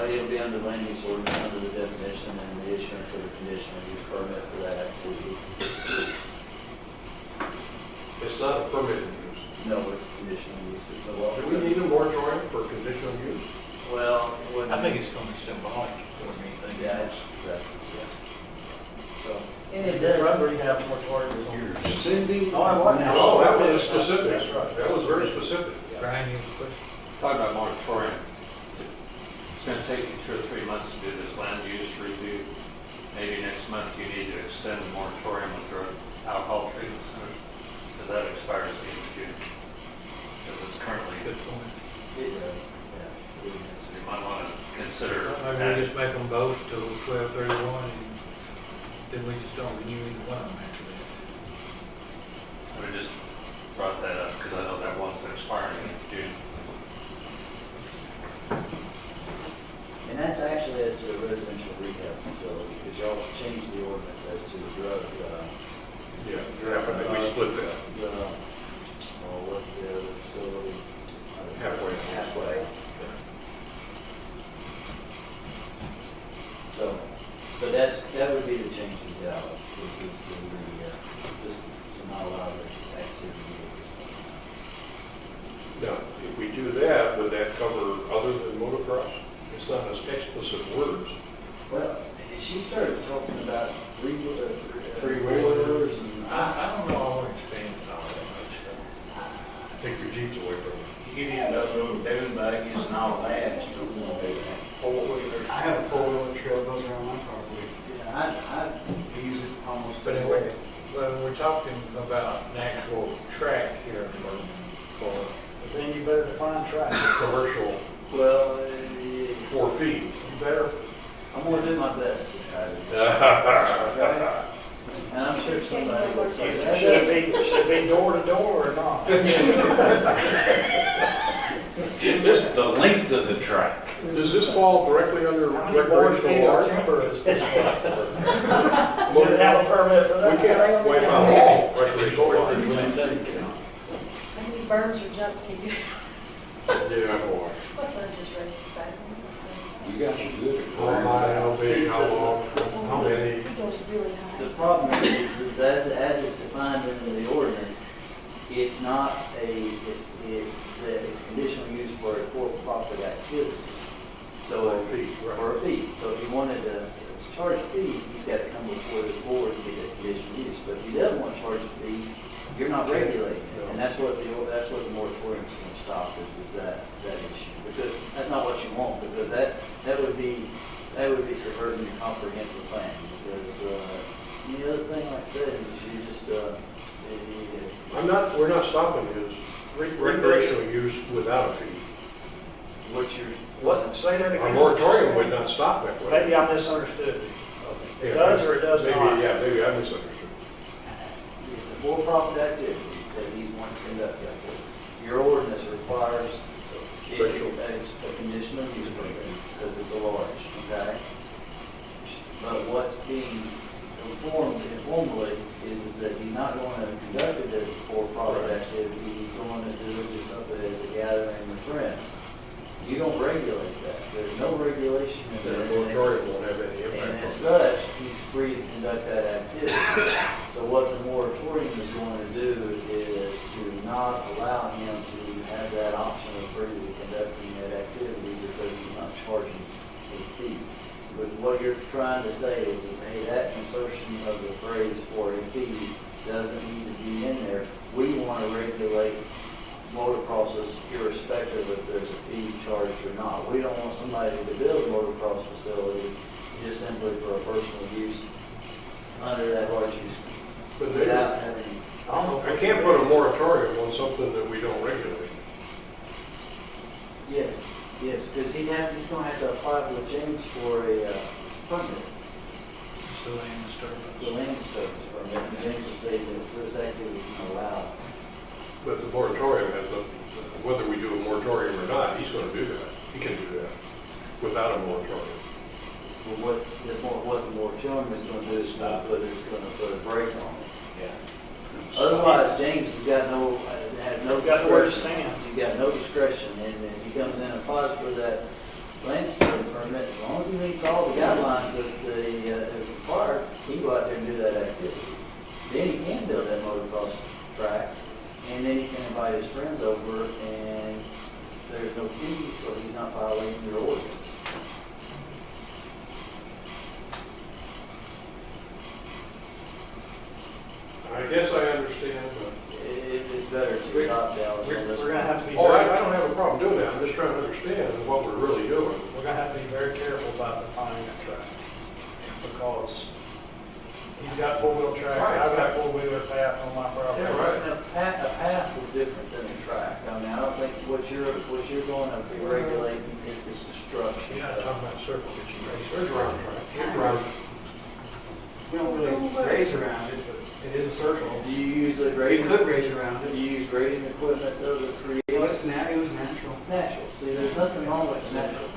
Speaker 14: Well, it'll be under land use ordinance, under the definition and the issuance of a conditional use permit for that activity.
Speaker 3: It's not a permitted use.
Speaker 14: No, it's conditional use, it's a law.
Speaker 3: Do we need a moratorium for conditional use?
Speaker 14: Well,
Speaker 2: I think it's gonna be symbolic more than anything.
Speaker 14: yeah, that's, yeah. So, and
Speaker 9: Did
Speaker 14: it does.
Speaker 9: Rutgers have moratoriums on?
Speaker 7: Cindy?
Speaker 9: No, I wasn't.
Speaker 3: No, that was specific.
Speaker 9: That's right.
Speaker 3: That was very specific.
Speaker 2: Brian, you have a question?
Speaker 5: Talking about moratorium, it's gonna take you 2 or 3 months to do this land use review. Maybe next month you need to extend the moratorium with drug alcohol treatment centers, because that expires in June. Because it's currently,
Speaker 2: Good point.
Speaker 14: It does, yeah. It does.
Speaker 5: you might want to consider.
Speaker 2: Maybe we just make them both till 12/31, and then we just don't renew either one of them after that.
Speaker 5: I just brought that up because I know that one's expiring in June.
Speaker 14: And that's actually as to a residential rehab facility, because y'all changed the ordinance as to the drug,
Speaker 3: Yeah, I think we split that.
Speaker 14: what the other facility.
Speaker 3: Halfway.
Speaker 14: Halfway. So, but that would be the change in Dallas, is to just to not allow the activity.
Speaker 3: Now, if we do that, would that cover other than motocross? It's not as explicit words.
Speaker 14: Well, she started talking about three-wheelers, and
Speaker 2: I don't know, I want to expand it all that much.
Speaker 3: Take your Jeeps away from it.
Speaker 1: You end up doing dune buggies and all that, you don't want to do that.
Speaker 9: Four-wheeler. I have a four-wheeler trail goes around my property.
Speaker 14: I
Speaker 9: We use it almost.
Speaker 2: But anyway, when we're talking about an actual track here for
Speaker 9: But then you better define track.
Speaker 3: Commercial,
Speaker 14: well,
Speaker 3: 4 feet.
Speaker 9: You better.
Speaker 14: I'm gonna do my best to try to. Okay? And I'm sure somebody will say that.
Speaker 9: Should it be door to door or not?
Speaker 7: Just the length of the track.
Speaker 3: Does this fall directly under
Speaker 9: How many board feet
Speaker 3: recreational
Speaker 9: of
Speaker 3: art?
Speaker 9: timber is this? Did it have a permit for that?
Speaker 3: We can't wait on all recreational art.
Speaker 17: How many birds or jumps can you?
Speaker 3: Yeah, boy.
Speaker 17: What's that just raised to say?
Speaker 7: You got to do it.
Speaker 3: How high, how big, how long, how many?
Speaker 17: It goes really high.
Speaker 14: The problem is as it's defined in the ordinance, it's not it's conditional use for a for-profit activity. So
Speaker 3: For a fee, right.
Speaker 14: For a fee. So if he wanted to charge a fee, he's got to come before the board to get that conditional use. But if he doesn't want to charge a fee, you're not regulating it. And that's what the moratorium is going to stop is that issue. Because that's not what you want, because that would be subverting your comprehensive plan. Because the other thing, like I said, is you just
Speaker 3: We're not stopping his recreational use without a fee.
Speaker 9: What, say that again?
Speaker 3: Our moratorium would not stop that way.
Speaker 9: Maybe I misunderstood.
Speaker 3: Yeah,
Speaker 9: It does or it does
Speaker 3: maybe,
Speaker 9: not?
Speaker 3: Yeah, maybe I misunderstood.
Speaker 14: it's a for-profit activity that he's wanting to conduct out there. Your ordinance requires it's a conditional use permit because it's a large, okay? But what's being informally is that he's not going to conduct it as a for-profit activity. He's going to do it just something as a gathering with friends. You don't regulate that. There's no regulation in
Speaker 3: The
Speaker 14: there.
Speaker 3: moratorium won't have any
Speaker 14: And
Speaker 3: impact
Speaker 14: as
Speaker 3: on that.
Speaker 14: such, he's free to conduct that activity. So what the moratorium is going to do is to not allow him to have that option of freely conducting that activity because he's not charging a fee. But what you're trying to say is hey, that insertion of the phrase for a fee doesn't need to be in there. We want to regulate motocrosses irrespective if there's a fee charged or not. We don't want somebody to build a motocross facility just simply for a personal use under that large use
Speaker 3: But they-
Speaker 14: without having.
Speaker 3: I can't put a moratorium on something that we don't regulate.
Speaker 14: Yes, because he's going to have to apply with James for a permit,
Speaker 2: The land disturbance.
Speaker 14: the land disturbance permit. And James will say that this activity is not allowed.
Speaker 3: But the moratorium has no, whether we do a moratorium or not, he's going to do that. He can do that without a moratorium.
Speaker 14: Well, what the moratorium is going to do is it's going to put a brake on it.
Speaker 1: Yeah.
Speaker 14: Otherwise, James has got has no
Speaker 9: Got where to
Speaker 14: discretion.
Speaker 9: stand.
Speaker 14: He's got no discretion, and if he comes in and applies for that land disturbance permit, as long as he meets all the guidelines that is required, he can go out there and do that activity. Then he can build that motocross track, and then he can invite his friends over, and there's no fee, so he's not violating your ordinance.
Speaker 3: I guess I understand, but.
Speaker 14: It's better to adopt Dallas on this.
Speaker 9: We're gonna have to be.
Speaker 3: Oh, I
Speaker 9: very-
Speaker 3: don't have a problem doing that, I'm just trying to understand what we're really doing.
Speaker 9: We're gonna have to be very careful about defining that track, because he's got four-wheel track, I've got four-wheeler path on my property.
Speaker 3: Yeah, right.
Speaker 14: A path is different than a track. I mean, I don't think what you're going to be regulating is the structure.
Speaker 9: You're not talking about circle that you race.
Speaker 3: There's a round track. It's round.
Speaker 13: We don't really race around it, but it is a circle.
Speaker 14: Do you use the
Speaker 13: We
Speaker 14: grading?
Speaker 13: could race around
Speaker 14: Do
Speaker 13: it.
Speaker 14: you use grading equipment though to create?
Speaker 13: It was natural.
Speaker 14: Natural. See, there's nothing wrong with natural.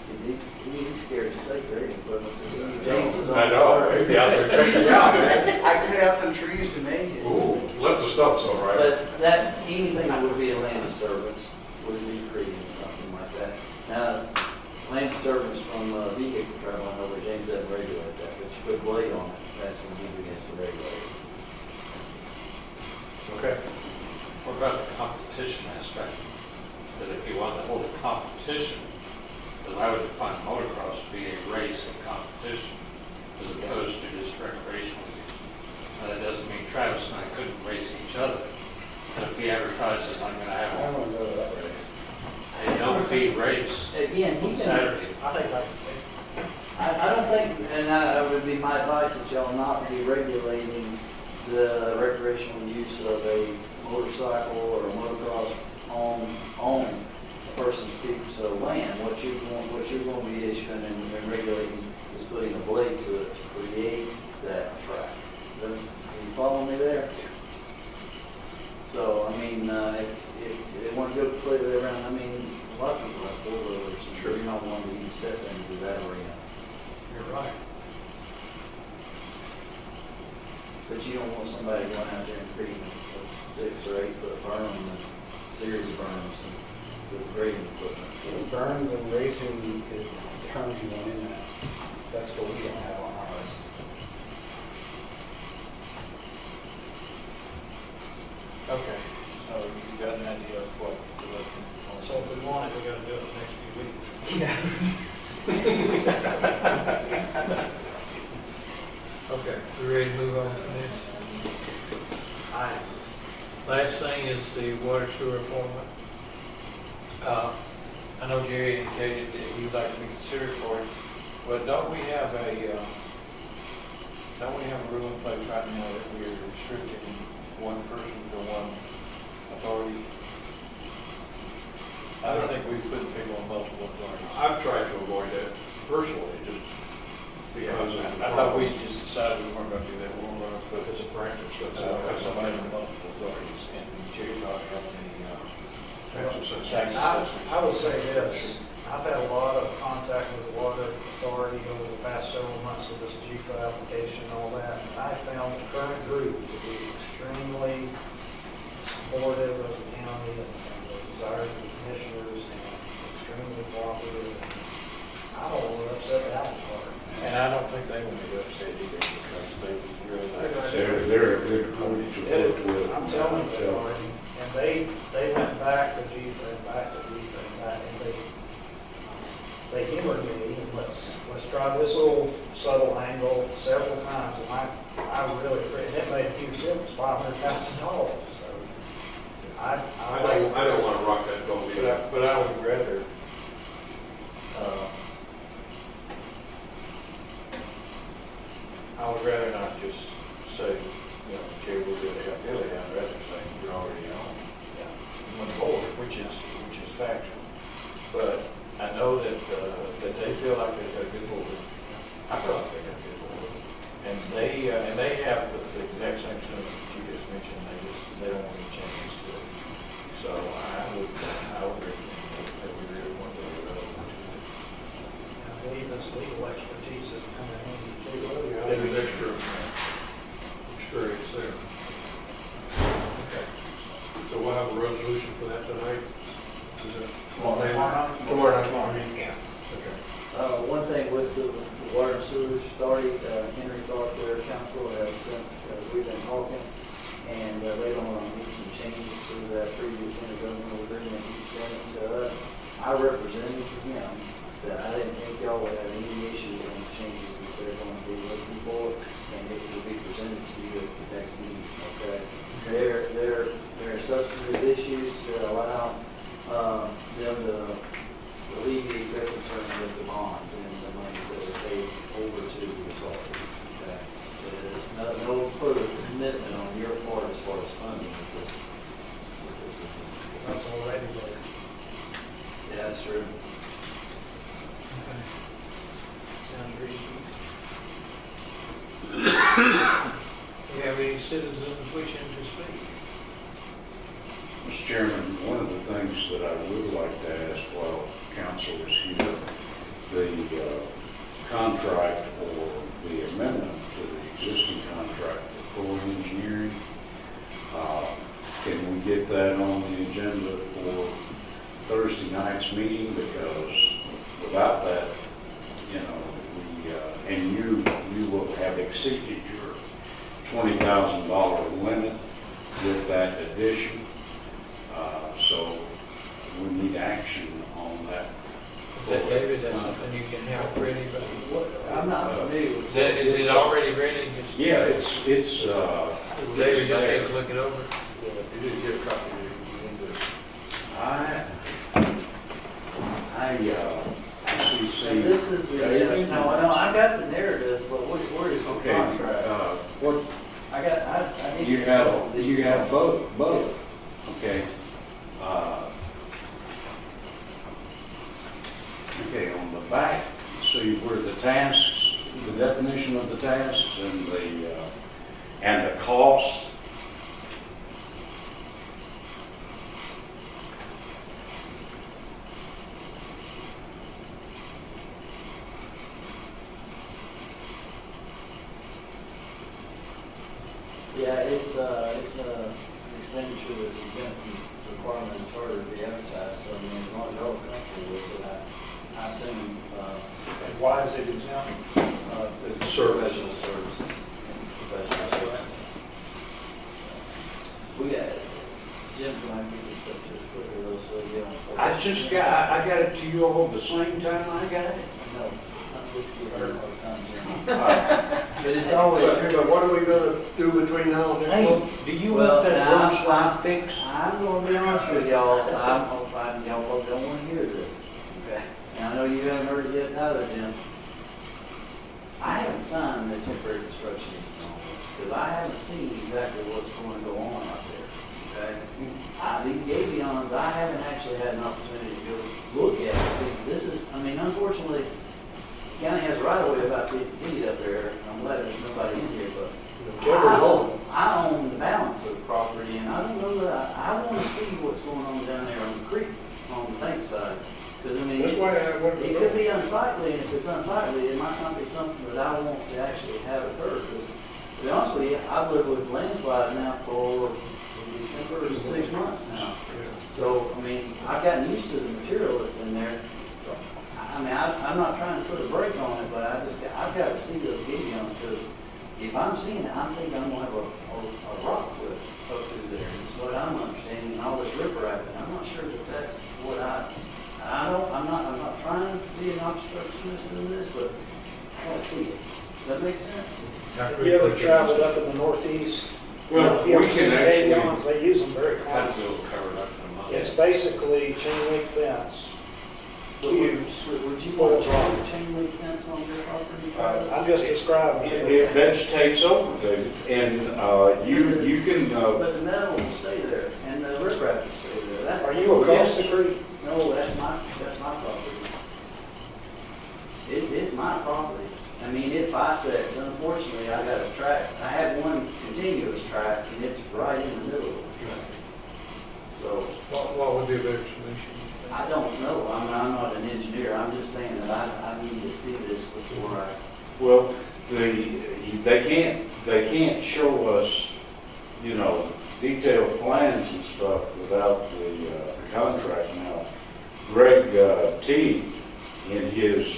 Speaker 14: See, he's scared to say grading equipment because James is on.
Speaker 3: I know, maybe out there checking it out, man.
Speaker 13: I cut out some trees to make it.
Speaker 3: Ooh, let the stumps all right.
Speaker 14: But that, anything that would be a land disturbance would be creating something like that. Now, land disturbance from vehicle travel, I know where James doesn't regulate that, but you put blade on it, that's when he begins to regulate it.
Speaker 3: Okay.
Speaker 5: What about the competition aspect? That if you wanted to hold a competition, because I would define motocross to be a race and competition as opposed to just recreational use. Now, that doesn't mean Travis and I couldn't race each other. But if he advertises, I'm gonna
Speaker 9: I
Speaker 5: have
Speaker 9: don't wanna go to that race.
Speaker 5: a no-fee race
Speaker 14: Again, he
Speaker 5: on
Speaker 14: can,
Speaker 5: Saturday.
Speaker 9: I think
Speaker 14: I don't think, and I would be my advice that y'all not be regulating the recreational use of a motorcycle or a motocross on a person's piece of land. What you're going to be issuing and regulating is putting a blade to it to create that track. Are you following me there? So, I mean, if they want to go completely around, I mean, a lot of people have four-wheelers, and sure you're not one to even step into that arena.
Speaker 9: you're right.
Speaker 14: But you don't want somebody going out there and creating a 6 or 8 foot berm and a series of berms and with grading equipment.
Speaker 13: Burns and racing is terms you want in that. That's what we don't have on ours.
Speaker 2: Okay, so you got an idea of what we're looking for.
Speaker 9: So if we want it, we're gonna do it the next few weeks.
Speaker 2: Okay, we ready to move on to the next?
Speaker 9: Aye.
Speaker 2: Last thing is the water sewer appointment. I know Jerry indicated that he would like to be considered for it, but don't we have a rule in place right now that we are restricting one person to one authority? I don't think we put people on multiple authorities.
Speaker 3: I've tried to avoid that personally, just because.
Speaker 2: I thought we just decided we weren't going to do that, we weren't going to put
Speaker 3: It's a practice, that's
Speaker 2: have somebody
Speaker 3: all.
Speaker 2: on multiple authorities, and Jerry talked about the
Speaker 3: Tax assessment.
Speaker 2: tax assessment.
Speaker 9: I would say this, I've had a lot of contact with the water authority over the past several months of this GFA application and all that, and I found the current group to be extremely supportive of the county and the desires of the commissioners and extremely cooperative. I don't want to upset the apple cart.
Speaker 2: And I don't think they want to be upset either, because they really like to say.
Speaker 7: They're a good company to work with.
Speaker 9: I'm telling you, they are. And they went back to GFA and back to GFA and back, and they humored me, and let's try this little subtle angle several times, and I really, and it made a huge difference, $500,000. So
Speaker 3: I don't want to rock that boat either.
Speaker 2: But I would rather, not just say, you know, Jerry, we're going to help Billy, I'd rather say, you're already on one board, which is factual. But I know that they feel like they've got a good board. I feel like they've got a good board. And they have the exact same sentiment that you just mentioned, they don't want any changes to it. So I would recommend that we really want to do that.
Speaker 9: I believe this legal expertise is coming in too.
Speaker 3: There's an extra experience there. Okay. So we'll have a resolution for that tonight? Is it?
Speaker 9: Tomorrow night?
Speaker 3: Tomorrow night. Yeah. Okay.
Speaker 14: Sewage Authority, Henry Clark, their council, has sent, we've been talking, and they don't want to make some changes to that previous intergovernmental agreement. He sent it to us. I represented to him that I didn't think y'all would have any issue with any changes that they're going to be looking for, and it will be presented to you at the next meeting, okay? There are substantive issues that allow them to alleviate their concern with the bond and the monies that are paid over to the authority. Okay? So there's no further commitment on your part as far as funding with this.
Speaker 9: That's already there.
Speaker 14: Yeah, that's true.
Speaker 2: Sounds reasonable. Do you have any citizens wishing to speak?
Speaker 7: Mr. Chairman, one of the things that I would like to ask while council is here, the contract or the amendment to the existing contract for Core Engineering, can we get that on the agenda for Thursday night's meeting? Because without that, you know, and you will have exceeded your $20,000 limit with that addition. So we need action on that.
Speaker 2: David, that's something you can have ready, but
Speaker 14: I'm not familiar with
Speaker 2: that, is it already ready?
Speaker 7: Yeah, it's
Speaker 2: David just needs to look it over.
Speaker 4: You didn't get a copy, you need to.
Speaker 7: I actually see.
Speaker 14: And this is the, no, I got the narrative, but where is the
Speaker 7: Okay,
Speaker 14: contract?
Speaker 7: what,
Speaker 14: I need
Speaker 7: you
Speaker 14: to
Speaker 7: have,
Speaker 14: know these
Speaker 7: you have
Speaker 14: things.
Speaker 7: both, okay. Okay, on the back, see where the tasks, the definition of the tasks and the cost.
Speaker 14: Yeah, it's a expenditure that's exempt from requirement of charter to be advertised, so I mean, as long as y'all are comfortable with it, I assume,
Speaker 9: And why is it exempt?
Speaker 14: it's professional services. Professional services. We got, Jim, can I get this stuff to us quickly, though, so we get on.
Speaker 7: I got it to you all the same time I got it.
Speaker 14: No, I'm just giving her a hard time, Jim. But it's always.
Speaker 3: But what are we gonna do between now and then?
Speaker 7: Hey, do you
Speaker 14: Well,
Speaker 7: want that
Speaker 14: now,
Speaker 7: road slide fixed?
Speaker 14: I'm gonna be honest with y'all, y'all probably don't wanna hear this, okay? And I know you haven't heard it yet either, Jim. I haven't signed the temporary construction on this, because I haven't seen exactly what's going to go on out there, okay? These gabions, I haven't actually had an opportunity to go look at and see, this is, I mean, unfortunately, the county has a right of way about 50 feet up there. I'm glad there's nobody in here, but I own the balance of the property, and I don't know that I want to see what's going on down there on the creek, on the bank side. Because, I mean,
Speaker 3: That's why I went to
Speaker 14: it could be unsightly, and if it's unsightly, it might not be something that I want to actually have occur. Because, to be honest with you, I've lived with landslides now for December 6 months now. So, I mean, I've gotten used to the material that's in there. I mean, I'm not trying to put a brake on it, but I've got to see those gabions, because if I'm seeing it, I'm thinking I'm gonna have a rock cliff up through there. It's what I'm understanding, and all this riprap, and I'm not sure that that's what I'm not trying to be an obstructionist in this, but I gotta see it. Does that make sense?
Speaker 9: Have you ever traveled up in the northeast?
Speaker 7: Well,
Speaker 9: You ever
Speaker 7: we
Speaker 9: seen
Speaker 7: can
Speaker 9: the
Speaker 7: actually.
Speaker 9: gabions? They use them very
Speaker 7: Have
Speaker 9: commonly.
Speaker 7: those covered up in a month.
Speaker 9: It's basically chain link fence.
Speaker 14: Would you want to chain link fence on your property?
Speaker 9: I'm just describing
Speaker 7: It
Speaker 9: it.
Speaker 7: vegetates over, David, and you can,
Speaker 14: But the metal will stay there, and the riprap will stay there. That's.
Speaker 9: Are you across the creek?
Speaker 14: No, that's my property. It's my property. I mean, it bisects. Unfortunately, I got a track. I have one continuous track, and it's right in the middle of the track. So.
Speaker 2: What would be a better solution?
Speaker 14: I don't know. I'm not an engineer. I'm just saying that I need to see this before I.
Speaker 7: well, they can't show us, you know, detailed plans and stuff without the contract. Now, Greg T, in his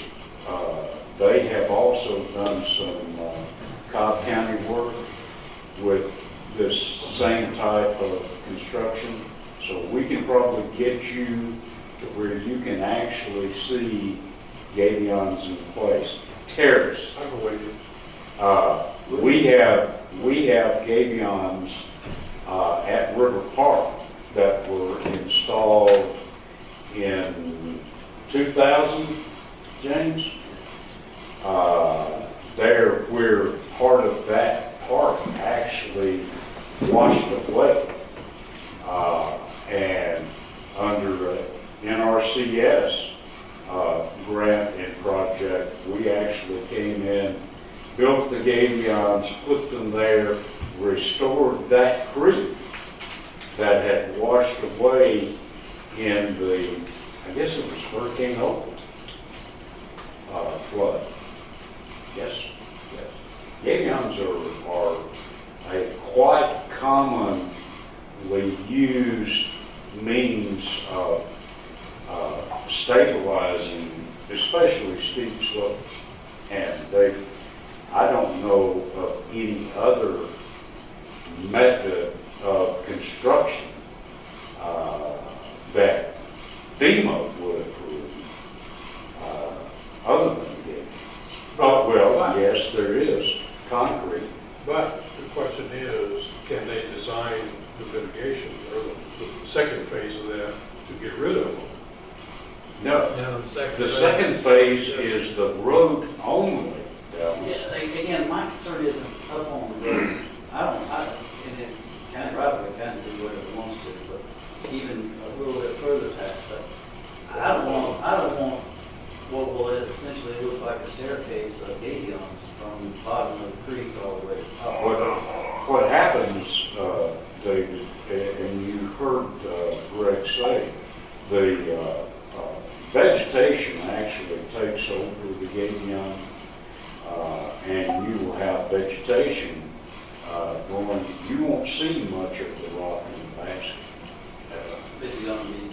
Speaker 7: they have also done some Cobb County work with this same type of construction. So we can probably get you to where you can actually see gabions in place. Terrace.
Speaker 3: I can wait.
Speaker 7: We have gabions at River Park that were installed in 2000, James. There, where part of that park actually washed away. And under NRCS grant and project, we actually came in, built the gabions, put them there, restored that creek that had washed away in the, I guess it was Hurricane Opal flood. Yes, yes. Gabions are a quite commonly used means of stabilizing, especially steep slopes. And I don't know of any other method of construction that FEMA would approve other than gabions. Oh, well, yes, there is concrete.
Speaker 3: But the question is, can they design the mitigation or the second phase of that to get rid of them?
Speaker 7: No.
Speaker 2: No,
Speaker 7: The second phase is the road only.
Speaker 14: Yeah, again, my concern isn't up on the road. And it kind of right away kind of do what it wants to, but even a little bit further past that, I don't want what will essentially look like a staircase of gabions from the bottom of the creek all the way to the top.
Speaker 7: What happens, David, and you heard Greg say, the vegetation actually takes over the gabion, and you will have vegetation growing. You won't see much of the rock in the basket.
Speaker 14: This is going to be,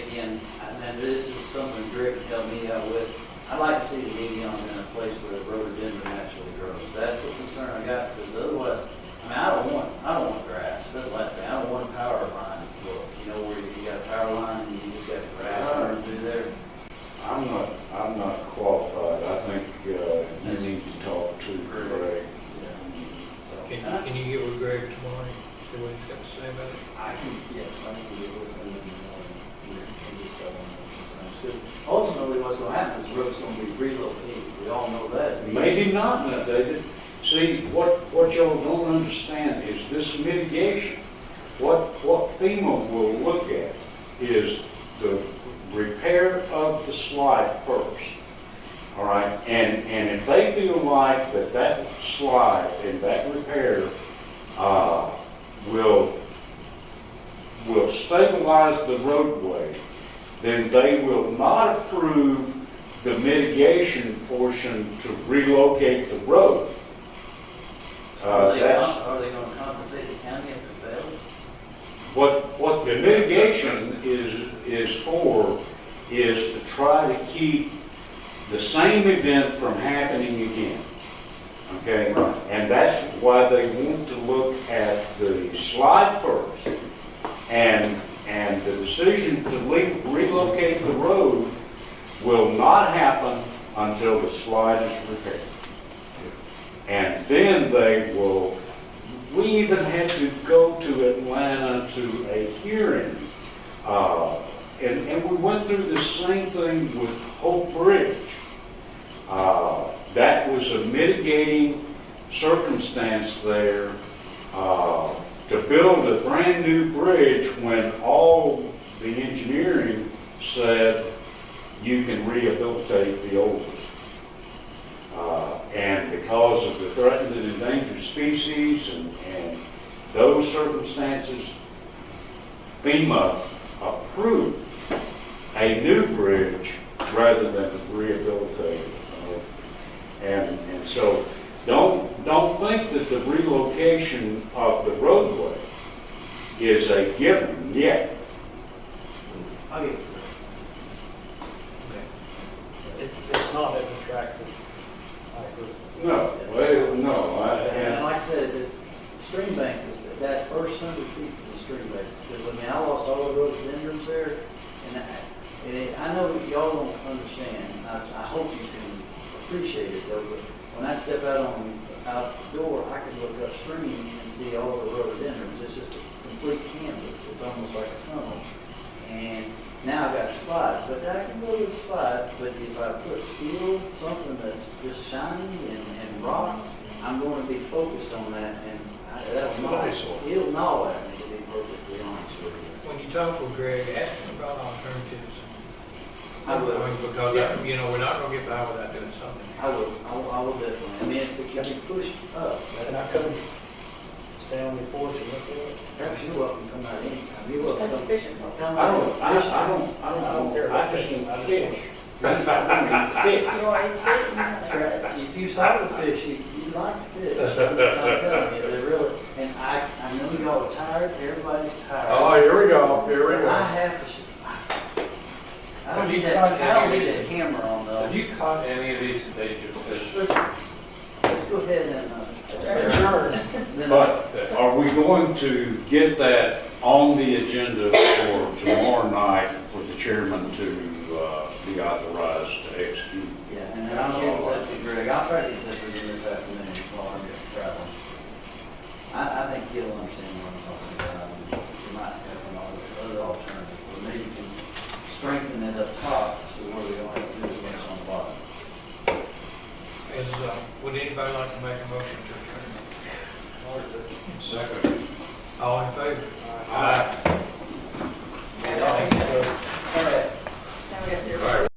Speaker 14: again, and this is something Greg can help me out with. I'd like to see the gabions in a place where the rhododendron naturally grows. That's the concern I got, because otherwise, I don't want grass. That's the last thing. I don't want a power line look. You know, where you got a power line and you just got grass running through there.
Speaker 7: I'm not qualified. I think you need to talk to Greg.
Speaker 2: Can you get with Greg tomorrow, see what he's got to say about it?
Speaker 14: Yes, I can get with him and just tell him what concerns. Because ultimately what's going to happen is the road's going to be relocated. We all know that.
Speaker 7: Maybe not, now, David. See, what y'all don't understand is this mitigation. What FEMA will look at is the repair of the slide first. All right, and if they feel like that slide and that repair will stabilize the roadway, then they will not approve the mitigation portion to relocate the road.
Speaker 14: Are they going to compensate the county if it fails?
Speaker 7: What the mitigation is for is to try to keep the same event from happening again. Okay? And that's why they want to look at the slide first. And the decision to relocate the road will not happen until the slide is repaired. And then they will, we even had to go to Atlanta to a hearing. And we went through the same thing with Hope Bridge. That was a mitigating circumstance there to build a brand new bridge when all the engineering said you can rehabilitate the old one. And because of the threatened and endangered species and those circumstances, FEMA approved a new bridge rather than rehabilitate. And so don't think that the relocation of the roadway is a given yet.
Speaker 9: It's not as attractive
Speaker 14: I know y'all don't understand, I hope you can appreciate it though, but when I step out the door, I can look upstream and see all the rhododendrons. It's just a complete canvas. It's almost like a tunnel. And now I've got the slides, but I can go to the slides, but if I put steel, something that's just shiny and rock, I'm going to be focused on that, and that'll it'll gnaw at me, to be perfectly honest with you.
Speaker 2: When you talk with Greg, ask him about alternatives.
Speaker 14: I will.
Speaker 2: mean, because, you know, we're not gonna get by without doing something.
Speaker 14: I will definitely. I mean, if it can be pushed up,
Speaker 9: Can I come stay on your porch and look at it?
Speaker 14: perhaps you're welcome to come out anytime. You're welcome to come
Speaker 12: fishing.
Speaker 14: Come
Speaker 7: I
Speaker 14: out
Speaker 7: don't, I don't care, I just fish.
Speaker 14: If you saw the fish, you'd like to fish. I'm telling you, they're really, and I know y'all are tired, everybody's tired.
Speaker 3: Oh, here we go, here we
Speaker 14: I
Speaker 3: go.
Speaker 14: have to, I don't need that camera on though.
Speaker 5: Have you caught any of these endangered fish?
Speaker 14: Let's go ahead and, then
Speaker 7: But are we going to get that on the agenda for tomorrow night for the chairman to be authorized to execute?
Speaker 14: yeah, and then I'll get in touch with Greg. I'll try to get in touch with him this afternoon while I'm traveling. I think he'll understand what I'm talking about. We might have other alternatives, or maybe we can strengthen it up top, so where we don't have to do as much on the bottom.
Speaker 2: Would anybody like to make a motion to adjourn?
Speaker 3: Second.
Speaker 2: All in favor?